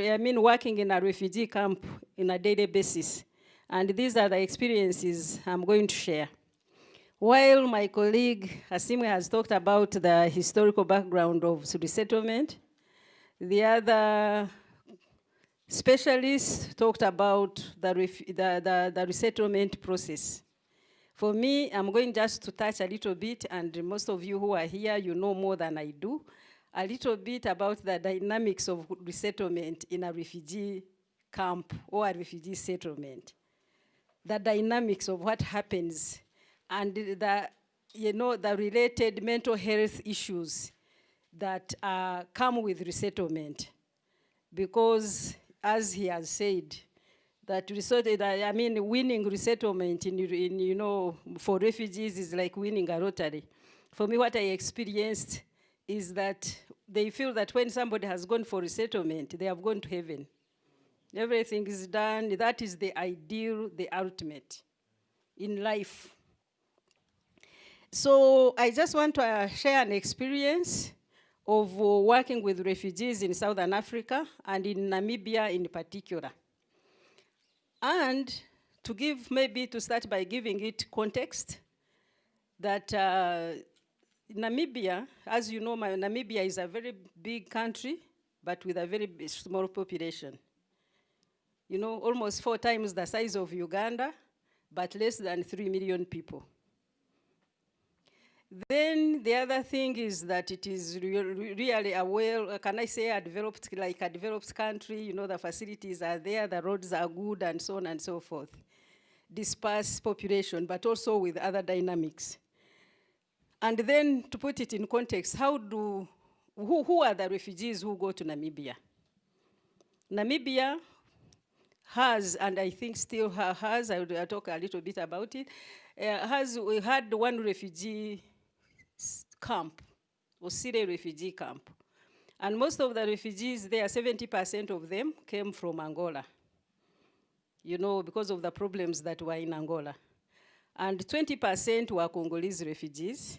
refugee camp on a daily basis. And these are the experiences I'm going to share. While my colleague Hasimwe has talked about the historical background of resettlement, the other specialists talked about the resettlement process. For me, I'm going just to touch a little bit, and most of you who are here, you know more than I do, a little bit about the dynamics of resettlement in a refugee camp or a refugee settlement. The dynamics of what happens and the related mental health issues that come with resettlement. Because, as he has said, winning resettlement for refugees is like winning a lottery. For me, what I experienced is that they feel that when somebody has gone for resettlement, they have gone to heaven. Everything is done. That is the ideal, the ultimate in life. So I just want to share an experience of working with refugees in Southern Africa and in Namibia in particular. And to give, maybe to start by giving it context, that Namibia, as you know, Namibia is a very big country, but with a very small population. You know, almost 4 times the size of Uganda, but less than 3 million people. Then the other thing is that it is really a well, can I say a developed, like a developed country, you know, the facilities are there, the roads are good, and so on and so forth. Dispersed population, but also with other dynamics. And then to put it in context, who are the refugees who go to Namibia? Namibia has, and I think still has, I'll talk a little bit about it, we had one refugee camp, or Syrian refugee camp. And most of the refugees there, 70% of them came from Angola, you know, because of the problems that were in Angola. And 20% were Congolese refugees,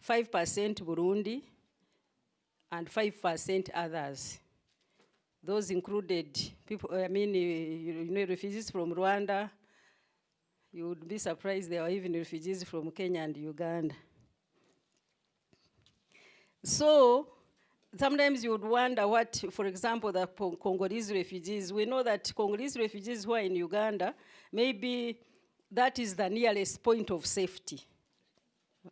5% Burundi, and 5% others. Those included people, I mean, you know, refugees from Rwanda. You would be surprised there were even refugees from Kenya and Uganda. So sometimes you would wonder what, for example, the Congolese refugees, we know that Congolese refugees who are in Uganda, maybe that is the nearest point of safety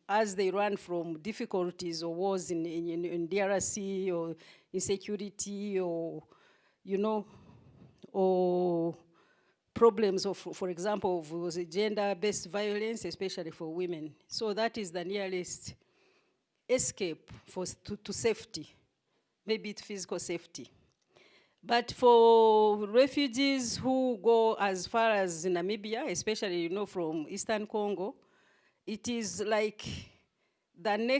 as they run from difficulties or wars in DRC or insecurity or, you know, or problems of, for example, of gender-based violence, especially for women. So that is the nearest escape to safety, maybe it's physical safety. But for refugees who go as far as Namibia, especially, you know, from Eastern Congo, it is like can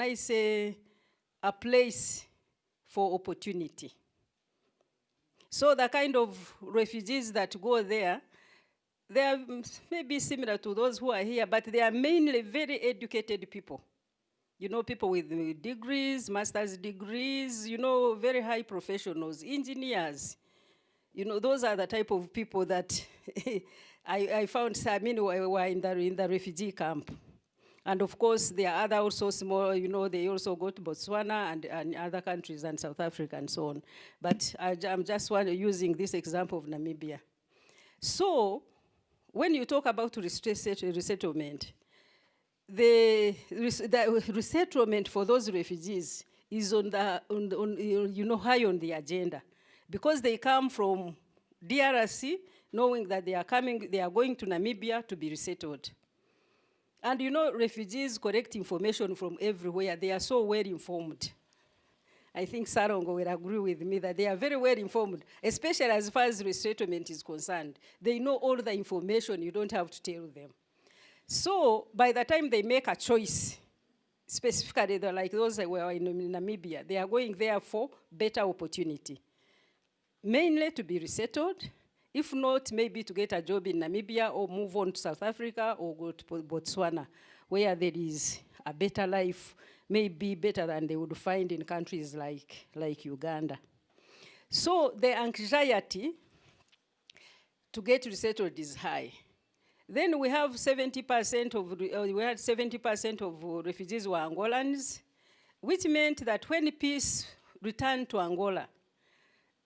I say, a place for opportunity. So the kind of refugees that go there, they are maybe similar to those who are here, but they are mainly very educated people. You know, people with degrees, master's degrees, you know, very high professionals, engineers. You know, those are the type of people that I found, I mean, were in the refugee camp. And of course, there are other also small, you know, they also go to Botswana and other countries and South Africa and so on. But I'm just using this example of Namibia. So when you talk about resettlement, the resettlement for those refugees is you know, high on the agenda, because they come from DRC, knowing that they are going to Namibia to be resettled. And you know, refugees collect information from everywhere. They are so well informed. I think Sarongo will agree with me that they are very well informed, especially as far as resettlement is concerned. They know all the information, you don't have to tell them. So by the time they make a choice, specifically like those that were in Namibia, they are going there for better opportunity. Mainly to be resettled, if not, maybe to get a job in Namibia or move on to South Africa or go to Botswana, where there is a better life, maybe better than they would find in countries like Uganda. So the anxiety to get resettled is high. Then we have 70% of refugees were Angolans, which meant that when peace returned to Angola,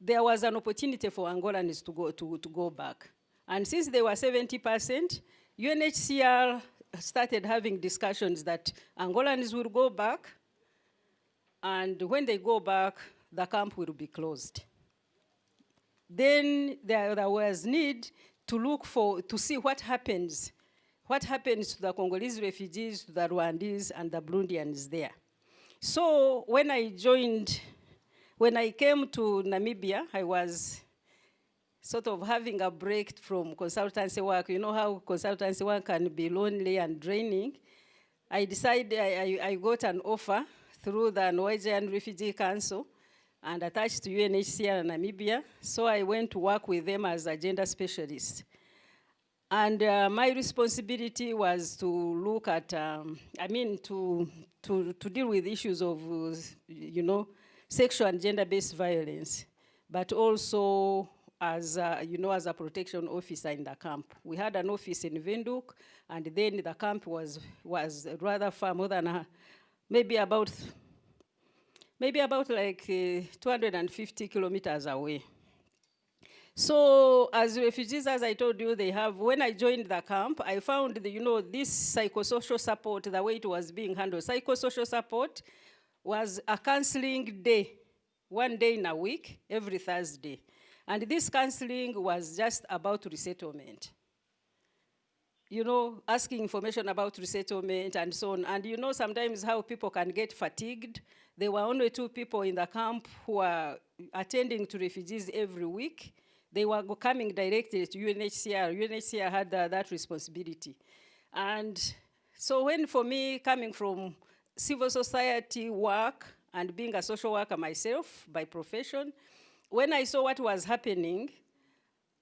there was an opportunity for Angolans to go back. And since they were 70%, UNHCR started having discussions that Angolans will go back, and when they go back, the camp will be closed. Then there was need to see what happens to the Congolese refugees, to the Rwandese, and the Burundians there. So when I came to Namibia, I was sort of having a break from consultancy work. You know how consultancy work can be lonely and draining. I decided, I got an offer through the Norwegian Refugee Council and attached to UNHCR in Namibia. So I went to work with them as a gender specialist. And my responsibility was to look at, to deal with issues of, sexual and gender-based violence, but also as a protection officer in the camp. We had an office in Windhoek, and then the camp was rather far, more than maybe about like 250 kilometers away. So as refugees, as I told you, when I joined the camp, I found this psychosocial support, the way it was being handled. Psychosocial support was a counseling day, 1 day in a week, every Thursday. And this counseling was just about resettlement. Asking information about resettlement and so on. And sometimes how people can get fatigued. There were only 2 people in the camp who were attending to refugees every week. They were coming directly to UNHCR. UNHCR had that responsibility. And so for me, coming from civil society work and being a social worker myself by profession, when I saw what was happening,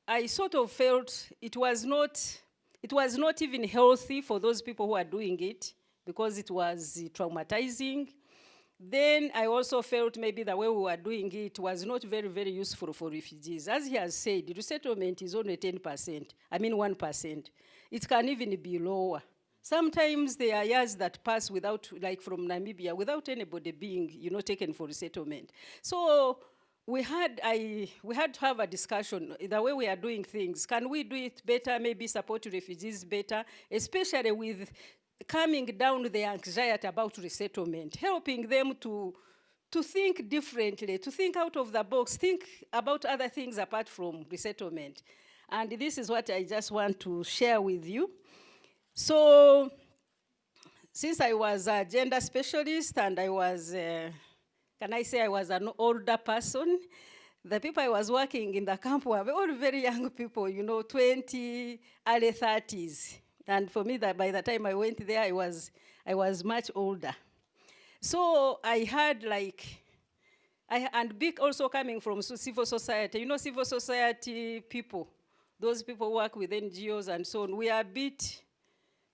I sort of felt it was not even healthy for those people who are doing it, because it was traumatizing. Then I also felt maybe the way we were doing it was not very, very useful for refugees. As he has said, resettlement is only 1%. It can even be lower. Sometimes there are years that pass without, like from Namibia, without anybody being, taken for resettlement. So we had to have a discussion, the way we are doing things. Can we do it better, maybe support refugees better, especially with calming down the anxiety about resettlement, helping them to think differently, to think out of the box, think about other things apart from resettlement. And this is what I just want to share with you. So, since I was a gender specialist and I was, can I say I was an older person, the people I was working in the camp were all very young people, 20, early 30s. And for me, by the time I went there, I was much older. So I had and big also coming from civil society. Civil society people, those people who work with NGOs and so on, we are a bit,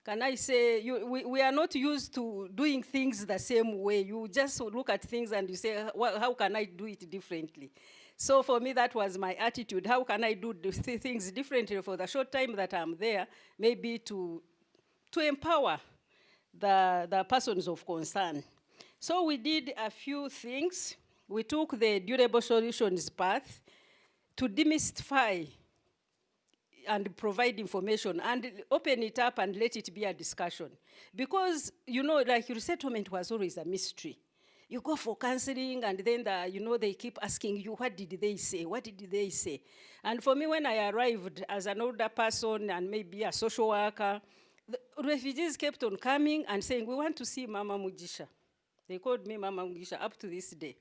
can I say, we are not used to doing things the same way. You just look at things and you say, well, how can I do it differently? So for me, that was my attitude. How can I do things differently for the short time that I'm there, maybe to empower the persons of concern? So we did a few things. We took the durable solutions path to demystify and provide information and open it up and let it be a discussion. Because, like resettlement was always a mystery. You go for counseling and then, they keep asking you, what did they say? What did they say? And for me, when I arrived as an older person and maybe a social worker, the refugees kept on coming and saying, we want to see Mama Mujisha. They called me Mama Mujisha up to this day.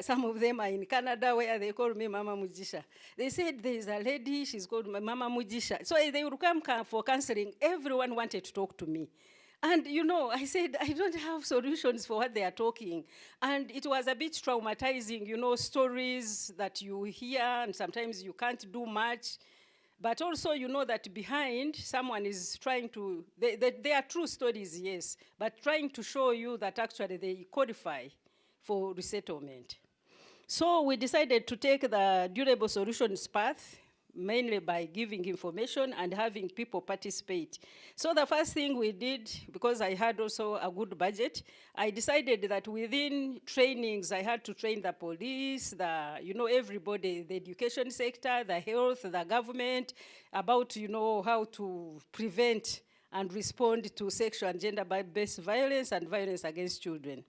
Some of them are in Canada where they call me Mama Mujisha. They said there's a lady, she's called Mama Mujisha. So they would come for counseling. Everyone wanted to talk to me. And I said, I don't have solutions for what they are talking. And it was a bit traumatizing, stories that you hear and sometimes you can't do much. But also that behind someone is trying to, they are true stories, yes, but trying to show you that actually they qualify for resettlement. So we decided to take the durable solutions path, mainly by giving information and having people participate. So the first thing we did, because I had also a good budget, I decided that within trainings, I had to train the police, everybody, the education sector, the health, the government, about, how to prevent and respond to sexual and gender-based violence and violence against children.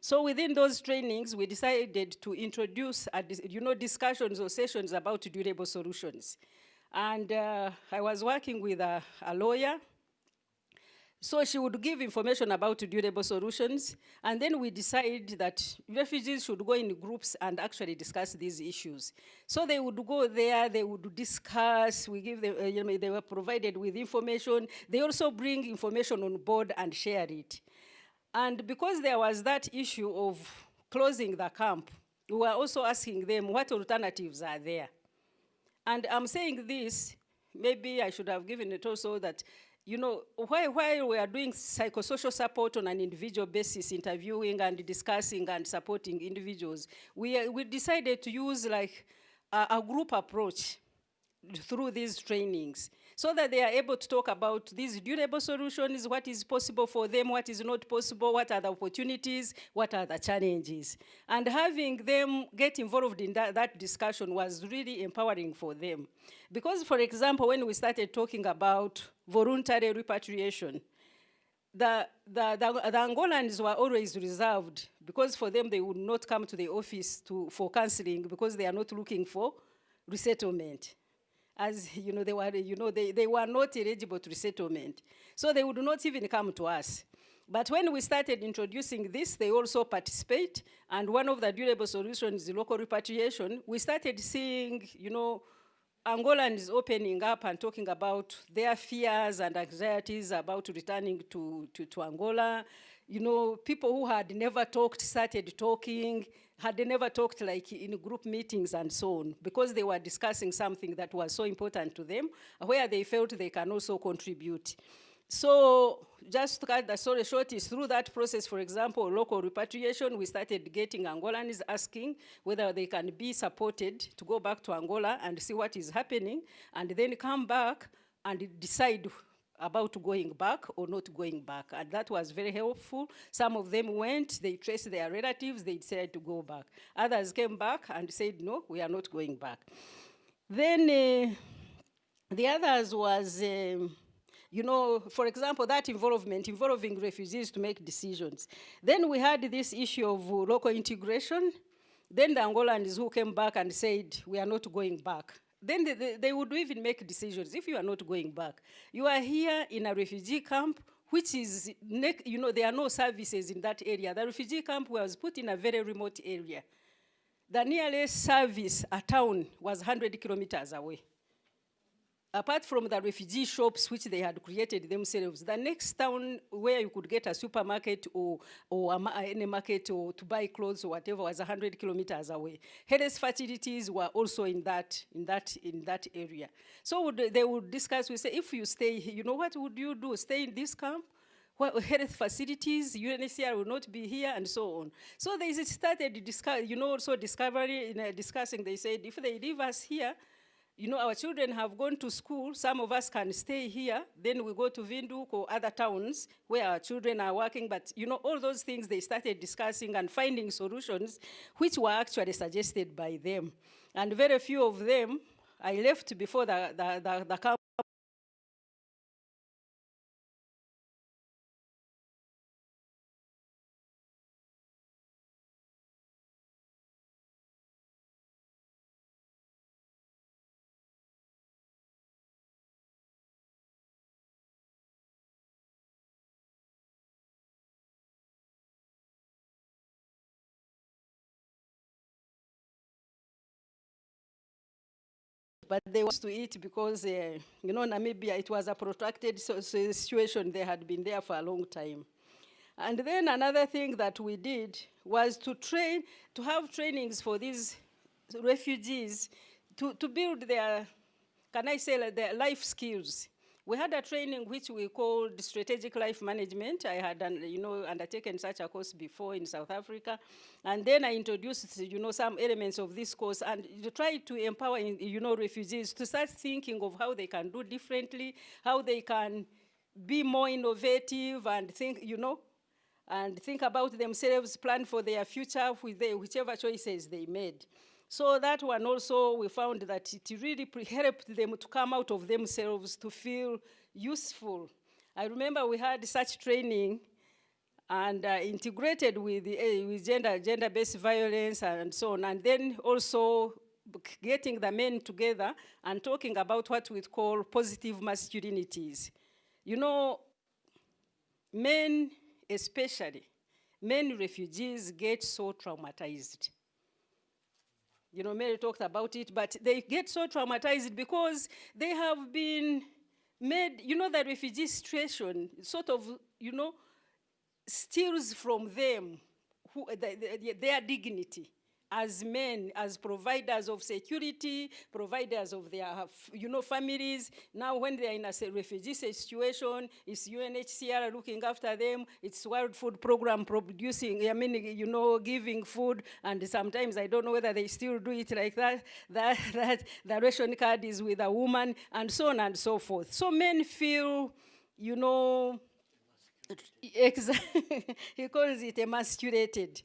So within those trainings, we decided to introduce, discussions or sessions about durable solutions. And I was working with a lawyer. So she would give information about durable solutions. And then we decided that refugees should go in groups and actually discuss these issues. So they would go there, they would discuss, we give them, they were provided with information. They also bring information on board and share it. And because there was that issue of closing the camp, we were also asking them what alternatives are there. And I'm saying this maybe I should have given it also that, you know, while we are doing psychosocial support on an individual basis, interviewing and discussing and supporting individuals, we decided to use like a group approach through these trainings so that they are able to talk about these durable solutions, what is possible for them, what is not possible, what are the opportunities, what are the challenges. And having them get involved in that discussion was really empowering for them. Because, for example, when we started talking about voluntary repatriation, the Angolans were always reserved because for them they would not come to the office for counseling because they are not looking for resettlement. As you know, they were not eligible to resettlement. So they would not even come to us. But when we started introducing this, they also participate. And one of the durable solutions is local repatriation. We started seeing, you know, Angolans opening up and talking about their fears and anxieties about returning to Angola. You know, people who had never talked started talking, had never talked like in group meetings and so on, because they were discussing something that was so important to them, where they felt they can also contribute. So just to cut the story short, is through that process, for example, local repatriation, we started getting Angolans asking whether they can be supported to go back to Angola and see what is happening, and then come back and decide about going back or not going back. And that was very helpful. Some of them went, they traced their relatives, they decided to go back. Others came back and said, no, we are not going back. Then the others was, you know, for example, that involving refugees to make decisions. Then we had this issue of local integration. Then the Angolans who came back and said, we are not going back. Then they would even make decisions. If you are not going back, you are here in a refugee camp, which is, you know, there are no services in that area. The refugee camp was put in a very remote area. The nearest service, a town, was 100 kilometers away. Apart from the refugee shops which they had created themselves, the next town where you could get a supermarket or any market or to buy clothes or whatever was 100 kilometers away. Health facilities were also in that area. So they would discuss, we say, if you stay here, you know, what would you do? Stay in this camp? Well, health facilities, UNHCR will not be here, and so on. So they started discussing, they said, if they leave us here, you know, our children have gone to school. Some of us can stay here. Then we go to Windhoek or other towns where our children are working. But, you know, all those things they started discussing and finding solutions which were actually suggested by them. And very few of them, I left before the camp. But they wanted to eat because, you know, Namibia, it was a protracted situation. They had been there for a long time. And then another thing that we did was to have trainings for these refugees to build their, can I say, their life skills. We had a training which we called strategic life management. I had, undertaken such a course before in South Africa. And then I introduced, some elements of this course and try to empower, refugees to start thinking of how they can do differently, how they can be more innovative and think, and think about themselves, plan for their future with whichever choices they made. So that one also, we found that it really helped them to come out of themselves, to feel useful. I remember we had such training and integrated with gender-based violence and so on, and then also getting the men together and talking about what we call positive masculinities. You know, men especially, men refugees get so traumatized. You know, Mary talked about it, but they get so traumatized because they have been made, the refugee situation sort of, steals from them their dignity. as men, as providers of security, providers of their, families. Now when they are in a refugee situation, it's UNHCR looking after them, it's World Food Program producing, giving food, and sometimes I don't know whether they still do it like that, that the ration card is with a woman, and so on and so forth. So men feel, he calls it emasculated.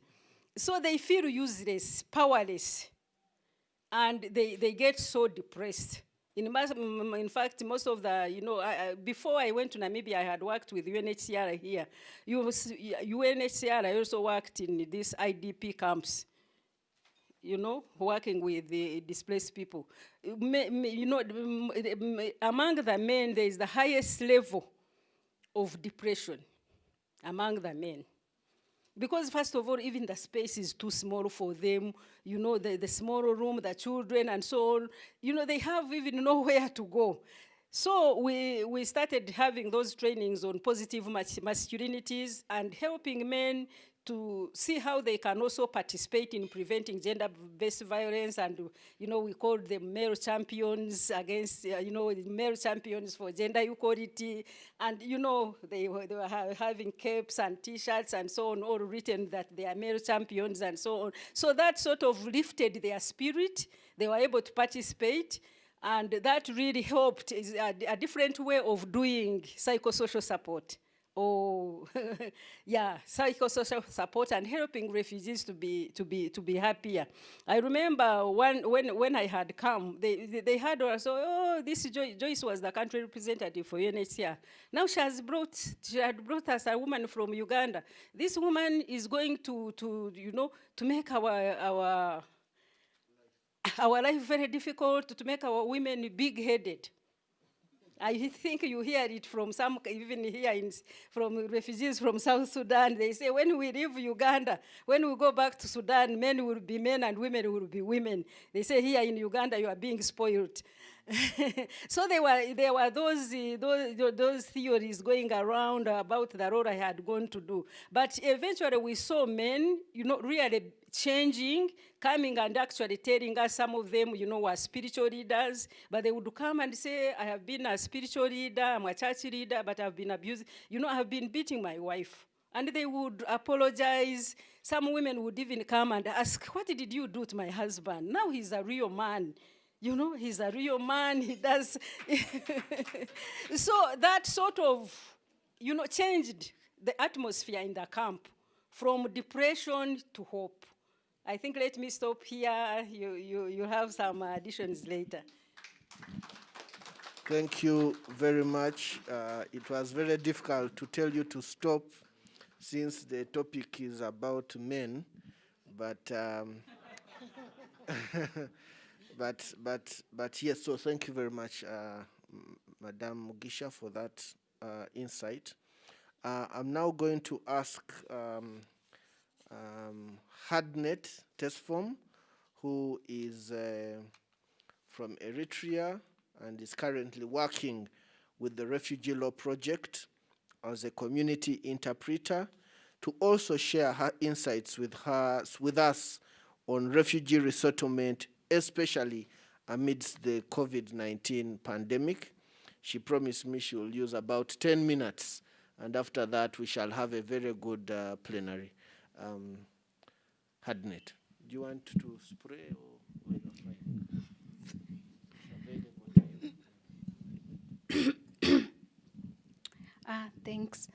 So they feel useless, powerless, and they get so depressed. In fact, most of the, before I went to Namibia, I had worked with UNHCR here. UNHCR, I also worked in these IDP camps, working with the displaced people. Among the men, there is the highest level of depression among the men. Because first of all, even the space is too small for them, the small room, the children and so on, they have even nowhere to go. So we started having those trainings on positive masculinities and helping men to see how they can also participate in preventing gender-based violence, and we called them male champions against, male champions for gender equality, and they were having capes and T-shirts and so on, all written that they are male champions and so on. So that sort of lifted their spirit. They were able to participate, and that really helped. Is a different way of doing psychosocial support. Psychosocial support and helping refugees to be happier. I remember when I had come, they had also, this Joyce was the country representative for UNHCR. Now she had brought us a woman from Uganda. This woman is going to make our life very difficult, to make our women big-headed. I think you hear it from some, even here from refugees from South Sudan. They say when we leave Uganda, when we go back to Sudan, men will be men and women will be women. They say here in Uganda you are being spoiled. So there were those theories going around about the role I had gone to do. But eventually we saw men, really changing, coming and actually telling us, some of them, were spiritual leaders, but they would come and say, I have been a spiritual leader, I'm a church leader, but I've been abused. I have been beating my wife. And they would apologize. Some women would even come and ask, what did you do to my husband? Now he's a real man. He's a real man, he does. So that sort of, changed the atmosphere in the camp from depression to hope. I think let me stop here. You have some additions later. Thank you very much. It was very difficult to tell you to stop since the topic is about men, but but yes. So thank you very much, Madam Mugisha, for that insight. I'm now going to ask Hardnet Tesfom, who is from Eritrea and is currently working with the Refugee Law Project as a community interpreter, to also share her insights with us on refugee resettlement, especially amidst the COVID-19 pandemic. She promised me she will use about 10 minutes, and after that we shall have a very good plenary. Hardnet, do you want to spray or Thanks.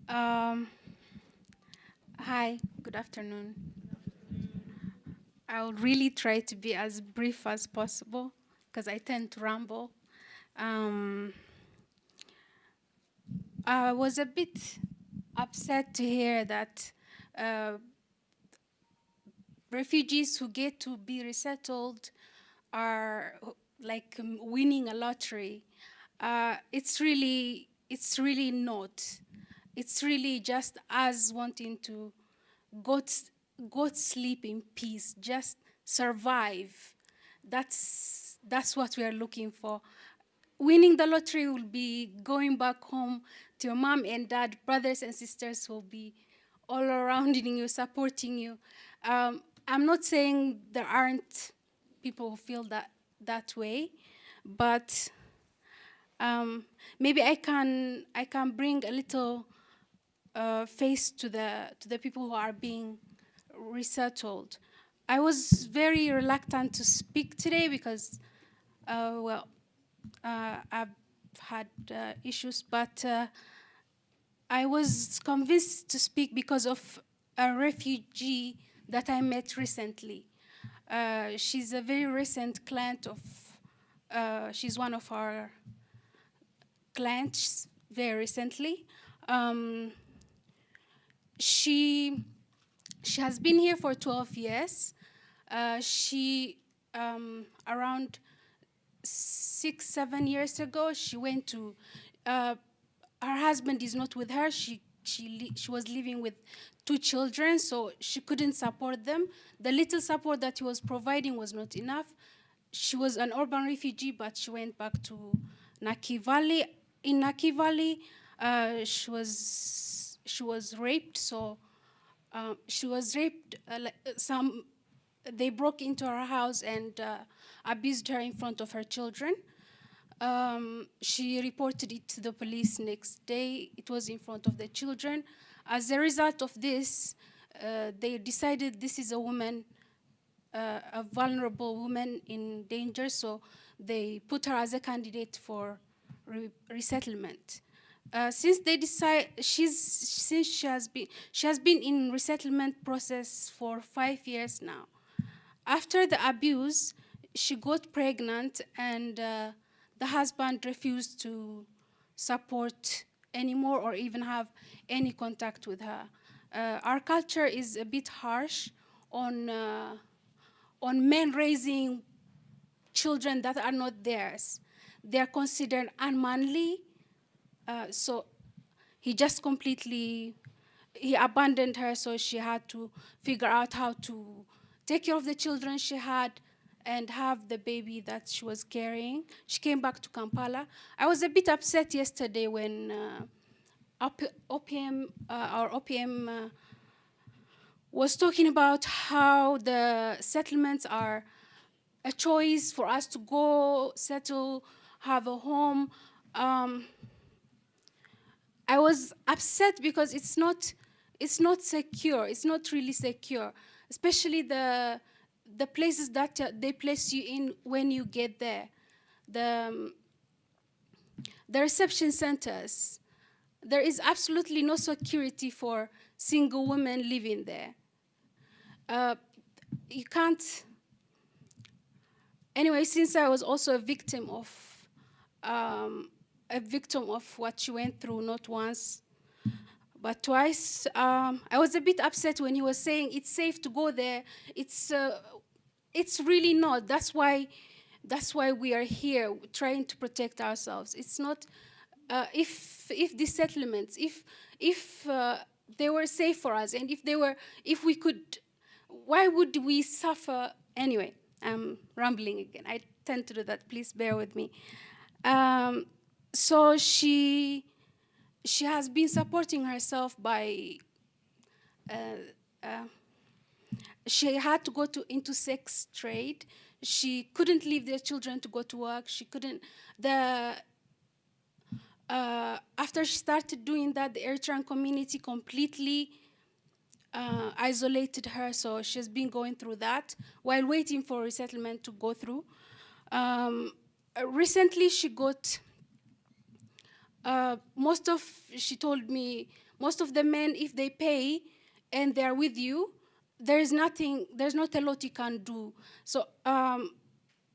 Hi, good afternoon. I'll really try to be as brief as possible because I tend to ramble. I was a bit upset to hear that refugees who get to be resettled are like winning a lottery. It's really not. It's really just us wanting to go sleep in peace, just survive. That's what we are looking for. Winning the lottery will be going back home to your mom and dad, brothers and sisters will be all around you, supporting you. I'm not saying there aren't people who feel that way, but maybe I can bring a little face to the people who are being resettled. I was very reluctant to speak today because, I've had issues, but I was convinced to speak because of a refugee that I met recently. She's a very recent client of, she's one of our clients very recently. She has been here for 12 years. She, around 6-7 years ago, she went to, her husband is not with her. She was living with 2 children, so she couldn't support them. The little support that he was providing was not enough. She was an urban refugee, but she went back to Naki Valley. In Naki Valley, she was raped. So she was raped. They broke into her house and abused her in front of her children. She reported it to the police next day. It was in front of the children. As a result of this, they decided this is a woman, a vulnerable woman in danger, so they put her as a candidate for resettlement. Since they decide, she has been in resettlement process for 5 years now. After the abuse, she got pregnant, and the husband refused to support anymore or even have any contact with her. Our culture is a bit harsh on men raising children that are not theirs. They are considered unmanly, so he just completely, he abandoned her, so she had to figure out how to take care of the children she had and have the baby that she was carrying. She came back to Kampala. I was a bit upset yesterday when our OPM was talking about how the settlements are a choice for us to go settle, have a home. I was upset because it's not secure. It's not really secure, especially the places that they place you in when you get there. The reception centers, there is absolutely no security for single women living there. You can't. Anyway, since I was also a victim of what she went through, not once, but twice, I was a bit upset when he was saying it's safe to go there. It's really not. That's why we are here, trying to protect ourselves. It's not. If these settlements, if they were safe for us, and if we could, why would we suffer anyway? I'm rambling again. I tend to do that. Please bear with me. So she has been supporting herself by. She had to go into sex trade. She couldn't leave their children to go to work. She couldn't. After she started doing that, the Eritrean community completely isolated her, so she's been going through that while waiting for resettlement to go through. Recently, she got she told me, most of the men, if they pay and they're with you, there's not a lot you can do. So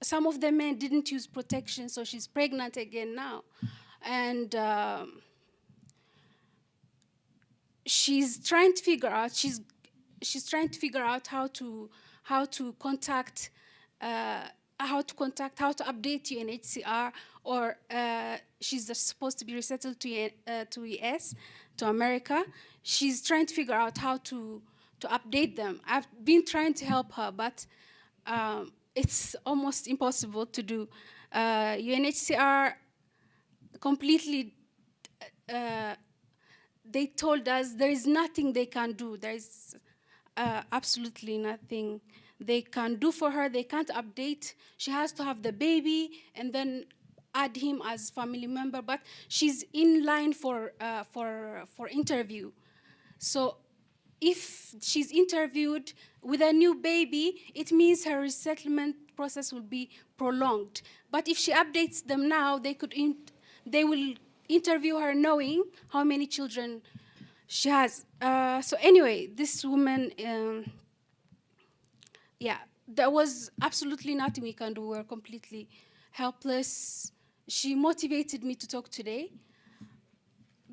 some of the men didn't use protection, so she's pregnant again now. And she's trying to figure out, how to contact, how to update UNHCR, or she's supposed to be resettled to US, to America. She's trying to figure out how to update them. I've been trying to help her, but it's almost impossible to do. UNHCR completely, they told us there is nothing they can do. absolutely nothing they can do for her. They can't update. She has to have the baby and then add him as family member, but she's in line for interview. So if she's interviewed with a new baby, it means her resettlement process will be prolonged. But if she updates them now, they will interview her knowing how many children she has. So anyway, this woman, yeah, there was absolutely nothing we can do. We were completely helpless. She motivated me to talk today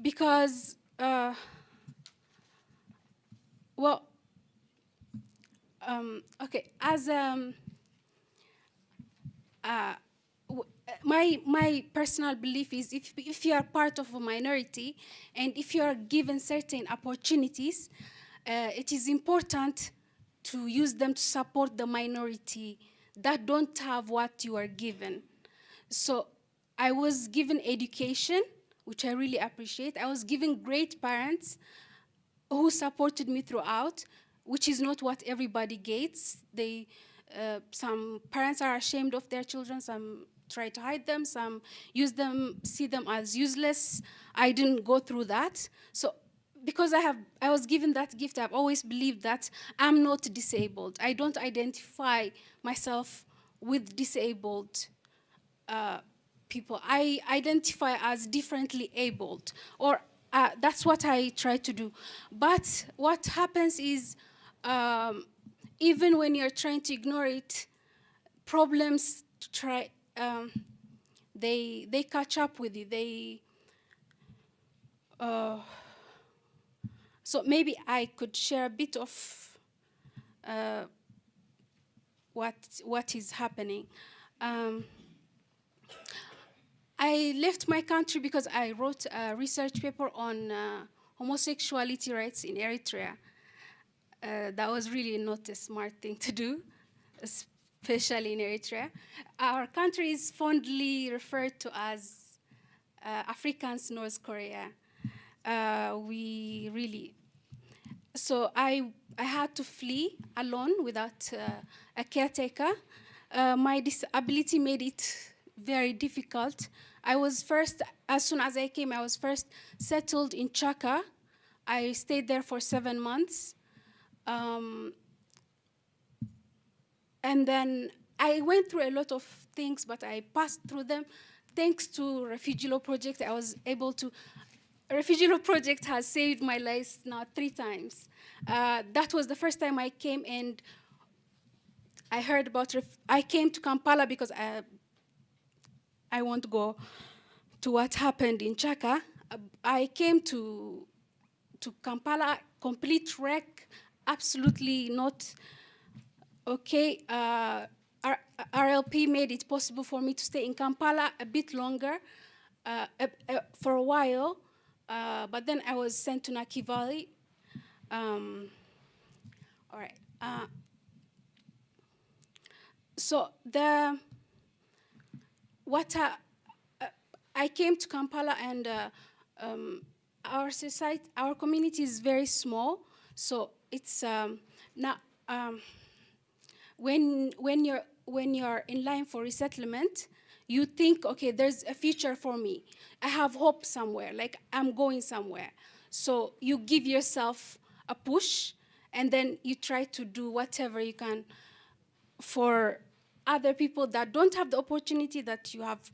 because, well, okay, as my personal belief is if you are part of a minority and if you are given certain opportunities, it is important to use them to support the minority that don't have what you are given. So I was given education, which I really appreciate. I was given great parents who supported me throughout, which is not what everybody gets. Some parents are ashamed of their children, some try to hide them, some see them as useless. I didn't go through that. So because I was given that gift, I've always believed that I'm not disabled. I don't identify myself with disabled people. I identify as differently abled, or that's what I try to do. But what happens is, even when you're trying to ignore it, problems they catch up with you. So maybe I could share a bit of what is happening. I left my country because I wrote a research paper on homosexuality rights in Eritrea. That was really not a smart thing to do, especially in Eritrea. Our country is fondly referred to as Africa's North Korea. So I had to flee alone without a caretaker. My disability made it very difficult. As soon as I came, I was first settled in Chaka. I stayed there for 7 months. And then I went through a lot of things, but I passed through them. Thanks to Refugee Law Project, I was able to. Refugee Law Project has saved my life now 3 times. That was the first time I came, and I heard about. I came to Kampala because I won't go to what happened in Chaka. I came to Kampala, complete wreck, absolutely not okay. RLP made it possible for me to stay in Kampala a bit longer, for a while, but then I was sent to Naki Valley. All right. So I came to Kampala, and our society, our community is very small. So it's now when you're in line for resettlement, you think, okay, there's a future for me. I have hope somewhere, like I'm going somewhere. So you give yourself a push, and then you try to do whatever you can for other people that don't have the opportunity that you have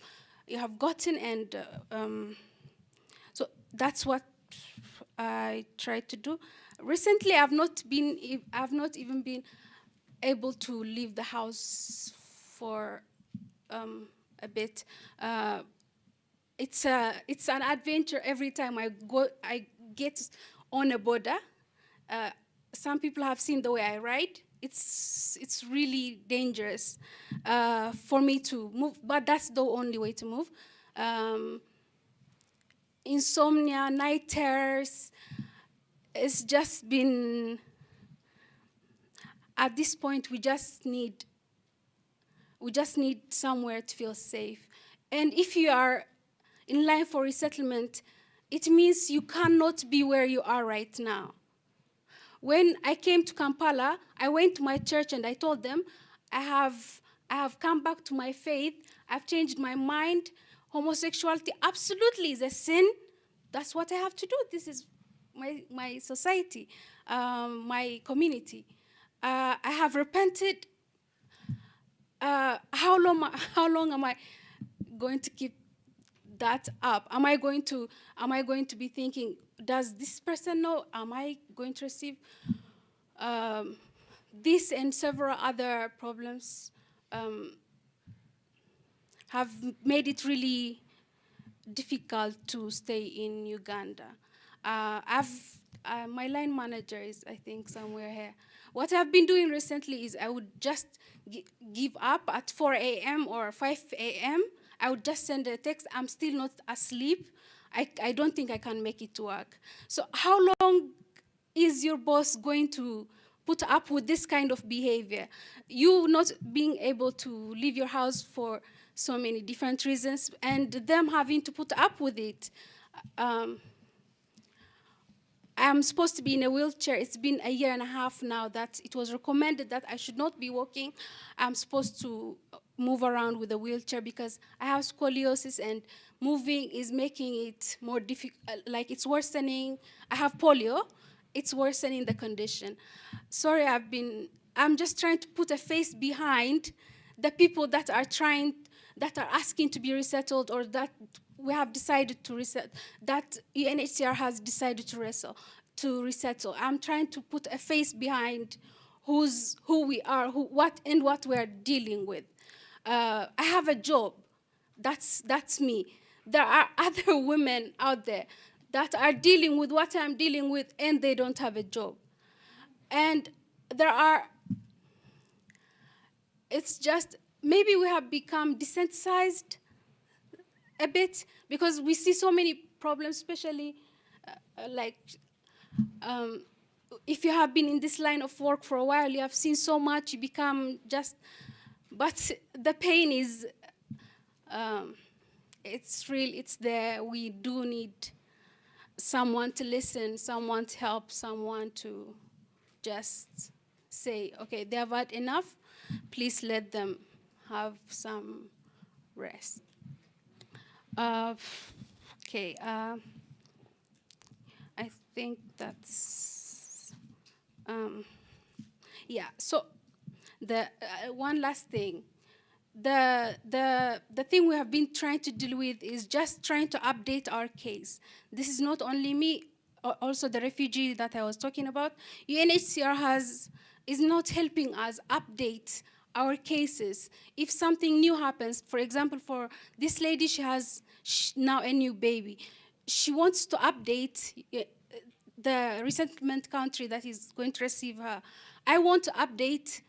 gotten, and so that's what I try to do. Recently, I've not even been able to leave the house for a bit. It's an adventure every time I get on a border. Some people have seen the way I ride. It's really dangerous for me to move, but that's the only way to move. Insomnia, night terrors. It's just been, at this point, we just need somewhere to feel safe. And if you are in line for resettlement, it means you cannot be where you are right now. When I came to Kampala, I went to my church and I told them, I have come back to my faith. I've changed my mind. Homosexuality absolutely is a sin. That's what I have to do. This is my society, my community. I have repented. How long am I going to keep that up? Am I going to be thinking, does this person know? Am I going to receive this and several other problems have made it really difficult to stay in Uganda. My line manager is, I think, somewhere here. What I've been doing recently is I would just give up at 4 a.m. or 5 a.m. I would just send a text, I'm still not asleep. I don't think I can make it to work. So how long is your boss going to put up with this kind of behavior? You not being able to leave your house for so many different reasons, and them having to put up with it. I'm supposed to be in a wheelchair. It's been a year and a half now that it was recommended that I should not be walking. I'm supposed to move around with a wheelchair because I have scoliosis, and moving is making it more difficult, like it's worsening. I have polio. It's worsening the condition. Sorry, I'm just trying to put a face behind the people that are asking to be resettled, or that we have decided to reset, that UNHCR has decided to resettle. I'm trying to put a face behind who we are, what we're dealing with. I have a job. That's me. There are other women out there that are dealing with what I'm dealing with, and they don't have a job. And it's just, maybe we have become desensitized a bit because we see so many problems, especially if you have been in this line of work for a while, you have seen so much, you become just, but the pain is, it's real, it's there. We do need someone to listen, someone to help, someone to just say, okay, they have had enough, please let them have some rest. Okay, I think that's, yeah, so the one last thing. The thing we have been trying to deal with is just trying to update our case. This is not only me, also the refugee that I was talking about. UNHCR is not helping us update our cases. If something new happens, for example, for this lady, she has now a new baby. She wants to update the resettlement country that is going to receive her. I want to update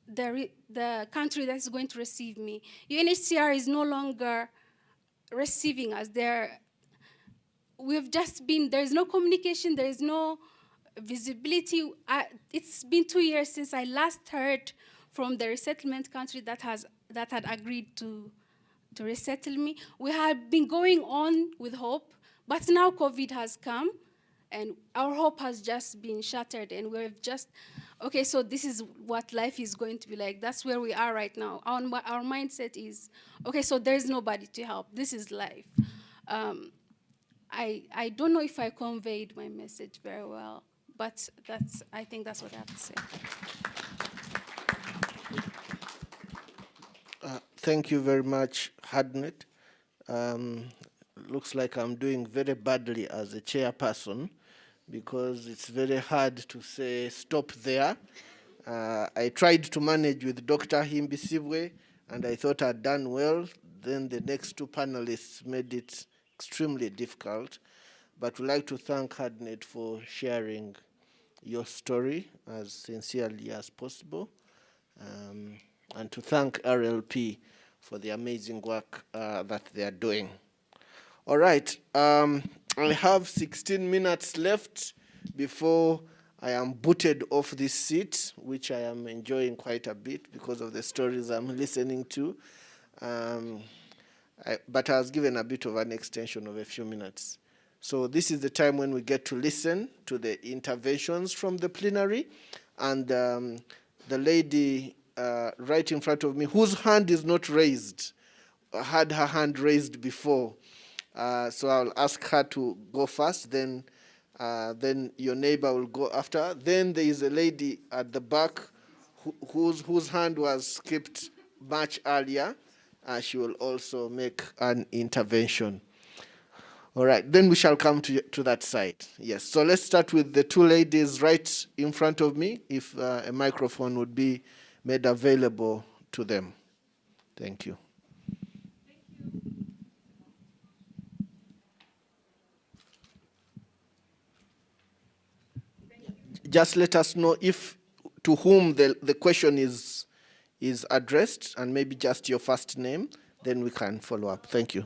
the country that is going to receive me. UNHCR is no longer receiving us. We've just been, there is no communication, there is no visibility. It's been 2 years since I last heard from the resettlement country that had agreed to resettle me. We had been going on with hope, but now COVID has come, and our hope has just been shattered, and we've just, okay, so this is what life is going to be like. That's where we are right now. Our mindset is, okay, so there's nobody to help. This is life. I don't know if I conveyed my message very well, but I think that's what I have to say. Thank you very much, Hadnet. Looks like I'm doing very badly as a chairperson because it's very hard to say stop there. I tried to manage with Dr. Himbisibwe, and I thought I'd done well. Then the next two panelists made it extremely difficult. But we'd like to thank Hadnet for sharing your story as sincerely as possible, and to thank RLP for the amazing work that they are doing. All right, I have 16 minutes left before I am booted off this seat, which I am enjoying quite a bit because of the stories I'm listening to. But I was given a bit of an extension of a few minutes. So this is the time when we get to listen to the interventions from the plenary. And the lady right in front of me, whose hand is not raised, had her hand raised before. So I'll ask her to go first, then your neighbor will go after. Then there is a lady at the back whose hand was skipped much earlier. She will also make an intervention. All right, then we shall come to that side. Yes, so let's start with the two ladies right in front of me, if a microphone would be made available to them. Thank you. Just let us know if to whom the question is addressed, and maybe just your first name, then we can follow up. Thank you.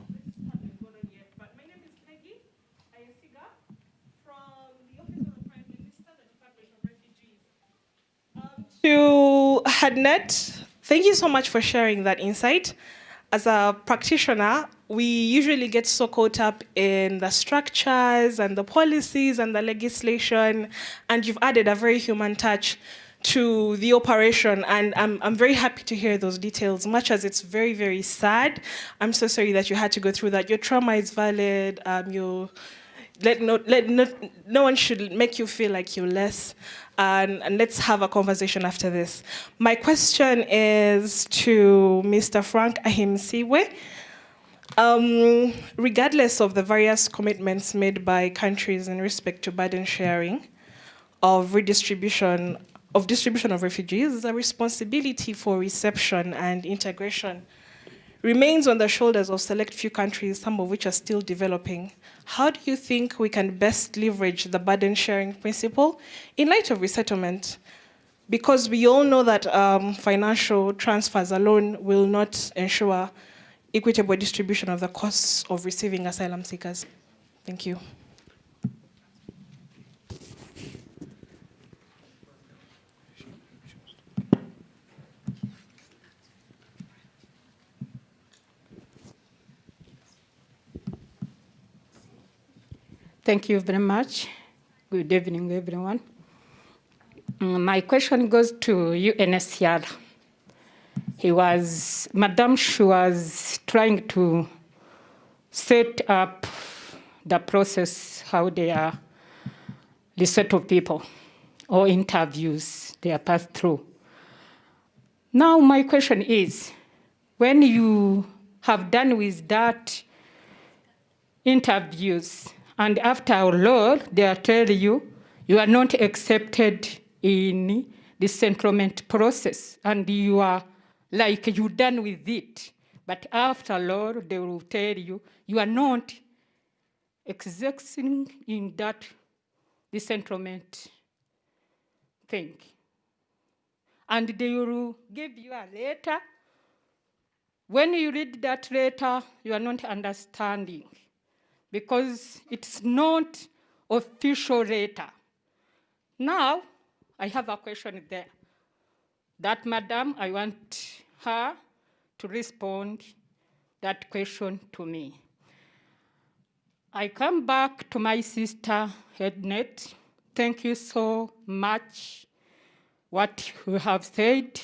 To Hadnet, thank you so much for sharing that insight. As a practitioner, we usually get so caught up in the structures and the policies and the legislation, and you've added a very human touch to the operation, and I'm very happy to hear those details, much as it's very, very sad. I'm so sorry that you had to go through that. Your trauma is valid. No one should make you feel like you're less. And let's have a conversation after this. My question is to Mr. Frank Ahimsiwe. Regardless of the various commitments made by countries in respect to burden sharing of distribution of refugees, the responsibility for reception and integration remains on the shoulders of select few countries, some of which are still developing. How do you think we can best leverage the burden sharing principle in light of resettlement? Because we all know that financial transfers alone will not ensure equitable distribution of the costs of receiving asylum seekers. Thank you. Thank you very much. Good evening, everyone. My question goes to UNHCR. Madam, she was trying to set up the process, how they are resettle people or interviews they are passed through. Now my question is, when you have done with that interviews, and after our law, they tell you, you are not accepted in the settlement process, and you are like you done with it. But after law, they will tell you, you are not existing in that settlement thing. And they will give you a letter. When you read that letter, you are not understanding, because it's not official letter. Now, I have a question there. That madam, I want her to respond that question to me. I come back to my sister, Hednet. Thank you so much what you have said.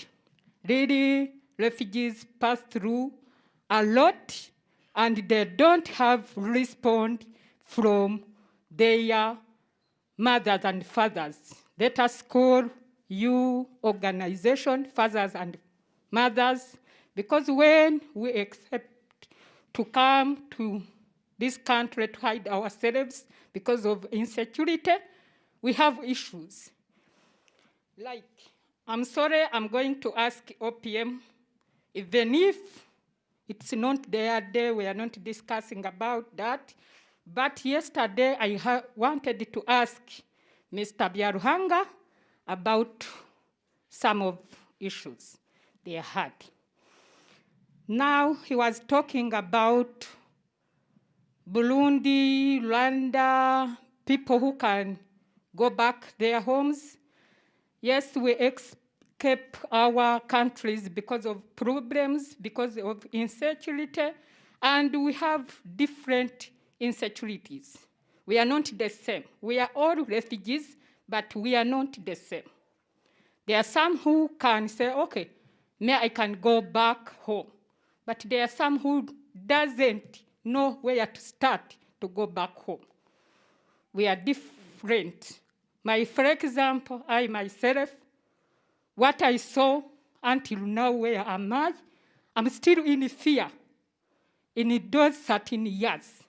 Really, refugees pass through a lot, and they don't have response from their mothers and fathers. Let us call you organization, fathers and mothers, because when we accept to come to this country to hide ourselves because of insecurity, we have issues. Like, I'm sorry, I'm going to ask OPM, even if it's not their day, we are not discussing about that. But yesterday, I wanted to ask Mr. Biaruhanga about some of issues they had. Now, he was talking about Burundi, Rwanda, people who can go back their homes. Yes, we escape our countries because of problems, because of insecurity, and we have different insecurities. We are not the same. We are all refugees, but we are not the same. There are some who can say, okay, I can go back home. But there are some who doesn't know where to start to go back home. We are different. For example, I myself, what I saw until now, where am I? I'm still in fear in those 13 years.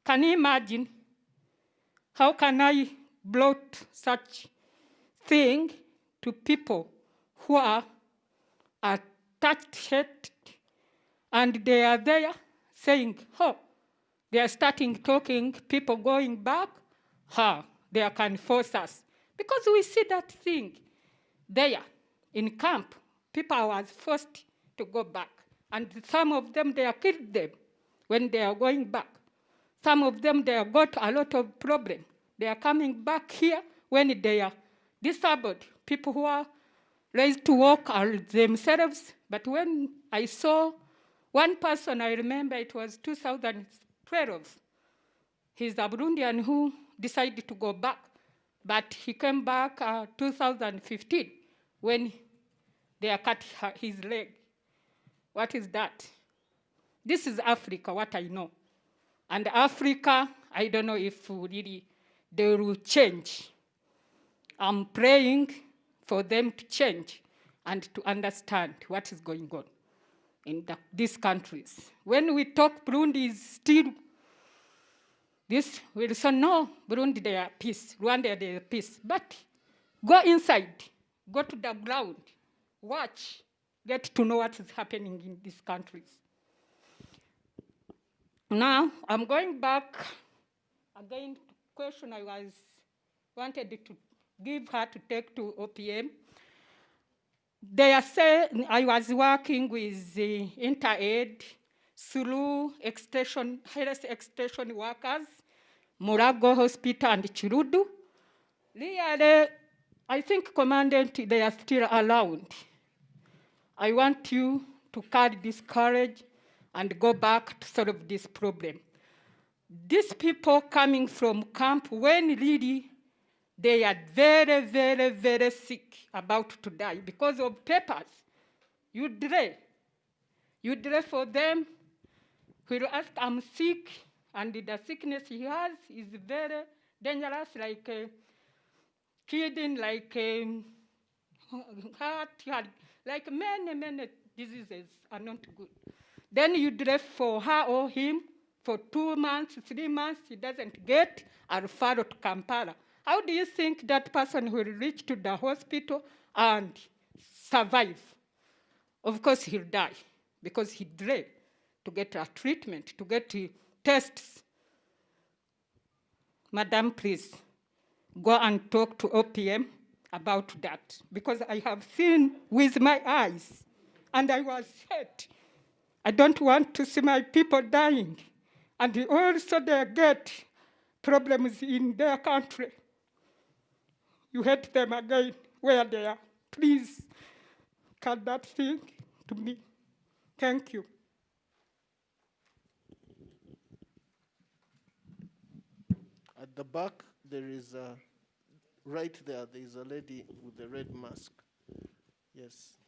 Can you imagine? How can I brought such thing to people who are attached, and they are there saying, oh, they are starting talking, people going back, they can force us. Because we see that thing there in camp, people was forced to go back. And some of them, they killed them when they are going back. Some of them, they have got a lot of problems. They are coming back here when they are disabled. People who are raised to walk are themselves. But when I saw one person, I remember it was 2012. He's a Burundian who decided to go back. But he came back 2015 when they cut his leg. What is that? This is Africa, what I know. And Africa, I don't know if really they will change. I'm praying for them to change and to understand what is going on in these countries. When we talk Burundi is still this, we'll say, no, Burundi, they are peace. Rwanda, they are peace. But go inside, go to the ground, watch, get to know what is happening in these countries. Now, I'm going back again to question I wanted to give her to take to OPM. They are saying I was working with the InterAid through health extension workers, Murago Hospital and Chirudu. Really, I think, Commandant, they are still around. I want you to carry this courage and go back to solve this problem. These people coming from camp, when really they are very, very, very sick, about to die because of papers, you delay. You delay for them. Will ask, I'm sick, and the sickness he has is very dangerous, like kidney, like heart, like many, many diseases are not good. Then you delay for her or him for 2 months, 3 months, he doesn't get a referral to Kampala. How do you think that person will reach to the hospital and survive? Of course, he'll die because he delayed to get a treatment, to get tests. Madam, please, go and talk to OPM about that, because I have seen with my eyes, and I was hurt. I don't want to see my people dying. And also they get problems in their country. You hate them again where they are. Please, cut that thing to me. Thank you. At the back, there is right there is a lady with a red mask. Yes.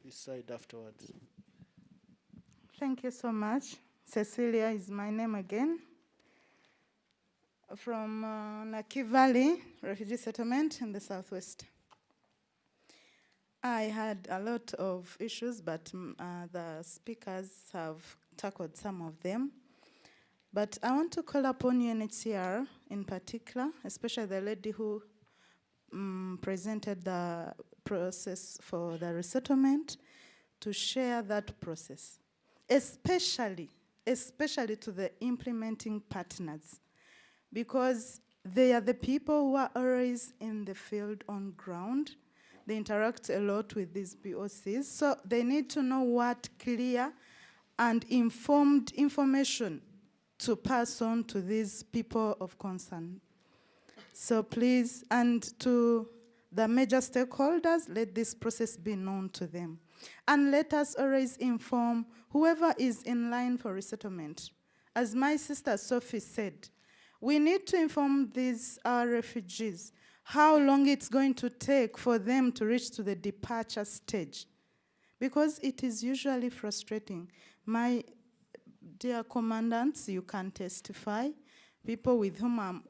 This side afterwards. Thank you so much. Cecilia is my name again. From Naki Valley Refugee Settlement in the Southwest. I had a lot of issues, but the speakers have tackled some of them. But I want to call upon UNHCR in particular, especially the lady who presented the process for the resettlement, to share that process, especially to the implementing partners, because they are the people who are always in the field on ground. They interact a lot with these POCs, so they need to know what clear and informed information to pass on to these people of concern. So please, and to the major stakeholders, let this process be known to them. And let us always inform whoever is in line for resettlement. As my sister Sophie said, we need to inform these refugees how long it's going to take for them to reach to the departure stage, because it is usually frustrating. My dear commandants, you can testify. People with whom I'm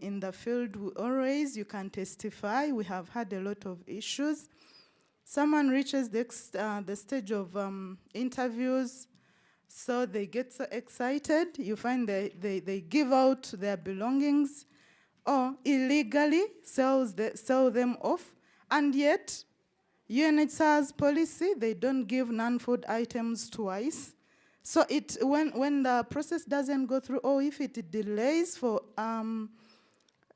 in the field always, you can testify. We have had a lot of issues. Someone reaches the stage of interviews, so they get so excited. You find they give out their belongings or illegally sell them off, and yet UNHCR's policy, they don't give non-food items twice. So when the process doesn't go through, or if it delays for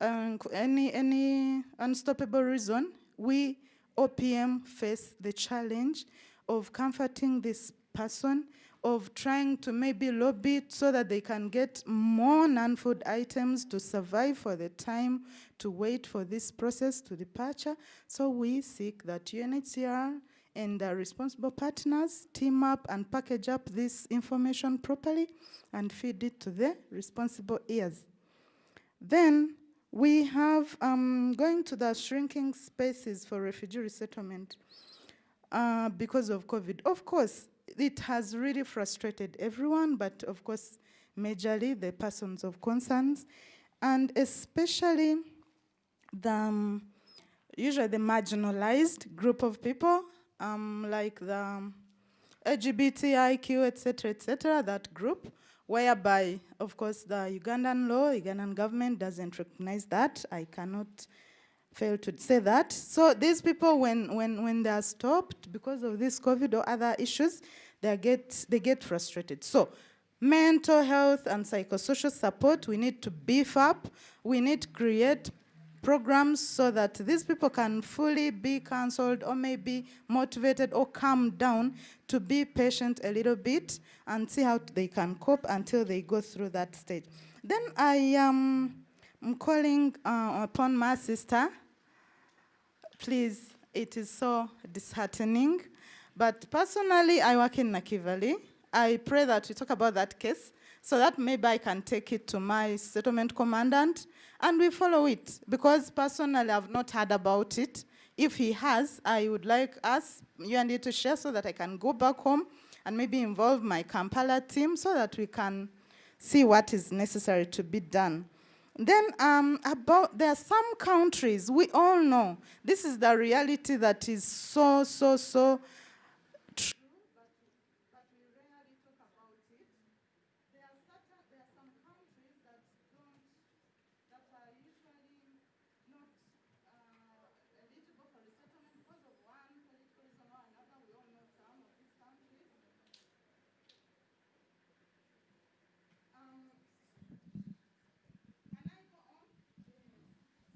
any unstoppable reason, we OPM face the challenge of comforting this person, of trying to maybe lobby it so that they can get more non-food items to survive for the time to wait for this process to departure. So we seek that UNHCR and the responsible partners team up and package up this information properly and feed it to the responsible ears. Then we have going to the shrinking spaces for refugee resettlement because of COVID. Of course, it has really frustrated everyone, but of course, majorly the persons of concerns, and especially usually the marginalized group of people, like the LGBTIQ, etc., that group, whereby, of course, the Ugandan law, Ugandan government doesn't recognize that. I cannot fail to say that. So these people, when they are stopped because of this COVID or other issues, they get frustrated. So mental health and psychosocial support, we need to beef up. We need to create programs so that these people can fully be counseled or maybe motivated or calm down to be patient a little bit and see how they can cope until they go through that stage. Then I am calling upon my sister. Please, it is so disheartening. But personally, I work in Nakivale. I pray that we talk about that case so that maybe I can take it to my settlement commandant and we follow it. Because personally, I've not heard about it. If he has, I would like us, you and you, to share so that I can go back home and maybe involve my Kampala team so that we can see what is necessary to be done. Then there are some countries, we all know, this is the reality that is so true, but we rarely talk about it. There are some countries that are usually not eligible for resettlement because of one political reason or another. We all know some of these countries. Can I go on?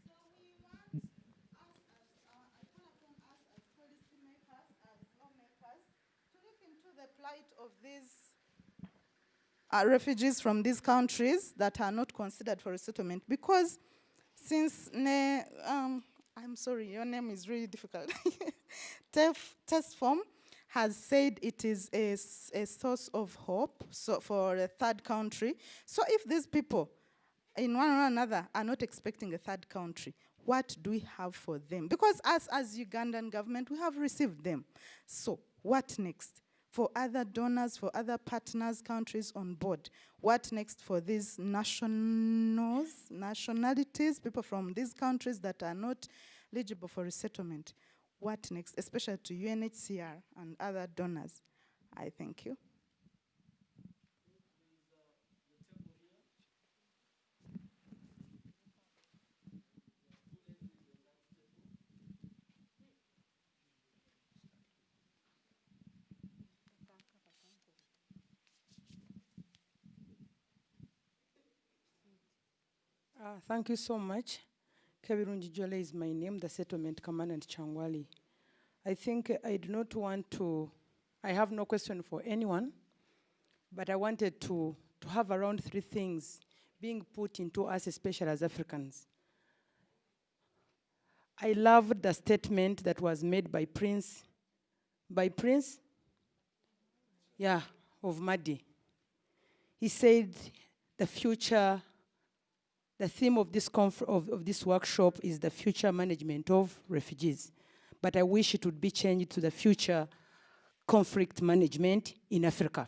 So we want us as, I call upon us as policymakers, as lawmakers, to look into the plight of these refugees from these countries that are not considered for resettlement, because since, I'm sorry, your name is really difficult. Test form has said it is a source of hope for a third country. So if these people, in one or another, are not expecting a third country, what do we have for them? Because us, as Ugandan government, we have received them. So what next? For other donors, for other partners, countries on board, what next for these nationalities, people from these countries that are not eligible for resettlement? What next, especially to UNHCR and other donors? I thank you. Thank you so much. Kebirunji Jole is my name, the settlement commandant Changwali. I think I do not want to, I have no question for anyone, but I wanted to have around 3 things being put into us, especially as Africans. I loved the statement that was made by Prince by Prince, of Madi. He said the future, the theme of this of this workshop is the future management of refugees. But I wish it would be changed to the future conflict management in Africa.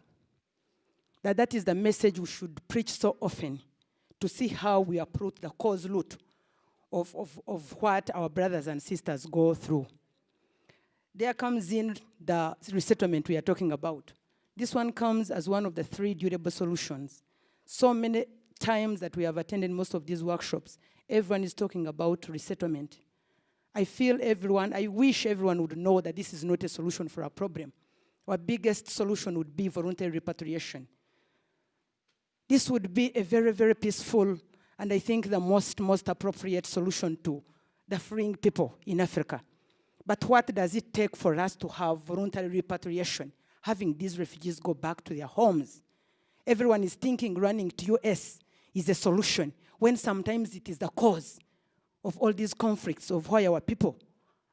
That is the message we should preach so often, to see how we approach the cause root of what our brothers and sisters go through. There comes in the resettlement we are talking about. This one comes as one of the 3 durable solutions. So many times that we have attended most of these workshops, everyone is talking about resettlement. I wish everyone would know that this is not a solution for our problem. Our biggest solution would be voluntary repatriation. This would be a very, very peaceful, and I think the most appropriate solution to the freeing people in Africa. But what does it take for us to have voluntary repatriation, having these refugees go back to their homes? Everyone is thinking running to US is a solution, when sometimes it is the cause of all these conflicts of why our people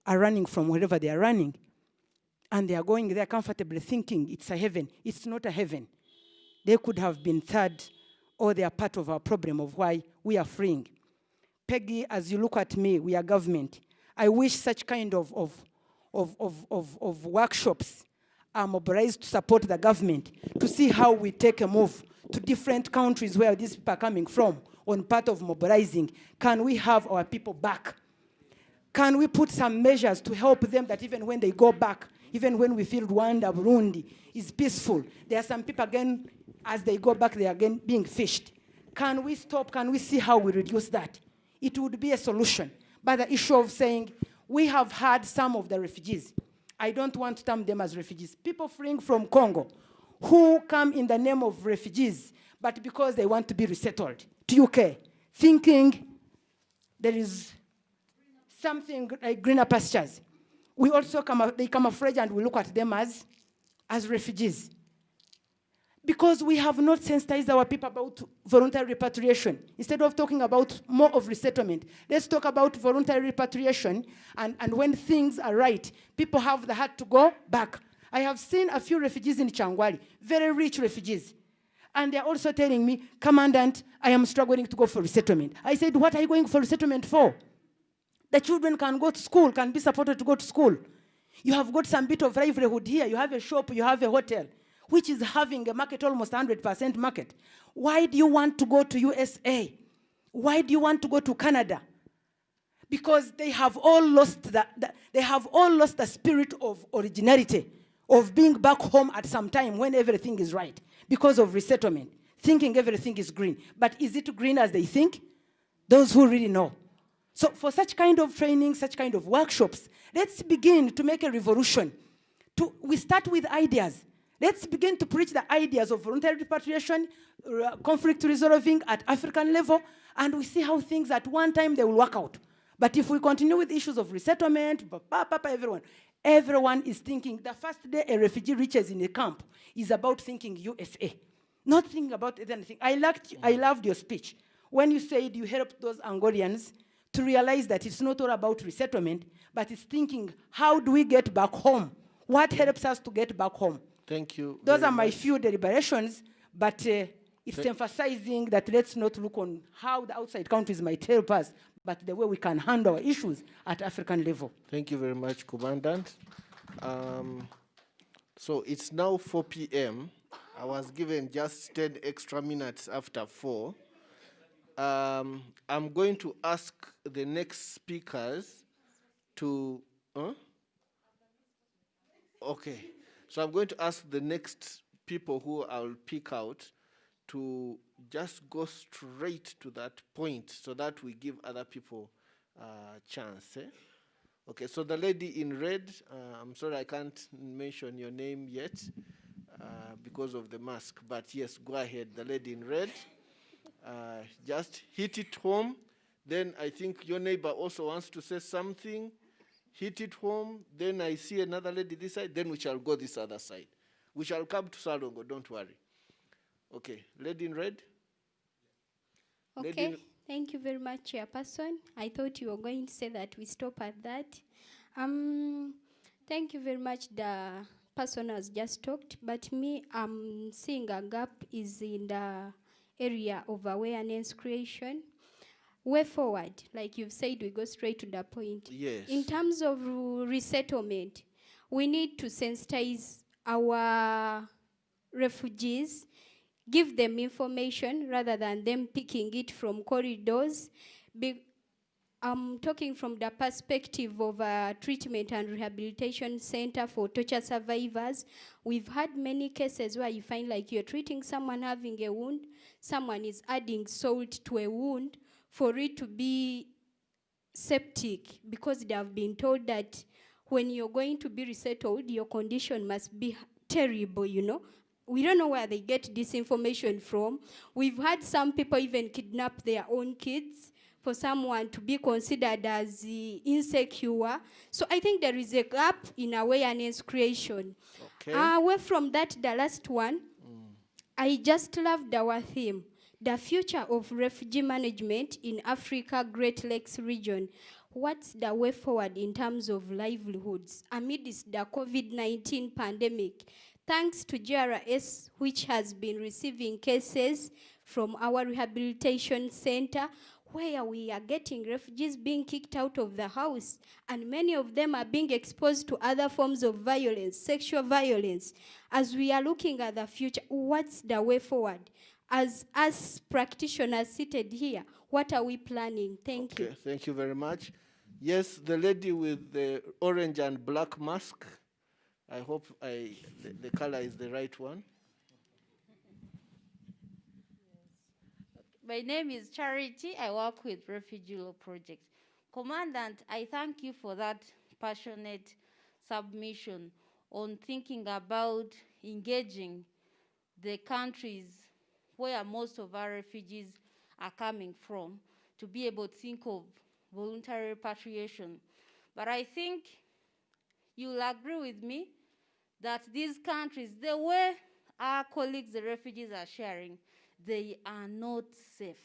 are running from wherever they are running. And they are going there comfortably thinking it's a heaven. It's not a heaven. They could have been third, or they are part of our problem of why we are freeing. Peggy, as you look at me, we are government. I wish such kind of workshops are mobilized to support the government, to see how we take a move to different countries where these people are coming from on part of mobilizing. Can we have our people back? Can we put some measures to help them that even when they go back, even when we feel Rwanda, Burundi is peaceful, there are some people again, as they go back, they are again being fished. Can we stop? Can we see how we reduce that? It would be a solution. But the issue of saying, we have had some of the refugees. I don't want to term them as refugees. People fleeing from Congo who come in the name of refugees, but because they want to be resettled to UK, thinking there is something like greener pastures. We also they camouflage and we look at them as refugees. Because we have not sensitized our people about voluntary repatriation. Instead of talking about more of resettlement, let's talk about voluntary repatriation, and when things are right, people have the heart to go back. I have seen a few refugees in Changwali, very rich refugees. And they're also telling me, Commandant, I am struggling to go for resettlement. I said, what are you going for resettlement for? The children can go to school, can be supported to go to school. You have got some bit of livelihood here. You have a shop, you have a hotel, which is having a market, almost 100% market. Why do you want to go to USA? Why do you want to go to Canada? Because they have all lost the spirit of originality, of being back home at some time when everything is right, because of resettlement, thinking everything is green. But is it green as they think? Those who really know. So for such kind of training, such kind of workshops, let's begin to make a revolution. We start with ideas. Let's begin to preach the ideas of voluntary repatriation, conflict resolving at African level, and we see how things at one time they will work out. But if we continue with issues of resettlement, everyone is thinking the first day a refugee reaches in a camp is about thinking USA, not thinking about anything. I loved your speech when you said you helped those Angolians to realize that it's not all about resettlement, but it's thinking, how do we get back home? What helps us to get back home? Thank you. Those are my few deliberations, but it's emphasizing that let's not look on how the outside countries might help us, but the way we can handle our issues at African level. Thank you very much, Commandant. So it's now 4 p.m. I was given just 10 extra minutes after 4. I'm going to ask the next speakers to... Okay. So I'm going to ask the next people who I'll pick out to just go straight to that point so that we give other people a chance. Okay, so the lady in red, I'm sorry I can't mention your name yet because of the mask, but yes, go ahead, the lady in red. Just hit it home. Then I think your neighbor also wants to say something. Hit it home. Then I see another lady this side. Then we shall go this other side. We shall come to Salongo, don't worry. Okay, lady in red. Okay, thank you very much, Chairperson. I thought you were going to say that we stop at that. Thank you very much. The person has just talked, but me, I'm seeing a gap is in the area of awareness creation. Way forward, like you've said, we go straight to the point. Yes. In terms of resettlement, we need to sensitize our refugees, give them information rather than them picking it from corridors. I'm talking from the perspective of a treatment and rehabilitation center for torture survivors. We've had many cases where you find like you're treating someone having a wound, someone is adding salt to a wound for it to be septic, because they have been told that when you're going to be resettled, your condition must be terrible, you know. We don't know where they get this information from. We've had some people even kidnap their own kids for someone to be considered as insecure. So I think there is a gap in awareness creation. Okay. Away from that, the last one, I just loved our theme, the future of refugee management in Africa Great Lakes region. What's the way forward in terms of livelihoods amidst the COVID-19 pandemic? Thanks to GRS, which has been receiving cases from our rehabilitation center, where we are getting refugees being kicked out of the house, and many of them are being exposed to other forms of violence, sexual violence. As we are looking at the future, what's the way forward? As us practitioners seated here, what are we planning? Thank you. Okay, thank you very much. Yes, the lady with the orange and black mask. I hope the color is the right one. My name is Charity. I work with Refugee Law Project. Commandant, I thank you for that passionate submission on thinking about engaging the countries where most of our refugees are coming from to be able to think of voluntary repatriation. But I think you'll agree with me that these countries, the way our colleagues, the refugees, are sharing, they are not safe.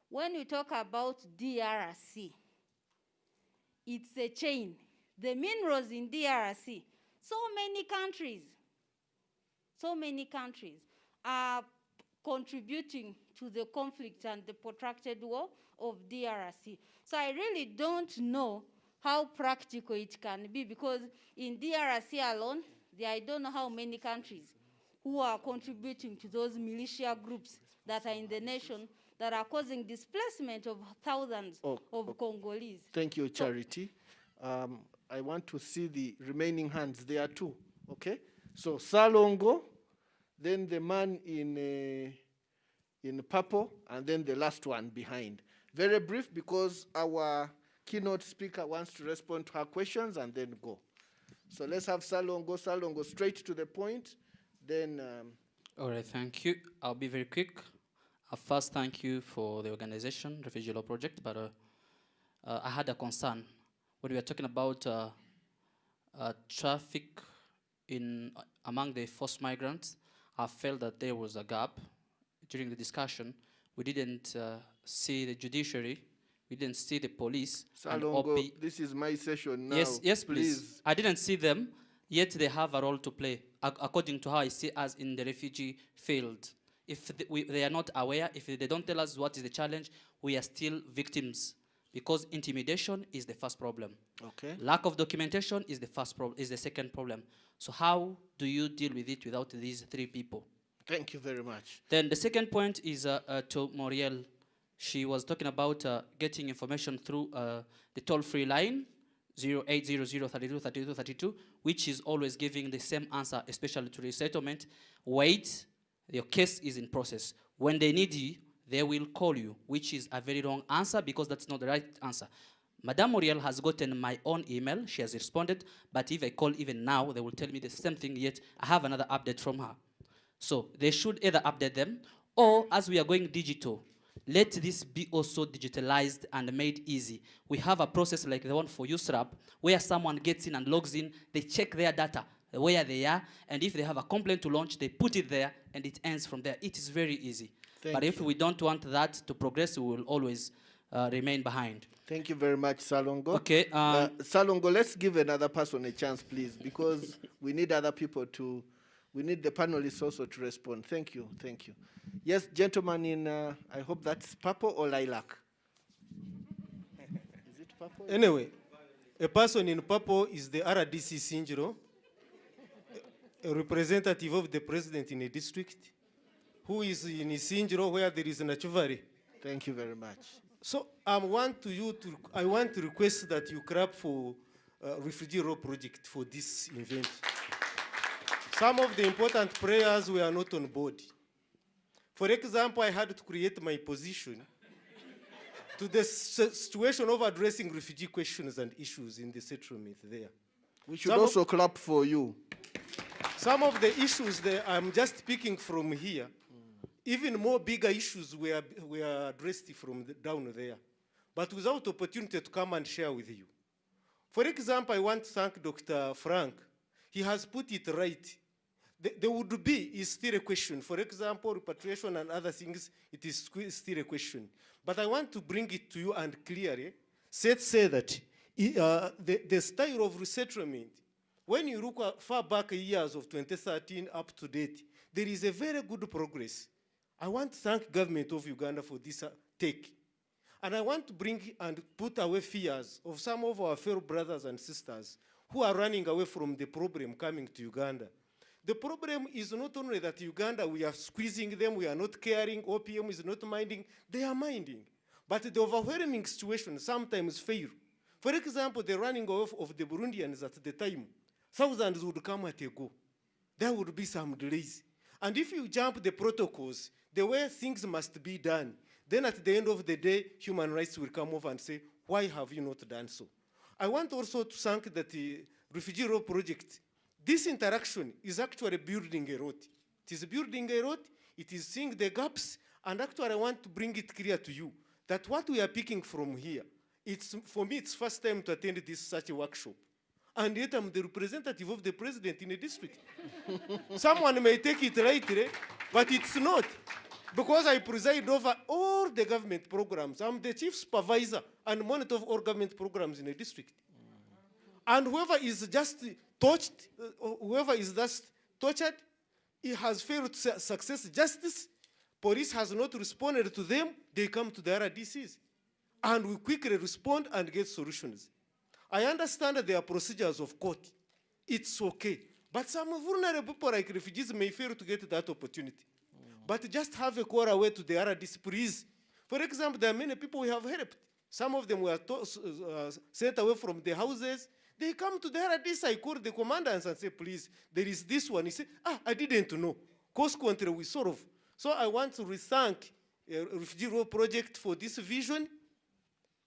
When we talk about DRC, it's a chain. The minerals in DRC, so many countries are contributing to the conflict and the protracted war of DRC. So I really don't know how practical it can be, because in DRC alone, I don't know how many countries who are contributing to those militia groups that are in the nation that are causing displacement of thousands of Congolese. Thank you, Charity. I want to see the remaining hands there too, okay? So Salongo, then the man in purple, and then the last one behind. Very brief, because our keynote speaker wants to respond to her questions and then go. So let's have Salongo. Salongo, straight to the point. Then. All right, thank you. I'll be very quick. First, thank you for the organization, Refugee Law Project, but I had a concern. When we were talking about traffic among the forced migrants, I felt that there was a gap. During the discussion, we didn't see the judiciary, we didn't see the police. Salongo, and OP. This is my session now. Yes, please. I didn't see them, yet they have a role to play, according to how I see us in the refugee field. If they are not aware, if they don't tell us what is the challenge, we are still victims, because intimidation is the first problem. Okay. Lack of documentation is the second problem. So how do you deal with it without these three people? Thank you very much. Then the second point is to Muriel. She was talking about getting information through the toll-free line, 0800-32-32-32, which is always giving the same answer, especially to resettlement. Wait, your case is in process. When they need you, they will call you, which is a very wrong answer, because that's not the right answer. Madame Muriel has gotten my own email. She has responded, but if I call even now, they will tell me the same thing, yet I have another update from her. So they should either update them, or as we are going digital, let this be also digitalized and made easy. We have a process like the one for USRAP, where someone gets in and logs in, they check their data, where they are, and if they have a complaint to launch, they put it there, and it ends from there. It is very easy. But if we don't want that to progress, we will always remain behind. Thank you very much, Salongo. Okay. Salongo, let's give another person a chance, please, because we need other people we need the panelists also to respond. Thank you, thank you. Yes, gentlemen in, I hope that's purple or lilac? Is it purple? Anyway, a person in purple is the RDC Sinjiro, a representative of the president in a district, who is in Sinjiro where there is Nachuvari. Thank you very much. So I want to request that you clap for Refugee Law Project for this event. Some of the important players were not on board. For example, I had to create my position to the situation of addressing refugee questions and issues in the settlement there. We should also clap for you. Some of the issues there, I'm just picking from here. Even more bigger issues were addressed from down there, but without opportunity to come and share with you. For example, I want to thank Dr. Frank. He has put it right. There would be is still a question. For example, repatriation and other things, it is still a question. But I want to bring it to you and clearly say that the style of resettlement, when you look far back years of 2013 up to date, there is a very good progress. I want to thank government of Uganda for this take. And I want to bring and put away fears of some of our fellow brothers and sisters who are running away from the problem coming to Uganda. The problem is not only that Uganda, we are squeezing them, we are not caring, OPM is not minding, they are minding. But the overwhelming situation sometimes fail. For example, the running off of the Burundians at the time, thousands would come at a go. There would be some delays. And if you jump the protocols, the way things must be done, then at the end of the day, human rights will come over and say, why have you not done so? I want also to thank the Refugee Law Project. This interaction is actually building a road. It is building a road, it is seeing the gaps, and actually I want to bring it clear to you that what we are picking from here, for me, it's first time to attend such a workshop. And yet I'm the representative of the president in a district. Someone may take it lightly, but it's not. Because I preside over all the government programs. I'm the chief supervisor and monitor of all government programs in a district. And whoever is just touched, whoever is just tortured, he has failed to success justice. Police has not responded to them, they come to the RDCs. And we quickly respond and get solutions. I understand that there are procedures of court. It's okay. But some vulnerable people like refugees may fail to get that opportunity. But just have a call away to the RDC, please. For example, there are many people we have helped. Some of them were sent away from the houses. They come to the RDC, I call the commandants and say, please, there is this one. He said, I didn't know. Consequently, we solve. So I want to thank Refugee Law Project for this vision.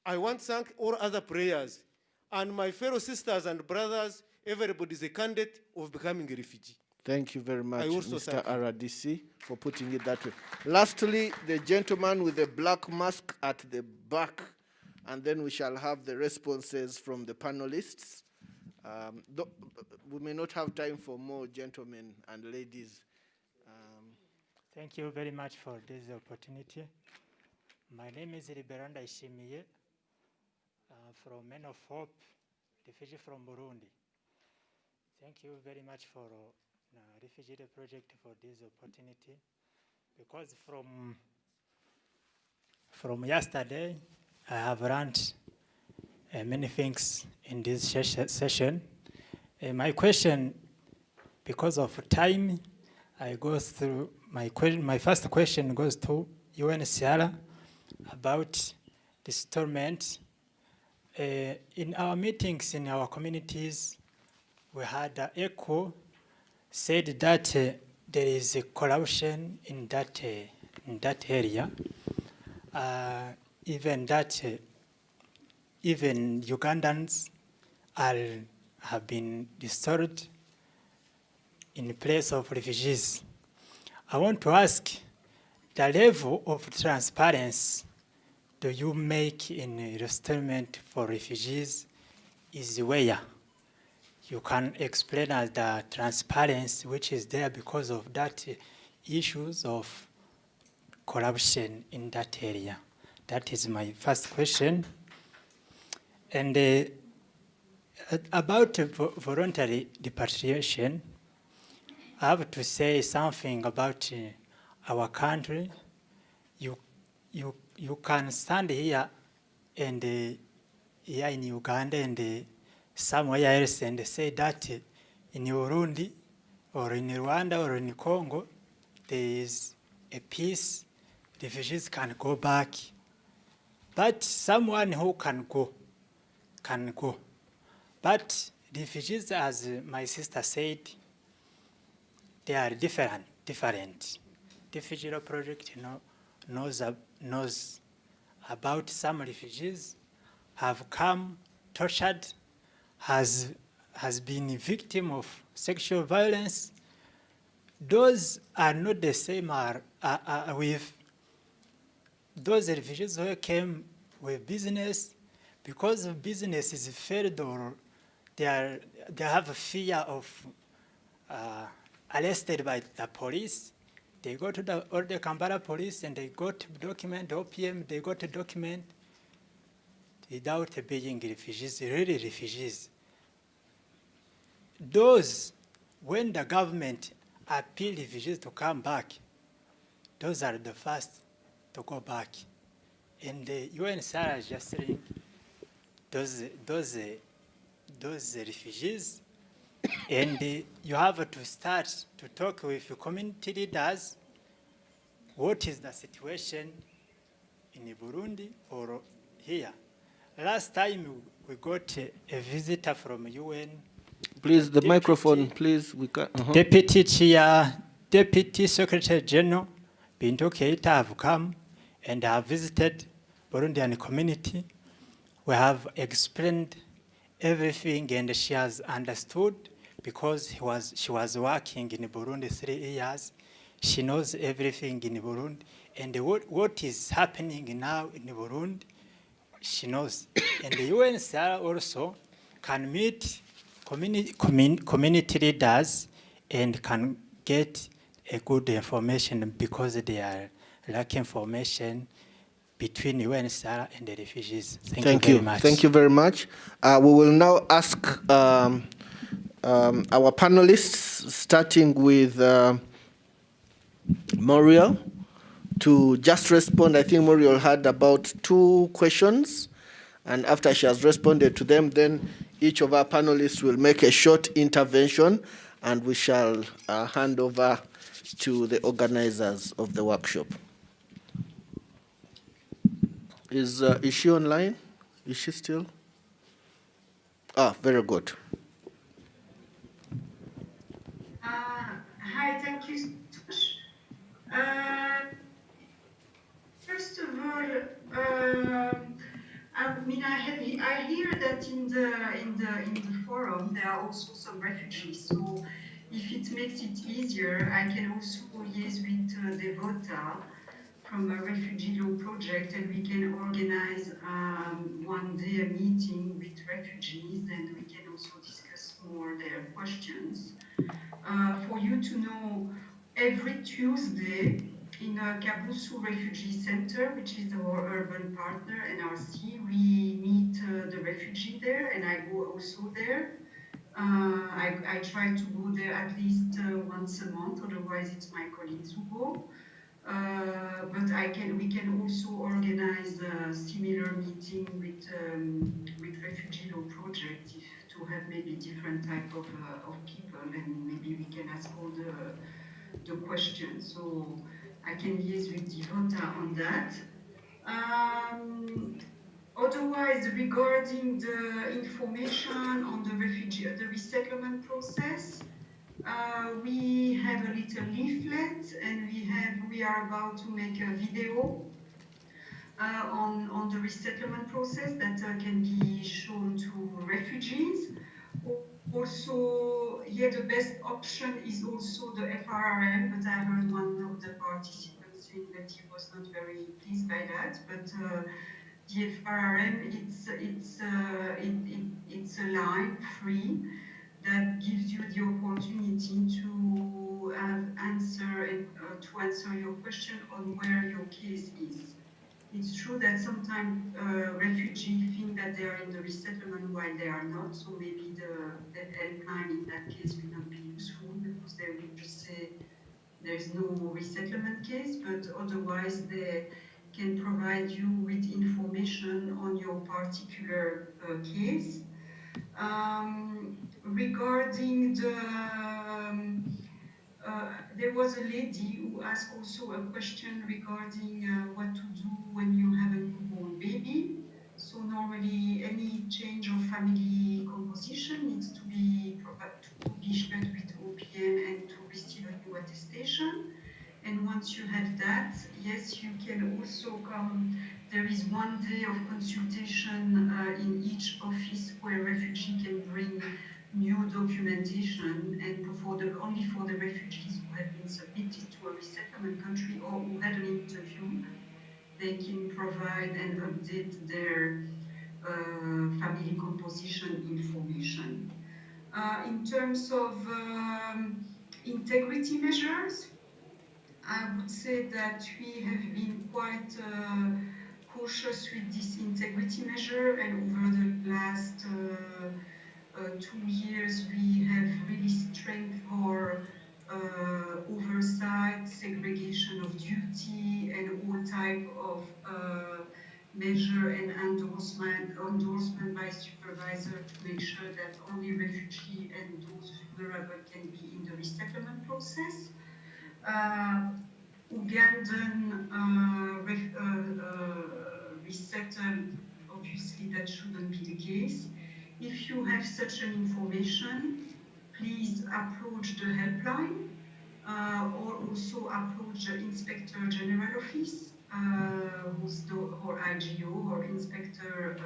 I want to thank all other players. And my fellow sisters and brothers, everybody is a candidate of becoming a refugee. Thank you very much, Mr. thank you. RDC, for putting it that way. Lastly, the gentleman with the black mask at the back, and then we shall have the responses from the panelists. We may not have time for more gentlemen and ladies. Thank you very much for this opportunity. My name is Liberanda Ishimiye, from Men of Hope, refugee from Burundi. Thank you very much for Refugee Law Project for this opportunity, because from yesterday, I have learned many things in this session. My question, because of time, I go through my first question goes to UNHCR about the settlement. In our meetings in our communities, we had ECHO said that there is a corruption in that area. Even Ugandans have been restored in place of refugees. I want to ask, the level of transparency do you make in resettlement for refugees is where? You can explain us the transparency which is there because of that issues of corruption in that area. That is my first question. And about voluntary repatriation, I have to say something about our country. You can stand here and here in Uganda and somewhere else and say that in Burundi or in Rwanda or in Congo there is a peace, refugees can go back. But someone who can go, can go. But refugees, as my sister said, they are different. Refugee Law Project knows about some refugees have come tortured, has been victim of sexual violence. Those are not the same with those refugees who came with business, because business is failed or they have a fear of arrested by the police. They go to the Kampala police and they got to document, OPM, they got to document without being refugees, really refugees. Those, when the government appeal refugees to come back, those are the first to go back. And the UNHCR is just saying those refugees, and you have to start to talk with your community leaders. What is the situation in Burundi or here? Last time we got a visitor from UN. Please, the microphone, please. We can, Deputy Chair, Deputy Secretary General Binto Keita have come and have visited Burundian community. We have explained everything and she has understood because she was working in Burundi 3 years. She knows everything in Burundi. And what is happening now in Burundi, she knows. And the UNHCR also can meet community leaders and can get a good information because they are lacking information between UNHCR and the refugees. Thank you very much. Thank you very much. We will now ask our panelists, starting with Muriel, to just respond. I think Muriel had about 2 questions, and after she has responded to them, then each of our panelists will make a short intervention, and we shall hand over to the organizers of the workshop. Is she online? Is she still? Very good. Hi, thank you so much. First of all, I hear that in the forum there are also some refugees. So if it makes it easier, I can also liaise with Devota from a Refugee Law Project, and we can organize one day a meeting with refugees, and we can also discuss more their questions. For you to know, every Tuesday in Kabusu Refugee Center, which is our urban partner, NRC, we meet the refugee there, and I go also there. I try to go there at least once a month, otherwise it's my colleagues who go. But we can also organize a similar meeting with Refugee Law Project to have maybe different type of people, and maybe we can ask all the questions. So I can liaise with Devota on that. Otherwise, regarding the information on the resettlement process, we have a little leaflet, and we are about to make a video on the resettlement process that can be shown to refugees. Also, the best option is also the FRRM, but I heard one of the participants saying that he was not very pleased by that. But the FRRM, it's a line free that gives you the opportunity to answer your question on where your case is. It's true that sometimes refugees think that they are in the resettlement while they are not, so maybe the helpline in that case will not be useful because they will just say there's no resettlement case, but otherwise they can provide you with information on your particular case. Regarding there was a lady who asked also a question regarding what to do when you have a newborn baby. So normally any change of family composition needs to be shared with OPM and to receive a new attestation. And once you have that, yes, you can also come. There is 1 day of consultation in each office where refugee can bring new documentation, and only for the refugees who have been submitted to a resettlement country or who had an interview, they can provide and update their family composition information. In terms of integrity measures, I would say that we have been quite cautious with this integrity measure, and over the last 2 years we have really strengthened our oversight, segregation of duty, and all type of measure and endorsement by supervisor to make sure that only refugees and those vulnerable can be in the resettlement process. Ugandan resettled, obviously that shouldn't be the case. If you have such an information, please approach the helpline or also approach the Inspector General Office, or IGO or Inspector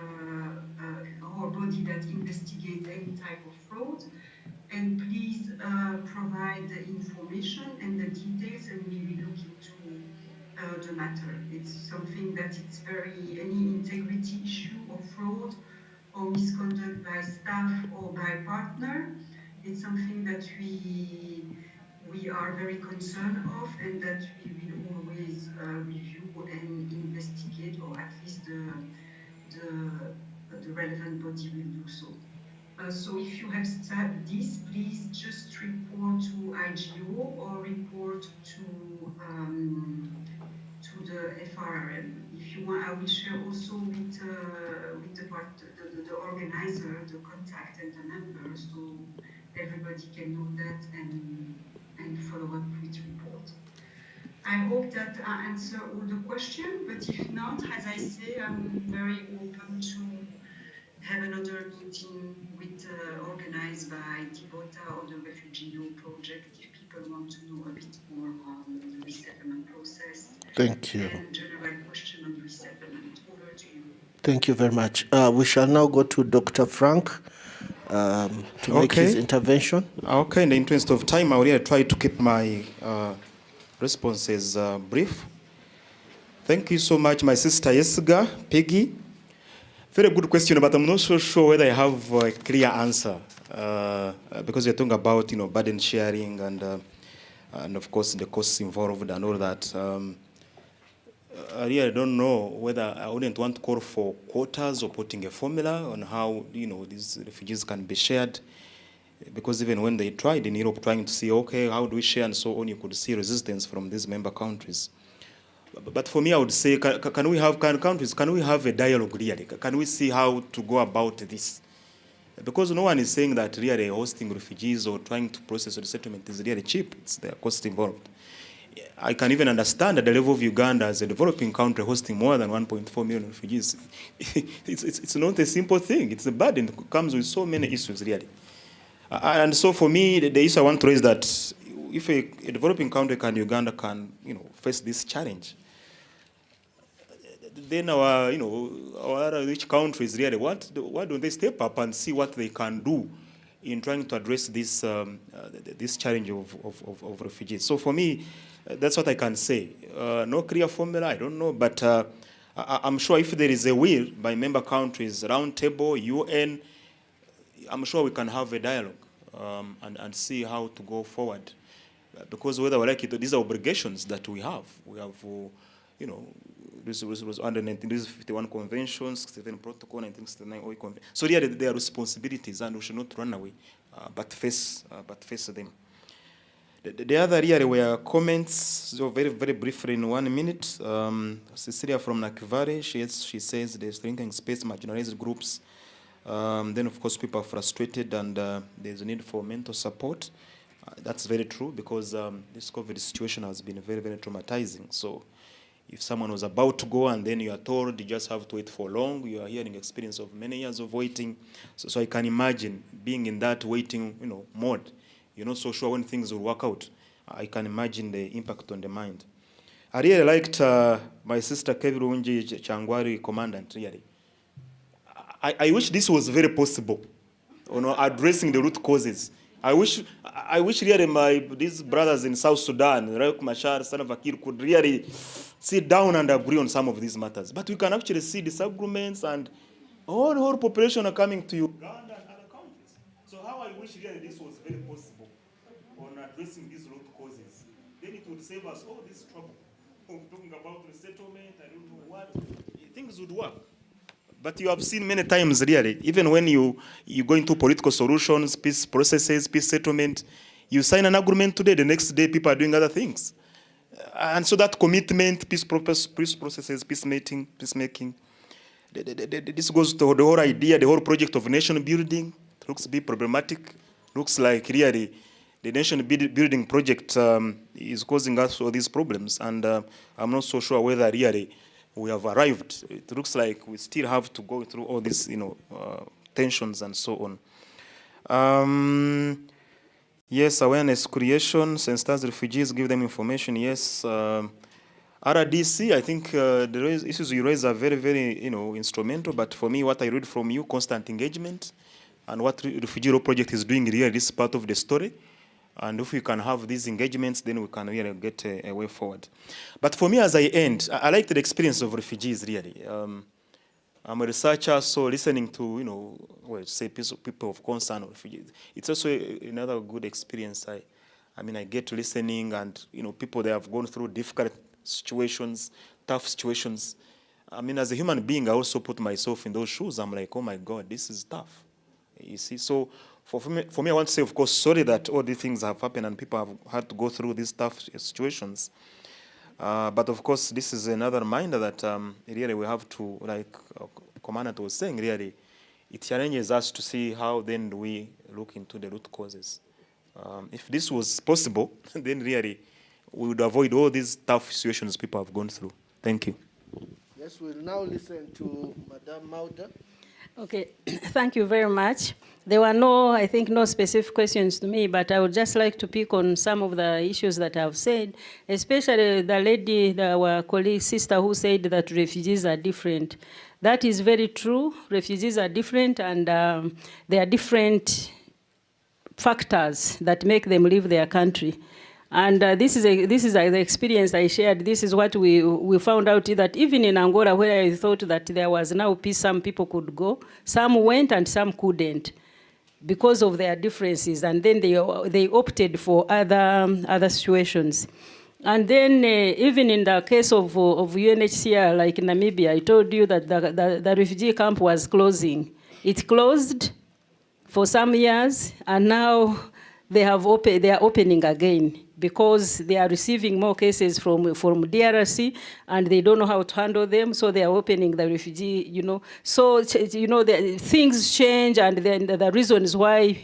or body that investigate any type of fraud. And please provide the information and the details, and we will look into the matter. It's something that it's any integrity issue or fraud or misconduct by staff or by partner. It's something that we are very concerned of, and that we will always review and investigate, or at least the relevant body will do so. So if you have this, please just report to IGO or report to the FRRM. If you want, I will share also with the organizer the contact and the number, so everybody can know that and follow up with report. I hope that I answer all the questions, but if not, as I say, I'm very open to have another meeting with organized by Dibota or the Refugee Law Project if people want to know a bit more on the resettlement process. Thank you. And general question on resettlement. Over to you. Thank you very much. We shall now go to Dr. Frank to make his intervention. Okay, in the interest of time, I will really try to keep my responses brief. Thank you so much, my sister Jessica, Peggy. Very good question, but I'm not so sure whether I have a clear answer because you're talking about, burden sharing and of course the costs involved and all that. I really don't know whether I wouldn't want to call for quotas or putting a formula on how these refugees can be shared, because even when they tried in Europe trying to see, okay, how do we share and so on, you could see resistance from these member countries. But for me, I would say, can we have a dialogue really? Can we see how to go about this? Because no one is saying that really hosting refugees or trying to process a resettlement is really cheap. It's the cost involved. I can even understand at the level of Uganda as a developing country hosting more than 1.4 million refugees. It's not a simple thing. It's a burden. It comes with so many issues really. And so for me, the issue I want to raise that if a developing country Uganda can face this challenge, then our other rich countries really, why don't they step up and see what they can do in trying to address this this challenge of refugees? So for me, that's what I can say. No clear formula, I don't know, but I'm sure if there is a will by member countries, round table, UN, I'm sure we can have a dialogue and see how to go forward. Because whether we like it, these are obligations that we have. We have, this was under 1951 Convention, 67 Protocol, 1969 OE Convention. So really, there are responsibilities, and we should not run away, but face them. The other area were comments, so very, very briefly in 1 minute. Cecilia from Nakivare, she says there's drinking space, marginalized groups. Then, of course, people are frustrated, and there's a need for mental support. That's very true, because this COVID situation has been very, very traumatizing. So if someone was about to go and then you are told you just have to wait for long, you are hearing experience of many years of waiting. So I can imagine being in that waiting, mode. You're not so sure when things will work out. I can imagine the impact on the mind. I really liked my sister Kebirunji Changwari, commandant, really. I wish this was very possible, addressing the root causes. I wish really these brothers in South Sudan, Riek Machar, Salva Kiir, could really sit down and agree on some of these matters. But we can actually see disagreements, and the whole population are coming to Uganda and other countries. So how I wish really this was very possible on addressing these root causes. Then it would save us all this trouble of talking about resettlement, I don't know what. Things would work. But you have seen many times, really, even when you go into political solutions, peace processes, peace settlement, you sign an agreement today, the next day people are doing other things. And so that commitment, peace processes, peacemaking, this goes to the whole idea, the whole project of nation building. It looks to be problematic. Looks like really the nation building project is causing us all these problems. And I'm not so sure whether really we have arrived. It looks like we still have to go through all these, tensions and so on. Yes, awareness creation, sensitize refugees, give them information. Yes, RDC. I think the issues you raise are very, very, instrumental. But for me, what I read from you, constant engagement, and what Refugee Law Project is doing really, this is part of the story. And if we can have these engagements, then we can really get a way forward. But for me, as I end, I like the experience of refugees, really. I'm a researcher, so listening to, say people of concern or refugees, it's also another good experience. I get to listening, and, people that have gone through difficult situations, tough situations. As a human being, I also put myself in those shoes. I'm like, oh my God, this is tough. You see, so for me, I want to say, of course, sorry that all these things have happened and people have had to go through these tough situations. But of course, this is another reminder that really we have to, like Commandant was saying, really, it challenges us to see how then we look into the root causes. If this was possible, then really we would avoid all these tough situations people have gone through. Thank you. Yes, we'll now listen to Madame Mauda. Okay, thank you very much. There were no specific questions to me, but I would just like to pick on some of the issues that I've said, especially the lady, our colleague, sister, who said that refugees are different. That is very true. Refugees are different, and there are different factors that make them leave their country. And this is the experience I shared. This is what we found out, that even in Angola, where I thought that there was now peace, some people could go. Some went and some couldn't because of their differences. And then they opted for other situations. And then even in the case of UNHCR, like Namibia, I told you that the refugee camp was closing. It closed for some years, and now they are opening again, because they are receiving more cases from DRC, and they don't know how to handle them, so they are opening the refugee, So, things change, and then the reasons why,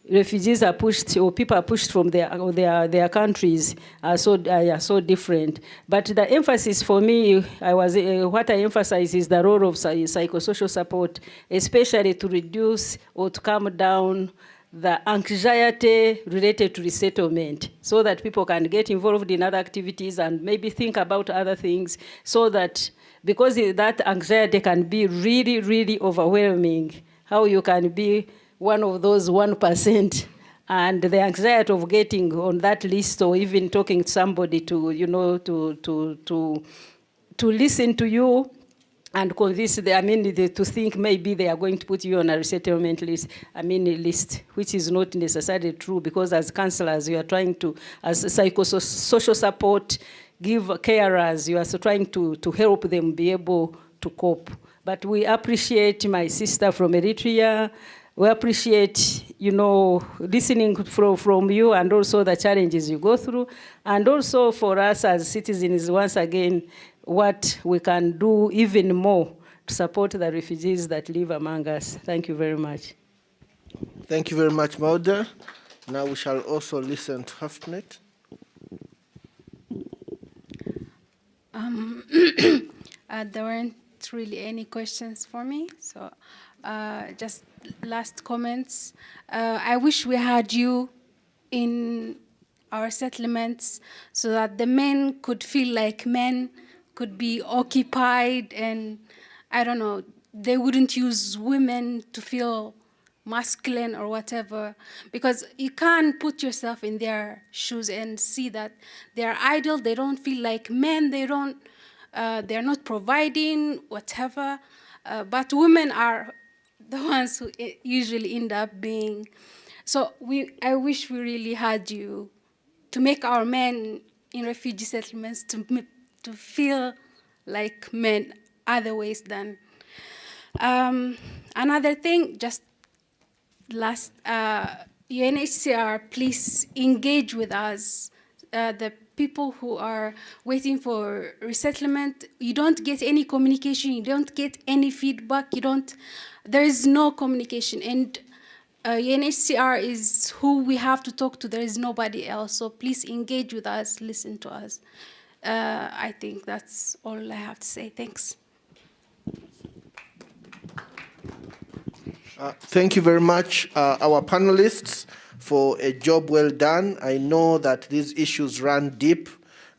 refugees are pushed, or people are pushed from their countries are so different. But the emphasis for me, what I emphasize is the role of psychosocial support, especially to reduce or to calm down the anxiety related to resettlement, so that people can get involved in other activities and maybe think about other things, so that, because that anxiety can be really, really overwhelming, how you can be one of those 1%, and the anxiety of getting on that list, or even talking to somebody to listen to you and convince them, to think maybe they are going to put you on a resettlement list, which is not necessarily true, because as counselors, you are trying to, as psychosocial support, give carers, you are so trying to help them be able to cope. But we appreciate my sister from Eritrea. We appreciate, listening from you and also the challenges you go through. And also for us as citizens, once again, what we can do even more to support the refugees that live among us. Thank you very much. Thank you very much, Mauda. Now we shall also listen to Hafnet. There weren't really any questions for me, so just last comments. I wish we had you in our settlements so that the men could feel like men, could be occupied, and I don't know, they wouldn't use women to feel masculine or whatever, because you can't put yourself in their shoes and see that they're idle, they don't feel like men, they're not providing, whatever. But women are the ones who usually end up being. So I wish we really had you to make our men in refugee settlements to feel like men other ways than. Another thing, just last, UNHCR, please engage with us. The people who are waiting for resettlement, you don't get any communication, you don't get any feedback, there is no communication. And UNHCR is who we have to talk to, there is nobody else. So please engage with us, listen to us. I think that's all I have to say. Thanks. Thank you very much, our panelists, for a job well done. I know that these issues run deep,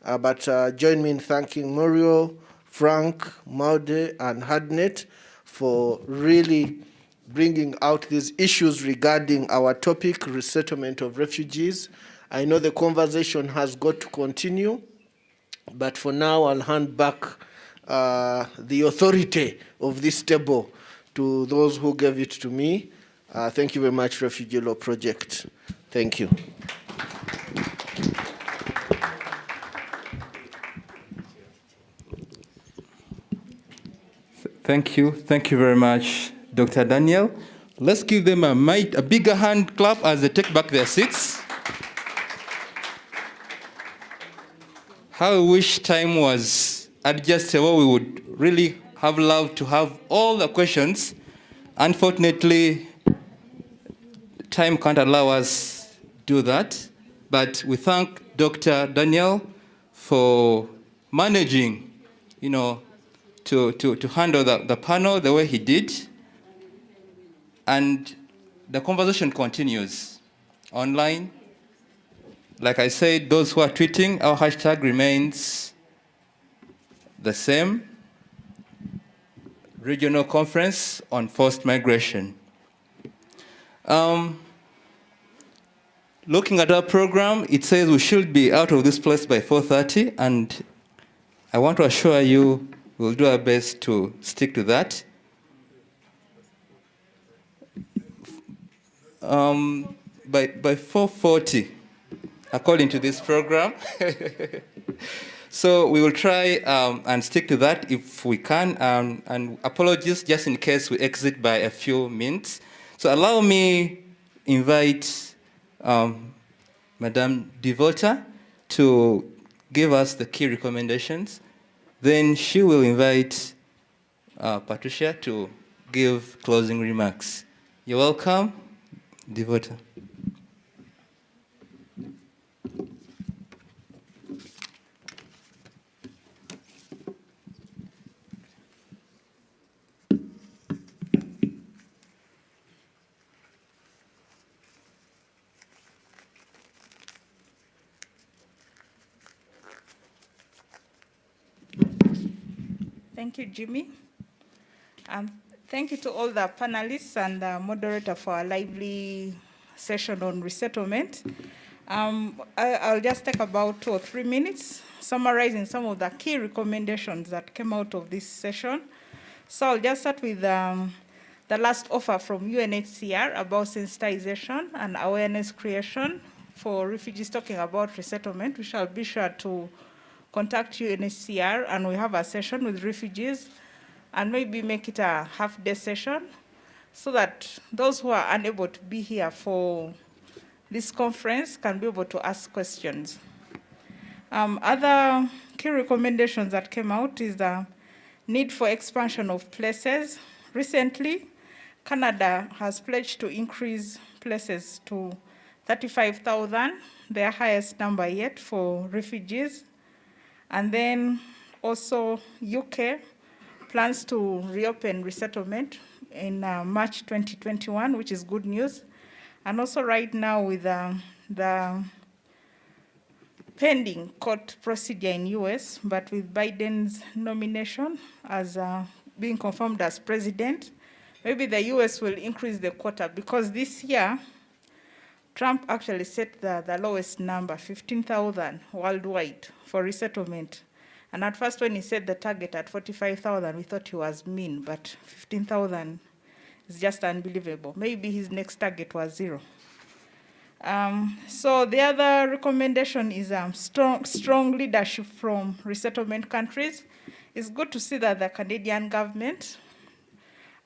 but join me in thanking Muriel, Frank, Maude, and Hadnet for really bringing out these issues regarding our topic, resettlement of refugees. I know the conversation has got to continue, but for now I'll hand back the authority of this table to those who gave it to me. Thank you very much, Refugee Law Project. Thank you. Thank you. Thank you very much, Dr. Daniel. Let's give them a bigger hand clap as they take back their seats. How I wish time was adjustable. We would really have loved to have all the questions. Unfortunately, time can't allow us to do that. But we thank Dr. Daniel for managing, to handle the panel the way he did. And the conversation continues online. Like I said, those who are tweeting, our hashtag remains the same. Regional Conference on Forced Migration. Looking at our program, it says we should be out of this place by 4:30, and I want to assure you we'll do our best to stick to that. By 4:40, according to this program. So we will try and stick to that if we can. And apologies just in case we exit by a few minutes. So allow me invite Madame Devota to give us the key recommendations. Then she will invite Patricia to give closing remarks. You're welcome, Devota. Thank you, Jimmy. Thank you to all the panelists and the moderator for a lively session on resettlement. I'll just take about 2 or 3 minutes summarizing some of the key recommendations that came out of this session. So I'll just start with the last offer from UNHCR about sensitization and awareness creation for refugees talking about resettlement. We shall be sure to contact UNHCR and we have a session with refugees and maybe make it a half-day session so that those who are unable to be here for this conference can be able to ask questions. Other key recommendations that came out is the need for expansion of places. Recently, Canada has pledged to increase places to 35,000, their highest number yet for refugees. And then also UK plans to reopen resettlement in March 2021, which is good news. And also right now with the pending court procedure in US, but with Biden's nomination as being confirmed as president, maybe the US will increase the quota because this year, Trump actually set the lowest number, 15,000 worldwide for resettlement. And at first when he set the target at 45,000, we thought he was mean, but 15,000 is just unbelievable. Maybe his next target was 0. So the other recommendation is strong leadership from resettlement countries. It's good to see that the Canadian government,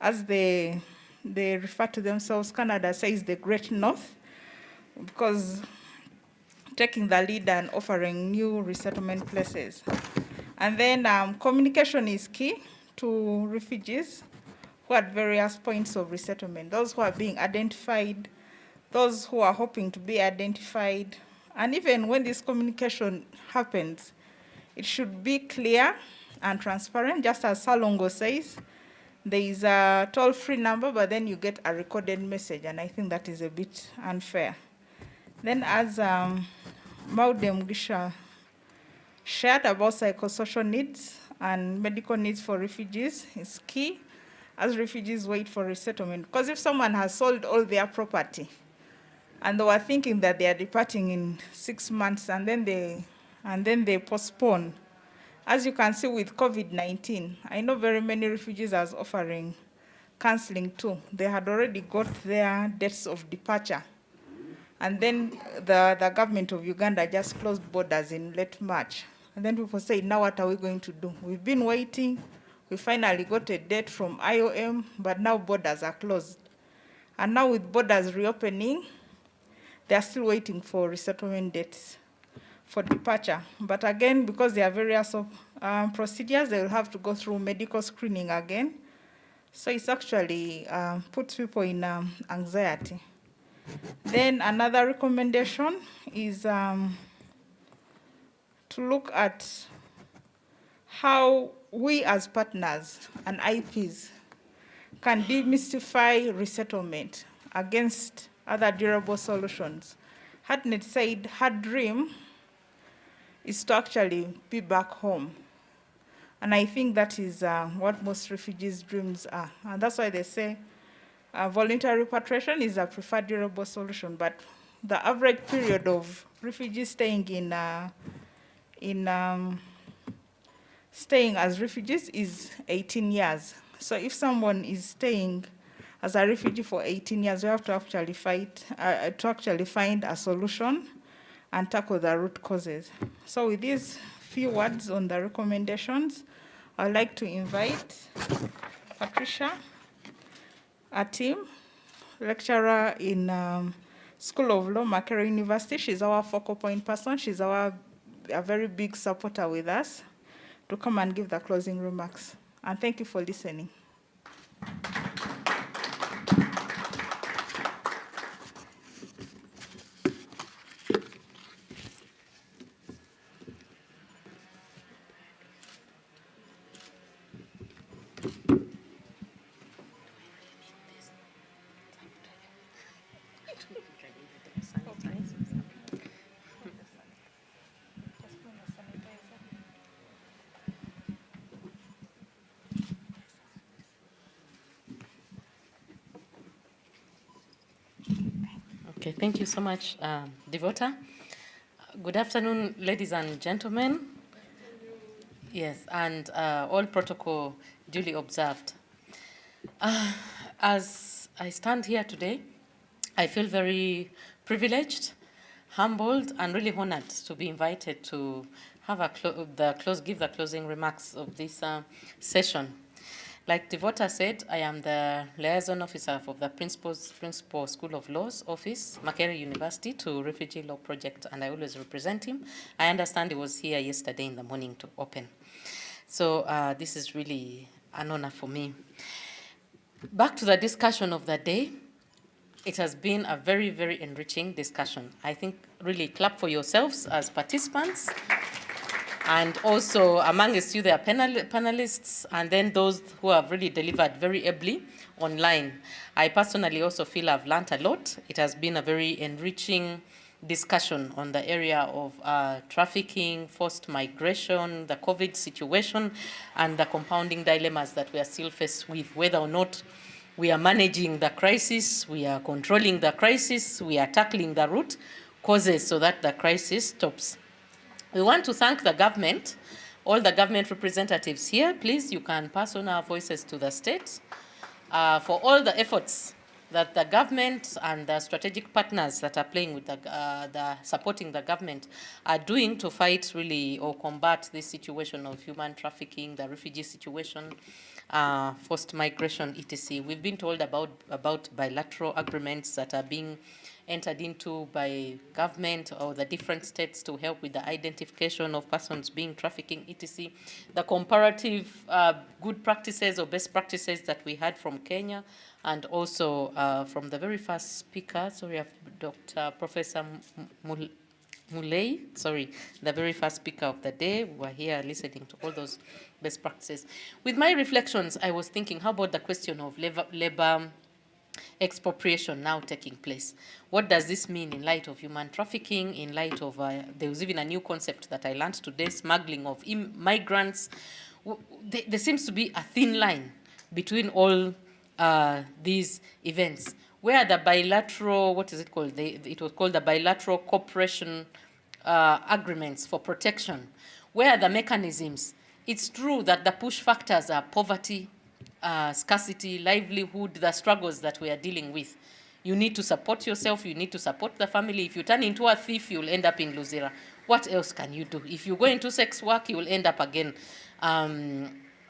as they refer to themselves, Canada says the Great North, because taking the lead and offering new resettlement places. And then communication is key to refugees who are at various points of resettlement, those who are being identified, those who are hoping to be identified. And even when this communication happens, it should be clear and transparent, just as Salongo says. There is a toll-free number, but then you get a recorded message, and I think that is a bit unfair. Then as Maudem Gisha shared about psychosocial needs and medical needs for refugees is key as refugees wait for resettlement. Because if someone has sold all their property and they were thinking that they are departing in 6 months and then they postpone, as you can see with COVID-19, I know very many refugees are offering counseling too. They had already got their dates of departure. And then the government of Uganda just closed borders in late March. And then people say, now what are we going to do? We've been waiting. We finally got a date from IOM, but now borders are closed. And now with borders reopening, they're still waiting for resettlement dates for departure. But again, because there are various procedures, they will have to go through medical screening again. So it's actually puts people in anxiety. Then another recommendation is to look at how we as partners and IPs can demystify resettlement against other durable solutions. Hartnett said her dream is to actually be back home. And I think that is what most refugees' dreams are. And that's why they say voluntary repatriation is a preferred durable solution, but the average period of refugees staying staying as refugees is 18 years. So if someone is staying as a refugee for 18 years, we have to actually find a solution and tackle the root causes. So with these few words on the recommendations, I'd like to invite Patricia Atim, lecturer in School of Law, Makerere University. She's our focal point person. She's a very big supporter with us, to come and give the closing remarks. And thank you for listening. Okay, thank you so much, Devota. Good afternoon, ladies and gentlemen. Yes, and all protocol duly observed. As I stand here today, I feel very privileged, humbled, and really honored to be invited to have give the closing remarks of this session. Like Devota said, I am the liaison officer of the Principal School of Law's office, Makerere University, to Refugee Law Project, and I always represent him. I understand he was here yesterday in the morning to open. So this is really an honor for me. Back to the discussion of the day. It has been a very, very enriching discussion. I think really clap for yourselves as participants. And also amongst you, there are panelists, and then those who have really delivered very ably online. I personally also feel I've learned a lot. It has been a very enriching discussion on the area of trafficking, forced migration, the COVID situation, and the compounding dilemmas that we are still faced with, whether or not we are managing the crisis, we are controlling the crisis, we are tackling the root causes so that the crisis stops. We want to thank the government, all the government representatives here. Please, you can pass on our voices to the state for all the efforts that the government and the strategic partners that are playing with supporting the government are doing to fight really or combat this situation of human trafficking, the refugee situation, forced migration, etc. We've been told about bilateral agreements that are being entered into by government or the different states to help with the identification of persons being trafficking, etc. The comparative good practices or best practices that we had from Kenya, and also from the very first speaker, sorry, Dr. Professor Mulei, sorry, the very first speaker of the day. We were here listening to all those best practices. With my reflections, I was thinking, how about the question of labor expropriation now taking place? What does this mean in light of human trafficking, in light of, there was even a new concept that I learned today, smuggling of migrants. There seems to be a thin line between all these events, where the bilateral, what is it called? It was called the bilateral cooperation agreements for protection. Where are the mechanisms? It's true that the push factors are poverty, scarcity, livelihood, the struggles that we are dealing with. You need to support yourself, you need to support the family. If you turn into a thief, you'll end up in Luzira. What else can you do? If you go into sex work, you will end up again,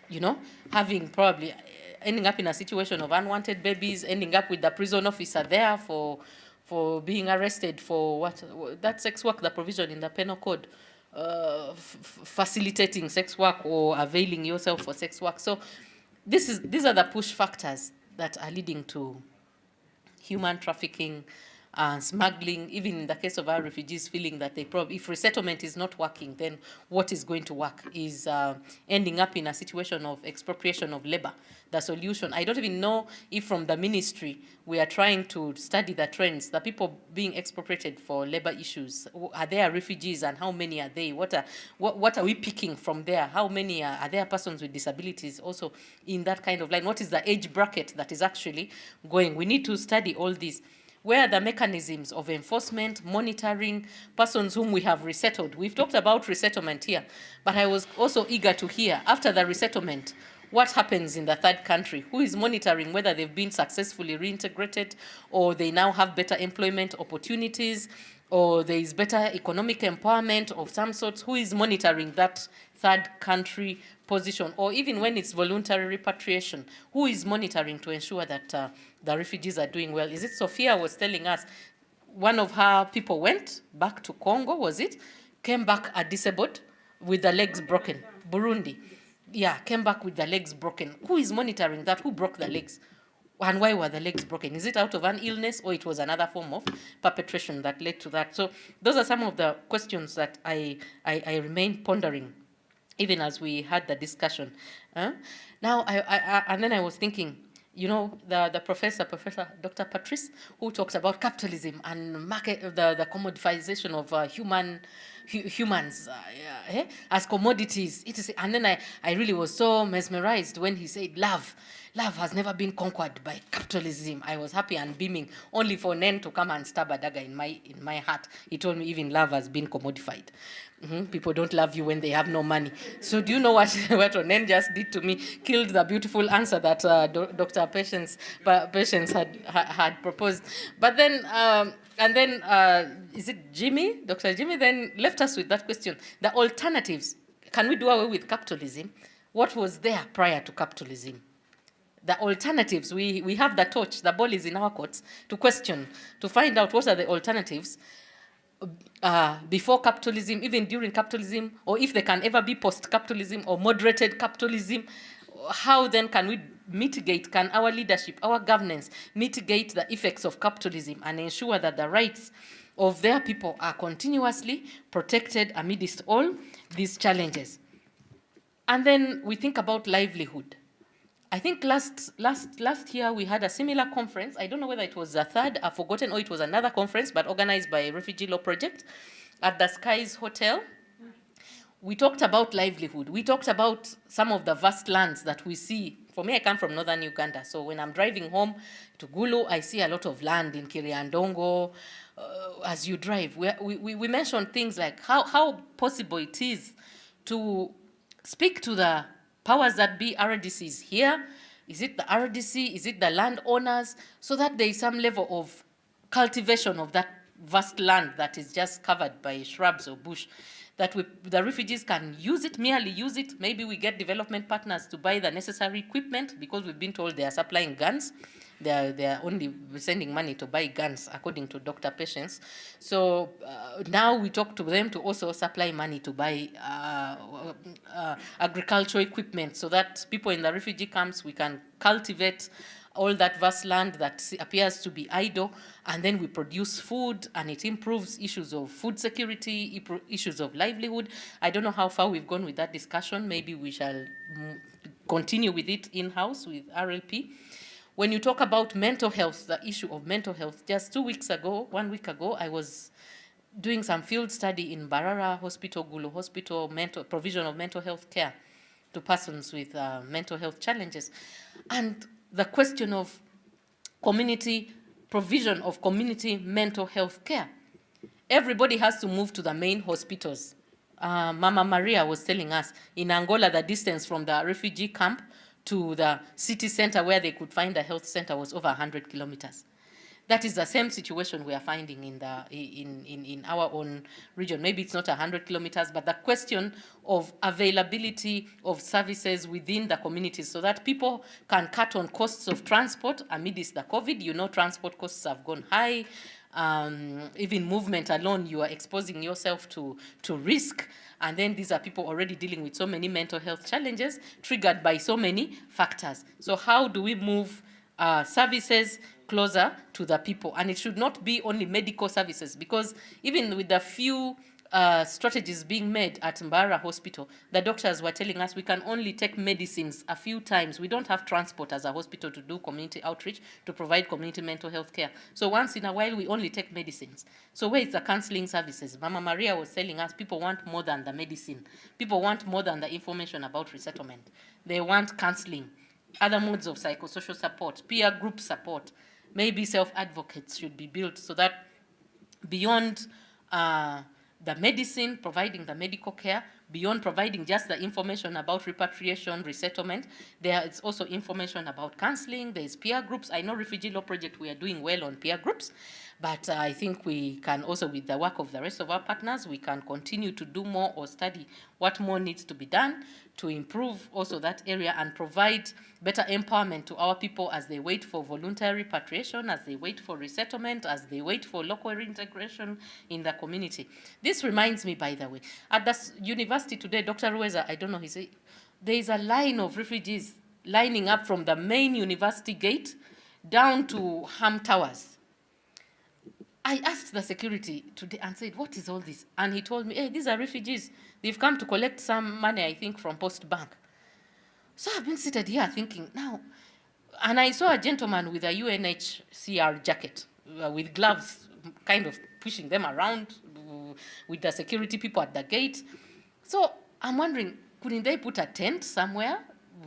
you know, having probably ending up in a situation of unwanted babies, ending up with the prison officer there for being arrested for what, that sex work, the provision in the penal code, facilitating sex work or availing yourself for sex work. So these are the push factors that are leading to human trafficking, smuggling, even in the case of our refugees feeling that they probably, if resettlement is not working, then what is going to work is ending up in a situation of expropriation of labor. The solution, I don't even know if from the ministry we are trying to study the trends, the people being expropriated for labor issues. Are there refugees and how many are they? What are we picking from there? How many are there persons with disabilities also in that kind of line? What is the age bracket that is actually going? We need to study all these. Where are the mechanisms of enforcement, monitoring, persons whom we have resettled? We've talked about resettlement here, but I was also eager to hear, after the resettlement, what happens in the third country? Who is monitoring whether they've been successfully reintegrated, or they now have better employment opportunities, or there is better economic empowerment of some sort? Who is monitoring that third country position? Or even when it's voluntary repatriation, who is monitoring to ensure that the refugees are doing well? Is it Sophia was telling us one of her people went back to Congo, was it? Came back disabled with the legs broken. Burundi. Yeah, came back with the legs broken. Who is monitoring that? Who broke the legs? And why were the legs broken? Is it out of an illness, or it was another form of perpetration that led to that? So those are some of the questions that I remain pondering, even as we had the discussion. Now, and then I was thinking, you know, the Professor Dr. Patrice, who talks about capitalism and market, the commodifization of humans as commodities. And then I really was so mesmerized when he said love. Love has never been conquered by capitalism. I was happy and beaming, only for Nen to come and stab a dagger in my heart. He told me even love has been commodified. People don't love you when they have no money. So do you know what Onen just did to me? Killed the beautiful answer that Dr. Patience had proposed. But then And then, is it Jimmy? Dr. Jimmy then left us with that question. The alternatives. Can we do away with capitalism? What was there prior to capitalism? The alternatives, we have the torch, the ball is in our courts to question, to find out what are the alternatives before capitalism, even during capitalism, or if they can ever be post-capitalism or moderated capitalism. How then can we mitigate, can our leadership, our governance mitigate the effects of capitalism and ensure that the rights of their people are continuously protected amidst all these challenges? And then we think about livelihood. I think last year we had a similar conference. I don't know whether it was the third, I've forgotten, or it was another conference, but organized by Refugee Law Project at the Skies Hotel. We talked about livelihood. We talked about some of the vast lands that we see. For me, I come from northern Uganda, so when I'm driving home to Gulu, I see a lot of land in Kiriandongo. As you drive, we mentioned things like how possible it is to speak to the powers that be, RDCs here. Is it the RDC? Is it the landowners? So that there is some level of cultivation of that vast land that is just covered by shrubs or bush, that the refugees can use it, merely use it. Maybe we get development partners to buy the necessary equipment, because we've been told they are supplying guns. They are only sending money to buy guns, according to Dr. Patience. So now we talk to them to also supply money to buy agricultural equipment, so that people in the refugee camps, we can cultivate all that vast land that appears to be idle, and then we produce food, and it improves issues of food security, issues of livelihood. I don't know how far we've gone with that discussion. Maybe we shall continue with it in-house with RLP. When you talk about mental health, the issue of mental health, just 1 week ago, I was doing some field study in Barara Hospital, Gulu Hospital, provision of mental health care to persons with mental health challenges. And the question of provision of community mental health care. Everybody has to move to the main hospitals. Mama Maria was telling us, in Angola, the distance from the refugee camp to the city center where they could find a health center was over 100 kilometers. That is the same situation we are finding in our own region. Maybe it's not 100 kilometers, but the question of availability of services within the communities, so that people can cut on costs of transport amidst the COVID. You know, transport costs have gone high. Even movement alone, you are exposing yourself to risk. And then these are people already dealing with so many mental health challenges triggered by so many factors. So how do we move services closer to the people? And it should not be only medical services, because even with the few strategies being made at Mbara Hospital, the doctors were telling us we can only take medicines a few times. We don't have transport as a hospital to do community outreach, to provide community mental health care. So once in a while, we only take medicines. So where is the counseling services? Mama Maria was telling us people want more than the medicine. People want more than the information about resettlement. They want counseling, other modes of psychosocial support, peer group support. Maybe self-advocates should be built, so that beyond the medicine, providing the medical care, beyond providing just the information about repatriation, resettlement, there is also information about counseling, there's peer groups. I know Refugee Law Project, we are doing well on peer groups, but I think we can also, with the work of the rest of our partners, we can continue to do more or study what more needs to be done to improve also that area and provide better empowerment to our people as they wait for voluntary repatriation, as they wait for resettlement, as they wait for local reintegration in the community. This reminds me, by the way, at the university today, Dr. Rueza, I don't know, he said, there is a line of refugees lining up from the main university gate down to Ham Towers. I asked the security today and said, what is all this? And he told me, hey, these are refugees. They've come to collect some money, I think, from Post Bank. So I've been seated here thinking, now, and I saw a gentleman with a UNHCR jacket with gloves, kind of pushing them around with the security people at the gate. So I'm wondering, couldn't they put a tent somewhere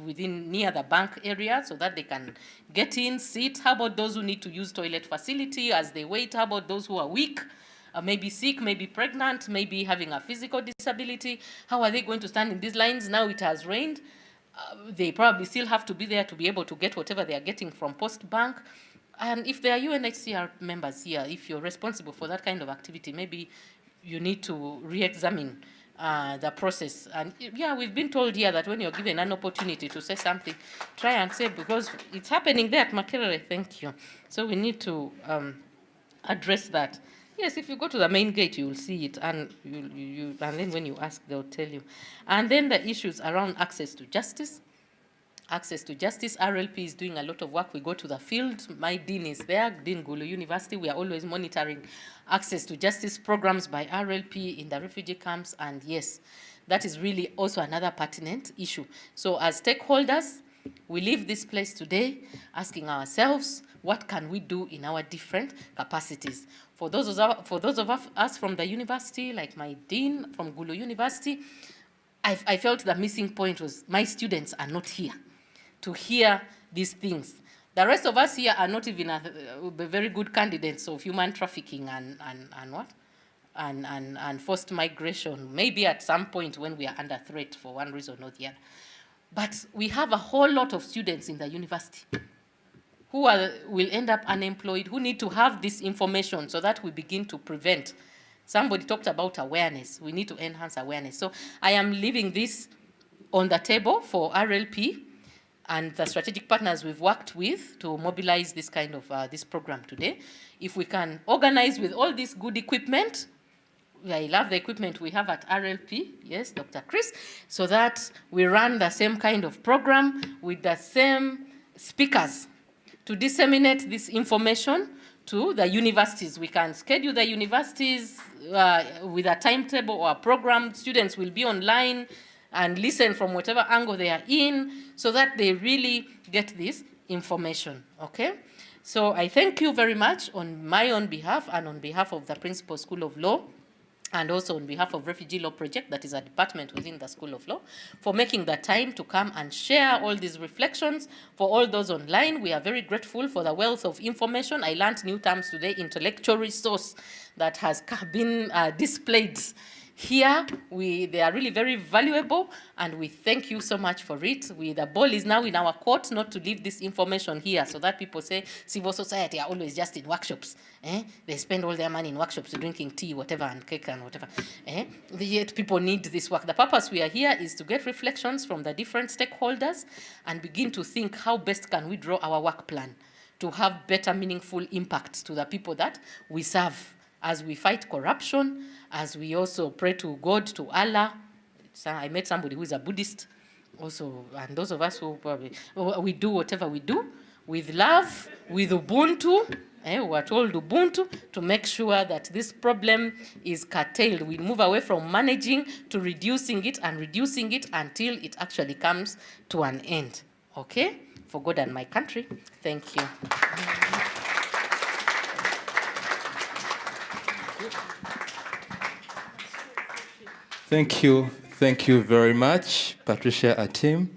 near the bank area so that they can get in, sit? How about those who need to use toilet facility as they wait? How about those who are weak, maybe sick, maybe pregnant, maybe having a physical disability? How are they going to stand in these lines? Now it has rained. They probably still have to be there to be able to get whatever they are getting from Post Bank. And if there are UNHCR members here, if you're responsible for that kind of activity, maybe you need to re-examine the process. And yeah, we've been told here that when you're given an opportunity to say something, try and say, because it's happening there at Makerere, thank you. So we need to address that. Yes, if you go to the main gate, you will see it, and and then when you ask, they'll tell you. And then the issues around access to justice. Access to justice, RLP is doing a lot of work. We go to the field. My dean is there, Dean Gulu University. We are always monitoring access to justice programs by RLP in the refugee camps. And yes, that is really also another pertinent issue. So as stakeholders, we leave this place today asking ourselves, what can we do in our different capacities? For those of us from the university, like my dean from Gulu University, I felt the missing point was my students are not here to hear these things. The rest of us here are not even very good candidates of human trafficking and what? And forced migration, maybe at some point when we are under threat for one reason or the other. But we have a whole lot of students in the university who will end up unemployed, who need to have this information so that we begin to prevent. Somebody talked about awareness. We need to enhance awareness. So I am leaving this on the table for RLP and the strategic partners we've worked with to mobilize this kind of this program today. If we can organize with all this good equipment, I love the equipment we have at RLP, yes, Dr. Chris, so that we run the same kind of program with the same speakers to disseminate this information to the universities. We can schedule the universities with a timetable or a program. Students will be online and listen from whatever angle they are in so that they really get this information, okay? So I thank you very much on my own behalf and on behalf of the Principal School of Law, and also on behalf of Refugee Law Project, that is a department within the School of Law, for making the time to come and share all these reflections. For all those online, we are very grateful for the wealth of information. I learned new terms today, intellectual resource that has been displayed here. They are really very valuable, and we thank you so much for it. The ball is now in our court not to leave this information here so that people say civil society are always just in workshops. They spend all their money in workshops drinking tea, whatever, and cake and whatever. Yet people need this work. The purpose we are here is to get reflections from the different stakeholders and begin to think how best can we draw our work plan to have better meaningful impact to the people that we serve, as we fight corruption, as we also pray to God, to Allah. I met somebody who is a Buddhist also, and those of us who probably, we do whatever we do with love, with Ubuntu. We are told Ubuntu to make sure that this problem is curtailed. We move away from managing to reducing it and reducing it until it actually comes to an end. Okay? For God and my country. Thank you. Thank you very much, Patricia Atim,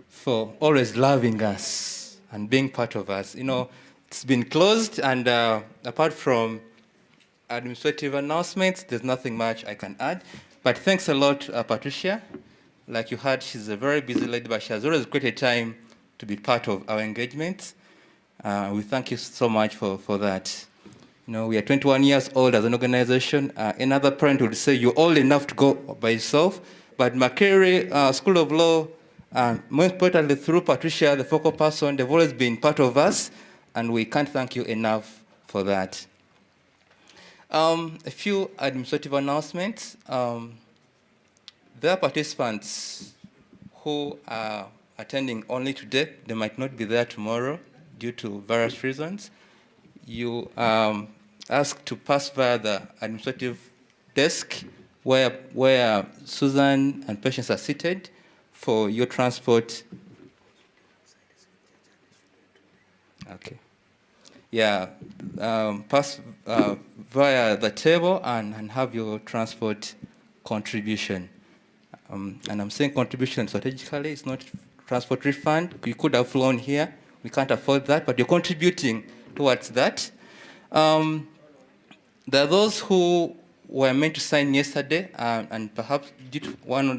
for always loving us and being part of us. You know, it's been closed, and apart from administrative announcements, there's nothing much I can add. But thanks a lot, Patricia. Like you heard, she's a very busy lady, but she has always created time to be part of our engagement. We thank you so much for that. You know, we are 21 years old as an organization. Another parent would say you're old enough to go by yourself, but Makerere School of Law, more importantly through Patricia, the focal person, they've always been part of us, and we can't thank you enough for that. A few administrative announcements. There are participants who are attending only today. They might not be there tomorrow due to various reasons. You ask to pass via the administrative desk where Susan and Patience are seated for your transport. Okay. Yeah, pass via the table and have your transport contribution. And I'm saying contribution strategically, it's not transport refund. You could have flown here. We can't afford that, but you're contributing towards that. There are those who were meant to sign yesterday, and perhaps due to one